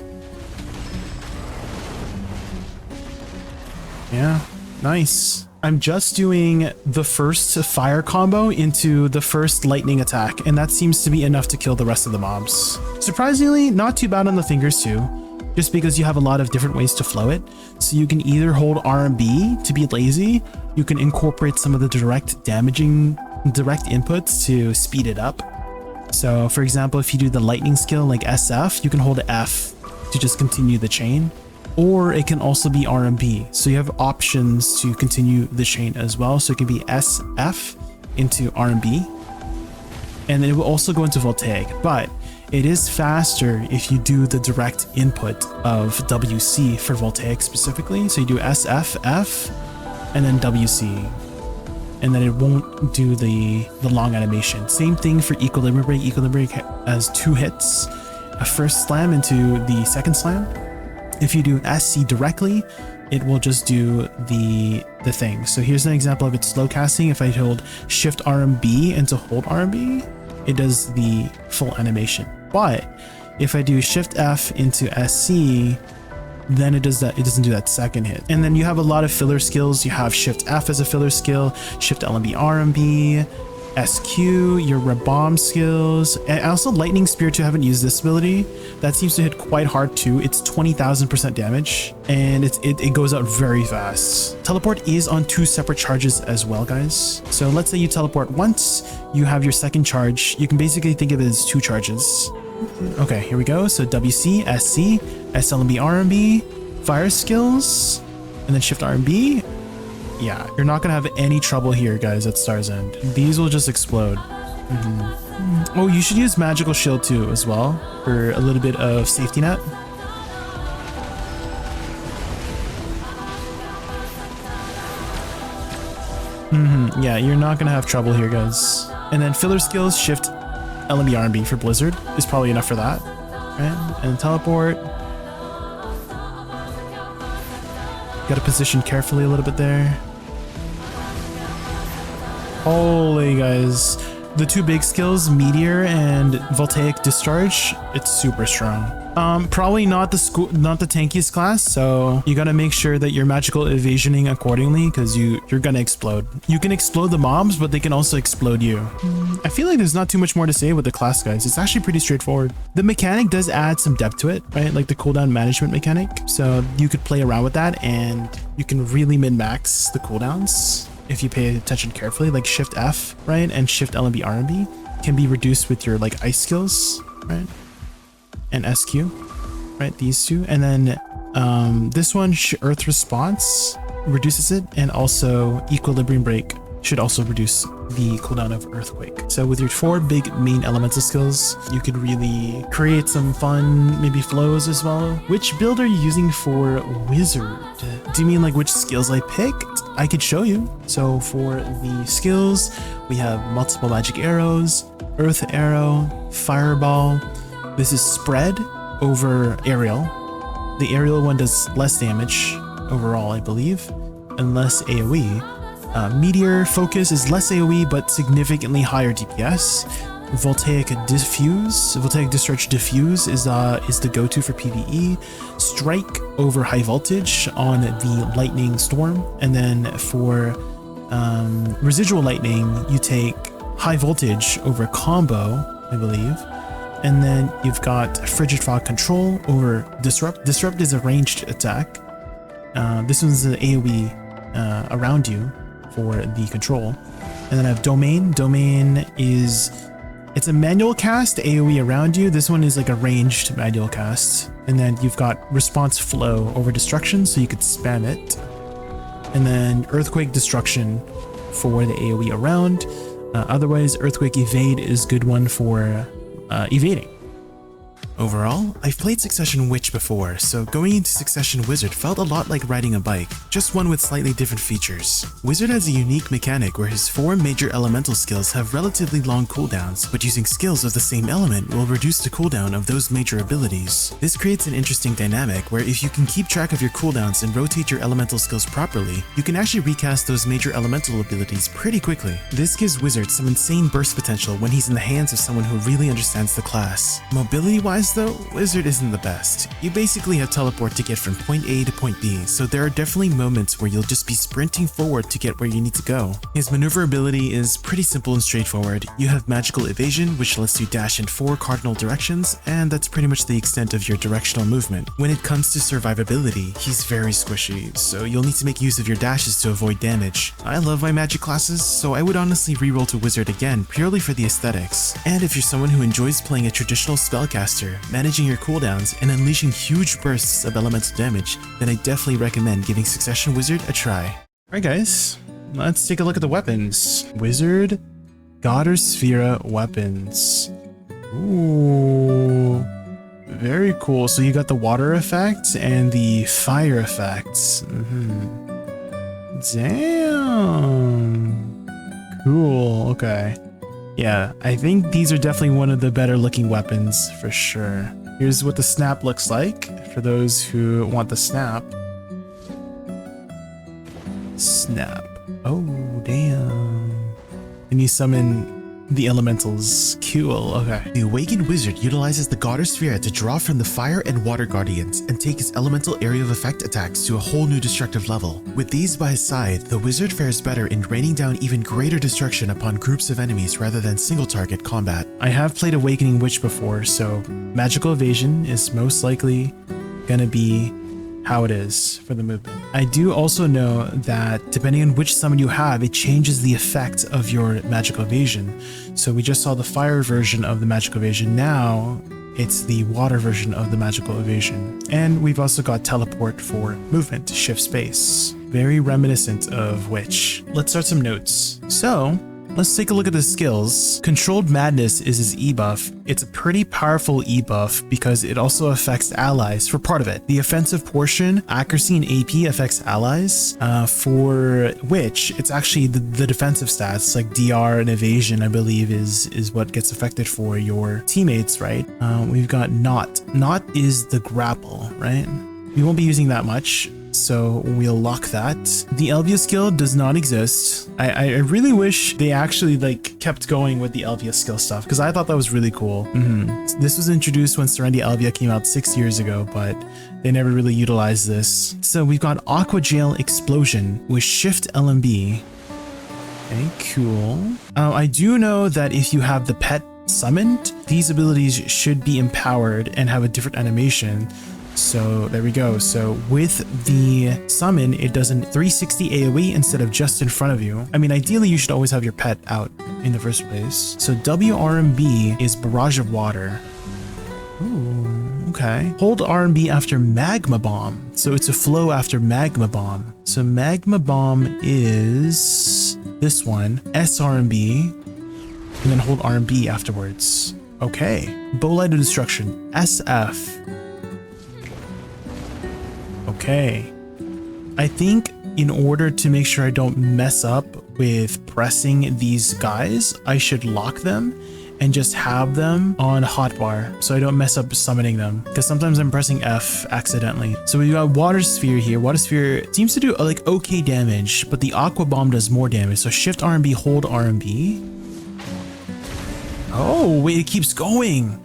Yeah, nice. I'm just doing the first fire combo into the first lightning attack, and that seems to be enough to kill the rest of the mobs. Surprisingly, not too bad on the fingers too, just because you have a lot of different ways to flow it. So you can either hold RMB to be lazy, you can incorporate some of the direct inputs to speed it up. So for example, if you do the lightning skill like SF, you can hold F to just continue the chain. Or it can also be RMB. So you have options to continue the chain as well. So it can be SF into RMB. And then it will also go into Voltaic, but it is faster if you do the direct input of WC for Voltaic specifically. So you do SFF and then WC. And then it won't do the long animation. Same thing for Equilibrium Break. Equilibrium Break has 2 hits. A first slam into the second slam. If you do SC directly, it will just do the thing. So here's an example of it slow casting. If I hold Shift RMB and to hold RMB, it does the full animation. But if I do Shift F into SC, then it does that. It doesn't do that second hit. And then you have a lot of filler skills. You have Shift F as a filler skill, Shift LMB RMB, SQ, your Bomb skills, and also Lightning Spear too. I haven't used this ability. That seems to hit quite hard too. It's 20,000% damage, and it goes out very fast. Teleport is on 2 separate charges as well, guys. So let's say you teleport once, you have your second charge. You can basically think of it as 2 charges. Okay, here we go. So WC, SC, SLMB, RMB, fire skills, and then Shift RMB. Yeah, you're not gonna have any trouble here, guys, at Star's End. These will just explode. Oh, you should use Magical Shield too, as well, for a little bit of safety net. Yeah, you're not gonna have trouble here, guys. And then filler skills, Shift LMB RMB for Blizzard is probably enough for that, right? And teleport. Gotta position carefully a little bit there. Holy guys, the two big skills, Meteor and Voltaic Discharge, it's super strong. Probably not the tankiest class, so you gotta make sure that you're magical evasioning accordingly, because you're gonna explode. You can explode the mobs, but they can also explode you. I feel like there's not too much more to say with the class, guys. It's actually pretty straightforward. The mechanic does add some depth to it, right? Like the cooldown management mechanic. So you could play around with that, and you can really min-max the cooldowns if you pay attention carefully. Like Shift F, right, and Shift LMB RMB can be reduced with your like ice skills, right? And SQ, right? These two. And then this one, Earth Response, reduces it, and also Equilibrium Break should also reduce the cooldown of Earthquake. So with your 4 big main elemental skills, you could really create some fun, maybe flows as well. Which build are you using for Wizard? Do you mean like which skills I picked? I could show you. So for the skills, we have multiple magic arrows, Earth Arrow, Fireball. This is spread over aerial. The aerial one does less damage overall, I believe, and less AoE. Meteor Focus is less AoE, but significantly higher DPS. Voltaic Discharge Diffuse is the go-to for PvE. Strike over High Voltage on the Lightning Storm. And then for Residual Lightning, you take High Voltage over Combo, I believe. And then you've got Frigid Fog Control over Disrupt. Disrupt is a ranged attack. This one's an AoE around you for the control. And then I have Domain. Domain it's a manual cast, AoE around you. This one is like a ranged manual cast. And then you've got Response Flow over Destruction, so you could spam it. And then Earthquake Destruction for the AoE around. Otherwise, Earthquake Evade is a good one for evading. Overall, I've played Succession Witch before, so going into Succession Wizard felt a lot like riding a bike, just one with slightly different features. Wizard has a unique mechanic where his 4 major elemental skills have relatively long cooldowns, but using skills of the same element will reduce the cooldown of those major abilities. This creates an interesting dynamic where if you can keep track of your cooldowns and rotate your elemental skills properly, you can actually recast those major elemental abilities pretty quickly. This gives Wizard some insane burst potential when he's in the hands of someone who really understands the class. Mobility-wise though, Wizard isn't the best. You basically have teleport to get from point A to point B, so there are definitely moments where you'll just be sprinting forward to get where you need to go. His maneuverability is pretty simple and straightforward. You have magical evasion, which lets you dash in 4 cardinal directions, and that's pretty much the extent of your directional movement. When it comes to survivability, he's very squishy, so you'll need to make use of your dashes to avoid damage. I love my magic classes, so I would honestly reroll to Wizard again purely for the aesthetics. And if you're someone who enjoys playing a traditional spellcaster, managing your cooldowns, and unleashing huge bursts of elemental damage, then I definitely recommend giving Succession Wizard a try. Alright guys, let's take a look at the weapons. Wizard Goddard Sphera weapons. Ooh, very cool. So you got the water effect and the fire effects. Damn. Cool, okay. Yeah, I think these are definitely one of the better looking weapons for sure. Here's what the snap looks like for those who want the snap. Snap. Oh, damn. And you summon the elementals. Cool, okay. The Awakened Wizard utilizes the Goddard Sphere to draw from the Fire and Water Guardians and take his elemental area of effect attacks to a whole new destructive level. With these by his side, the wizard fares better in raining down even greater destruction upon groups of enemies rather than single target combat. I have played Awakening Witch before, so magical evasion is most likely gonna be how it is for the movement. I do also know that depending on which summon you have, it changes the effect of your magical evasion. So we just saw the fire version of the magical evasion. Now it's the water version of the magical evasion. And we've also got teleport for movement, shift space. Very reminiscent of Witch. Let's start some notes. So let's take a look at the skills. Controlled Madness is his E-buff. It's a pretty powerful E-buff because it also affects allies for part of it. The offensive portion, accuracy and AP affects allies. For Witch, it's actually the defensive stats like DR and evasion, I believe, is what gets affected for your teammates, right? We've got Knot. Knot is the grapple, right? We won't be using that much. So we'll lock that. The Elvia skill does not exist. I really wish they actually like kept going with the Elvia skill stuff because I thought that was really cool. This was introduced when Serendia Elvia came out 6 years ago, but they never really utilized this. So we've got Aqua Jail Explosion with Shift LMB. Okay, cool. I do know that if you have the pet summoned, these abilities should be empowered and have a different animation. So there we go. So with the summon, it does an 360 AoE instead of just in front of you. I mean, ideally, you should always have your pet out in the first place. So WRMB is Barrage of Water. Ooh, okay. Hold RMB after Magma Bomb. So it's a flow after Magma Bomb. So Magma Bomb is this one, SRMB, and then hold RMB afterwards. Okay. Bolide of Destruction, SF. Okay. I think in order to make sure I don't mess up with pressing these guys, I should lock them and just have them on hotbar so I don't mess up summoning them, because sometimes I'm pressing F accidentally. So we got Water Sphere here. Water Sphere seems to do like okay damage, but the Aqua Bomb does more damage. So Shift RMB, hold RMB. Oh, wait, it keeps going.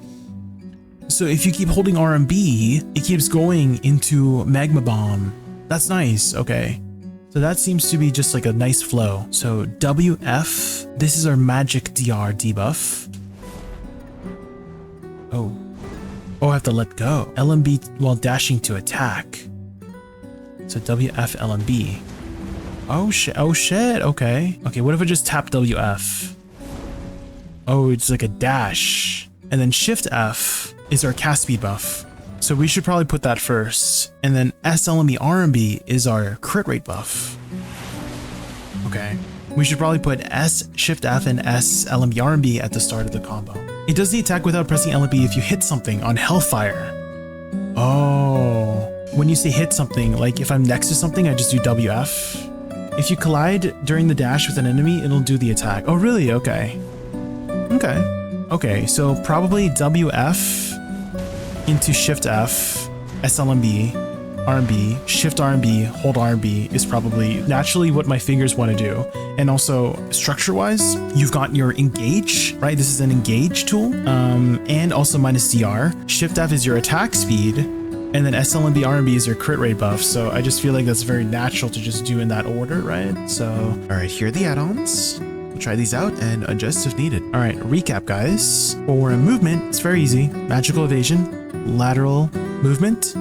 So if you keep holding RMB, it keeps going into Magma Bomb. That's nice. Okay. So that seems to be just like a nice flow. So WF, this is our magic DR debuff. Oh. Oh, I have to let go. LMB while dashing to attack. So WF LMB. Oh shit. Oh shit. Okay. Okay, what if I just tap WF? Oh, it's like a dash. And then Shift F is our cast speed buff. So we should probably put that first. And then SLMB RMB is our crit rate buff. Okay. We should probably put S Shift F and S LMB RMB at the start of the combo. It does the attack without pressing LMB if you hit something on Hellfire. Oh. When you say hit something, like if I'm next to something, I just do WF. If you collide during the dash with an enemy, it'll do the attack. Oh, really? Okay. Okay. Okay, so probably WF into Shift F, SLMB, RMB, Shift RMB, hold RMB is probably naturally what my fingers want to do. And also structure-wise, you've got your engage, right? This is an engage tool, and also minus DR. Shift F is your attack speed, and then SLMB RMB is your crit rate buff. So I just feel like that's very natural to just do in that order, right? So, all right, here are the add-ons. We'll try these out and adjust if needed. All right, recap, guys. For movement, it's very easy. Magical evasion, lateral movement.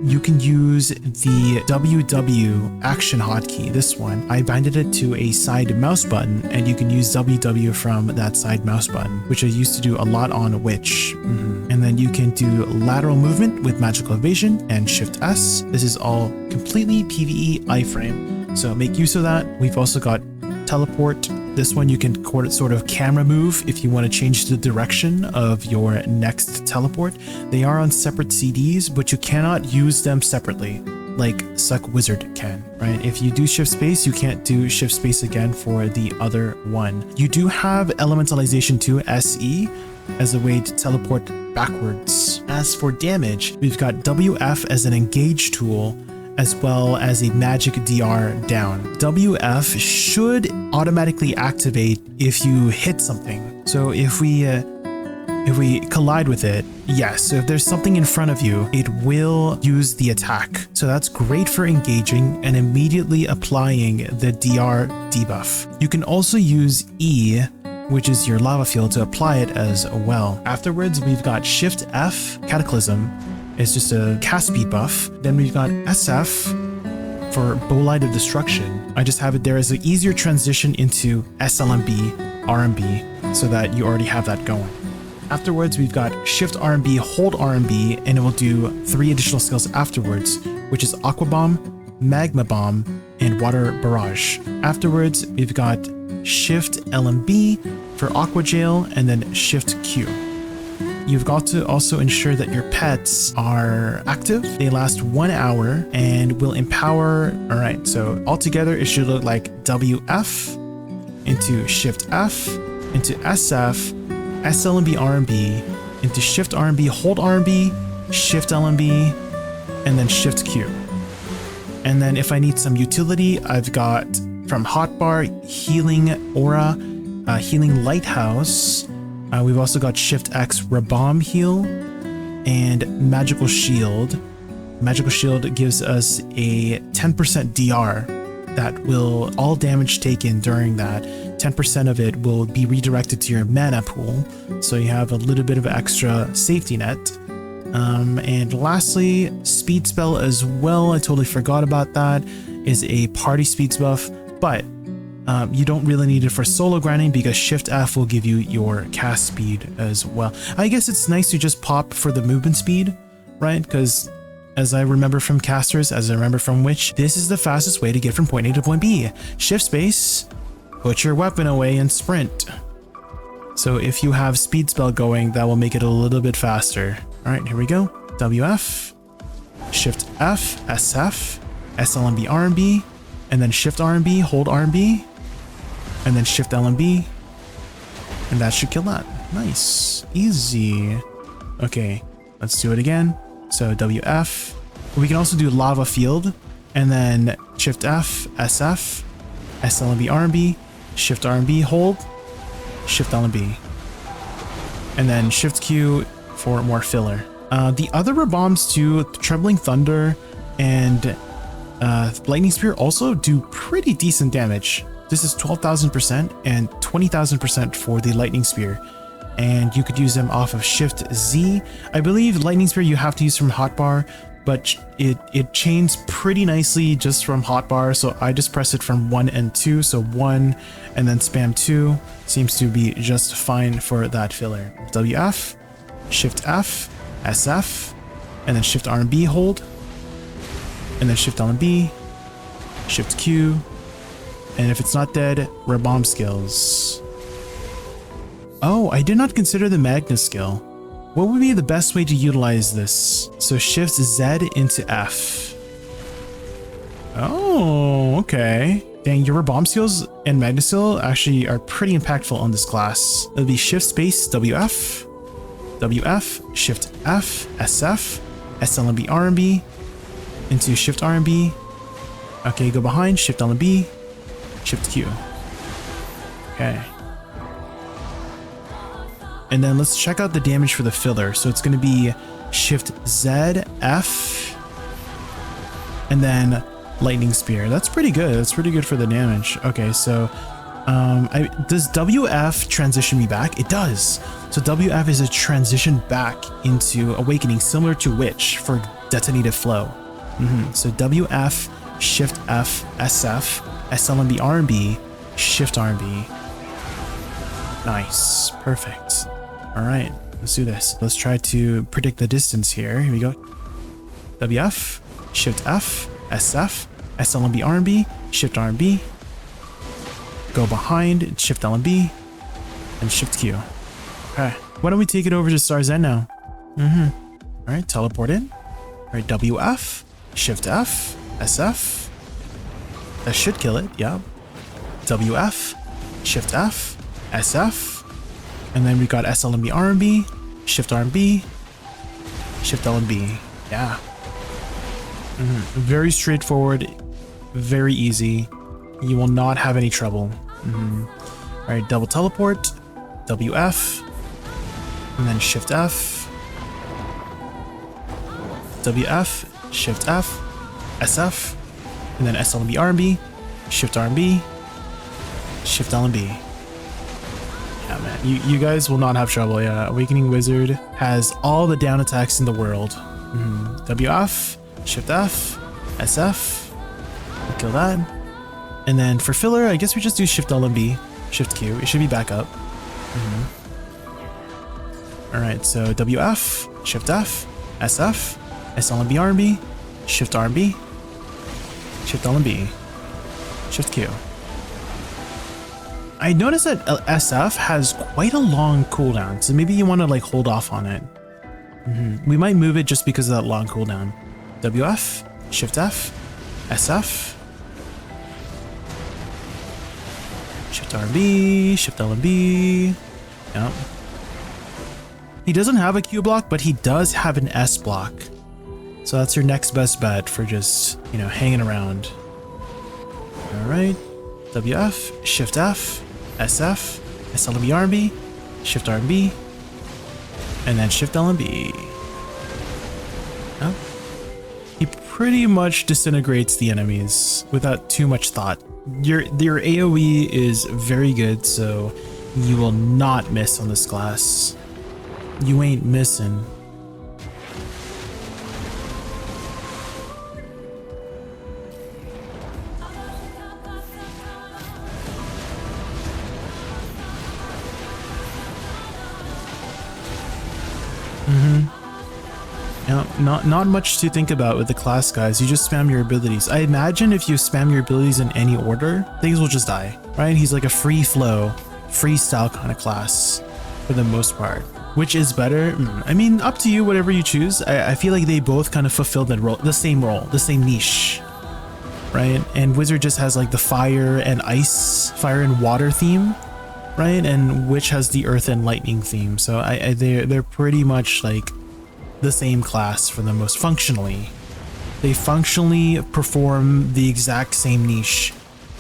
You can use the WW action hotkey, this one. I binded it to a side mouse button, and you can use WW from that side mouse button, which I used to do a lot on Witch. And then you can do lateral movement with magical evasion and Shift S. This is all completely PvE iframe, so make use of that. We've also got teleport. This one you can sort of camera move if you want to change the direction of your next teleport. They are on separate CDs, but you cannot use them separately like Suck Wizard can, right? If you do shift space, you can't do shift space again for the other one. You do have Elementalization 2 SE as a way to teleport backwards. As for damage, we've got WF as an engage tool, as well as a magic DR down. WF should automatically activate if you hit something. So if we collide with it, yes. So if there's something in front of you, it will use the attack. So that's great for engaging and immediately applying the DR debuff. You can also use E, which is your lava field, to apply it as well. Afterwards, we've got Shift F, Cataclysm. It's just a cast speed buff. Then we've got SF for Bolide of Destruction. I just have it there as an easier transition into SLMB, RMB, so that you already have that going. Afterwards, we've got Shift RMB, hold RMB, and it will do 3 additional skills afterwards, which is Aqua Bomb, Magma Bomb, and Water Barrage. Afterwards, we've got Shift LMB for Aqua Jail, and then Shift Q. You've got to also ensure that your pets are active. They last 1 hour and will empower. All right, so altogether it should look like WF into Shift F into SF, SLMB RMB into Shift RMB, hold RMB, Shift LMB, and then Shift Q. And then if I need some utility, I've got from hotbar, healing aura, healing lighthouse. We've also got Shift X Rabomb heal and magical shield. Magical shield gives us a 10% DR that will all damage taken during that. 10% of it will be redirected to your mana pool, so you have a little bit of extra safety net. And lastly, speed spell as well. I totally forgot about that. Is a party speeds buff, but you don't really need it for solo grinding because Shift F will give you your cast speed as well. I guess it's nice to just pop for the movement speed, right? Because as I remember from casters, as I remember from Witch, this is the fastest way to get from point A to point B. Shift space, put your weapon away and sprint. So if you have speed spell going, that will make it a little bit faster. All right, here we go. WF, Shift F, SF, SLMB, RMB, and then Shift RMB, hold RMB, and then Shift LMB, and that should kill that. Nice, easy. Okay, let's do it again. So WF, we can also do lava field, and then Shift F, SF, SLMB, RMB, Shift RMB, hold, Shift LMB, and then Shift Q for more filler. The other rebombs too, Trembling Thunder and Lightning Spear also do pretty decent damage. This is 12,000% and 20,000% for the Lightning Spear. And you could use them off of Shift Z. I believe Lightning Spear you have to use from hotbar, but it chains pretty nicely just from hotbar. So I just press it from 1 and 2. So 1 and then spam 2 seems to be just fine for that filler. WF, Shift F, SF, and then Shift R and B hold, and then Shift L and B, Shift Q, and if it's not dead, Rabomb skills. Oh, I did not consider the Magnus skill. What would be the best way to utilize this? So Shift Z into F. Oh, okay. Dang, your Rabomb skills and Magnus skill actually are pretty impactful on this class. It'll be Shift Space WF, WF, Shift F, SF, SLMB, RMB, into Shift RMB. Okay, go behind, Shift LMB, Shift Q. Okay. And then let's check out the damage for the filler. So it's going to be Shift Z, F, and then Lightning Spear. That's pretty good. That's pretty good for the damage. Okay, so does WF transition me back? It does. So WF is a transition back into Awakening, similar to Witch for Detonated Flow. So WF, Shift F, SF, SLMB, RMB, Shift RMB. Nice. Perfect. All right, let's do this. Let's try to predict the distance here. Here we go. WF, Shift F, SF, SLMB, RMB, Shift RMB. Go behind, Shift LMB, and Shift Q. Okay, why don't we take it over to Star Zen now? All right, teleport in. All right, WF, Shift F, SF. That should kill it, yeah. WF, Shift F, SF. And then we got SLMB, RMB, Shift RMB, Shift LMB. Yeah. Very straightforward, very easy. You will not have any trouble. All right, double teleport, WF, and then Shift F, WF, Shift F, SF, and then SLMB, RMB, Shift RMB, Shift LMB. Yeah, man, you guys will not have trouble. Yeah, Awakening Wizard has all the down attacks in the world. WF, Shift F, SF, we'll kill that. And then for filler, I guess we just do Shift LMB, Shift Q. It should be back up. All right, so WF, Shift F, SF, SLMB, RMB, Shift RMB, Shift LMB, Shift Q. I noticed that SF has quite a long cooldown, so maybe you want to like hold off on it. We might move it just because of that long cooldown. WF, Shift F, SF, Shift RB, Shift LMB. Yep. He doesn't have a Q block, but he does have an S block. So that's your next best bet for just, you know, hanging around. All right, WF, Shift F, SF, SLB RB, Shift RB, and then Shift LMB. Oh. He pretty much disintegrates the enemies without too much thought. Your AoE is very good, so you will not miss on this class. You ain't missing. Not much to think about with the class, guys. You just spam your abilities. I imagine if you spam your abilities in any order, things will just die, right? He's like a free flow, freestyle kind of class for the most part. Which is better? I mean, up to you, whatever you choose. I feel like they both kind of fulfill that role, the same niche, right? And Wizard just has like the fire and ice, fire and water theme, right? And Witch has the earth and lightning theme. So they're pretty much like the same class for the most functionally. They functionally perform the exact same niche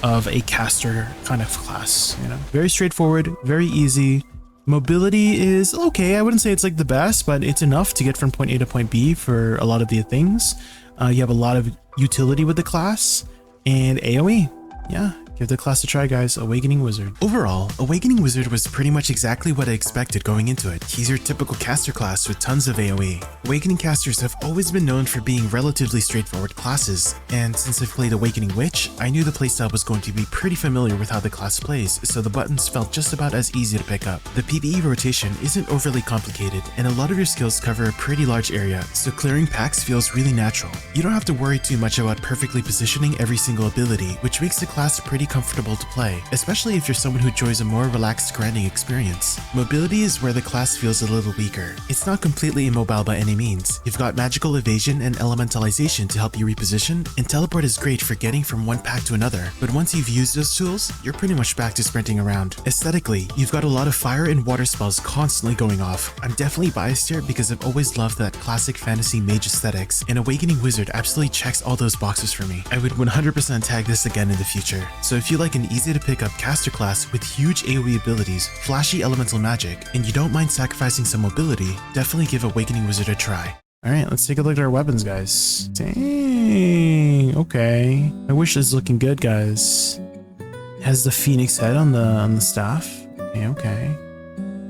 of a caster kind of class, you know. Very straightforward, very easy. Mobility is okay. I wouldn't say it's like the best, but it's enough to get from point A to point B for a lot of the things. You have a lot of utility with the class, and AoE. Yeah, give the class a try, guys. Awakening Wizard. Overall, Awakening Wizard was pretty much exactly what I expected going into it. He's your typical caster class with tons of AoE. Awakening casters have always been known for being relatively straightforward classes, and since I've played Awakening Witch, I knew the playstyle was going to be pretty familiar with how the class plays, so the buttons felt just about as easy to pick up. The PvE rotation isn't overly complicated, and a lot of your skills cover a pretty large area, so clearing packs feels really natural. You don't have to worry too much about perfectly positioning every single ability, which makes the class pretty comfortable to play, especially if you're someone who enjoys a more relaxed grinding experience. Mobility is where the class feels a little weaker. It's not completely immobile by any means. You've got magical evasion and elementalization to help you reposition, and teleport is great for getting from one pack to another, but once you've used those tools, you're pretty much back to sprinting around. Aesthetically, you've got a lot of fire and water spells constantly going off. I'm definitely biased here because I've always loved that classic fantasy mage aesthetics, and Awakening Wizard absolutely checks all those boxes for me. I would 100% tag this again in the future. So if you like an easy to pick up caster class with huge AoE abilities, flashy elemental magic, and you don't mind sacrificing some mobility, definitely give Awakening Wizard a try. All right, let's take a look at our weapons, guys. Dang, okay. My wish is looking good, guys. It has the phoenix head on the staff. Okay.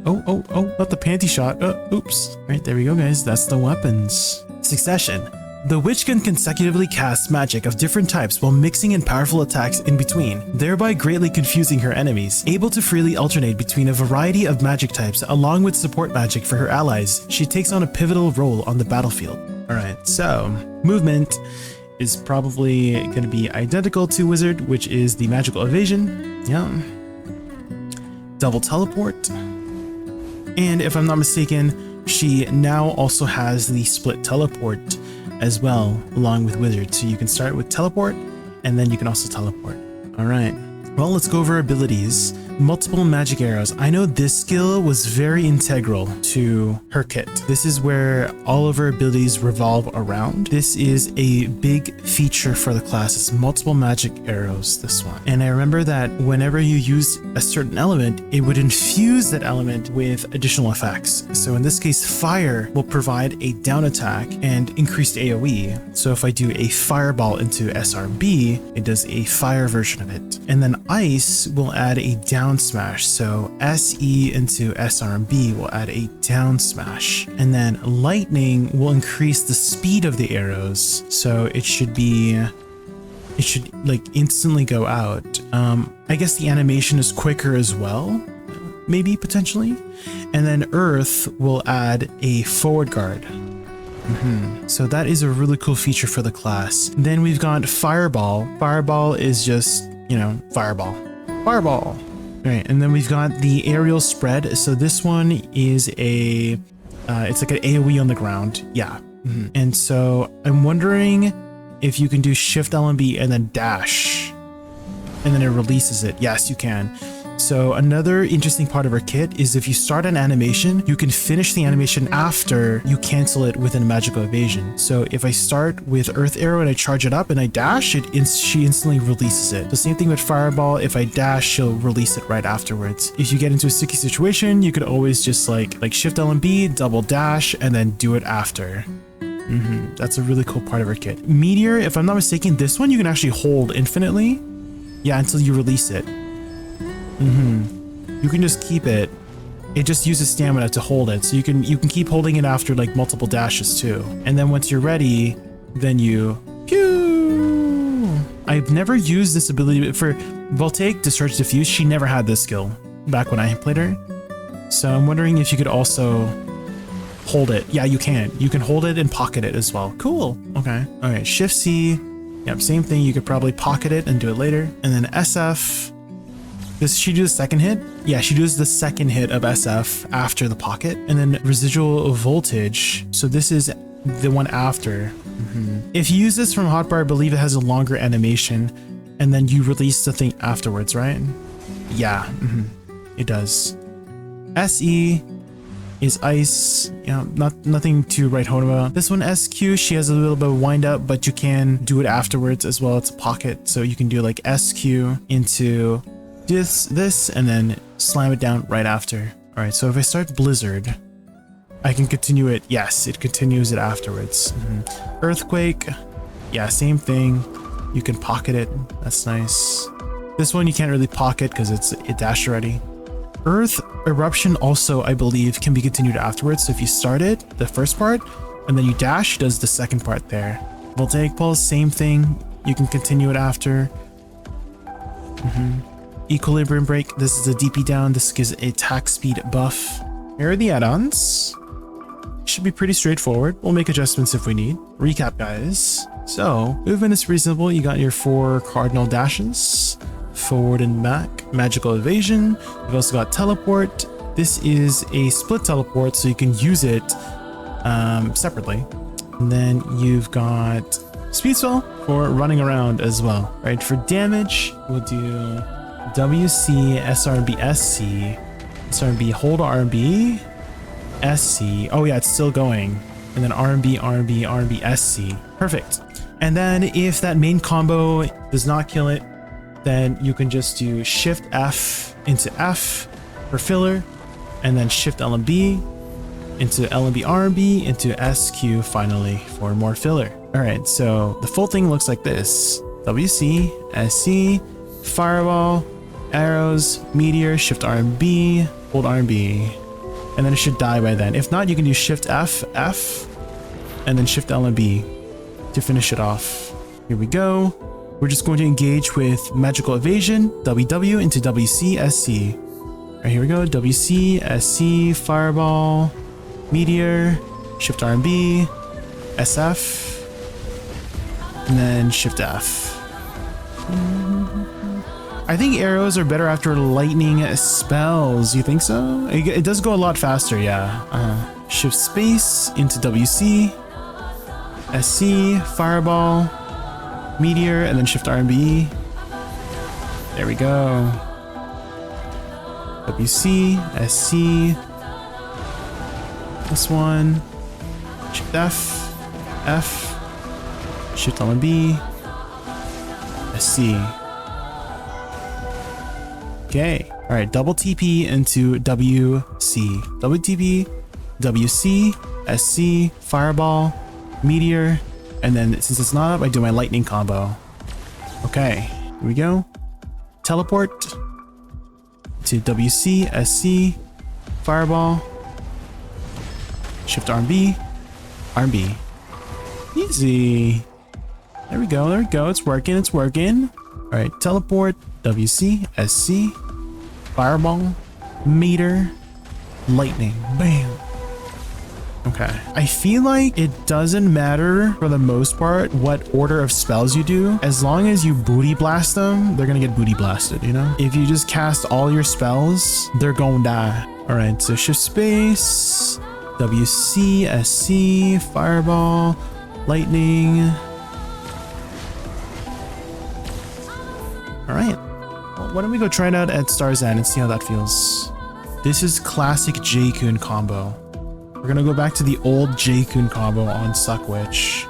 Oh, not the panty shot. Oops. All right, there we go, guys. That's the weapons. Succession. The witch can consecutively cast magic of different types while mixing in powerful attacks in between, thereby greatly confusing her enemies. Able to freely alternate between a variety of magic types along with support magic for her allies, she takes on a pivotal role on the battlefield. Alright, so movement is probably going to be identical to Wizard, which is the magical evasion. Yeah. Double teleport. And if I'm not mistaken, she now also has the split teleport as well, along with Wizard. So you can start with teleport, and then you can also teleport. All right. Well, let's go over abilities. Multiple magic arrows. I know this skill was very integral to her kit. This is where all of her abilities revolve around. This is a big feature for the class. It's multiple magic arrows, this one. And I remember that whenever you use a certain element, it would infuse that element with additional effects. So in this case, fire will provide a down attack and increased AoE. So if I do a fireball into SRB, it does a fire version of it. And then ice will add a down smash, so SE into SRB will add a down smash, and then lightning will increase the speed of the arrows, so it should like instantly go out. I guess the animation is quicker as well, maybe potentially, and then earth will add a forward guard. So that is a really cool feature for the class. Then we've got fireball. Fireball is just, you know, fireball. All right, and then we've got the aerial spread. So this one is a, it's like an AoE on the ground. Yeah. And so I'm wondering if you can do Shift LMB and then dash, and then it releases it. Yes, you can. So another interesting part of our kit is if you start an animation, you can finish the animation after you cancel it with a magical evasion. So if I start with Earth Arrow and I charge it up and I dash, she instantly releases it. The same thing with Fireball. If I dash, she'll release it right afterwards. If you get into a sticky situation, you could always just like Shift L and B, double dash, and then do it after. That's a really cool part of our kit. Meteor, if I'm not mistaken, this one you can actually hold infinitely. Yeah, until you release it. You can just keep it. It just uses stamina to hold it, so you can keep holding it after like multiple dashes too. And then once you're ready, then you pew. I've never used this ability for Voltaic Discharge Diffuse. She never had this skill back when I played her. So I'm wondering if you could also hold it. Yeah, you can. You can hold it and pocket it as well. Cool. Okay. All right. Shift C. Yep. Same thing. You could probably pocket it and do it later. And then SF. Does she do the second hit? Yeah, she does the second hit of SF after the pocket. And then residual voltage. So this is the one after. If you use this from hotbar, I believe it has a longer animation. And then you release the thing afterwards, right? Yeah, it does. SE is ice. Yeah, nothing to write home about. This one, SQ, she has a little bit of wind up, but you can do it afterwards as well. It's a pocket, so you can do like SQ into this and then slam it down right after. All right, so if I start Blizzard, I can continue it. Yes, it continues it afterwards. Earthquake, yeah, same thing. You can pocket it. That's nice. This one you can't really pocket because it dashed already. Earth Eruption also, I believe, can be continued afterwards. So if you start it, the first part, and then you dash, does the second part there. Voltaic Pulse, same thing. You can continue it after. Equilibrium Break, this is a DP down. This gives a attack speed buff. Here are the add-ons. Should be pretty straightforward. We'll make adjustments if we need. Recap, guys. So, movement is reasonable. You got your 4 cardinal dashes. Forward and back. Magical Evasion. You've also got Teleport. This is a split teleport, so you can use it separately. And then you've got Speed Swell for running around as well. Right, for damage, we'll do WC, SRB, SC. SRB, hold RB, SC. Oh yeah, it's still going. And then RB, RB, RB, SC. Perfect. And then if that main combo does not kill it, then you can just do Shift F into F for filler, and then Shift L and B into L and B, RB into SQ finally for more filler. All right, so the full thing looks like this. WC, SC, Fireball, arrows, meteor, Shift R and B, hold R and B, and then it should die by then. If not, you can do Shift F, F, and then Shift L and B to finish it off. Here we go. We're just going to engage with Magical Evasion, WW into WC, SC. All right, here we go. WC, SC, Fireball, meteor, Shift R and B, SF, and then Shift F. I think arrows are better after lightning spells. You think so? It does go a lot faster, yeah. Shift space into WC, SC, Fireball, meteor, and then Shift R and B. There we go. WC, SC. This one. Shift F, F, Shift L and B, SC. Okay. All right. Double TP into WC. Double TP, WC, SC, Fireball, Meteor, and then since it's not up, I do my lightning combo. Okay. Here we go. Teleport to WC, SC, Fireball, Shift RB, RB. Easy. There we go. There we go. It's working. It's working. All right. Teleport. WC, SC, Fireball, Meter, Lightning. Bam. Okay. I feel like it doesn't matter for the most part what order of spells you do. As long as you booty blast them, they're gonna get booty blasted, you know? If you just cast all your spells, they're gonna die. All right, so Shift Space, WC, SC, Fireball, Lightning. All right. why don't we go try it out at Starzan and see how that feels. This is classic Jaykun combo. We're gonna go back to the old Jaykun combo on Suckwitch.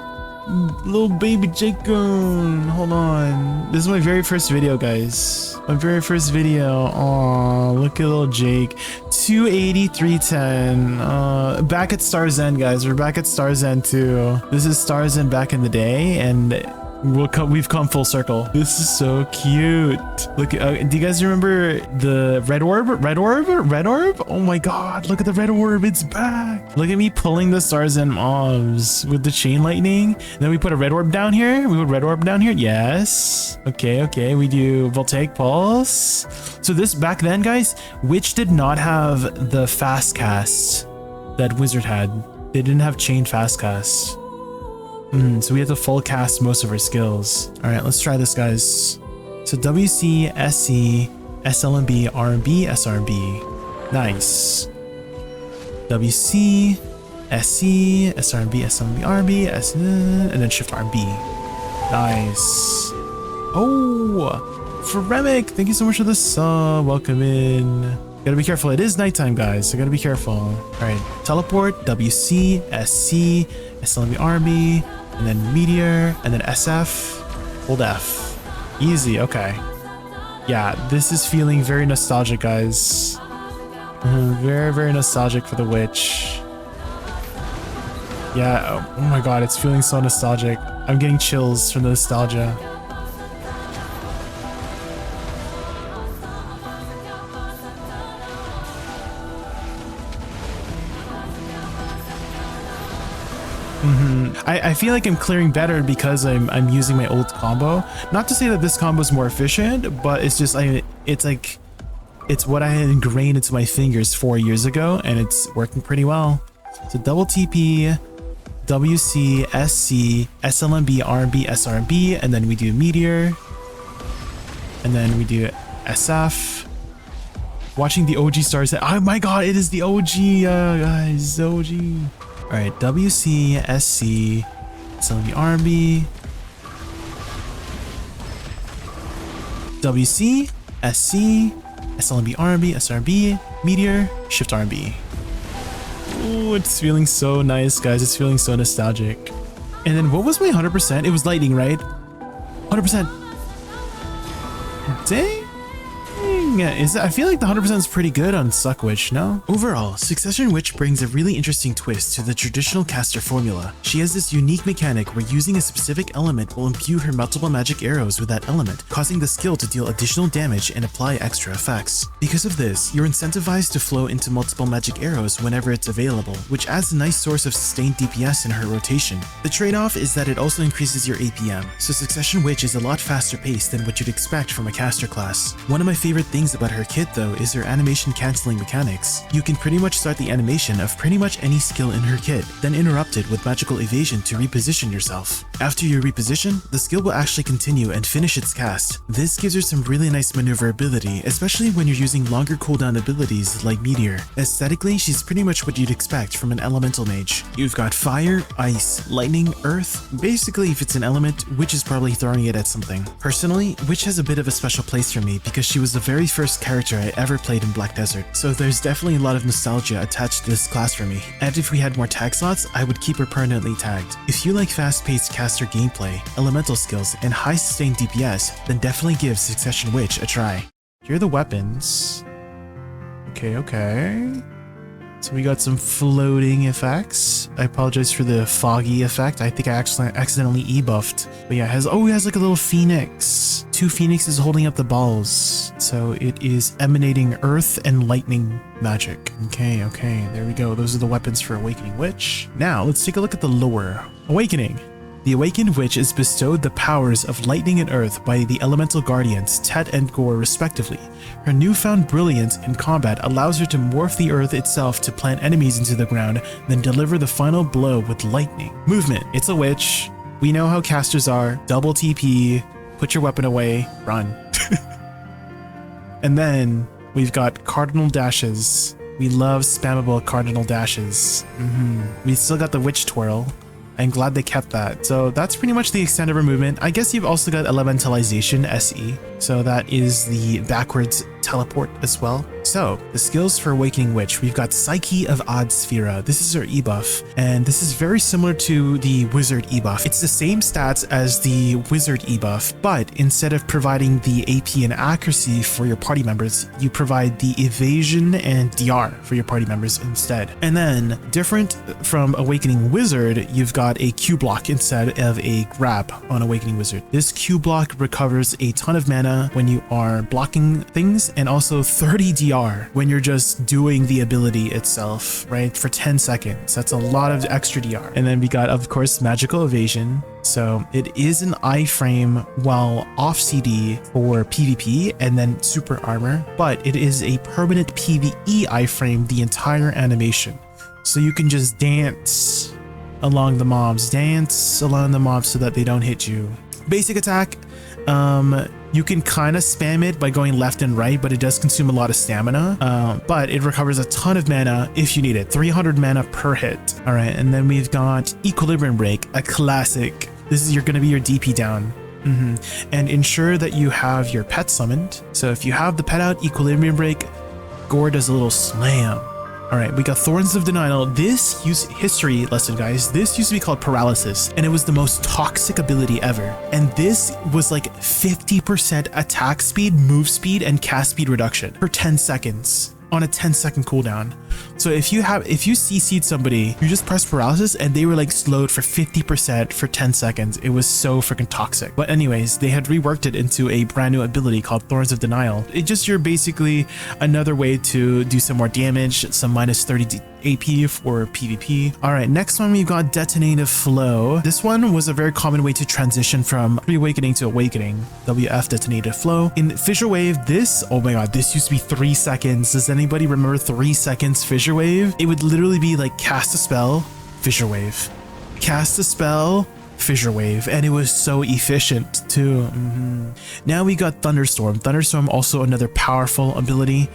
Little baby Jaykun, hold on. This is my very first video, guys. My very first video. Aw, look at little Jake. 280, 310. Back at Starzan, guys. We're back at Starzan too. This is Starzan back in the day, and we've come full circle. This is so cute. Look, do you guys remember the red orb? Red orb? Oh my god, look at the red orb, it's back. Look at me pulling the Starzan mobs with the chain lightning. And then we put a red orb down here. We put red orb down here. Yes. Okay. We do voltaic pulse. So this back then, guys, Witch did not have the fast cast that Wizard had. They didn't have chain fast cast. So we have to full cast most of our skills. All right, let's try this, guys. So WC, SC, SLMB, RB, SRB. Nice. WC, SC, SRB, SLMB, RB, and then Shift RB. Nice. Oh, for Remick, thank you so much for the sub. Welcome in. Gotta be careful. It is nighttime, guys, so gotta be careful. All right, teleport, WC, SC, SLMB, RB. And then Meteor, and then SF, hold F. Easy, okay. Yeah, this is feeling very nostalgic, guys. Very nostalgic for the Witch. Yeah, oh my god, it's feeling so nostalgic. I'm getting chills from the nostalgia. I feel like I'm clearing better because I'm using my old combo. Not to say that this combo is more efficient, but it's just it's what I had ingrained into my fingers 4 years ago, and it's working pretty well. So double TP, WC, SC, SLMB, RB, SRB, and then we do Meteor, and then we do SF. Watching the OG stars. Oh my god, it is the OG, guys, the OG. All right, WC, SC, SLMB, RB, WC, SC, SLMB, RB, SRB, Meteor, Shift RB. Oh, it's feeling so nice, guys. It's feeling so nostalgic. And then what was my 100%? It was lightning, right? 100%. Dang. I feel like the 100% is pretty good on Suckwitch, no? Overall, Succession Witch brings a really interesting twist to the traditional caster formula. She has this unique mechanic where using a specific element will imbue her multiple magic arrows with that element, causing the skill to deal additional damage and apply extra effects. Because of this, you're incentivized to flow into multiple magic arrows whenever it's available, which adds a nice source of sustained DPS in her rotation. The trade-off is that it also increases your APM, so Succession Witch is a lot faster paced than what you'd expect from a caster class. One of my favorite things about her kit though is her animation cancelling mechanics. You can pretty much start the animation of pretty much any skill in her kit, then interrupt it with magical evasion to reposition yourself. After you reposition, the skill will actually continue and finish its cast. This gives her some really nice maneuverability, especially when you're using longer cooldown abilities like Meteor. Aesthetically, she's pretty much what you'd expect from an elemental mage. You've got fire, ice, lightning, earth. Basically, if it's an element, Witch is probably throwing it at something. Personally, Witch has a bit of a special place for me because she was the very first character I ever played in Black Desert, so there's definitely a lot of nostalgia attached to this class for me. And if we had more tag slots, I would keep her permanently tagged. If you like fast-paced caster gameplay, elemental skills, and high sustained DPS, then definitely give Succession Witch a try. Here are the weapons. Okay. So we got some floating effects. I apologize for the foggy effect. I think I actually accidentally e-buffed. But yeah, it has like a little phoenix. 2 phoenixes holding up the balls. So it is emanating earth and lightning magic. Okay, there we go. Those are the weapons for Awakening Witch. Now let's take a look at the lore. Awakening. The Awakened Witch is bestowed the powers of lightning and earth by the elemental guardians Tet and Gore respectively. Her newfound brilliance in combat allows her to morph the earth itself to plant enemies into the ground, then deliver the final blow with lightning. Movement. It's a witch. We know how casters are. Double TP, put your weapon away, run. And then we've got cardinal dashes. We love spammable cardinal dashes. We still got the witch twirl. I'm glad they kept that. So that's pretty much the extent of her movement. I guess you've also got Elementalization, SE. So that is the backwards teleport as well. So the skills for Awakening Witch, we've got Psyche of Odd Sphera. This is her ebuff, and this is very similar to the Wizard ebuff. It's the same stats as the Wizard ebuff, but instead of providing the AP and accuracy for your party members, you provide the evasion and DR for your party members instead. And then different from Awakening Wizard, you've got a Q block instead of a grab on Awakening Wizard. This Q block recovers a ton of mana when you are blocking things, and also 30 DR when you're just doing the ability itself, right? For 10 seconds. That's a lot of extra DR. And then we got, of course, Magical Evasion. So it is an iframe while off CD for PvP and then super armor, but it is a permanent PvE iframe the entire animation. So you can just dance along the mobs, so that they don't hit you. Basic attack, you can kind of spam it by going left and right, but it does consume a lot of stamina, but it recovers a ton of mana if you need it, 300 mana per hit. All right, and then we've got Equilibrium Break, a classic. This is going to be your DP down. And ensure that you have your pet summoned. So if you have the pet out, Equilibrium Break, Gore does a little slam. All right, we got Thorns of Denial. This history lesson, guys. This used to be called Paralysis, and it was the most toxic ability ever. And this was like 50% attack speed, move speed, and cast speed reduction for 10 seconds on a 10-second cooldown. So if you CC'd somebody, you just press Paralysis and they were like slowed for 50% for 10 seconds. It was so freaking toxic. But anyways, they had reworked it into a brand new ability called Thorns of Denial. You're basically another way to do some more damage, some minus 30 AP for PvP. All right, next one we've got Detonative Flow. This one was a very common way to transition from Pre-Awakening to Awakening. WF Detonative Flow. In Fissure Wave, this, oh my god, this used to be 3 seconds. Does anybody remember 3 seconds Fissure Wave? It would literally be like cast a spell, Fissure Wave. Cast a spell, Fissure Wave, and it was so efficient too. Now we got Thunderstorm. Thunderstorm, also another powerful ability.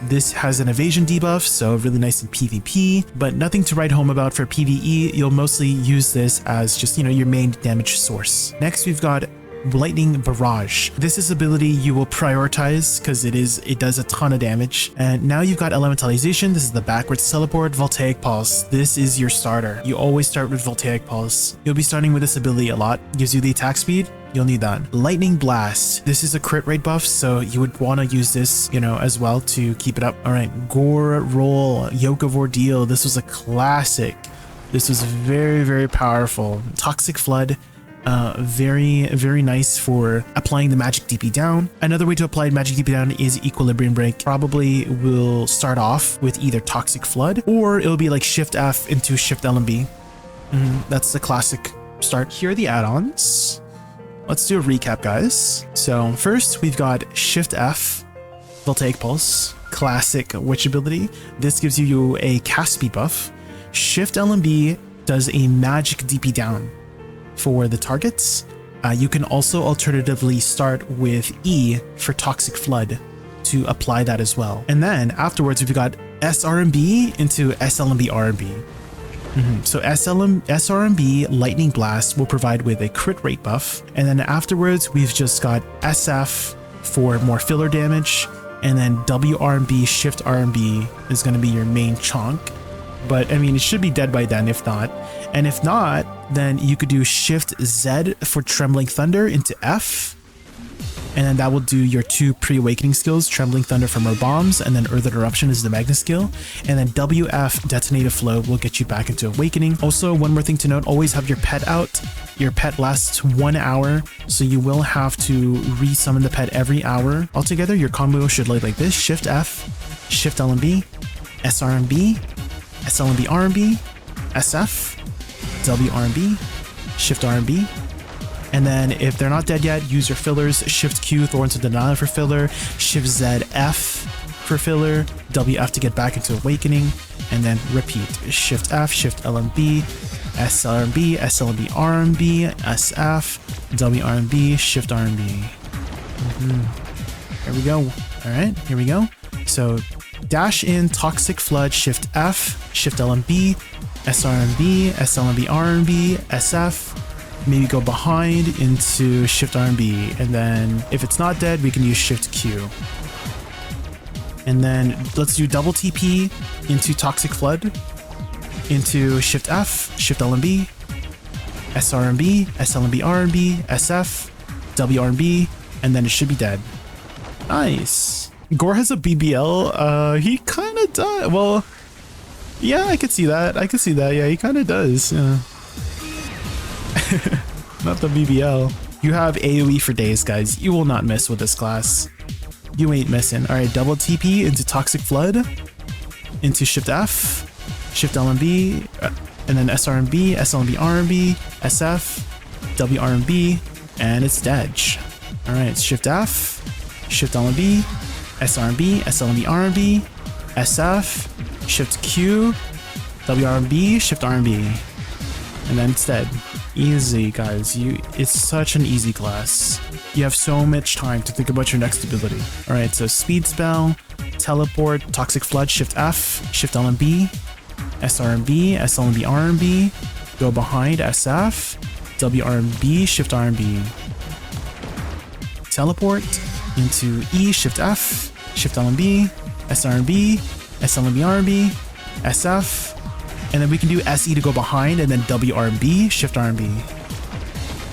This has an evasion debuff, so really nice in PvP, but nothing to write home about for PvE. You'll mostly use this as just, your main damage source. Next, we've got Lightning Barrage. This is ability you will prioritize because it does a ton of damage. And now you've got Elementalization. This is the backwards teleport. Voltaic Pulse. This is your starter. You always start with Voltaic Pulse. You'll be starting with this ability a lot. Gives you the attack speed. You'll need that. Lightning Blast. This is a crit rate buff, so you would want to use this, as well to keep it up. All right, Gore Roll, Yoke of Ordeal. This was a classic. This was very, very powerful. Toxic Flood. Very, very nice for applying the magic DP down. Another way to apply magic DP down is Equilibrium Break. Probably will start off with either Toxic Flood or it'll be like Shift F into Shift LMB. That's the classic start. Here are the add-ons. Let's do a recap, guys. So first we've got Shift F, Voltaic Pulse, classic witch ability. This gives you a cast speed buff. Shift LMB does a magic DP down for the targets. You can also alternatively start with E for Toxic Flood to apply that as well. And then afterwards we've got SRMB into SLMB RMB. So SRMB Lightning Blast will provide with a crit rate buff, and then afterwards we've just got SF for more filler damage, and then WRMB Shift RMB is going to be your main chunk. But I mean, it should be dead by then if not. And if not, then you could do Shift Z for Trembling Thunder into F, and then that will do your 2 pre-awakening skills, Trembling Thunder from our bombs, and then Earth Eruption is the Magna skill, and then WF Detonative Flow will get you back into awakening. Also, one more thing to note, always have your pet out. Your pet lasts 1 hour, so you will have to re-summon the pet every hour. Altogether, your combo should look like this: Shift F, Shift LMB, SRMB, SLMB RMB, SF, WRMB, Shift RMB. And then if they're not dead yet, use your fillers: Shift Q, Thorns of Denial for filler, Shift Z, F for filler, WF to get back into awakening, and then repeat: Shift F, Shift LMB, SRMB, SLMB RMB, SF, WRMB, Shift RMB. Here we go. All right, here we go. So dash in Toxic Flood, Shift F, Shift LMB, SRMB, SLMB, RMB, SF. Maybe go behind into Shift RMB. And then if it's not dead, we can use Shift Q. And then let's do double TP into Toxic Flood, into Shift F, Shift LMB, SRMB, SLMB, RMB, SF, WRMB, and then it should be dead. Nice. Gore has a BBL. He kind of does. Well, yeah, I could see that. I could see that. Yeah, he kind of does. Yeah. Not the BBL. You have AoE for days, guys. You will not miss with this class. You ain't missing. All right, double TP into Toxic Flood, into Shift F, Shift LMB, and then SRMB, SLMB, RMB, SF, WRMB, and it's dead. All right, Shift F, Shift LMB, SRMB, SLMB, RMB, SF, Shift Q, WRMB, Shift RMB, and then it's dead. Easy, guys. It's such an easy class. You have so much time to think about your next ability. All right, so Speed Spell, Teleport, Toxic Flood, Shift F, Shift LMB, SRMB, SLMB, RMB, go behind SF, WRMB, Shift RMB. Teleport into E, Shift F, Shift LMB, SRMB, SLMB, RMB, SF, and then we can do SE to go behind, and then WRMB, Shift RMB.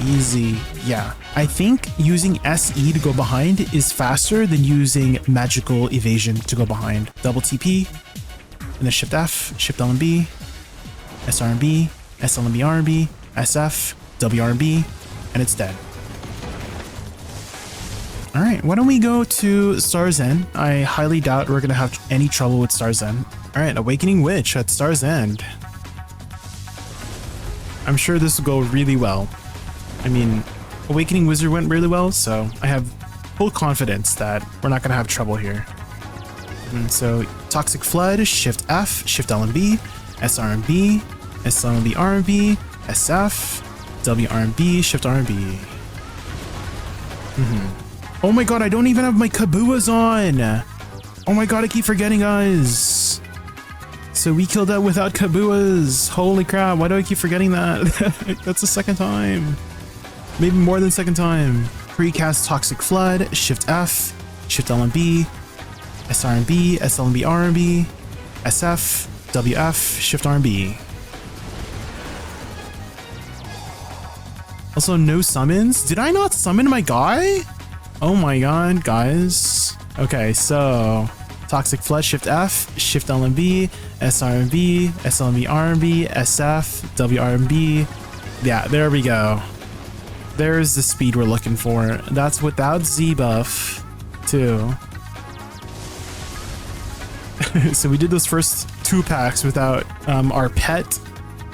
Easy. Yeah. I think using SE to go behind is faster than using magical evasion to go behind. Double TP, and then Shift F, Shift LMB, SRMB, SLMB, RMB, SF, WRMB, and it's dead. All right, why don't we go to Star's End? I highly doubt we're gonna have any trouble with Star's End. All right, Awakening Witch at Star's End. I'm sure this will go really well. I mean, Awakening Wizard went really well, so I have full confidence that we're not gonna have trouble here. And so Toxic Flood, Shift F, Shift LMB, SRMB, SLMB, RMB, SF, WRMB, Shift RMB. Oh my god, I don't even have my Kabuas on! Oh my god, I keep forgetting, guys! So we killed that without Kabuas! Holy crap, why do I keep forgetting that? That's the second time. Maybe more than second time. Precast Toxic Flood, Shift F, Shift LMB, SRMB, SLMB, RMB, SF, WF, Shift RMB. Also, no summons? Did I not summon my guy? Oh my god, guys. Okay, so Toxic Flood, Shift F, Shift LMB, SRMB, SLMB, RMB, SF, WRMB. Yeah, there we go. There's the speed we're looking for. That's without Z buff, too. So we did those first 2 packs without our pet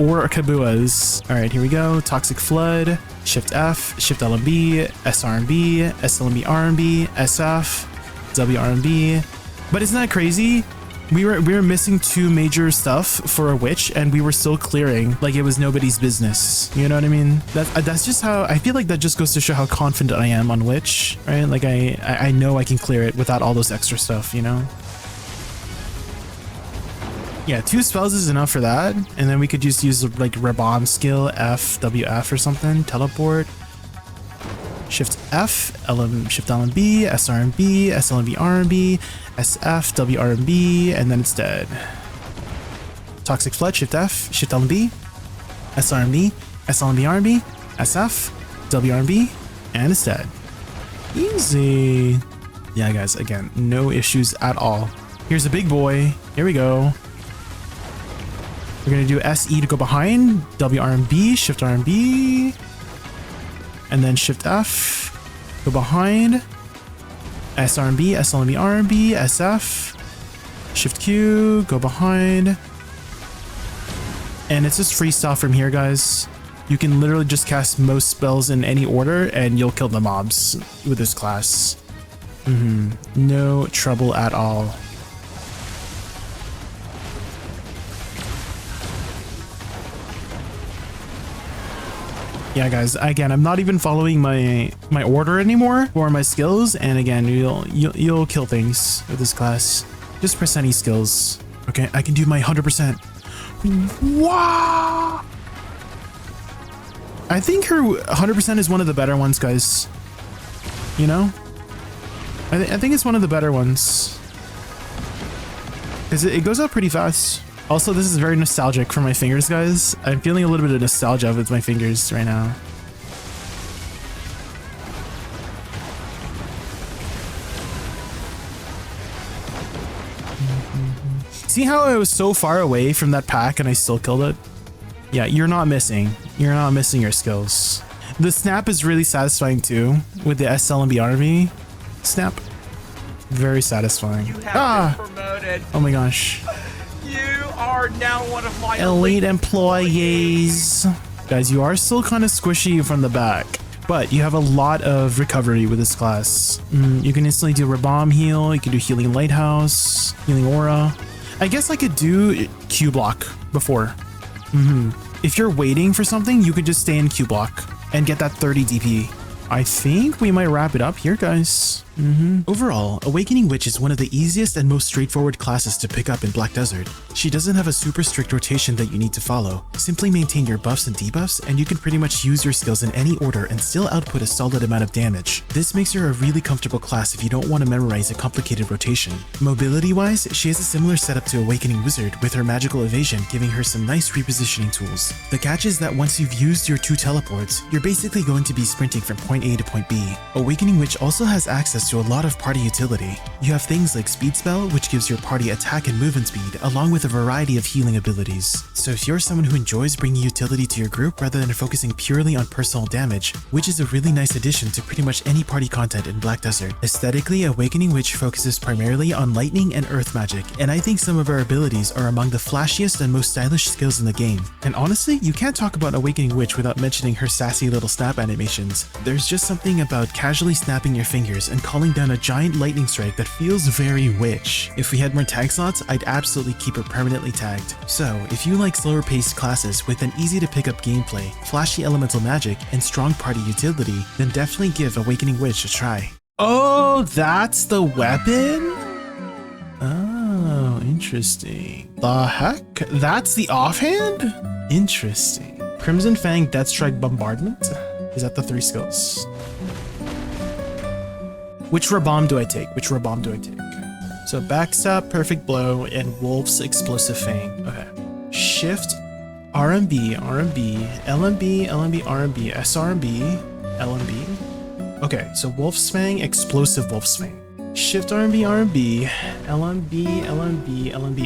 or our Kabuas. All right, here we go. Toxic Flood, Shift F, Shift LMB, SRMB, SLMB, RMB, SF, WRMB. But isn't that crazy? We were missing 2 major stuff for a witch, and we were still clearing like it was nobody's business. You know what I mean? That's just how I feel like. That just goes to show how confident I am on witch, right? Like I know I can clear it without all those extra stuff, you know? Yeah, 2 spells is enough for that, and then we could just use like Rabomb skill, F, WF or something, teleport, Shift F, Shift LMB, SRMB, SLMB, RMB, SF, WRMB, and then it's dead. Toxic Flood, Shift F, Shift LMB, SRMB, SLMB, RMB, SF, WRMB, and it's dead. Easy. Yeah, guys, again, no issues at all. Here's a big boy. Here we go. We're gonna do SE to go behind, WRMB, Shift RMB, and then Shift F, go behind, SRMB, SLMB, RMB, SF, Shift Q, go behind, and it's just freestyle from here, guys. You can literally just cast most spells in any order and you'll kill the mobs with this class. No trouble at all. Yeah, guys, again, I'm not even following my order anymore for my skills, and again, you'll kill things with this class. Just press any skills. Okay, I can do my 100%. Wow! I think her 100% is one of the better ones, guys. You know? I think it's one of the better ones. Because it goes out pretty fast. Also, this is very nostalgic for my fingers, guys. I'm feeling a little bit of nostalgia with my fingers right now. See how I was so far away from that pack and I still killed it? Yeah, you're not missing. You're not missing your skills. The snap is really satisfying too, with the SLMB army. Snap. Very satisfying. You have been promoted. Oh my gosh. You are now one of my elite employees. Guys, you are still kind of squishy from the back, but you have a lot of recovery with this class. You can instantly do Rabomb heal, you can do Healing Lighthouse, Healing Aura. I guess I could do Q block before. If you're waiting for something, you could just stay in Q block and get that 30 DP. I think we might wrap it up here, guys. Overall, Awakening Witch is one of the easiest and most straightforward classes to pick up in Black Desert. She doesn't have a super strict rotation that you need to follow. Simply maintain your buffs and debuffs, and you can pretty much use your skills in any order and still output a solid amount of damage. This makes her a really comfortable class if you don't want to memorize a complicated rotation. Mobility-wise, she has a similar setup to Awakening Wizard, with her magical evasion giving her some nice repositioning tools. The catch is that once you've used your 2 teleports, you're basically going to be sprinting from point A to point B. Awakening Witch also has access to a lot of party utility. You have things like Speed Spell, which gives your party attack and movement speed, along with a variety of healing abilities. So if you're someone who enjoys bringing utility to your group rather than focusing purely on personal damage, Witch is a really nice addition to pretty much any party content in Black Desert. Aesthetically, Awakening Witch focuses primarily on lightning and earth magic, and I think some of her abilities are among the flashiest and most stylish skills in the game. And honestly, you can't talk about Awakening Witch without mentioning her sassy little snap animations. There's just something about casually snapping your fingers and calling down a giant lightning strike that feels very Witch. If we had more tag slots, I'd absolutely keep her permanently tagged. So, if you like slower paced classes with an easy to pick up gameplay, flashy elemental magic, and strong party utility, then definitely give Awakening Witch a try. Oh, that's the weapon? Oh, interesting. The heck? That's the offhand? Interesting. Crimson Fang Deathstrike Bombardment? Is that the 3 skills? Which Rabomb do I take? So Backstab, Perfect Blow, and Wolf's Explosive Fang. Okay. Shift, RMB, LMB, RMB, SRMB, LMB. Okay, so Wolf's Fang, Explosive Wolf's Fang. Shift RMB, LMB,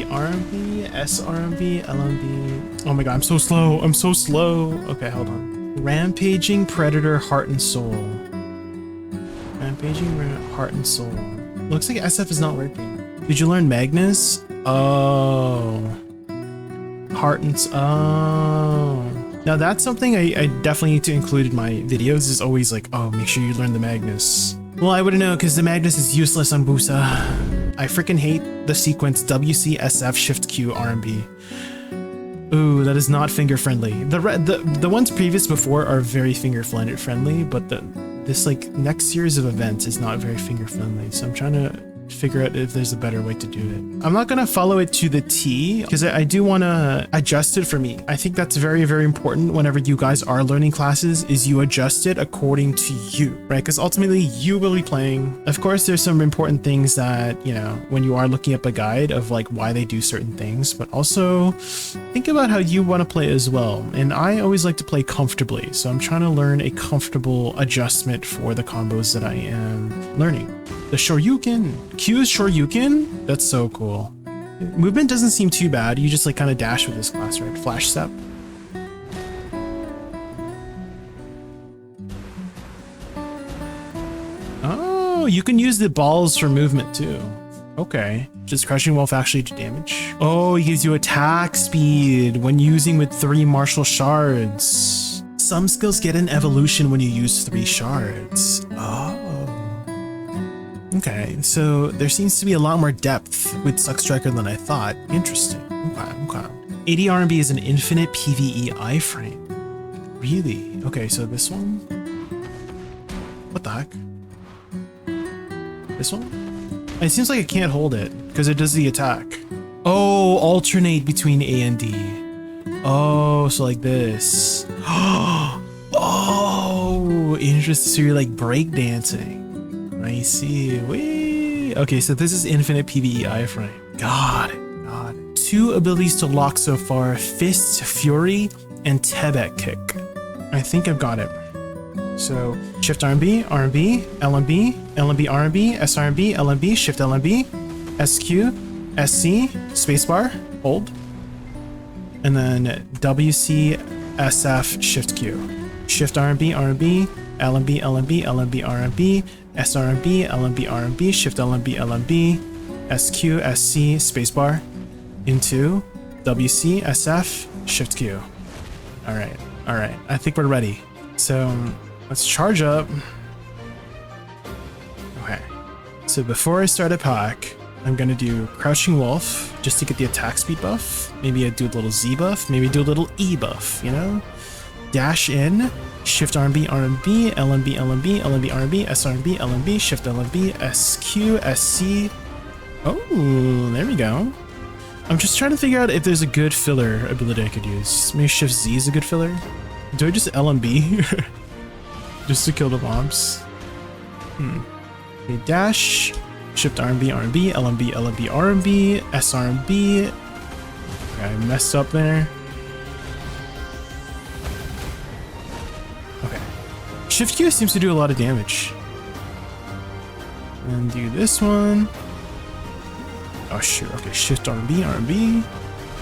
RMB, SRMB, LMB. Oh my god, I'm so slow. Okay, hold on. Rampaging Predator, Heart and Soul. Rampaging Heart and Soul. Looks like SF is not working. Did you learn Magnus? Oh. Heart and Soul. Oh. Now that's something I definitely need to include in my videos, is always like, oh, make sure you learn the Magnus. Well, I wouldn't know because the Magnus is useless on Musa. I freaking hate the sequence WCSF Shift Q RMB. Ooh, that is not finger friendly. The ones previous before are very finger friendly, but this like next series of events is not very finger friendly. So I'm trying to figure out if there's a better way to do it. I'm not gonna follow it to the T because I do want to adjust it for me. I think that's very, very important whenever you guys are learning classes, is you adjust it according to you, right? Because ultimately you will be playing. Of course, there's some important things that, you know, when you are looking up a guide of like why they do certain things, but also think about how you want to play as well. And I always like to play comfortably. So I'm trying to learn a comfortable adjustment for the combos that I am learning. The Shoryuken. Q is Shoryuken? That's so cool. Movement doesn't seem too bad. You just like kind of dash with this class, right? Flash step. Oh, you can use the balls for movement too. Okay. Does Crushing Wolf actually do damage? Oh, he gives you attack speed when using with 3 martial shards. Some skills get an evolution when you use 3 shards. Oh. Okay, so there seems to be a lot more depth with Suckstriker than I thought. Interesting. Okay. 80 RMB is an infinite PvE iframe. Really? Okay, so this one? What the heck? This one? It seems like I can't hold it because it does the attack. Oh, alternate between A and D. Oh, so like this. Oh, interesting. So you're like breakdancing. I see. Wee. Okay, so this is infinite PvE iframe. Got it. Got it. 2 abilities to lock so far: Fist, Fury, and Tebet Kick. I think I've got it. So Shift RMB, RMB, LMB, LMB RMB, SRMB, LMB, Shift LMB, SQ, SC, spacebar, hold, and then WC, SF, Shift Q. Shift RMB, RMB, LMB, LMB, LMB RMB, SRMB, LMB RMB, Shift LMB, LMB, SQ, SC, spacebar, into WC, SF, Shift Q. All right. I think we're ready. So let's charge up. Okay. So before I start a pack, I'm gonna do Crouching Wolf just to get the attack speed buff. Maybe I do a little Z buff. Maybe do a little E buff, you know? Dash in, Shift RMB, RMB, LMB, LMB, LMB, RMB, SRMB, LMB, Shift LMB, SQ, SC. Oh, there we go. I'm just trying to figure out if there's a good filler ability I could use. Maybe Shift Z is a good filler. Do I just LMB? Just to kill the mobs? Okay, dash, Shift RMB, RMB, LMB, LMB, RMB, SRMB. Okay, I messed up there. Okay. Shift Q seems to do a lot of damage. And do this one. Oh shoot, okay, Shift RMB, RMB,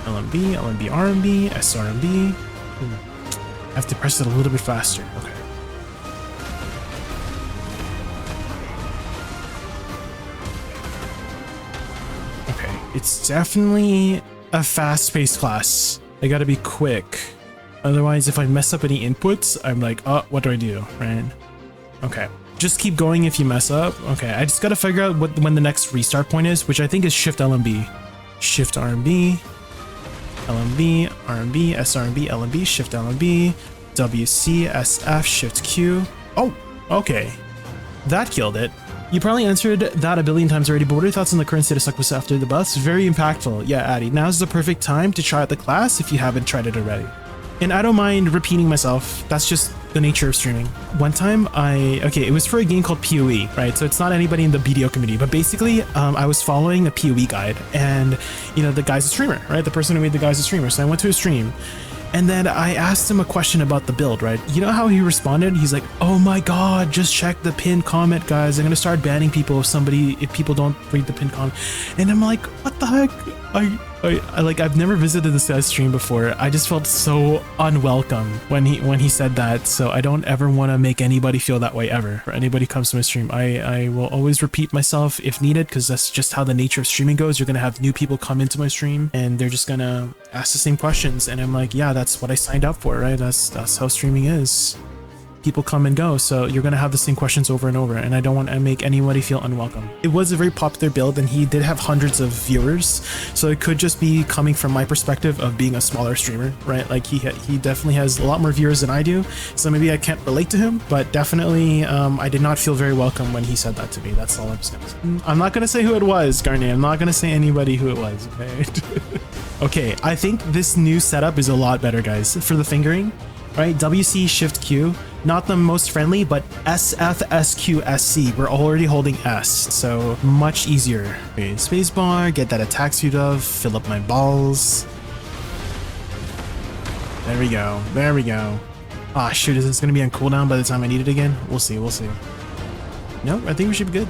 LMB, LMB, RMB, SRMB. I have to press it a little bit faster. Okay. Okay, it's definitely a fast-paced class. I gotta be quick. Otherwise, if I mess up any inputs, I'm like, oh, what do I do, right? Okay. Just keep going if you mess up. Okay, I just gotta figure out when the next restart point is, which I think is Shift LMB. Shift RMB, LMB, RMB, SRMB, LMB, Shift LMB, WC, SF, Shift Q. Oh, okay. That killed it. You probably answered that a billion times already, but what are your thoughts on the current status like after the buffs? Very impactful. Yeah, Addy, now's the perfect time to try out the class if you haven't tried it already. And I don't mind repeating myself. That's just the nature of streaming. One time it was for a game called PoE, right? So it's not anybody in the BDO community, but basically I was following a PoE guide and, you know, the guy's a streamer, right? The person who made the guy's a streamer. So I went to his stream and then I asked him a question about the build, right? You know how he responded? He's like, oh my God, just check the pinned comment, guys. I'm gonna start banning people if people don't read the pinned comment. And I'm like, what the heck? I've never visited this guy's stream before. I just felt so unwelcome when he said that. So I don't ever want to make anybody feel that way ever. Or anybody comes to my stream, I will always repeat myself if needed, because that's just how the nature of streaming goes. You're gonna have new people come into my stream and they're just gonna ask the same questions, and I'm like, yeah, that's what I signed up for, right? That's how streaming is. People come and go, so you're gonna have the same questions over and over, and I don't want to make anybody feel unwelcome. It was a very popular build and he did have hundreds of viewers, so it could just be coming from my perspective of being a smaller streamer, right? Like he definitely has a lot more viewers than I do, so maybe I can't relate to him, but definitely I did not feel very welcome when he said that to me. That's all I'm just gonna say. I'm not gonna say who it was, Garnet. I'm not gonna say anybody who it was, okay? Okay, I think this new setup is a lot better, guys. For the fingering, right? WC Shift Q. Not the most friendly, but SF, SQ, SC. We're already holding S, so much easier. Okay, spacebar, get that attack speed up, fill up my balls. There we go. There we go. Ah, shoot, is this gonna be on cooldown by the time I need it again? We'll see, we'll see. No, I think we should be good.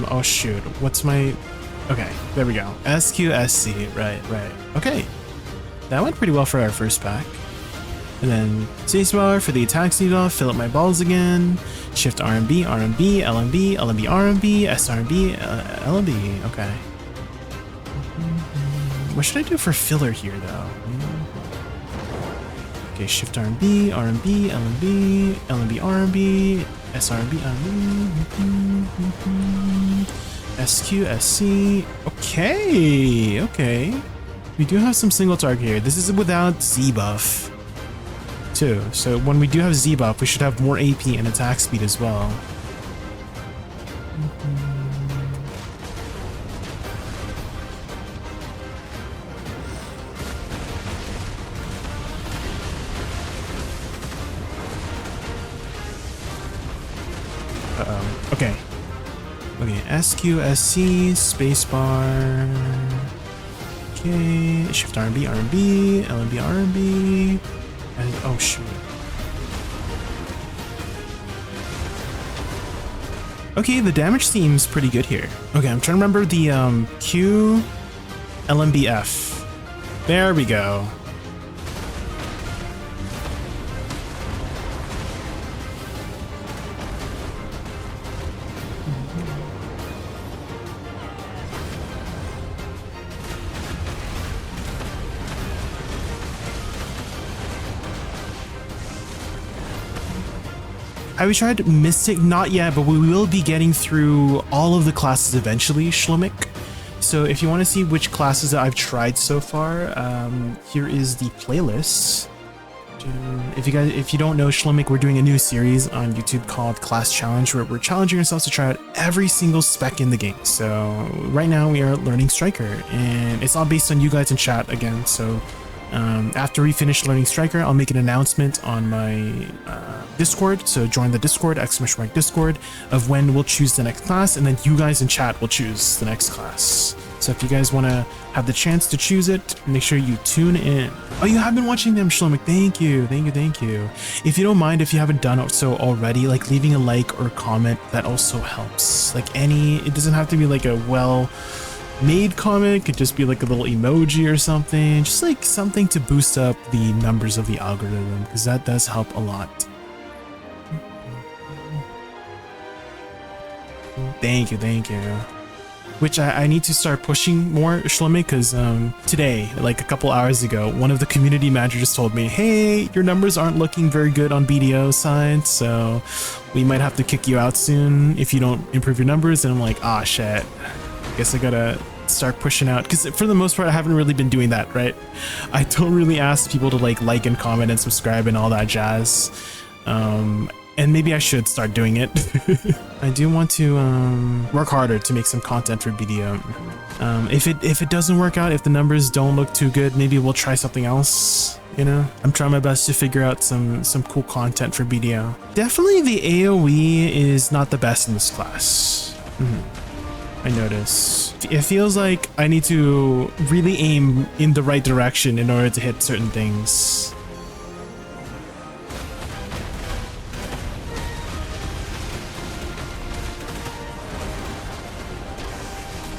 Oh shoot, what's my... Okay, there we go. SQSC, right. Okay, that went pretty well for our first pack. And then spacebar for the attack speed off, fill up my balls again. Shift RMB, RMB, LMB, LMB, RMB, SRMB, LMB. Okay. What should I do for filler here, though? Okay, Shift RMB, RMB, LMB, LMB, RMB, SRMB, RMB, SQ, SC. Okay. We do have some single target here. This is without Z buff, too. So when we do have Z buff, we should have more AP and attack speed as well. Uh-oh. Okay. Okay, SQSC, spacebar. Okay, shift RB, RB, LMB, RB. And oh shoot. Okay, the damage seems pretty good here. Okay, I'm trying to remember the Q, LMBF. There we go. Have you tried Mystic? Not yet, but we will be getting through all of the classes eventually, Shlomik. So if you want to see which classes that I've tried so far, here is the playlist. If you don't know Shlomik, we're doing a new series on YouTube called Class Challenge, where we're challenging ourselves to try out every single spec in the game. So right now we are learning Striker, and it's all based on you guys in chat again. So after we finish learning Striker, I'll make an announcement on my Discord, so join the Discord, !Discord, of when we'll choose the next class, and then you guys in chat will choose the next class. So if you guys want to have the chance to choose it, make sure you tune in. Oh, you have been watching them, Shlomik. Thank you, thank you, thank you. If you don't mind, if you haven't done so already, like leaving a like or a comment, that also helps. Like it doesn't have to be like a well-made comment, it could just be like a little emoji or something, just like something to boost up the numbers of the algorithm, because that does help a lot. Thank you, thank you. Which I need to start pushing more, Shlomik, because today, like a couple hours ago, one of the community managers told me, hey, your numbers aren't looking very good on BDO side, so we might have to kick you out soon if you don't improve your numbers. And I'm like, ah, shit. I guess I gotta start pushing out, because for the most part, I haven't really been doing that, right? I don't really ask people to like and comment and subscribe and all that jazz. And maybe I should start doing it. I do want to work harder to make some content for BDO. If it doesn't work out, if the numbers don't look too good, maybe we'll try something else. You know, I'm trying my best to figure out some cool content for BDO. Definitely the AoE is not the best in this class. I notice. It feels like I need to really aim in the right direction in order to hit certain things.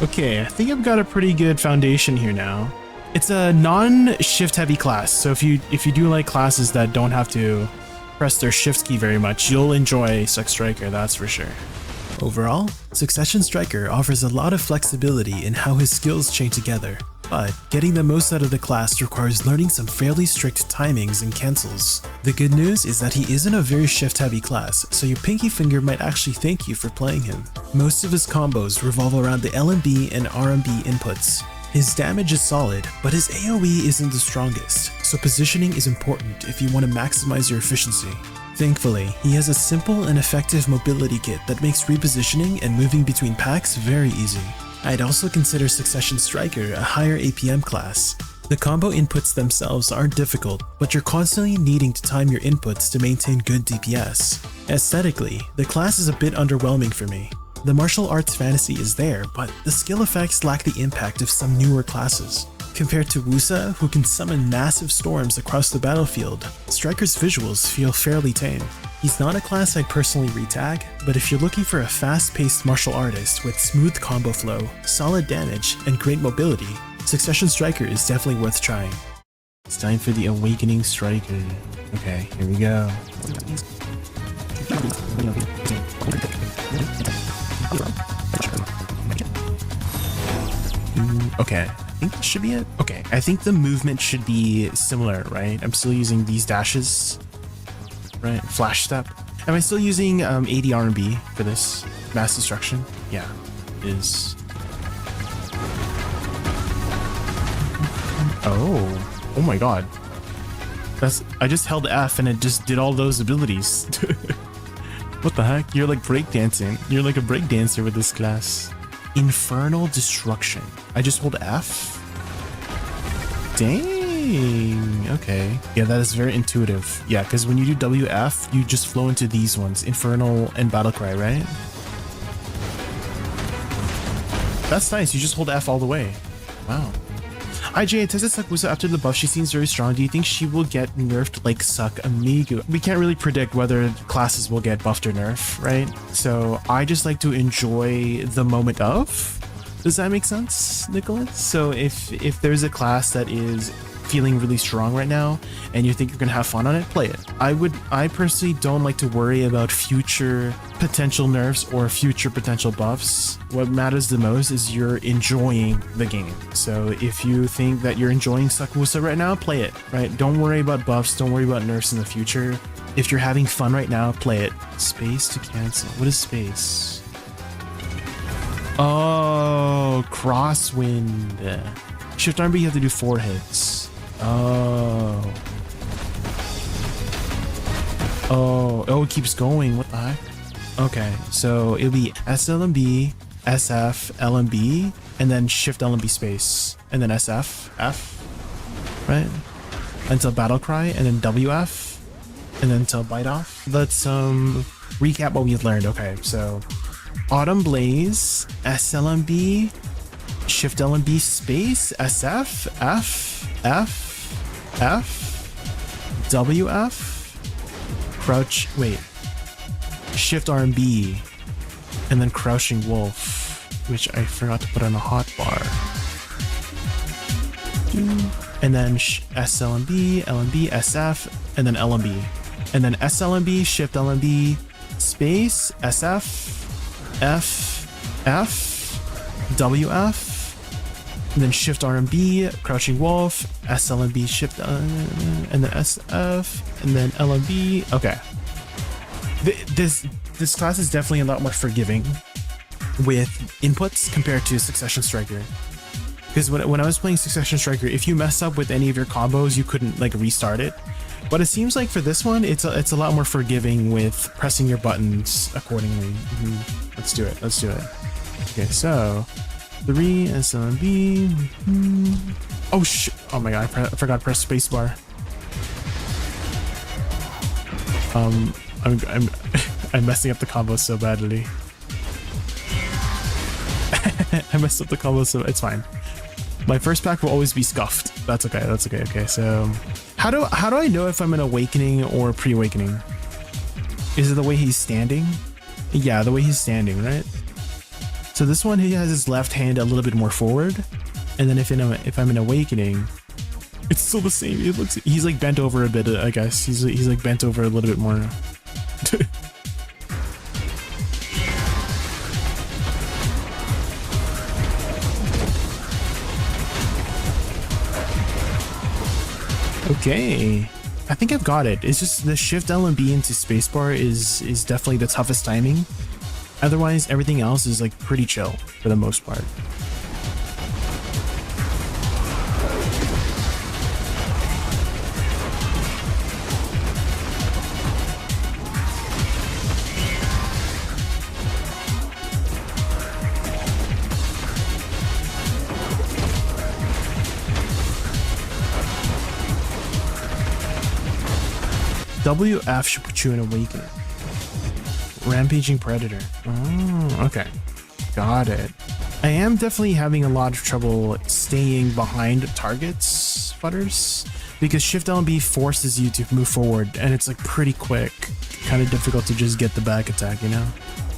Okay, I think I've got a pretty good foundation here now. It's a non-shift heavy class, so if you do like classes that don't have to press their shift key very much, you'll enjoy Suck Striker, that's for sure. Overall, Succession Striker offers a lot of flexibility in how his skills chain together, but getting the most out of the class requires learning some fairly strict timings and cancels. The good news is that he isn't a very shift-heavy class, so your pinky finger might actually thank you for playing him. Most of his combos revolve around the LMB and RMB inputs. His damage is solid, but his AoE isn't the strongest, so positioning is important if you want to maximize your efficiency. Thankfully, he has a simple and effective mobility kit that makes repositioning and moving between packs very easy. I'd also consider Succession Striker a higher APM class. The combo inputs themselves aren't difficult, but you're constantly needing to time your inputs to maintain good DPS. Aesthetically, the class is a bit underwhelming for me. The martial arts fantasy is there, but the skill effects lack the impact of some newer classes. Compared to Musa, who can summon massive storms across the battlefield, Striker's visuals feel fairly tame. He's not a class I'd personally retag, but if you're looking for a fast-paced martial artist with smooth combo flow, solid damage, and great mobility, Succession Striker is definitely worth trying. It's time for the Awakening Striker. Okay, here we go. Okay, I think that should be it. Okay, I think the movement should be similar, right? I'm still using these dashes, right? Flash step. Am I still using AD R&B for this mass destruction? Yeah, it is. Oh my god. I just held F and it just did all those abilities. What the heck? You're like breakdancing. You're like a breakdancer with this class. Infernal Destruction. I just hold F. Dang. Okay. Yeah, that is very intuitive. Yeah, because when you do WF, you just flow into these ones. Infernal and Battlecry, right? That's nice. You just hold F all the way. Wow. IJ tested Sakusa after the buff. She seems very strong. Do you think she will get nerfed like Amigu? We can't really predict whether classes will get buffed or nerfed, right? So I just like to enjoy the moment of. Does that make sense, Nicholas? So if there's a class that is feeling really strong right now and you think you're gonna have fun on it, play it. I personally don't like to worry about future potential nerfs or future potential buffs. What matters the most is you're enjoying the game. So if you think that you're enjoying Sakusa right now, play it, right? Don't worry about buffs, don't worry about nerfs in the future. If you're having fun right now, play it. Space to cancel. What is space? Oh, crosswind. Shift RB, you have to do 4 hits. Oh, it keeps going. What the heck? Okay, so it'll be SLMB, SF, LMB, and then shift LMB space, and then SF, F, right? Until battle cry, and then WF, and then until bite off. Let's recap what we've learned. Okay, so Autumn Blaze, SLMB, shift LMB space, SF, F, F, F, WF, crouch, wait, shift RMB, and then crouching wolf, which I forgot to put on a hotbar. And then SLMB, LMB, SF, and then LMB. And then SLMB, shift LMB, space, SF, F, F, WF, and then shift RMB, crouching wolf, SLMB, shift, and then SF, and then LMB. Okay. This class is definitely a lot more forgiving with inputs compared to Succession Striker. Because when I was playing Succession Striker, if you mess up with any of your combos, you couldn't like restart it. But it seems like for this one, it's a lot more forgiving with pressing your buttons accordingly. Let's do it. Let's do it. Okay, so 3 SLMB. Oh shit! Oh my god! I forgot to press spacebar. I'm messing up the combo so badly. I messed up the combo so it's fine. My first pack will always be scuffed. That's okay. That's okay. Okay, so how do I know if I'm an awakening or pre-awakening? Is it the way he's standing? Yeah, the way he's standing, right? So this one, he has his left hand a little bit more forward, and then if I'm an awakening, it's still the same. It looks, he's like bent over a bit, I guess. He's like bent over a little bit more. Okay, I think I've got it. It's just the shift LMB into spacebar is definitely the toughest timing. Otherwise, everything else is like pretty chill for the most part. WF should put you in awakening. Rampaging Predator. Oh, okay. Got it. I am definitely having a lot of trouble staying behind targets, Futters, because Shift LB forces you to move forward, and it's like pretty quick. Kind of difficult to just get the back attack, you know?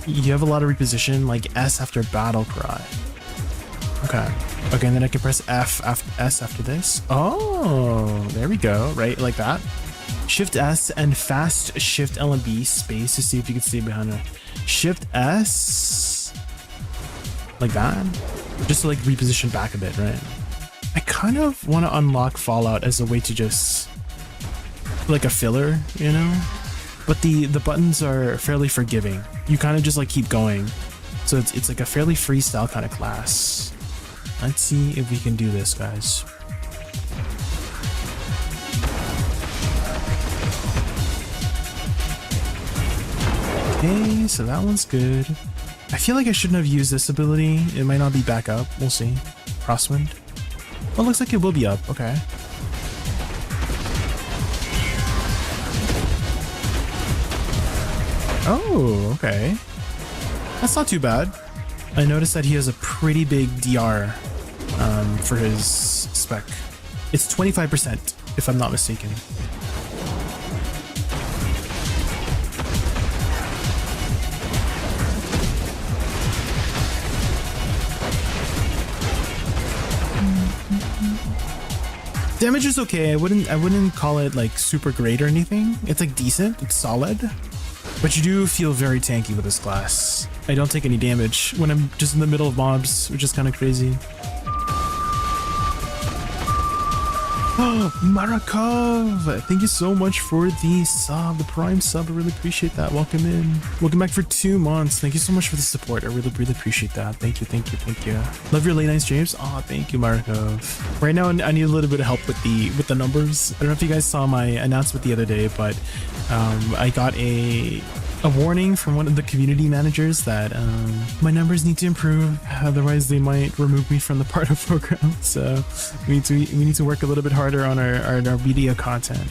You have a lot of reposition, like S after Battle Cry. Okay. Okay, and then I can press F after S after this. Oh, there we go. Right, like that. Shift S and fast shift LMB space to see if you can stay behind her. Shift S like that, just to like reposition back a bit, right? I kind of want to unlock Fallout as a way to just like a filler, you know, but the buttons are fairly forgiving. You kind of just like keep going, so it's like a fairly freestyle kind of class. Let's see if we can do this, guys. Okay, so that one's good. I feel like I shouldn't have used this ability. It might not be back up. We'll see. Crosswind. Well, it looks like it will be up. Okay. Oh, okay. That's not too bad. I noticed that he has a pretty big DR for his spec. It's 25%, if I'm not mistaken. Damage is okay. I wouldn't call it like super great or anything. It's like decent, it's solid. But you do feel very tanky with this class. I don't take any damage when I'm just in the middle of mobs, which is kind of crazy. Oh, Marakov! Thank you so much for the sub, the Prime sub. I really appreciate that. Welcome in. Welcome back for 2 months. Thank you so much for the support. I really appreciate that. Thank you, thank you, thank you. Love your late night streams. Oh, thank you, Marakov. Right now, I need a little bit of help with the numbers. I don't know if you guys saw my announcement the other day, but I got a warning from one of the community managers that my numbers need to improve, otherwise they might remove me from the partner program. So we need to work a little bit harder on our video content,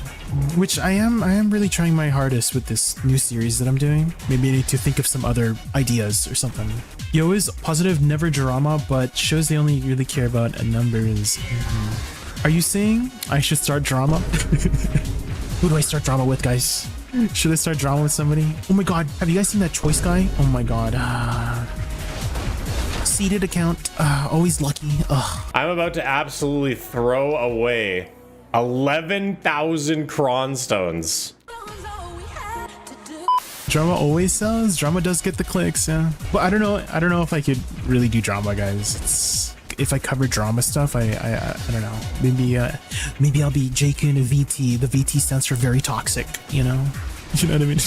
which I am really trying my hardest with this new series that I'm doing. Maybe I need to think of some other ideas or something. Yo is positive, never drama, but shows they only really care about numbers. Are you saying I should start drama? Who do I start drama with, guys? Should I start drama with somebody? Oh my god, have you guys seen that choice guy? Oh my god. Seeded account, always lucky. I'm about to absolutely throw away 11,000 cronstones. Drama always sells. Drama does get the clicks, yeah. But I don't know if I could really do drama, guys. If I cover drama stuff, I don't know. Maybe I'll be JaykunVT. The VT stands for very toxic, you know? You know what I mean?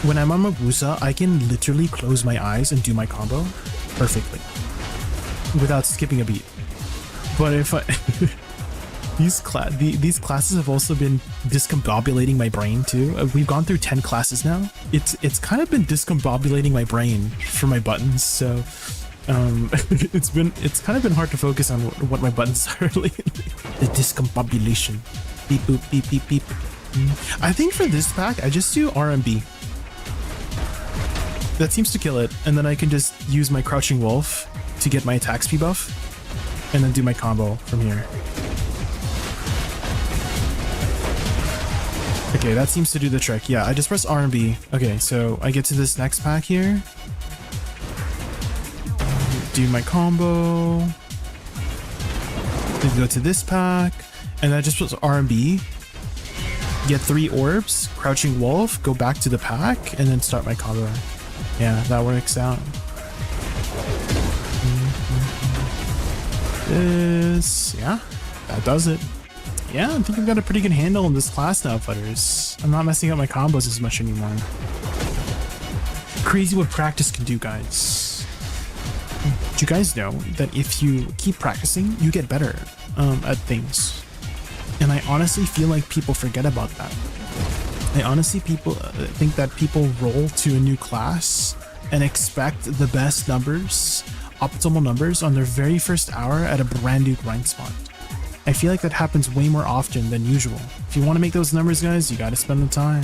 When I'm on Musa, I can literally close my eyes and do my combo perfectly without skipping a beat. But if I these classes have also been discombobulating my brain too. We've gone through 10 classes now. It's kind of been discombobulating my brain for my buttons, so it's kind of been hard to focus on what my buttons are lately. The discombobulation. Beep boop beep beep beep. I think for this pack I just do RMB. That seems to kill it, and then I can just use my crouching wolf to get my attack speed buff and then do my combo from here. Okay, that seems to do the trick. Yeah, I just press RMB. Okay, so I get to this next pack here. Do my combo, then go to this pack, and then I just put RMB, get 3 orbs, crouching wolf, go back to the pack, and then start my combo. Yeah, that works out. Yeah, that does it. Yeah, I think I've got a pretty good handle on this class now, Futters. I'm not messing up my combos as much anymore. Crazy what practice can do, guys. Do you guys know that if you keep practicing, you get better at things? And I honestly feel like people forget about that. I honestly think that people roll to a new class and expect the best numbers, optimal numbers on their very first hour at a brand new grind spot. I feel like that happens way more often than usual. If you want to make those numbers, guys, you got to spend the time.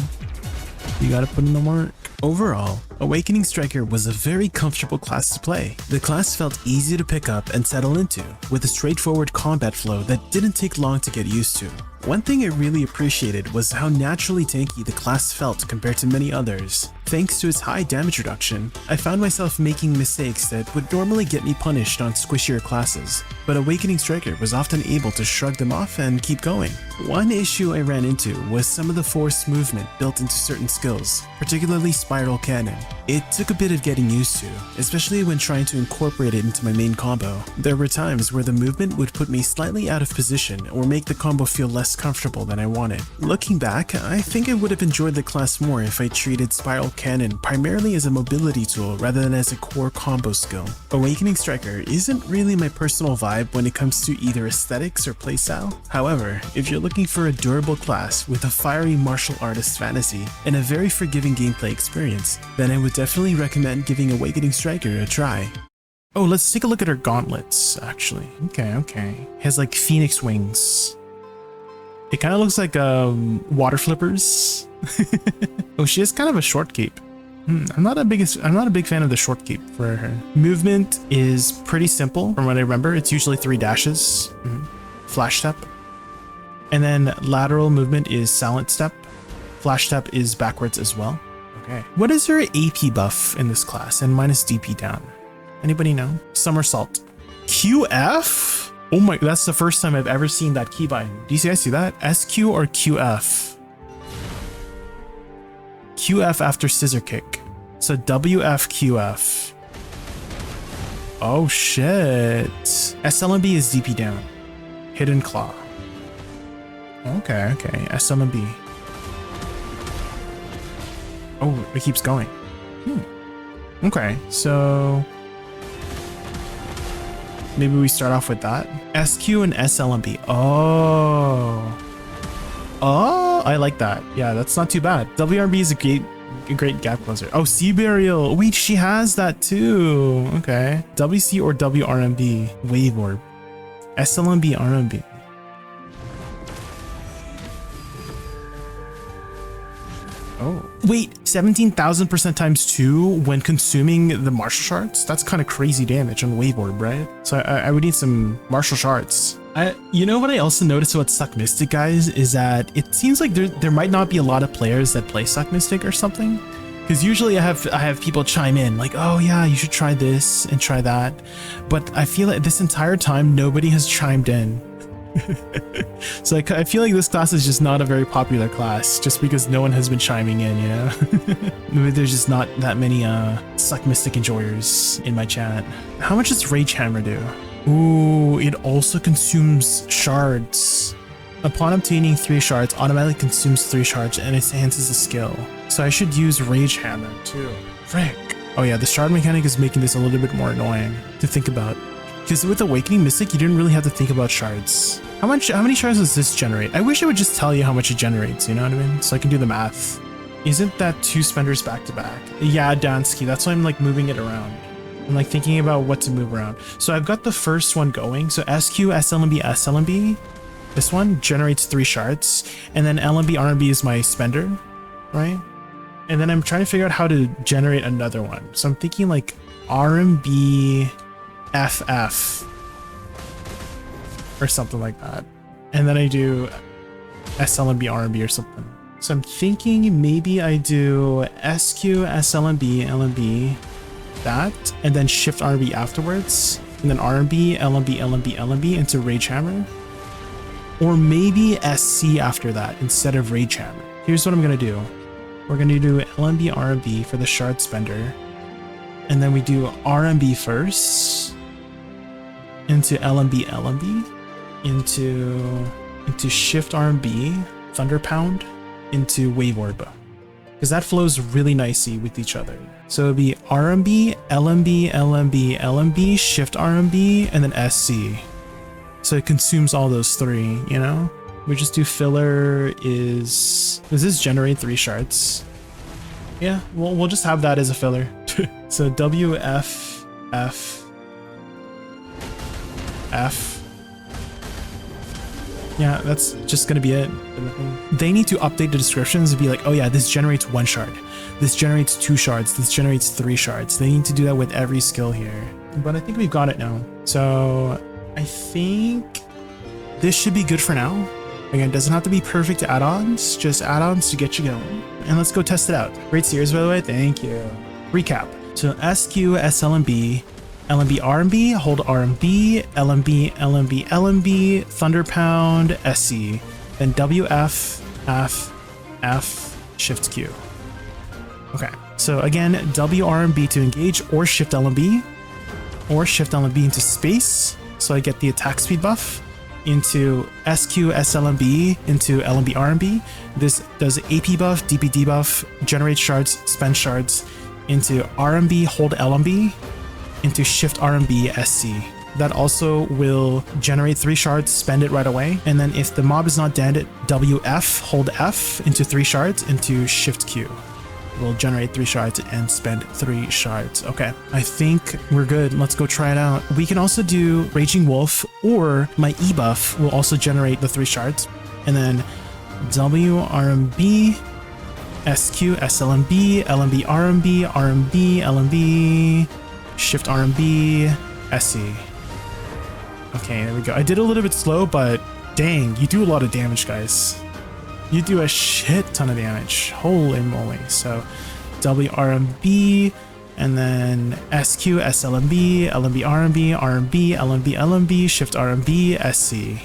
You got to put in the work. Overall, Awakening Striker was a very comfortable class to play. The class felt easy to pick up and settle into, with a straightforward combat flow that didn't take long to get used to. One thing I really appreciated was how naturally tanky the class felt compared to many others. Thanks to its high damage reduction, I found myself making mistakes that would normally get me punished on squishier classes, but Awakening Striker was often able to shrug them off and keep going. One issue I ran into was some of the forced movement built into certain skills, particularly Spiral Cannon. It took a bit of getting used to, especially when trying to incorporate it into my main combo. There were times where the movement would put me slightly out of position or make the combo feel less comfortable than I wanted. Looking back, I think I would have enjoyed the class more if I treated Spiral Cannon primarily as a mobility tool rather than as a core combo skill. Awakening Striker isn't really my personal vibe when it comes to either aesthetics or playstyle. However, if you're looking for a durable class with a fiery martial artist fantasy and a very forgiving gameplay experience, then I would definitely recommend giving Awakening Striker a try. Oh, let's take a look at her gauntlets, actually. Okay. Has like phoenix wings. It kind of looks like water flippers. Oh, she has kind of a short cape. I'm not a big fan of the short cape for her. Movement is pretty simple from what I remember. It's usually 3 dashes. Flash step. And then lateral movement is silent step. Flash step is backwards as well. Okay. What is her AP buff in this class and minus DP down? Anybody know? Somersault. QF? Oh my, that's the first time I've ever seen that keybind. Do you guys see that? SQ or QF? QF after scissor kick. So WF QF. Oh shit. SLMB is DP down. Hidden claw. Okay. SLMB. Oh, it keeps going. Okay, so maybe we start off with that. SQ and SLMB. Oh, I like that. Yeah, that's not too bad. WRB is a great gap closer. Oh, Sea Burial. Wait, she has that too. Okay. WC or WRMB. Wave Orb. SLMB, RMB. Oh, wait, 17,000% times 2 when consuming the martial shards? That's kind of crazy damage on Wave Orb, right? So I would need some martial shards. You know what I also noticed about Suck Mystic, guys, is that it seems like there might not be a lot of players that play Suck Mystic or something. Because usually I have people chime in like, oh yeah, you should try this and try that. But I feel like this entire time, nobody has chimed in. So I feel like this class is just not a very popular class just because no one has been chiming in, you know? Maybe there's just not that many Suck Mystic enjoyers in my chat. How much does Rage Hammer do? Ooh, it also consumes shards. Upon obtaining 3 shards, automatically consumes 3 shards and it enhances the skill. So I should use Rage Hammer too. Frick. Oh yeah, the shard mechanic is making this a little bit more annoying to think about. Because with Awakening Mystic, you didn't really have to think about shards. How many shards does this generate? I wish it would just tell you how much it generates, you know what I mean? So I can do the math. Isn't that 2 spenders back to back? Yeah, Dansky, that's why I'm like moving it around. I'm like thinking about what to move around. So I've got the first one going. So SQ, SLMB, SLMB. This one generates 3 shards. And then LMB, RMB is my spender, right? And then I'm trying to figure out how to generate another one. So I'm thinking like RMB, FF or something like that, and then I do SLMB RMB or something. So I'm thinking maybe I do SQ SLMB LMB that, and then shift RMB afterwards, and then RMB LMB LMB LMB into Rage Hammer, or maybe SC after that instead of Rage Hammer. Here's what I'm gonna do. We're gonna do LMB RMB for the shard spender, and then we do RMB first into LMB LMB into shift RMB Thunder Pound into Wave Orb, because that flows really nicely with each other. So it'd be RMB LMB LMB LMB shift RMB and then SC. So it consumes all those 3, you know? We just do filler does this generate 3 shards? Yeah, we'll just have that as a filler. So WF F. Yeah, that's just gonna be it. They need to update the descriptions and be like, oh yeah, this generates 1 shard. This generates 2 shards. This generates 3 shards. They need to do that with every skill here. But I think we've got it now. So I think this should be good for now. Again, it doesn't have to be perfect add-ons, just add-ons to get you going. And let's go test it out. Great series, by the way. Thank you. Recap. So SQ, SLMB, LMB, RMB, hold RMB, LMB, LMB, LMB, Thunder Pound, SC, then WF, F, F, Shift Q. Okay, So again, WRMB to engage, or Shift LMB, or Shift LMB into space. So I get the attack speed buff, into SQ SLMB into LMB RMB. This does AP buff, DP debuff, generate shards, spend shards, into RMB, hold LMB, into Shift RMB SC. That also will generate 3 shards, spend it right away. And then if the mob is not dead, WF, hold F into 3 shards, into Shift Q. Will generate 3 shards and spend 3 shards. Okay, I think we're good. Let's go try it out. We can also do Raging Wolf, or my E buff will also generate the 3 shards. And then WRMB, SQ, SLMB, LMB, RMB, RMB, LMB, Shift RMB, SC. Okay, there we go. I did a little bit slow, but dang, you do a lot of damage, guys. You do a shit ton of damage. Holy moly. So WRMB, and then SQ, SLMB, LMB, RMB, RMB, LMB, LMB, Shift RMB, SC.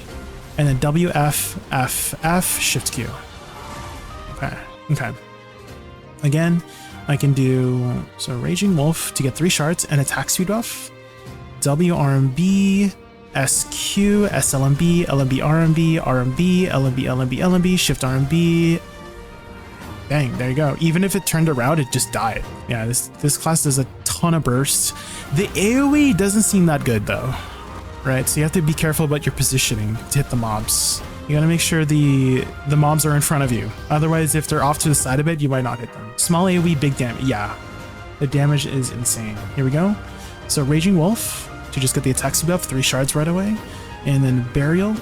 And then WF, FF, Shift Q. Okay, okay. Again, I can do, so Raging Wolf to get 3 shards and attack speed buff. WRMB, SQ, SLMB, LMB, RMB, RMB, LMB, LMB, LMB, Shift RMB. Dang, there you go. Even if it turned around, it just died. Yeah, this class does a ton of bursts. The AoE doesn't seem that good though, right? So you have to be careful about your positioning to hit the mobs. You gotta make sure the mobs are in front of you. Otherwise, if they're off to the side of it, you might not hit them. Small AoE, big damage. Yeah, the damage is insane. Here we go. So Raging Wolf to just get the attack speed up, 3 shards right away. And then Burial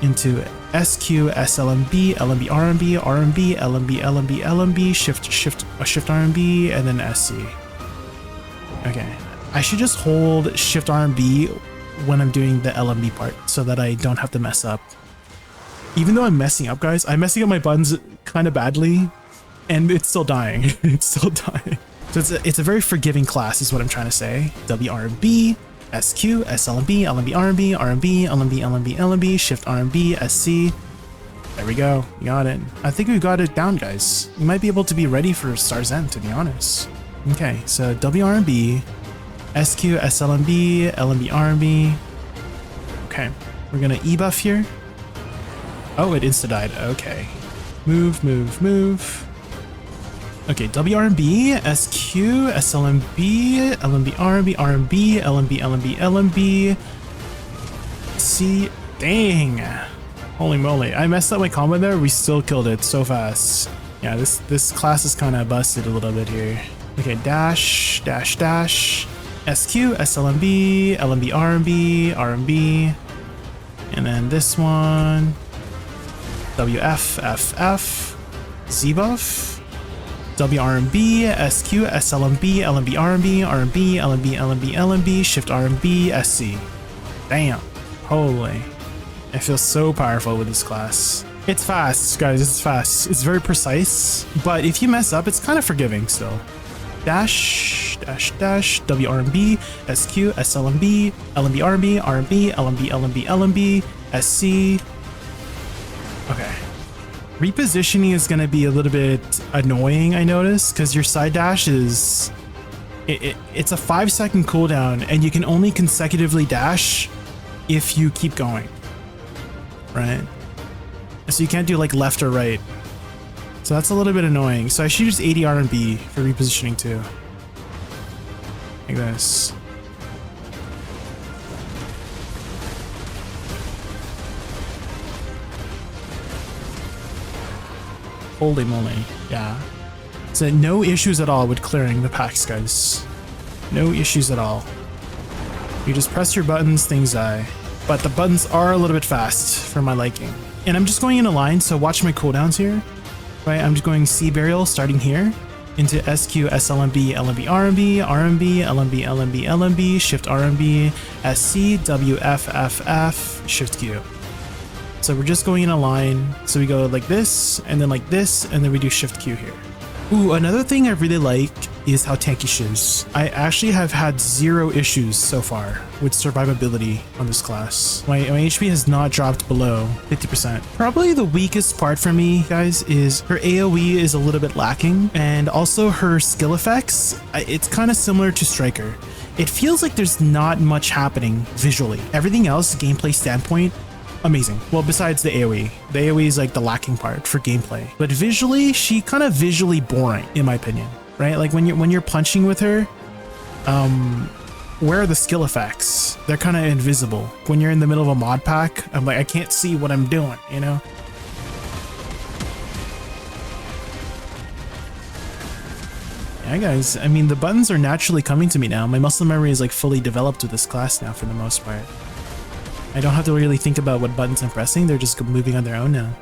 into SQ, SLMB, LMB, RMB, RMB, LMB, LMB, LMB, Shift RMB, and then SC. Okay, I should just hold Shift RMB when I'm doing the LMB part so that I don't have to mess up. Even though I'm messing up, guys, I'm messing up my buttons kind of badly, and it's still dying. It's still dying. So it's a very forgiving class is what I'm trying to say. WRMB, SQ, SLMB, LMB, RMB, RMB, LMB, LMB, LMB, Shift RMB, SC. There we go. We got it. I think we got it down, guys. We might be able to be ready for Star's End, to be honest. Okay, so WRMB, SQ, SLMB, LMB, RMB. Okay, we're gonna E buff here. Oh, it insta-died. Okay. Move, move, move. Okay, WRMB, SQ, SLMB, LMB, RMB, RMB, LMB, LMB, LMB. See, dang. Holy moly. I messed up my combo there. We still killed it so fast. Yeah, this class is kind of busted a little bit here. Okay, dash, dash, dash. SQ, SLMB, LMB, RMB, RMB. And then this one. WF, FF. Z buff. WRMB, SQ, SLMB, LMB, RMB, RMB, LMB, LMB, LMB, Shift RMB, SC. Damn. Holy. I feel so powerful with this class. It's fast, guys. It's fast. It's very precise. But if you mess up, it's kind of forgiving still. Dash, dash, dash, WRMB, SQ, SLMB, LMB, RMB, RMB, LMB, LMB, LMB, SC. Okay. Repositioning is going to be a little bit annoying, I notice, because your side dash is... It's a 5-second cooldown, and you can only consecutively dash if you keep going. Right? So you can't do like left or right. So that's a little bit annoying. So I should use 80 RMB for repositioning too. Like this. Holy moly, yeah. So no issues at all with clearing the packs, guys. No issues at all. You just press your buttons, things die. But the buttons are a little bit fast for my liking. And I'm just going in a line, so watch my cooldowns here. Right, I'm just going C Burial starting here. Into SQ, SLMB, LMB, RMB, RMB, LMB, LMB, LMB, Shift RMB, SC, WFFF, Shift Q. So we're just going in a line. So we go like this, and then we do Shift Q here. Ooh, another thing I really like is how tanky she is. I actually have had 0 issues so far with survivability on this class. My HP has not dropped below 50%. Probably the weakest part for me, guys, is her AoE is a little bit lacking, and also her skill effects. It's kind of similar to Striker. It feels like there's not much happening visually. Everything else, gameplay standpoint, amazing. Well, besides the AoE. The AoE is like the lacking part for gameplay. But visually, she kind of visually boring, in my opinion, right? Like when you're punching with her, where are the skill effects? They're kind of invisible. When you're in the middle of a mod pack, I'm like, I can't see what I'm doing, you know? Yeah, guys, I mean, the buttons are naturally coming to me now. My muscle memory is like fully developed with this class now for the most part. I don't have to really think about what buttons I'm pressing, they're just moving on their own now.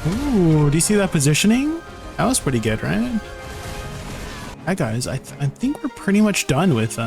Ooh, do you see that positioning? That was pretty good, right? Hi guys, I think we're pretty much done with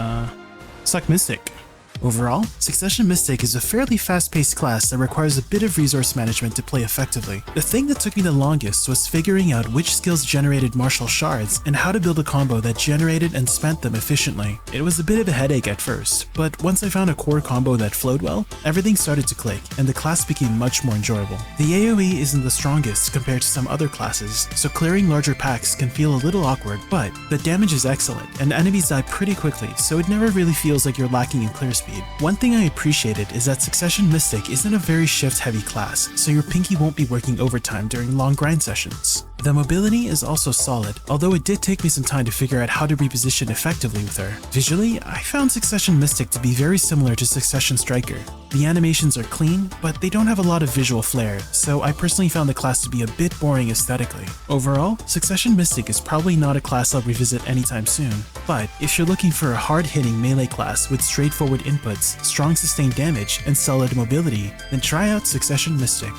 Suck Mystic. Overall, Succession Mystic is a fairly fast-paced class that requires a bit of resource management to play effectively. The thing that took me the longest was figuring out which skills generated martial shards and how to build a combo that generated and spent them efficiently. It was a bit of a headache at first, but once I found a core combo that flowed well, everything started to click and the class became much more enjoyable. The AoE isn't the strongest compared to some other classes, so clearing larger packs can feel a little awkward, but the damage is excellent and enemies die pretty quickly, so it never really feels like you're lacking in clear speed. One thing I appreciated is that Succession Mystic isn't a very shift-heavy class, so your pinky won't be working overtime during long grind sessions. The mobility is also solid, although it did take me some time to figure out how to reposition effectively with her. Visually, I found Succession Mystic to be very similar to Succession Striker. The animations are clean, but they don't have a lot of visual flair, so I personally found the class to be a bit boring aesthetically. Overall, Succession Mystic is probably not a class I'll revisit anytime soon, but if you're looking for a hard-hitting melee class with straightforward inputs, strong sustained damage, and solid mobility, then try out Succession Mystic.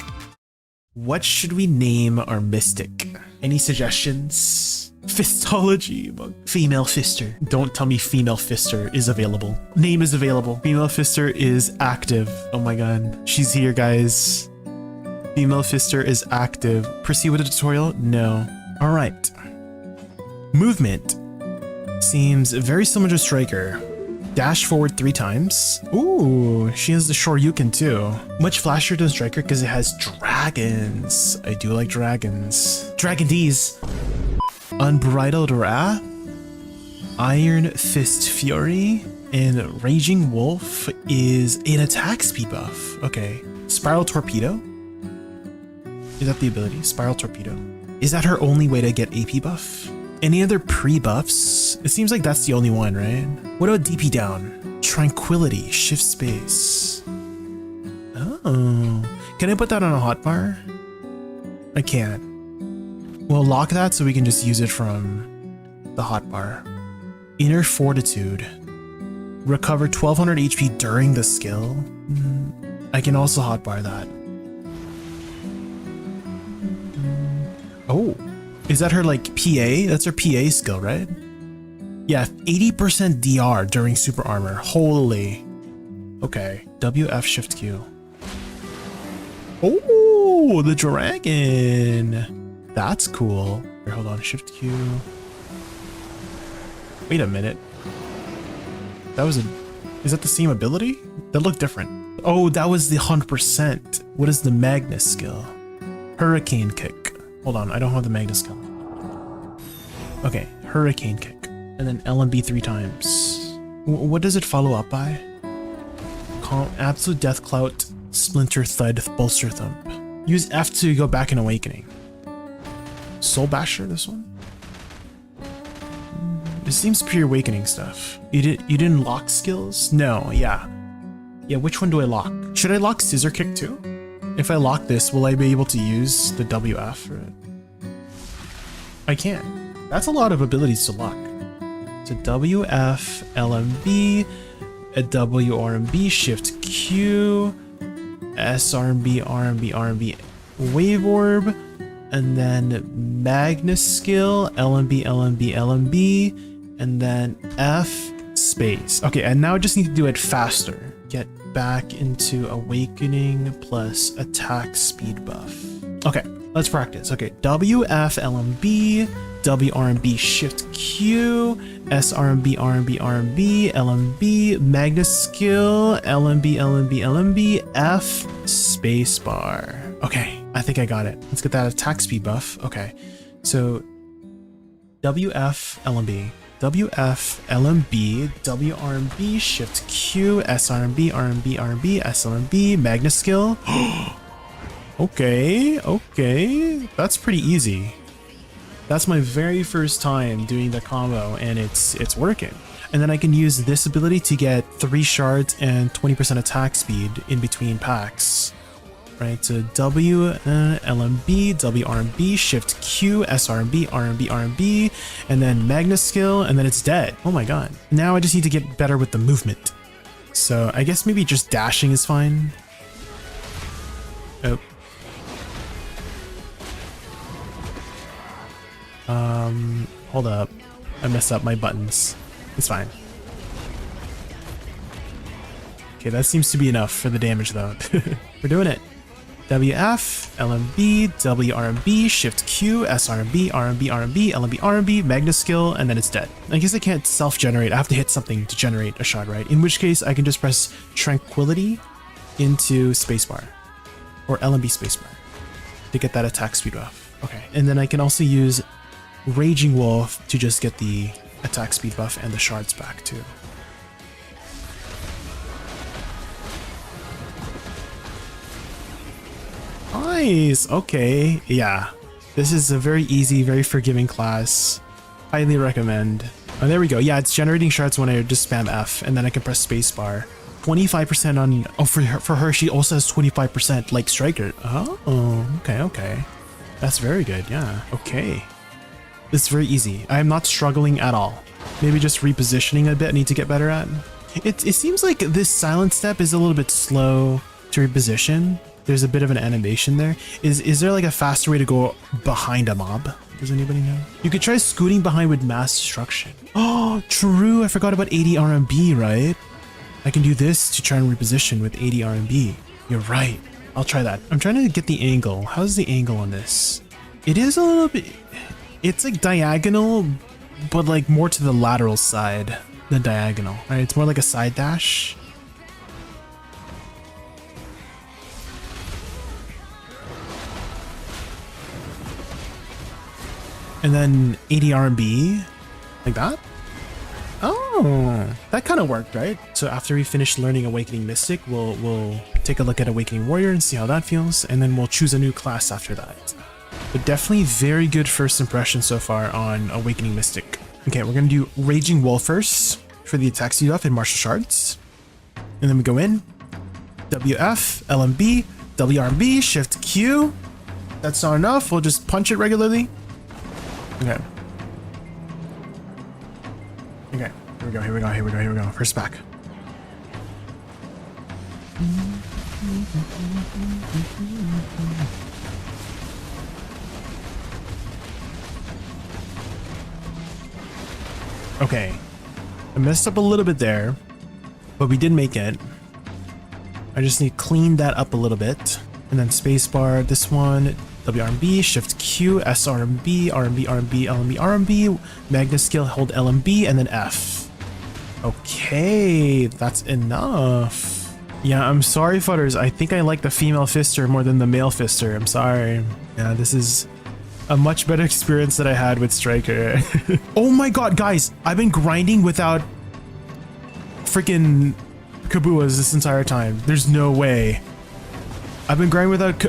What should we name our Mystic? Any suggestions? Fistology, female fister. Don't tell me female fister is available. Name is available. Female fister is active. Oh my god. She's here, guys. Female fister is active. Proceed with the tutorial? No. Alright. Movement. Seems very similar to Striker. Dash forward 3 times. Ooh, she has the Shoryuken too. Much flashier than Striker because it has dragons. I do like dragons. Dragon D's. Unbridled Wrath. Iron Fist Fury. And Raging Wolf is an attack speed buff. Okay. Spiral Torpedo. Is that the ability? Spiral Torpedo. Is that her only way to get AP buff? Any other pre-buffs? It seems like that's the only one, right? What about DP down? Tranquility, shift space. Oh. Can I put that on a hotbar? I can't. We'll lock that so we can just use it from the hotbar. Inner Fortitude. Recover 1200 HP during the skill. I can also hotbar that. Oh. Is that her like PA? That's her PA skill, right? Yeah, 80% DR during super armor. Holy. Okay. WF Shift Q. Oh, the dragon. That's cool. Here, hold on. Shift Q. Wait a minute. That was a... Is that the same ability? That looked different. Oh, that was the 100%. What is the Magnus skill? Hurricane Kick. Hold on, I don't have the Magnus skill. Okay, Hurricane Kick. And then LMB 3 times. What does it follow up by? Absolute Death Clout, Splinter Thud, Bolster Thump. Use F to go back in Awakening. Soul Basher, this one? This seems pure Awakening stuff. You didn't lock skills? No, yeah. Yeah, which one do I lock? Should I lock Scissor Kick too? If I lock this, will I be able to use the WF for it? I can. That's a lot of abilities to lock. So WF, LMB, a WRMB, Shift Q, SRMB, RMB, RMB, Wave Orb, and then Magnus skill, LMB, LMB, LMB, and then F space. Okay, and now I just need to do it faster. Get back into Awakening plus attack speed buff. Okay, let's practice. Okay, WF LMB, WRMB Shift Q, SRMB, RMB, RMB, LMB, Magnus Skill, LMB, LMB, LMB, F, spacebar. Okay, I think I got it. Let's get that attack speed buff. Okay, so WF LMB, WF LMB, WRMB Shift Q, SRMB, RMB, RMB, SLMB, Magnus Skill. Okay, that's pretty easy. That's my very first time doing the combo, and it's working. And then I can use this ability to get 3 shards and 20% attack speed in between packs. Right, so W, LMB, WRMB, Shift Q, SRMB, RMB, RMB, and then Magnus Skill, and then it's dead. Oh my god. Now I just need to get better with the movement. So I guess maybe just dashing is fine. Oh. Hold up. I messed up my buttons. It's fine. Okay, that seems to be enough for the damage though. We're doing it. WF, LMB, WRMB, Shift Q, SRMB, RMB, RMB, LMB, RMB, Magnus Skill, and then it's dead. I guess I can't self-generate. I have to hit something to generate a shot, right? In which case I can just press Tranquility into spacebar, or LMB spacebar, to get that attack speed buff. Okay, and then I can also use Raging Wolf to just get the attack speed buff and the shards back too. Nice. Okay, yeah, this is a very easy, very forgiving class. Highly recommend. Oh, there we go. Yeah, it's generating shards when I just spam F, and then I can press spacebar. 25% on. Oh, for her, she also has 25% like Striker. Oh, okay. That's very good. Yeah. Okay. It's very easy. I am not struggling at all. Maybe just repositioning a bit I need to get better at. It seems like this silent step is a little bit slow to reposition. There's a bit of an animation there. Is there like a faster way to go behind a mob? Does anybody know? You could try scooting behind with mass destruction. Oh, true. I forgot about 80 RMB, right? I can do this to try and reposition with 80 RMB. You're right. I'll try that. I'm trying to get the angle. How's the angle on this? It is a little bit... It's like diagonal, but like more to the lateral side than diagonal, right? It's more like a side dash. And then 80 RMB, like that. Oh, that kind of worked, right? So after we finish learning Awakening Mystic, we'll take a look at Awakening Warrior and see how that feels, and then we'll choose a new class after that. But definitely very good first impression so far on Awakening Mystic. Okay, we're gonna do Raging Wolf first for the attack speed buff and martial shards. And then we go in, WF, LMB, WRMB, Shift Q. That's not enough, we'll just punch it regularly. Okay. Okay, here we go. First back. Okay, I messed up a little bit there, but we did make it. I just need to clean that up a little bit. And then spacebar, this one, WRMB, Shift Q, SRMB, RMB, RMB, LMB, RMB, Magnus Skill, hold LMB, and then F. Okay, that's enough. Yeah, I'm sorry, futters. I think I like the female fister more than the male fister. I'm sorry. Yeah, this is a much better experience that I had with Striker. Oh my god, guys, I've been grinding without freaking Kabuas this entire time. There's no way. I've been grinding without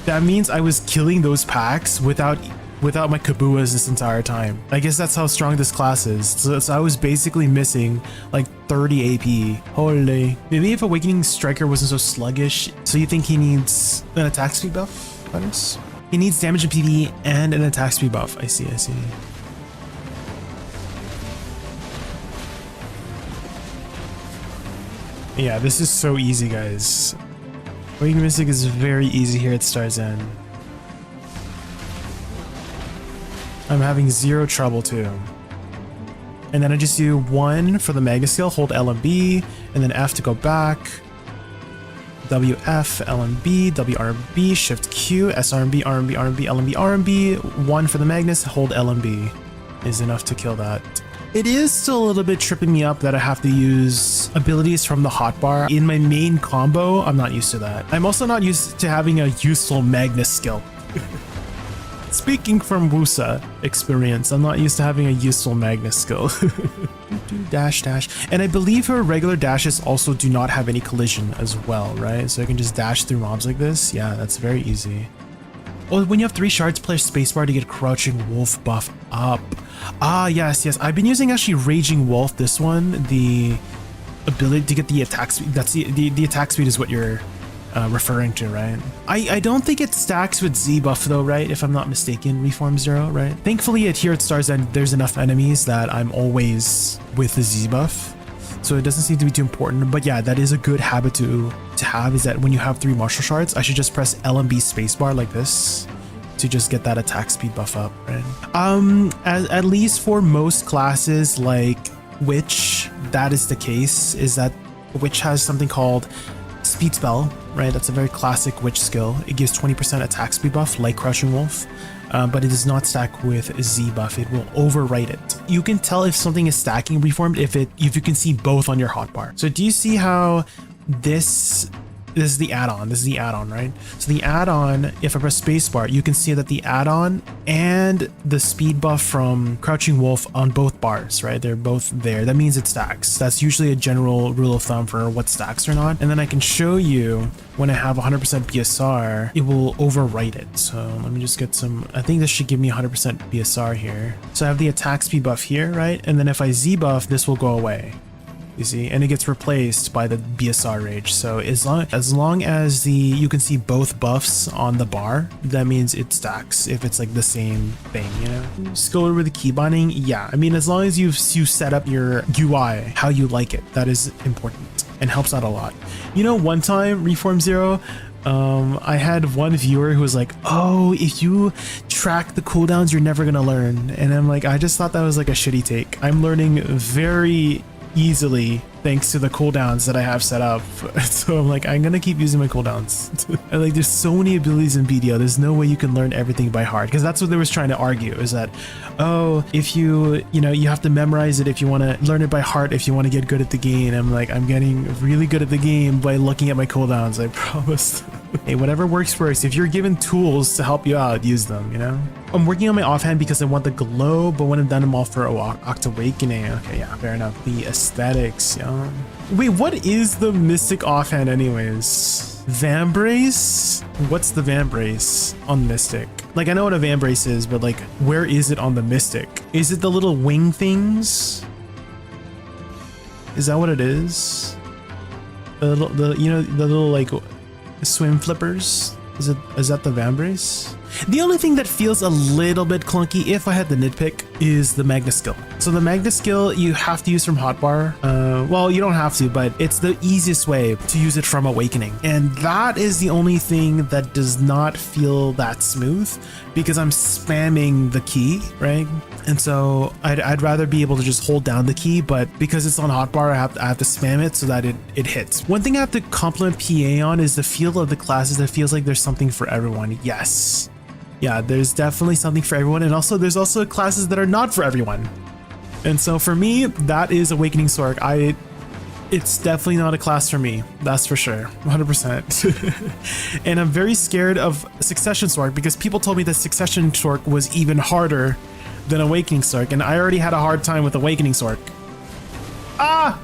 that means I was killing those packs without my Kabuas this entire time. I guess that's how strong this class is. So I was basically missing like 30 AP. Holy. Maybe if Awakening Striker wasn't so sluggish. So you think he needs an attack speed buff? Buttons? He needs damage in PvE and an attack speed buff. I see. Yeah, this is so easy, guys. Awakening Mystic is very easy here at Star's End. I'm having zero trouble too. And then I just do 1 for the mega skill, hold L and B, and then F to go back. WF, L and B, WRB, Shift Q, SRB, RB, RB, LMB, RB. 1 for the Magnus, hold L and B is enough to kill that. It is still a little bit tripping me up that I have to use abilities from the hotbar. In my main combo, I'm not used to that. I'm also not used to having a useful Magnus skill. Speaking from Musa experience, I'm not used to having a useful Magnus skill. Dash, dash. And I believe her regular dashes also do not have any collision as well, right? So I can just dash through mobs like this. Yeah, that's very easy. Oh, when you have 3 shards, play spacebar to get Crouching Wolf buff up. Ah, yes, yes. I've been using actually Raging Wolf, this one. The ability to get the attack speed. That's the attack speed is what you're referring to, right? I don't think it stacks with Z buff though, right? If I'm not mistaken, Reform 0, right? Thankfully here at Stars End, there's enough enemies that I'm always with the Z buff. So it doesn't seem to be too important, but yeah, that is a good habit to have, is that when you have 3 martial shards, I should just press L and B spacebar like this to just get that attack speed buff up, right? At least for most classes like Witch, that is the case, is that Witch has something called Speed Spell, right? That's a very classic Witch skill. It gives 20% attack speed buff like Crouching Wolf, but it does not stack with Z buff. It will overwrite it. You can tell if something is stacking Reformed if you can see both on your hotbar. So do you see how this is the add-on? This is the add-on, right? So the add-on, if I press spacebar, you can see that the add-on and the speed buff from Crouching Wolf on both bars, right? They're both there. That means it stacks. That's usually a general rule of thumb for what stacks or not. And then I can show you when I have 100% BSR, it will overwrite it. So let me just get some, I think this should give me 100% BSR here. So I have the attack speed buff here, right? And then if I Z buff, this will go away. You see, and it gets replaced by the BSR rage. So as long as you can see both buffs on the bar, that means it stacks if it's like the same thing, you know? Just go over the key binding. Yeah, I mean, as long as you set up your UI how you like it, that is important and helps out a lot. You know, one time, Reform 0, I had one viewer who was like, oh, if you track the cooldowns, you're never gonna learn. And I'm like, I just thought that was like a shitty take. I'm learning very easily thanks to the cooldowns that I have set up. So I'm like, I'm gonna keep using my cooldowns. And like, there's so many abilities in BDO, there's no way you can learn everything by heart, because that's what they was trying to argue, is that, oh, if you have to memorize it if you want to learn it by heart, if you want to get good at the game. I'm like, I'm getting really good at the game by looking at my cooldowns, I promise. Hey, whatever works. If you're given tools to help you out, use them, you know? I'm working on my offhand because I want the glow, but when I'm done, I'm all for Octawakening. Okay, yeah, fair enough. The aesthetics, yeah. Wait, what is the Mystic offhand anyways? Vambrace? What's the Vambrace on Mystic? Like, I know what a Vambrace is, but like, where is it on the Mystic? Is it the little wing things? Is that what it is? The little like swim flippers? Is that the Vambrace? The only thing that feels a little bit clunky, if I had to nitpick, is the Magnus skill. So the Magnus skill you have to use from hotbar. Well, you don't have to, but it's the easiest way to use it from Awakening. And that is the only thing that does not feel that smooth, because I'm spamming the key, right? And so I'd rather be able to just hold down the key, but because it's on hotbar, I have to spam it so that it hits. One thing I have to compliment PA on is the feel of the classes. That feels like there's something for everyone. Yes. Yeah, there's definitely something for everyone, and also there's also classes that are not for everyone. And so for me, that is Awakening Sorc. It's definitely not a class for me, that's for sure, 100%. And I'm very scared of Succession Sorc, because people told me that Succession Sorc was even harder than Awakening Sorc, and I already had a hard time with Awakening Sorc. Ah!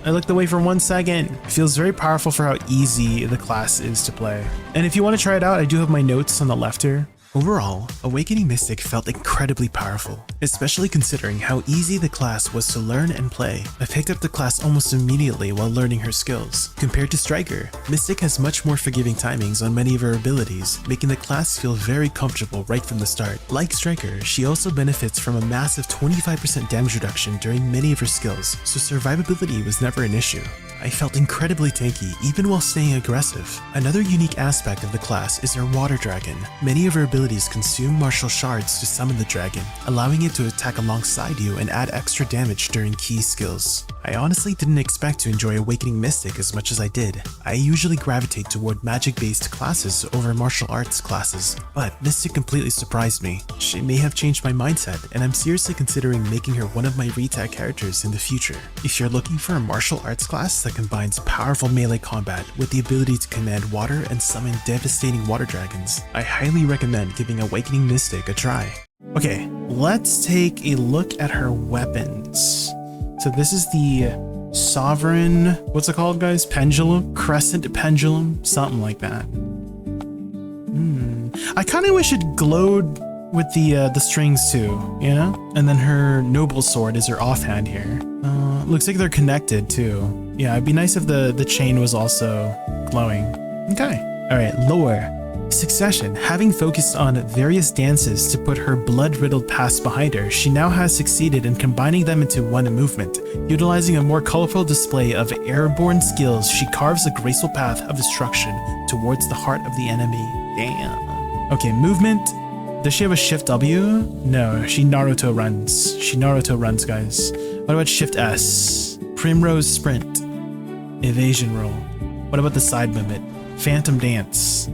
I looked away for 1 second. It feels very powerful for how easy the class is to play. And if you want to try it out, I do have my notes on the left here. Overall, Awakening Mystic felt incredibly powerful, especially considering how easy the class was to learn and play. I picked up the class almost immediately while learning her skills. Compared to Striker, Mystic has much more forgiving timings on many of her abilities, making the class feel very comfortable right from the start. Like Striker, she also benefits from a massive 25% damage reduction during many of her skills, so survivability was never an issue. I felt incredibly tanky even while staying aggressive. Another unique aspect of the class is her Water Dragon. Many of her abilities consume martial shards to summon the dragon, allowing it to attack alongside you and add extra damage during key skills. I honestly didn't expect to enjoy Awakening Mystic as much as I did. I usually gravitate toward magic-based classes over martial arts classes, but Mystic completely surprised me. She may have changed my mindset, and I'm seriously considering making her one of my retag characters in the future. If you're looking for a martial arts class that combines powerful melee combat with the ability to command water and summon devastating water dragons, I highly recommend giving Awakening Mystic a try. Okay, let's take a look at her weapons. So this is the Sovereign, what's it called, guys? Pendulum? Crescent Pendulum? Something like that. I kind of wish it glowed with the strings too, you know? And then her Noble Sword is her offhand here. Looks like they're connected too. Yeah, it'd be nice if the chain was also glowing. Okay. All right, lore. Succession. Having focused on various dances to put her blood-riddled past behind her, she now has succeeded in combining them into one movement. Utilizing a more colorful display of airborne skills, she carves a graceful path of destruction towards the heart of the enemy. Damn. Okay, movement. Does she have a Shift W? No, she Naruto runs. She Naruto runs, guys. What about Shift S? Primrose Sprint. Evasion Roll. What about the side movement? Phantom Dance.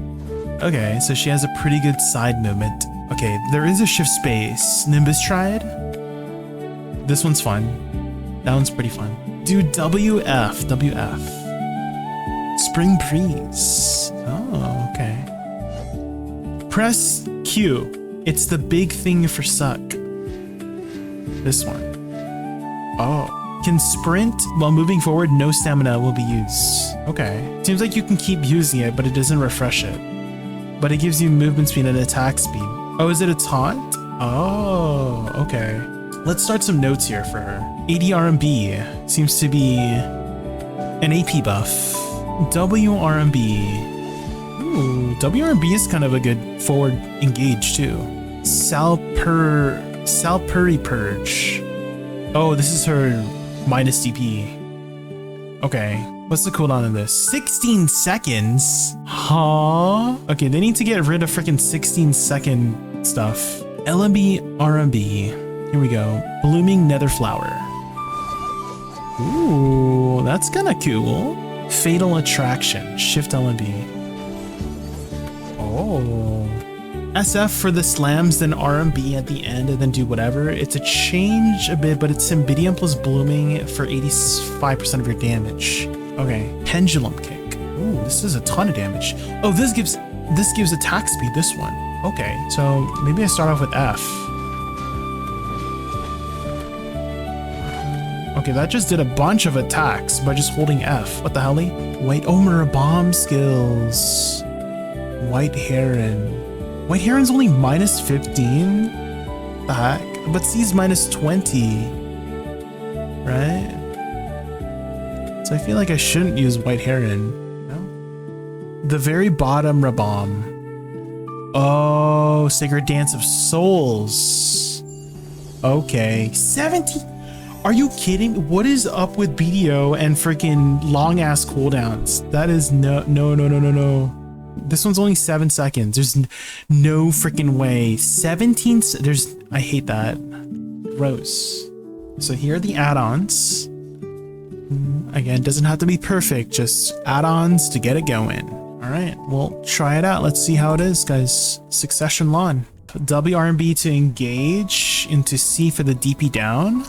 Okay, so she has a pretty good side movement. Okay, there is a Shift Space. Nimbus Triad. This one's fun. That one's pretty fun. Do WF. WF. Spring Breeze. Oh, okay. Press Q. It's the big thing for suck. This one. Oh. Can sprint while moving forward, no stamina will be used. Okay. Seems like you can keep using it, but it doesn't refresh it. But it gives you movement speed and attack speed. Oh, is it a taunt? Oh, okay. Let's start some notes here for her. ADRMB seems to be an AP buff. WRMB. Ooh, WRMB is kind of a good forward engage too. Salpuri Purge. Oh, this is her minus DP. Okay, what's the cooldown on this? 16 seconds? Huh? Okay, they need to get rid of freaking 16-second stuff. LMB RMB. Here we go. Blooming Nether Flower. Ooh, that's kind of cool. Fatal Attraction. Shift LMB. Oh. SF for the slams, then RMB at the end, and then do whatever. It's a change a bit, but it's Cymbidium plus Blooming for 85% of your damage. Okay, Pendulum Kick. Ooh, this is a ton of damage. Oh, this gives attack speed, this one. Okay, so maybe I start off with F. Okay, that just did a bunch of attacks by just holding F. What the hell? White Omer bomb skills. White Heron. White Heron's only minus 15? The heck? But C's minus 20. Right? So I feel like I shouldn't use White Heron. No? The very bottom Rabomb. Oh, Sacred Dance of Souls. Okay. 70? Are you kidding? What is up with BDO and freaking long ass cooldowns? That is no. This one's only 7 seconds. There's no freaking way. 17. I hate that. Gross. So here are the add-ons. Again, doesn't have to be perfect. Just add-ons to get it going. All right, well, try it out. Let's see how it is, guys. Succession Lahn. WRMB to engage, into C for the DP down.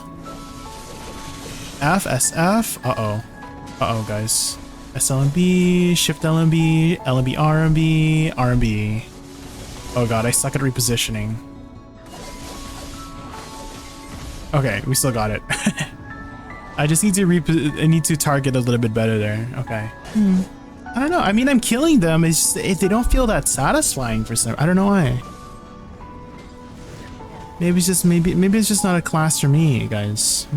F, SF. Uh-oh, guys. SLMB, Shift LMB, LMB RMB, RMB. Oh god, I suck at repositioning. Okay, we still got it. I just need to target a little bit better there. Okay. I don't know. I mean, I'm killing them. It's just, they don't feel that satisfying for some. I don't know why. Maybe it's just not a class for me, guys.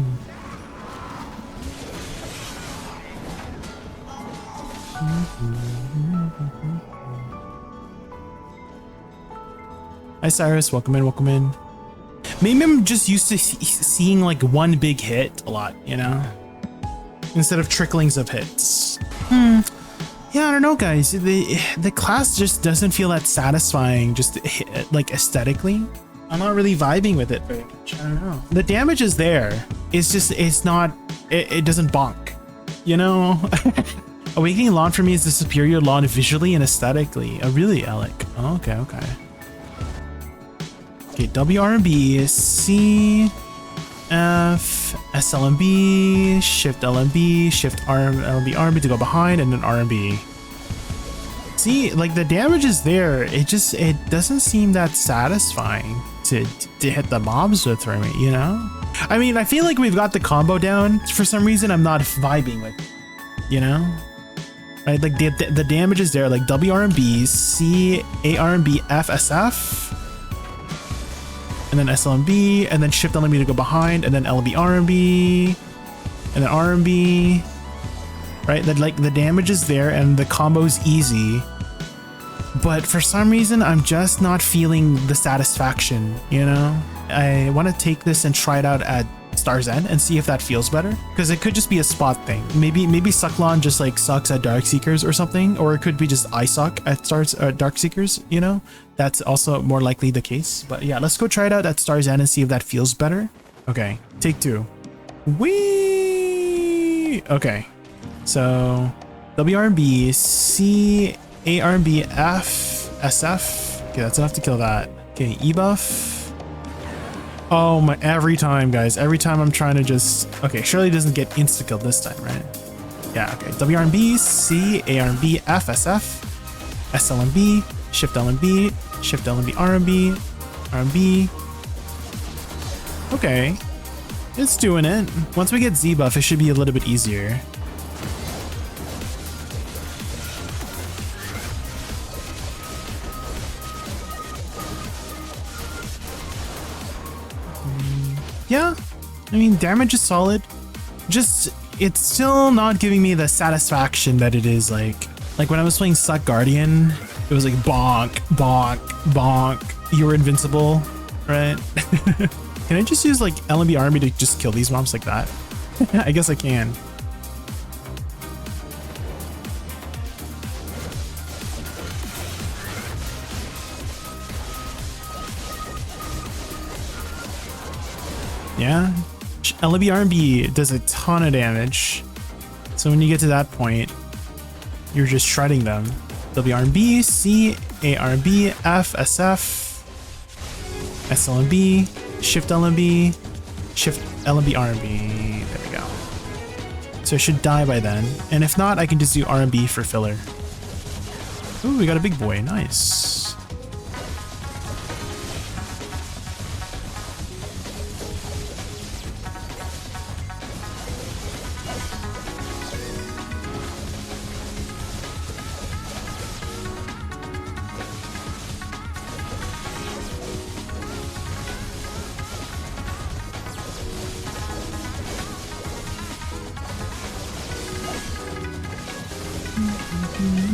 Hi Cyrus, welcome in. Maybe I'm just used to seeing like one big hit a lot, you know? Instead of tricklings of hits. Yeah, I don't know, guys. The class just doesn't feel that satisfying, just like aesthetically. I'm not really vibing with it very much. I don't know. The damage is there. It's just, it's not, it doesn't bonk, you know? Awakening Lahn for me is the superior Lahn visually and aesthetically. Oh, really, Alec? Oh, okay, okay. Okay, WRB, C, F, SLMB, Shift LMB, Shift LMB, RMB to go behind, and then RMB. See, like the damage is there. It just, it doesn't seem that satisfying to hit the mobs with for me, you know? I mean, I feel like we've got the combo down. For some reason, I'm not vibing with it, you know? Right, like the damage is there, like WRMB, C, ARMB, F, SF, and then SLMB, and then Shift LMB to go behind, and then LB, RMB, and then RMB, right? That like the damage is there and the combo's easy, but for some reason I'm just not feeling the satisfaction, you know? I want to take this and try it out at Star's End and see if that feels better, because it could just be a spot thing. Maybe Sucklon just like sucks at Darkseekers or something, or it could be just I suck at Darkseekers, you know? That's also more likely the case. But yeah, let's go try it out at Star's End and see if that feels better. Okay, take two. Whee! Okay, so WRB, C, ARB, F, SF. Okay, that's enough to kill that. Okay, E buff. Oh my, every time, guys. Every time I'm trying to just... Okay, surely it doesn't get insta-killed this time, right? Yeah, okay. WRB, C, ARB, F, SF, SLMB, Shift LMB, Shift LMB, RMB, RMB. Okay. It's doing it. Once we get Z buff, it should be a little bit easier. Yeah, I mean, damage is solid. Just, it's still not giving me the satisfaction that it is like when I was playing Suck Guardian, it was like bonk, bonk, bonk. You were invincible, right? Can I just use like LMB Army to just kill these mobs like that? I guess I can. Yeah, LB RB does a ton of damage. So when you get to that point, you're just shredding them. WRB, C, ARB, F, SF, SLMB, Shift LMB, Shift LMB RB. There we go. So it should die by then. And if not, I can just do RMB for filler. Ooh, we got a big boy. Nice.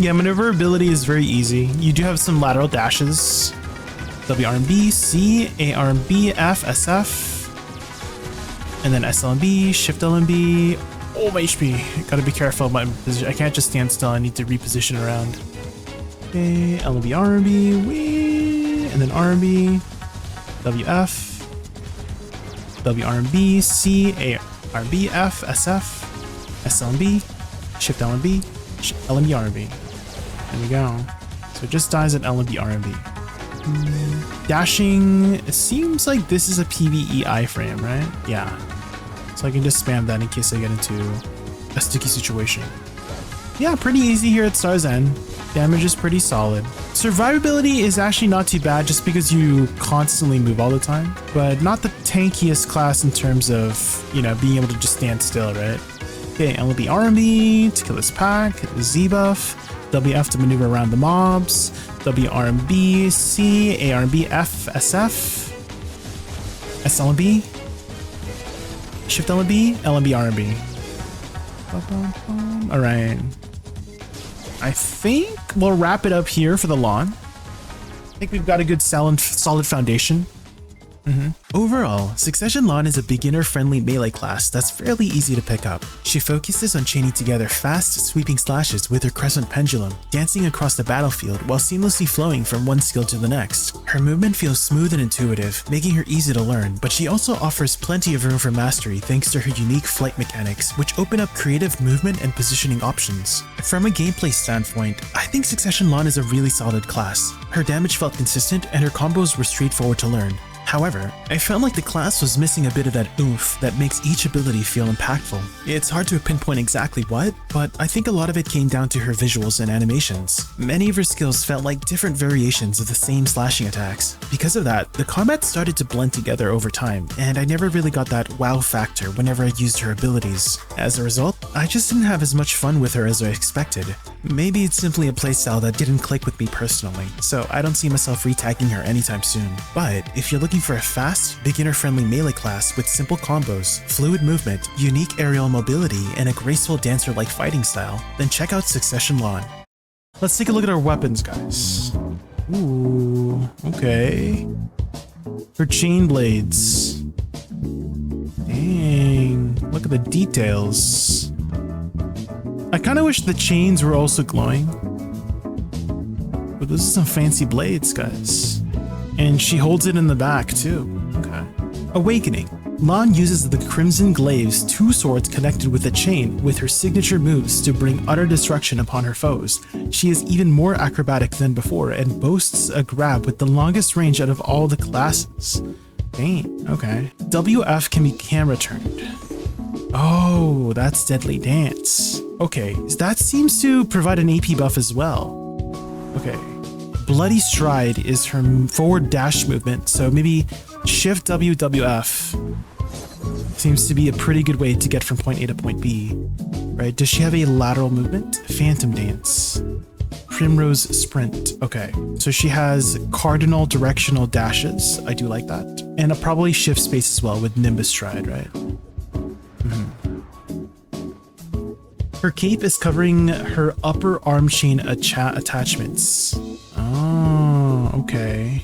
Yeah, maneuverability is very easy. You do have some lateral dashes. WRB, C, ARB, F, SF, and then SLMB, Shift LMB. Oh, my HP. Gotta be careful of my position. I can't just stand still. I need to reposition around. Okay, LMB, RB, wee, and then RB, WF, WRB, C, ARB, F, SF, SLMB, Shift LMB, LMB, RB. There we go. So it just dies at LMB, RB. Dashing, it seems like this is a PvE iframe, right? Yeah. So I can just spam that in case I get into a sticky situation. Yeah, pretty easy here at Star's End. Damage is pretty solid. Survivability is actually not too bad just because you constantly move all the time, but not the tankiest class in terms of, you know, being able to just stand still, right? Okay, LB RMB to kill this pack, Z buff, WF to maneuver around the mobs, WRMB, C, ARB, F, SF, SLB, Shift LB, LMB, RMB. All right. I think we'll wrap it up here for the Lahn. I think we've got a good solid foundation. Overall, Succession Lahn is a beginner-friendly melee class that's fairly easy to pick up. She focuses on chaining together fast, sweeping slashes with her crescent pendulum, dancing across the battlefield while seamlessly flowing from one skill to the next. Her movement feels smooth and intuitive, making her easy to learn, but she also offers plenty of room for mastery thanks to her unique flight mechanics, which open up creative movement and positioning options. From a gameplay standpoint, I think Succession Lahn is a really solid class. Her damage felt consistent and her combos were straightforward to learn. However, I felt like the class was missing a bit of that oomph that makes each ability feel impactful. It's hard to pinpoint exactly what, but I think a lot of it came down to her visuals and animations. Many of her skills felt like different variations of the same slashing attacks. Because of that, the combat started to blend together over time, and I never really got that wow factor whenever I used her abilities. As a result, I just didn't have as much fun with her as I expected. Maybe it's simply a playstyle that didn't click with me personally, so I don't see myself retagging her anytime soon. But if you're looking for a fast, beginner-friendly melee class with simple combos, fluid movement, unique aerial mobility, and a graceful dancer-like fighting style, then check out Succession Lahn. Let's take a look at our weapons, guys. Ooh, okay. Her chain blades. Dang, look at the details. I kind of wish the chains were also glowing. But this is some fancy blades, guys. And she holds it in the back, too. Okay. Awakening. Lahn uses the Crimson Glaive's two swords connected with a chain with her signature moves to bring utter destruction upon her foes. She is even more acrobatic than before and boasts a grab with the longest range out of all the classes. Dang, okay. WF can be camera turned. Oh, that's Deadly Dance. Okay, that seems to provide an AP buff as well. Okay. Bloody Stride is her forward dash movement, so maybe Shift WWF seems to be a pretty good way to get from point A to point B. Right? Does she have a lateral movement? Phantom Dance. Primrose Sprint. Okay, so she has cardinal directional dashes. I do like that. And probably shift space as well with Nimbus Stride, right? Her cape is covering her upper arm chain attachments. Oh, okay.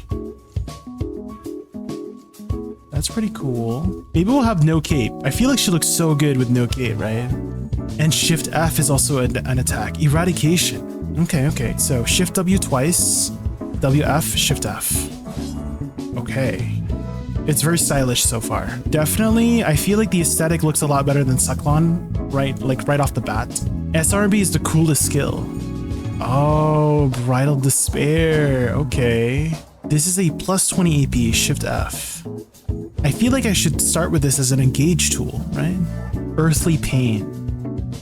That's pretty cool. Maybe we'll have no cape. I feel like she looks so good with no cape, right? And Shift F is also an attack. Eradication. Okay. So Shift W twice. WF, Shift F. Okay. It's very stylish so far. Definitely, I feel like the aesthetic looks a lot better than Sucklon, right off the bat. SRB is the coolest skill. Oh, Bridal Despair. Okay. This is a plus 20 AP, Shift F. I feel like I should start with this as an engage tool, right? Earthly Pain.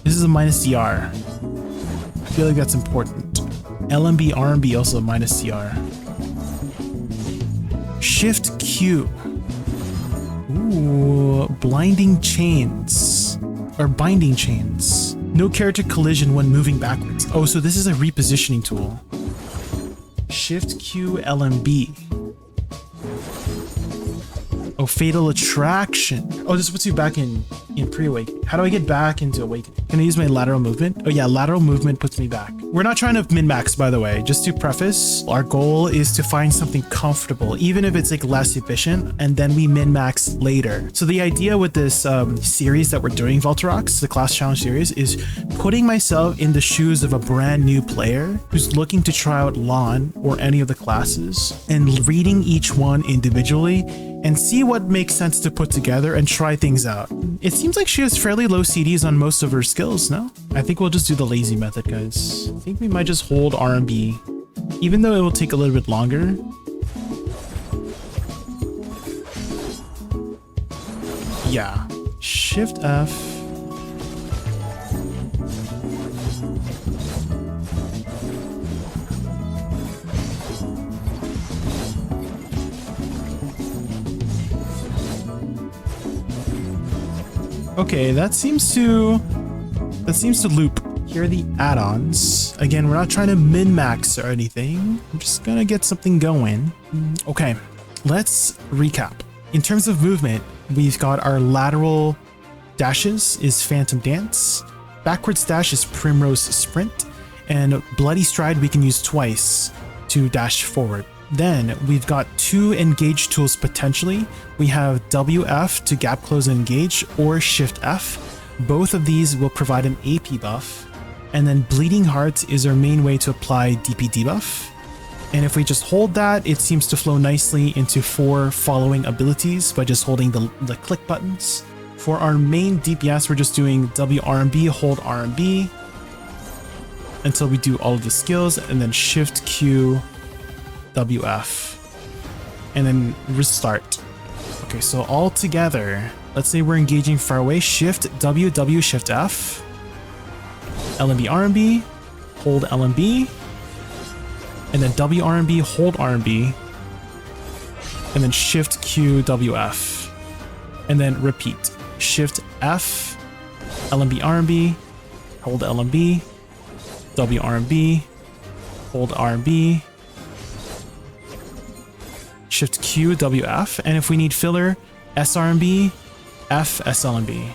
This is a minus CR. I feel like that's important. LMB, RMB also minus CR. Shift Q. Ooh, Blinding Chains. Or Binding Chains. No character collision when moving backwards. Oh, so this is a repositioning tool. Shift Q LMB. Oh, Fatal Attraction. Oh, this puts you back in pre-awakening. How do I get back into awakening? Can I use my lateral movement? Oh yeah, lateral movement puts me back. We're not trying to min-max, by the way. Just to preface, our goal is to find something comfortable, even if it's like less efficient, and then we min-max later. So the idea with this series that we're doing, Valkyrie, the class challenge series, is putting myself in the shoes of a brand new player who's looking to try out Lahn or any of the classes and reading each one individually and see what makes sense to put together and try things out. It seems like she has fairly low CDs on most of her skills, no? I think we'll just do the lazy method, guys. I think we might just hold RMB, even though it will take a little bit longer. Yeah. Shift F. Okay, that seems to loop. Here are the add-ons. Again, we're not trying to min-max or anything. I'm just gonna get something going. Okay, let's recap. In terms of movement, we've got our lateral dashes is Phantom Dance, backwards dash is Primrose Sprint, and Bloody Stride we can use twice to dash forward. Then we've got 2 engage tools potentially. We have WF to gap close and engage, or Shift F. Both of these will provide an AP buff. And then Bleeding Heart is our main way to apply DP debuff. And if we just hold that, it seems to flow nicely into 4 following abilities by just holding the click buttons. For our main DPS, we're just doing WRMB, hold RMB until we do all of the skills, and then Shift Q, WF, and then restart. Okay, so all together, let's say we're engaging far away, Shift W, W, Shift F, LMB, RMB, hold LMB, and then WRMB, hold RMB, and then Shift Q, WF, and then repeat. Shift F, LMB, RMB, hold LMB, WRMB, hold RMB, Shift Q, WF, and if we need filler, SRMB, F, SLMB.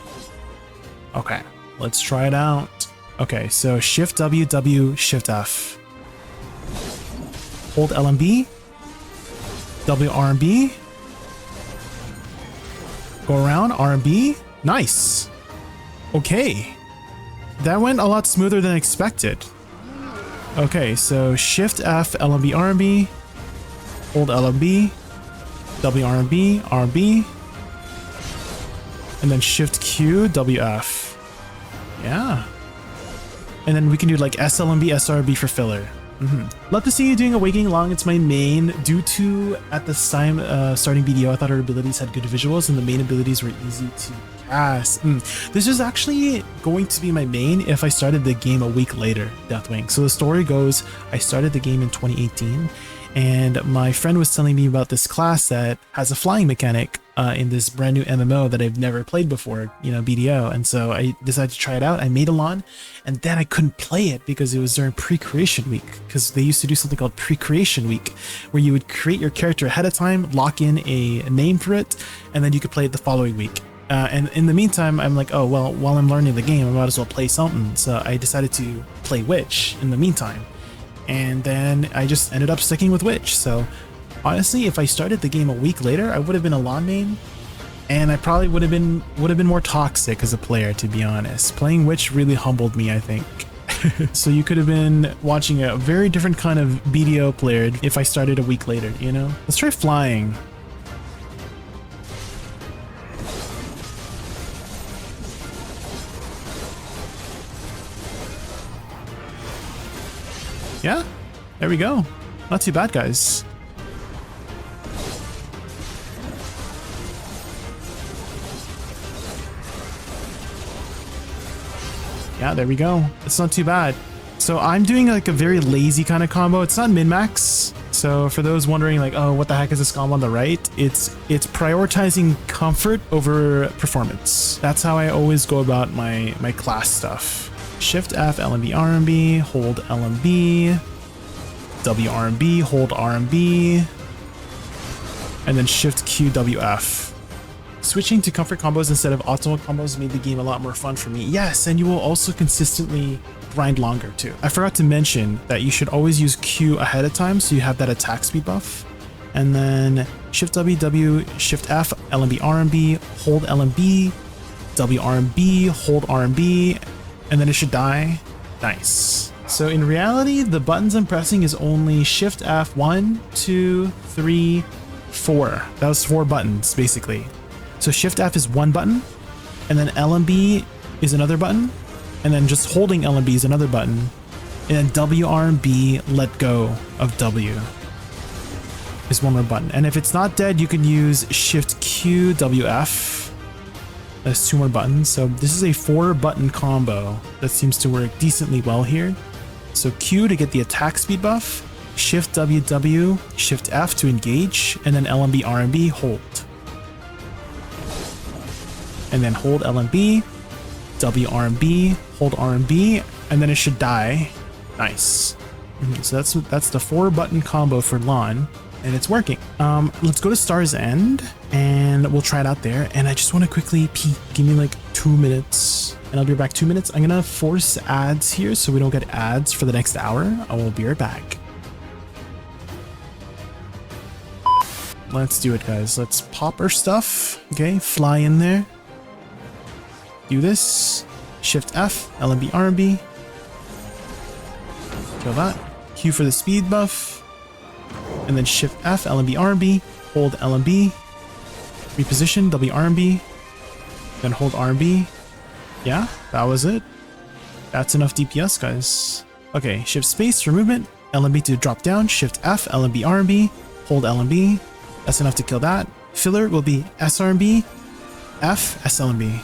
Okay, let's try it out. Okay, so Shift W, W, Shift F. Hold LMB, WRMB, go around, RMB, nice. Okay, that went a lot smoother than expected. Okay, so Shift F, LMB, RMB, hold LMB, WRMB, RMB, and then Shift Q, WF. Yeah. And then we can do like SLMB, SRB for filler. Love to see you doing Awakening Long. It's my main. Due to, at this time, starting BDO, I thought her abilities had good visuals and the main abilities were easy to cast. This is actually going to be my main if I started the game a week later, Deathwing. So the story goes, I started the game in 2018, and my friend was telling me about this class that has a flying mechanic in this brand new MMO that I've never played before, you know, BDO. And so I decided to try it out. I made a Lahn, and then I couldn't play it because it was during pre-creation week, because they used to do something called pre-creation week, where you would create your character ahead of time, lock in a name for it, and then you could play it the following week. And in the meantime, I'm like, oh, well, while I'm learning the game, I might as well play something. So I decided to play Witch in the meantime. And then I just ended up sticking with Witch. So honestly, if I started the game a week later, I would have been a Lahn main, and I probably would have been more toxic as a player, to be honest. Playing Witch really humbled me, I think. So you could have been watching a very different kind of BDO player if I started a week later, you know? Let's try flying. Yeah, there we go. Not too bad, guys. Yeah, there we go. It's not too bad. So I'm doing like a very lazy kind of combo. It's not min-max. So for those wondering like, oh, what the heck is this combo on the right? It's prioritizing comfort over performance. That's how I always go about my class stuff. Shift F, LMB, RMB, hold LMB, WRMB, hold RMB, and then Shift Q, WF. Switching to comfort combos instead of optimal combos made the game a lot more fun for me. Yes, and you will also consistently grind longer too. I forgot to mention that you should always use Q ahead of time so you have that attack speed buff. And then Shift W, W, Shift F, LMB, RMB, hold LMB, WRMB, hold RMB, and then it should die. Nice. So in reality, the buttons I'm pressing is only Shift F, 1, 2, 3, 4. That was 4 buttons, basically. So Shift F is 1 button, and then LMB is another button, and then just holding LMB is another button, and then WRMB, let go of W, is 1 more button. And if it's not dead, you can use Shift Q, WF. That's 2 more buttons. So this is a 4 button combo that seems to work decently well here. So Q to get the attack speed buff, Shift W, W, Shift F to engage, and then LMB, RMB, hold. And then hold LMB, WRMB, hold RMB, and then it should die. Nice. So that's the 4 button combo for Lahn, and it's working. Let's go to Star's End, and we'll try it out there. And I just want to quickly peek. Give me like 2 minutes, and I'll be back 2 minutes. I'm gonna force ads here so we don't get ads for the next hour. I will be right back. Let's do it, guys. Let's pop our stuff. Okay, fly in there. Do this. Shift F, LMB, RMB. Kill that. Q for the speed buff. And then Shift F, LMB, RMB. Hold LMB. Reposition, W, RMB. Then hold RMB. Yeah, that was it. That's enough DPS, guys. Okay, Shift Space for movement. LMB to drop down. Shift F, LMB, RMB. Hold LMB. That's enough to kill that. Filler will be SRMB, F, SLMB.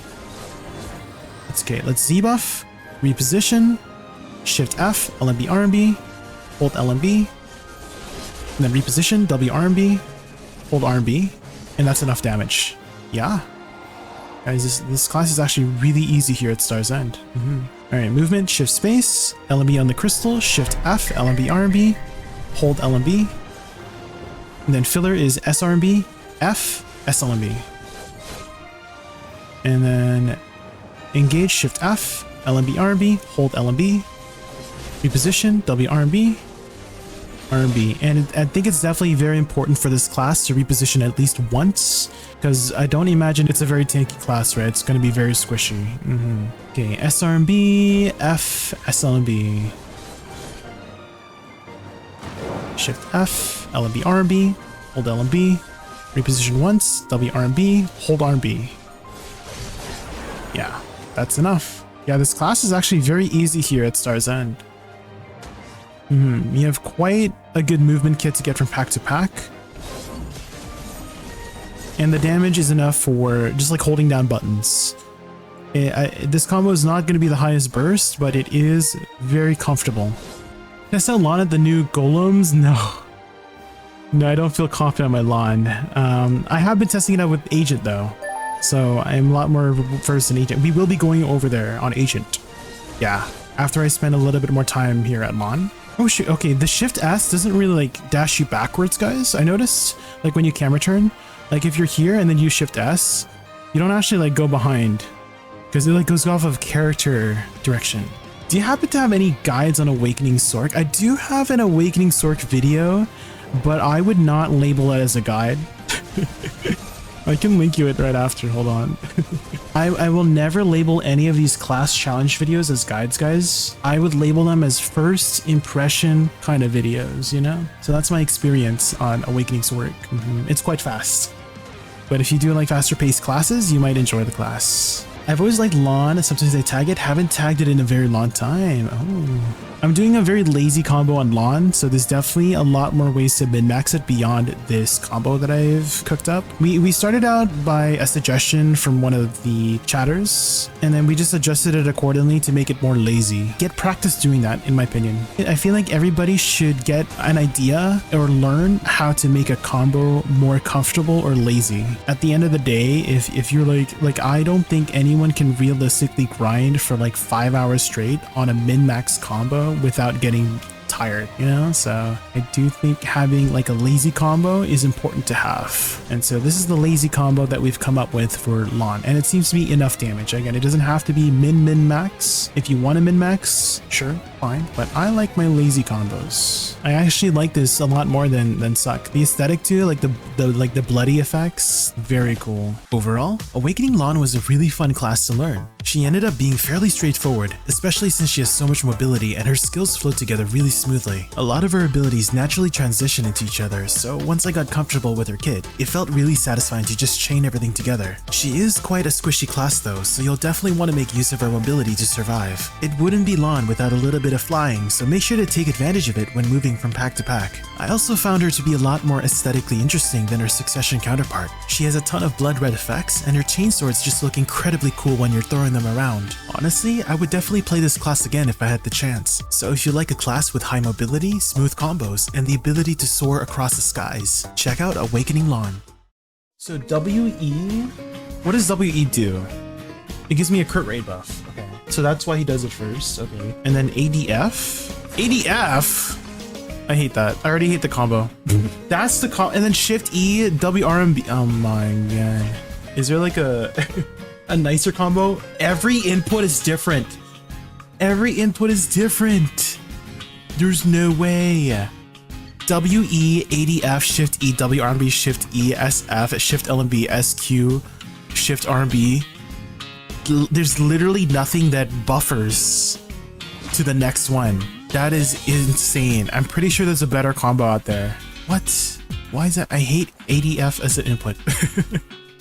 That's okay. Let's Z buff. Reposition. Shift F, LMB, RMB. Hold LMB. And then reposition, W, RMB. Hold RMB. And that's enough damage. Yeah. Guys, this class is actually really easy here at Star's End. Alright, movement, Shift Space, LMB on the crystal, Shift F, LMB, RMB, hold LMB, and then filler is SRMB, F, SLMB. And then engage, Shift F, LMB, RMB, hold LMB, reposition, W, RMB, RMB. And I think it's definitely very important for this class to reposition at least once, because I don't imagine it's a very tanky class, right? It's going to be very squishy. Okay, SRMB, F, SLMB. Shift F, LMB, RMB, hold LMB, reposition once, W, RMB, hold RMB. Yeah, that's enough. Yeah, this class is actually very easy here at Star's End. You have quite a good movement kit to get from pack to pack. And the damage is enough for just like holding down buttons. This combo is not going to be the highest burst, but it is very comfortable. Can I sell Lahn at the new golems? No. No, I don't feel confident on my Lahn. I have been testing it out with Agent though. So I'm a lot more versed in Agent. We will be going over there on Agent. Yeah, after I spend a little bit more time here at Lahn. Oh shoot, okay, the Shift S doesn't really like dash you backwards, guys. I noticed, like when you camera turn, like if you're here and then you Shift S, you don't actually like go behind, because it like goes off of character direction. Do you happen to have any guides on Awakening Sorc? I do have an Awakening Sorc video, but I would not label it as a guide. I can link you it right after, hold on. I will never label any of these class challenge videos as guides, guys. I would label them as first impression kind of videos, you know? So that's my experience on Awakening Sorc. It's quite fast. But if you do like faster paced classes, you might enjoy the class. I've always liked Lahn, sometimes I tag it, haven't tagged it in a very long time. Oh. I'm doing a very lazy combo on Lahn, so there's definitely a lot more ways to min-max it beyond this combo that I've cooked up. We started out by a suggestion from one of the chatters, and then we just adjusted it accordingly to make it more lazy. Get practice doing that, in my opinion. I feel like everybody should get an idea or learn how to make a combo more comfortable or lazy. At the end of the day, if you're like I don't think anyone can realistically grind for like 5 hours straight on a min-max combo without getting tired, you know? So I do think having like a lazy combo is important to have. And so this is the lazy combo that we've come up with for Lahn, and it seems to be enough damage. Again, it doesn't have to be min-max. If you want to min-max, sure, fine, but I like my lazy combos. I actually like this a lot more than Suck. The aesthetic too, like the bloody effects, very cool. Overall, Awakening Lahn was a really fun class to learn. She ended up being fairly straightforward, especially since she has so much mobility and her skills flow together really smoothly. A lot of her abilities naturally transition into each other, so once I got comfortable with her kit, it felt really satisfying to just chain everything together. She is quite a squishy class though, so you'll definitely want to make use of her mobility to survive. It wouldn't be Lahn without a little bit of flying, so make sure to take advantage of it when moving from pack to pack. I also found her to be a lot more aesthetically interesting than her Succession counterpart. She has a ton of blood red effects, and her chainswords just look incredibly cool when you're throwing them around. Honestly, I would definitely play this class again if I had the chance. So if you like a class with high mobility, smooth combos, and the ability to soar across the skies, check out Awakening Lahn. So WE, what does WE do? It gives me a crit rate buff. Okay. So that's why he does it first. Okay. And then ADF? ADF? I hate that. I already hate the combo. That's the combo. And then Shift E, WRMB. Oh my god. Is there like a a nicer combo? Every input is different. Every input is different. There's no way. WE, ADF, Shift E, WRB, Shift E, SF, Shift LMB, SQ, Shift RB. There's literally nothing that buffers to the next one. That is insane. I'm pretty sure there's a better combo out there. What? Why is that? I hate ADF as an input.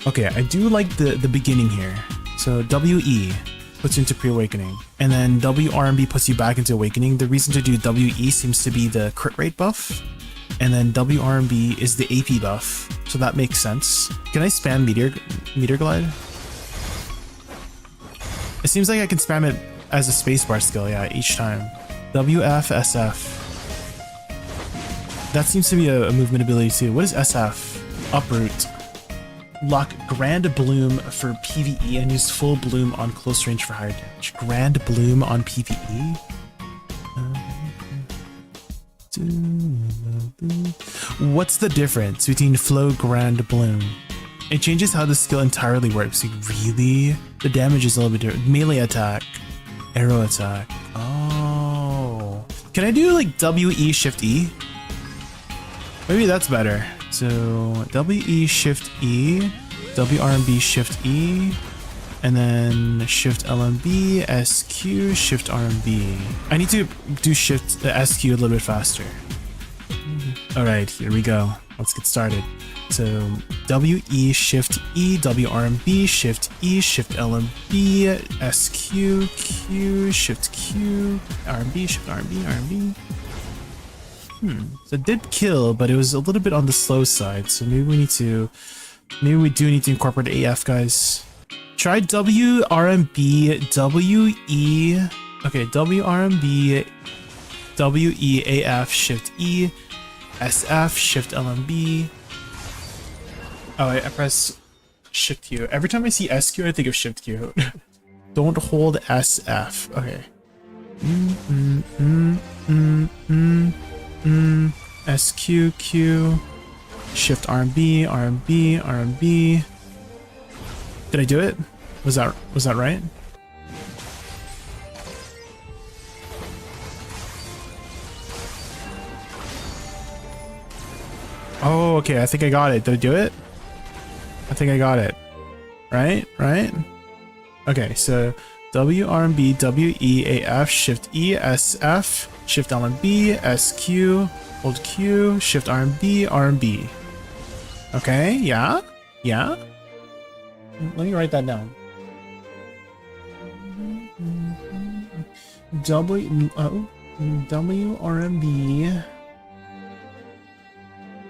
Okay, I do like the beginning here. So WE puts you into pre-awakening, and then WRB puts you back into awakening. The reason to do WE seems to be the crit rate buff, and then WRB is the AP buff, so that makes sense. Can I spam meteor glide? It seems like I can spam it as a spacebar skill, yeah, each time. WF, SF. That seems to be a movement ability too. What is SF? Uproot. Lock Grand Bloom for PvE and use full bloom on close range for higher damage. Grand Bloom on PvE? What's the difference between Flow Grand Bloom? It changes how the skill entirely works. Like, really? The damage is a little bit different. Melee attack. Arrow attack. Oh. Can I do like WE Shift E? Maybe that's better. So WE Shift E, WRB Shift E, and then Shift LMB, SQ, Shift RMB. I need to do Shift SQ a little bit faster. All right, here we go. Let's get started. So WE Shift E, WRMB Shift E, Shift LMB, SQ, Q, Shift Q, RMB, Shift RMB, RMB. So it did kill, but it was a little bit on the slow side. So maybe we do need to incorporate AF, guys. Try WRMB, WE. Okay, WRMB, WE, AF, Shift E, SF, Shift LMB. Oh, I press Shift Q. Every time I see SQ, I think of Shift Q. Don't hold SF. Okay. SQQ, Shift RMB, RMB, RMB. Did I do it? Was that right? Oh, okay. I think I got it. Did I do it? I think I got it. Right? Okay, so WRMB, WEAF, Shift E, SF, Shift LMB, SQ, hold Q, Shift RMB, RMB. Okay, yeah. Let me write that down. WRMB,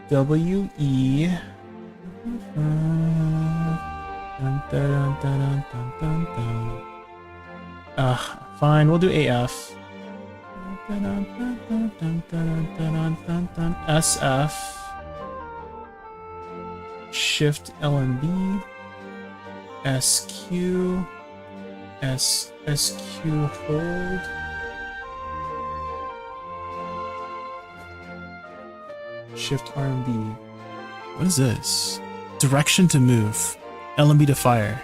WE. Fine, we'll do AF. SF, Shift LMB, SQ, SQ hold, Shift RMB. What is this? Direction to move, LMB to fire.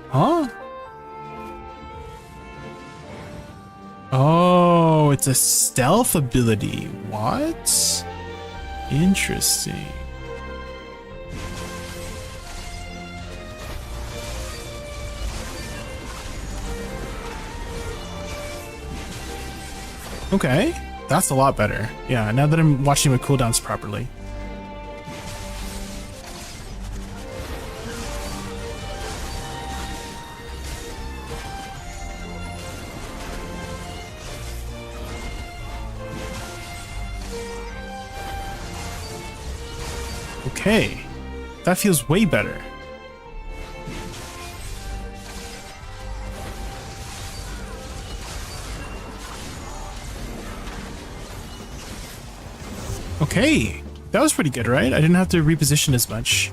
Huh? Oh, it's a stealth ability. What? Interesting. Okay, that's a lot better. Yeah, now that I'm watching my cooldowns properly. Okay, that feels way better. Okay, that was pretty good, right? I didn't have to reposition as much.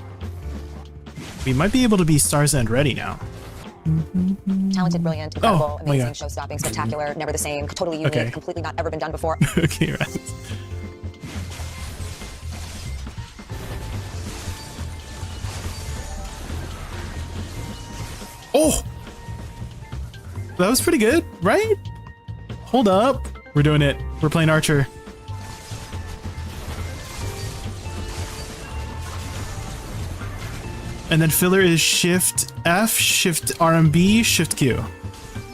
We might be able to be Star's End ready now. Talented, brilliant, incredible, my amazing, God. show-stopping, spectacular, never the same, totally unique, Okay. completely not ever been done before. Okay, right. Oh! That was pretty good, right? Hold up. We're doing it. We're playing Archer. And then filler is Shift F, Shift RMB, Shift Q.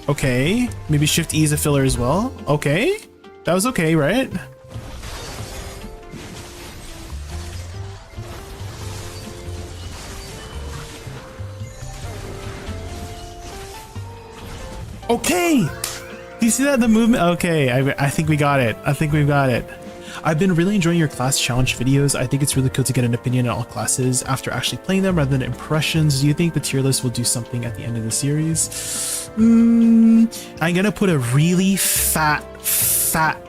Okay, maybe Shift E is a filler as well. Okay, that was okay, right? Okay, do you see that, the movement? Okay, I think we got it. I think we've got it. I've been really enjoying your class challenge videos. I think it's really cool to get an opinion on all classes after actually playing them rather than impressions. Do you think the tier list will do something at the end of the series? I'm gonna put a really fat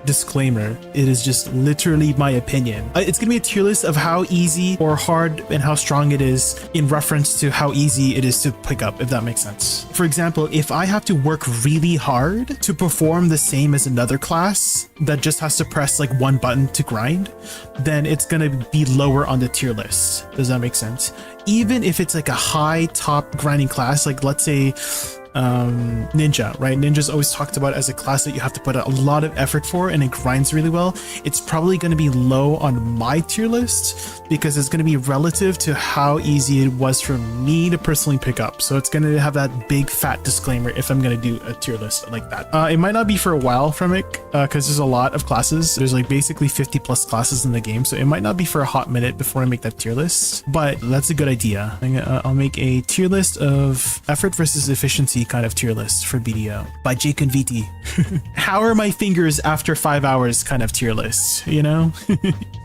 disclaimer. It is just literally my opinion. It's gonna be a tier list of how easy or hard and how strong it is in reference to how easy it is to pick up, if that makes sense. For example, if I have to work really hard to perform the same as another class that just has to press like one button to grind, then it's gonna be lower on the tier list. Does that make sense? Even if it's like a high top grinding class, like let's say Ninja, right? Ninja's always talked about as a class that you have to put a lot of effort for and it grinds really well. It's probably going to be low on my tier list because it's going to be relative to how easy it was for me to personally pick up. So it's going to have that big fat disclaimer if I'm going to do a tier list like that. It might not be for a while from it because there's a lot of classes. There's like basically 50 plus classes in the game. So it might not be for a hot minute before I make that tier list, but that's a good idea. I'll make a tier list of effort versus efficiency kind of tier list for BDO by JaykunVT. How are my fingers after 5 hours kind of tier list, you know?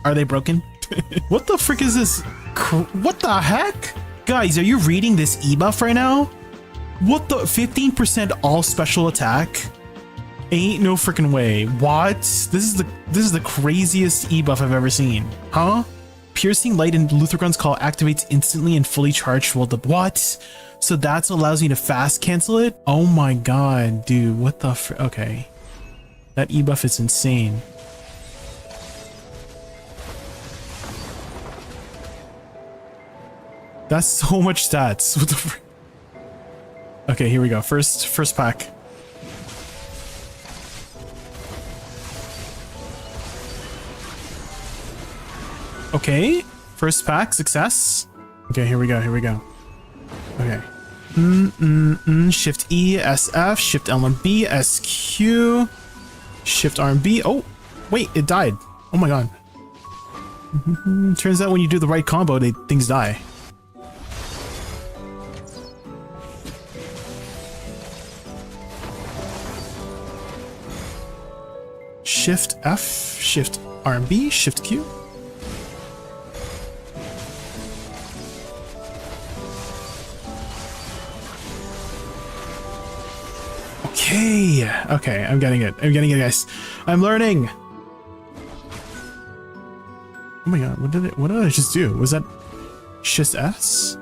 Are they broken? What the frick is this? What the heck? Guys, are you reading this e-buff right now? What the 15% all special attack? Ain't no freaking way. What? This is the craziest e-buff I've ever seen. Huh? Piercing light in Luthragon's call activates instantly and fully charged while the what? So that allows me to fast cancel it? Oh my god, dude, what the okay. That e-buff is insane. That's so much stats. What the okay, here we go. First pack. Okay, first pack, success. Okay, here we go. Okay. Shift E, SF, Shift L and B, SQ, Shift R and B. Oh, wait, it died. Oh my god. Turns out when you do the right combo, things die. Shift F, Shift R and B, Shift Q. Okay, I'm getting it, guys. I'm learning. Oh my god, what did I just do? Was that Shift S?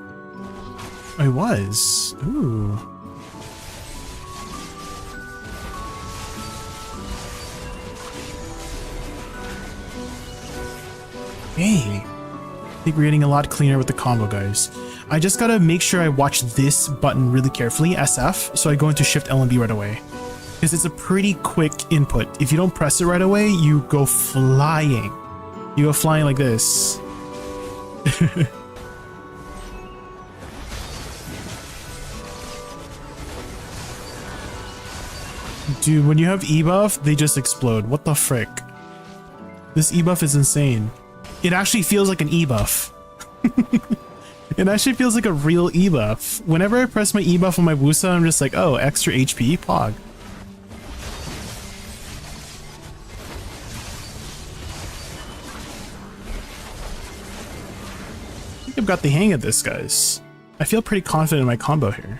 I was. Ooh. Hey, I think we're getting a lot cleaner with the combo, guys. I just gotta make sure I watch this button really carefully, SF, so I go into Shift L and B right away. Because it's a pretty quick input. If you don't press it right away, you go flying. You go flying like this. Dude, when you have e-buff, they just explode. What the frick? This e-buff is insane. It actually feels like an e-buff. It actually feels like a real e-buff. Whenever I press my e-buff on my Musa, I'm just like, oh, extra HP, pog. I think I've got the hang of this, guys. I feel pretty confident in my combo here.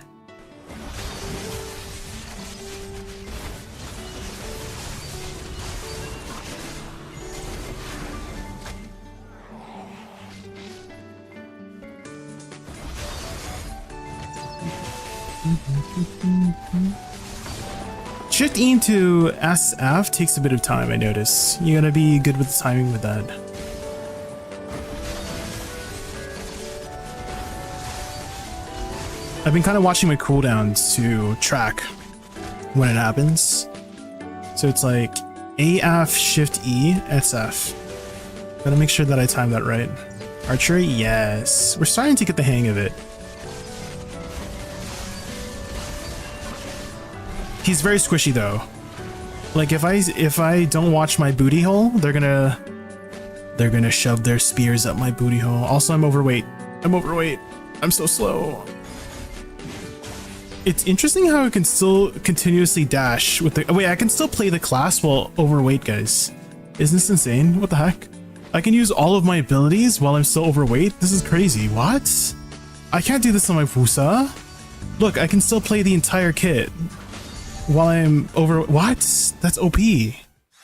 Shift E into SF takes a bit of time, I notice. You gotta be good with the timing with that. I've been kind of watching my cooldowns to track when it happens. So it's like AF, Shift E, SF. Gotta make sure that I time that right. Archery, yes. We're starting to get the hang of it. He's very squishy though. Like if I don't watch my booty hole, they're gonna shove their spears up my booty hole. Also, I'm overweight. I'm so slow. It's interesting how I can still continuously dash with the... Oh, wait, I can still play the class while overweight, guys. Isn't this insane? What the heck? I can use all of my abilities while I'm still overweight? This is crazy. What? I can't do this on my Musa. Look, I can still play the entire kit while I'm over... What? That's OP.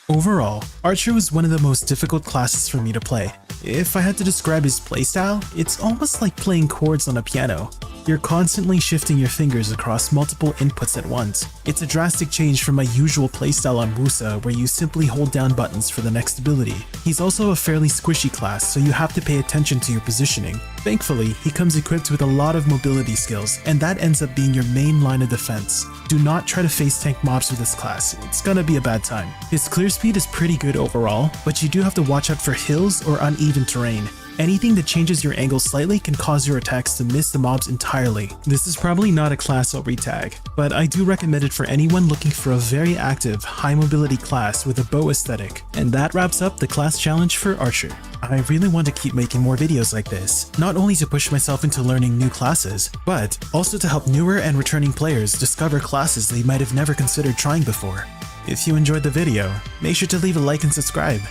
Overall, Archer was one of the most difficult classes for me to play. If I had to describe his playstyle, it's almost like playing chords on a piano. You're constantly shifting your fingers across multiple inputs at once. It's a drastic change from my usual playstyle on Musa, where you simply hold down buttons for the next ability. He's also a fairly squishy class, so you have to pay attention to your positioning. Thankfully, he comes equipped with a lot of mobility skills, and that ends up being your main line of defense. Do not try to face tank mobs with this class, it's gonna be a bad time. His clear speed is pretty good overall, but you do have to watch out for hills or uneven terrain. Anything that changes your angle slightly can cause your attacks to miss the mobs entirely. This is probably not a class I'll retag, but I do recommend it for anyone looking for a very active, high mobility class with a bow aesthetic. And that wraps up the class challenge for Archer. I really want to keep making more videos like this, not only to push myself into learning new classes, but also to help newer and returning players discover classes they might have never considered trying before. If you enjoyed the video, make sure to leave a like and subscribe.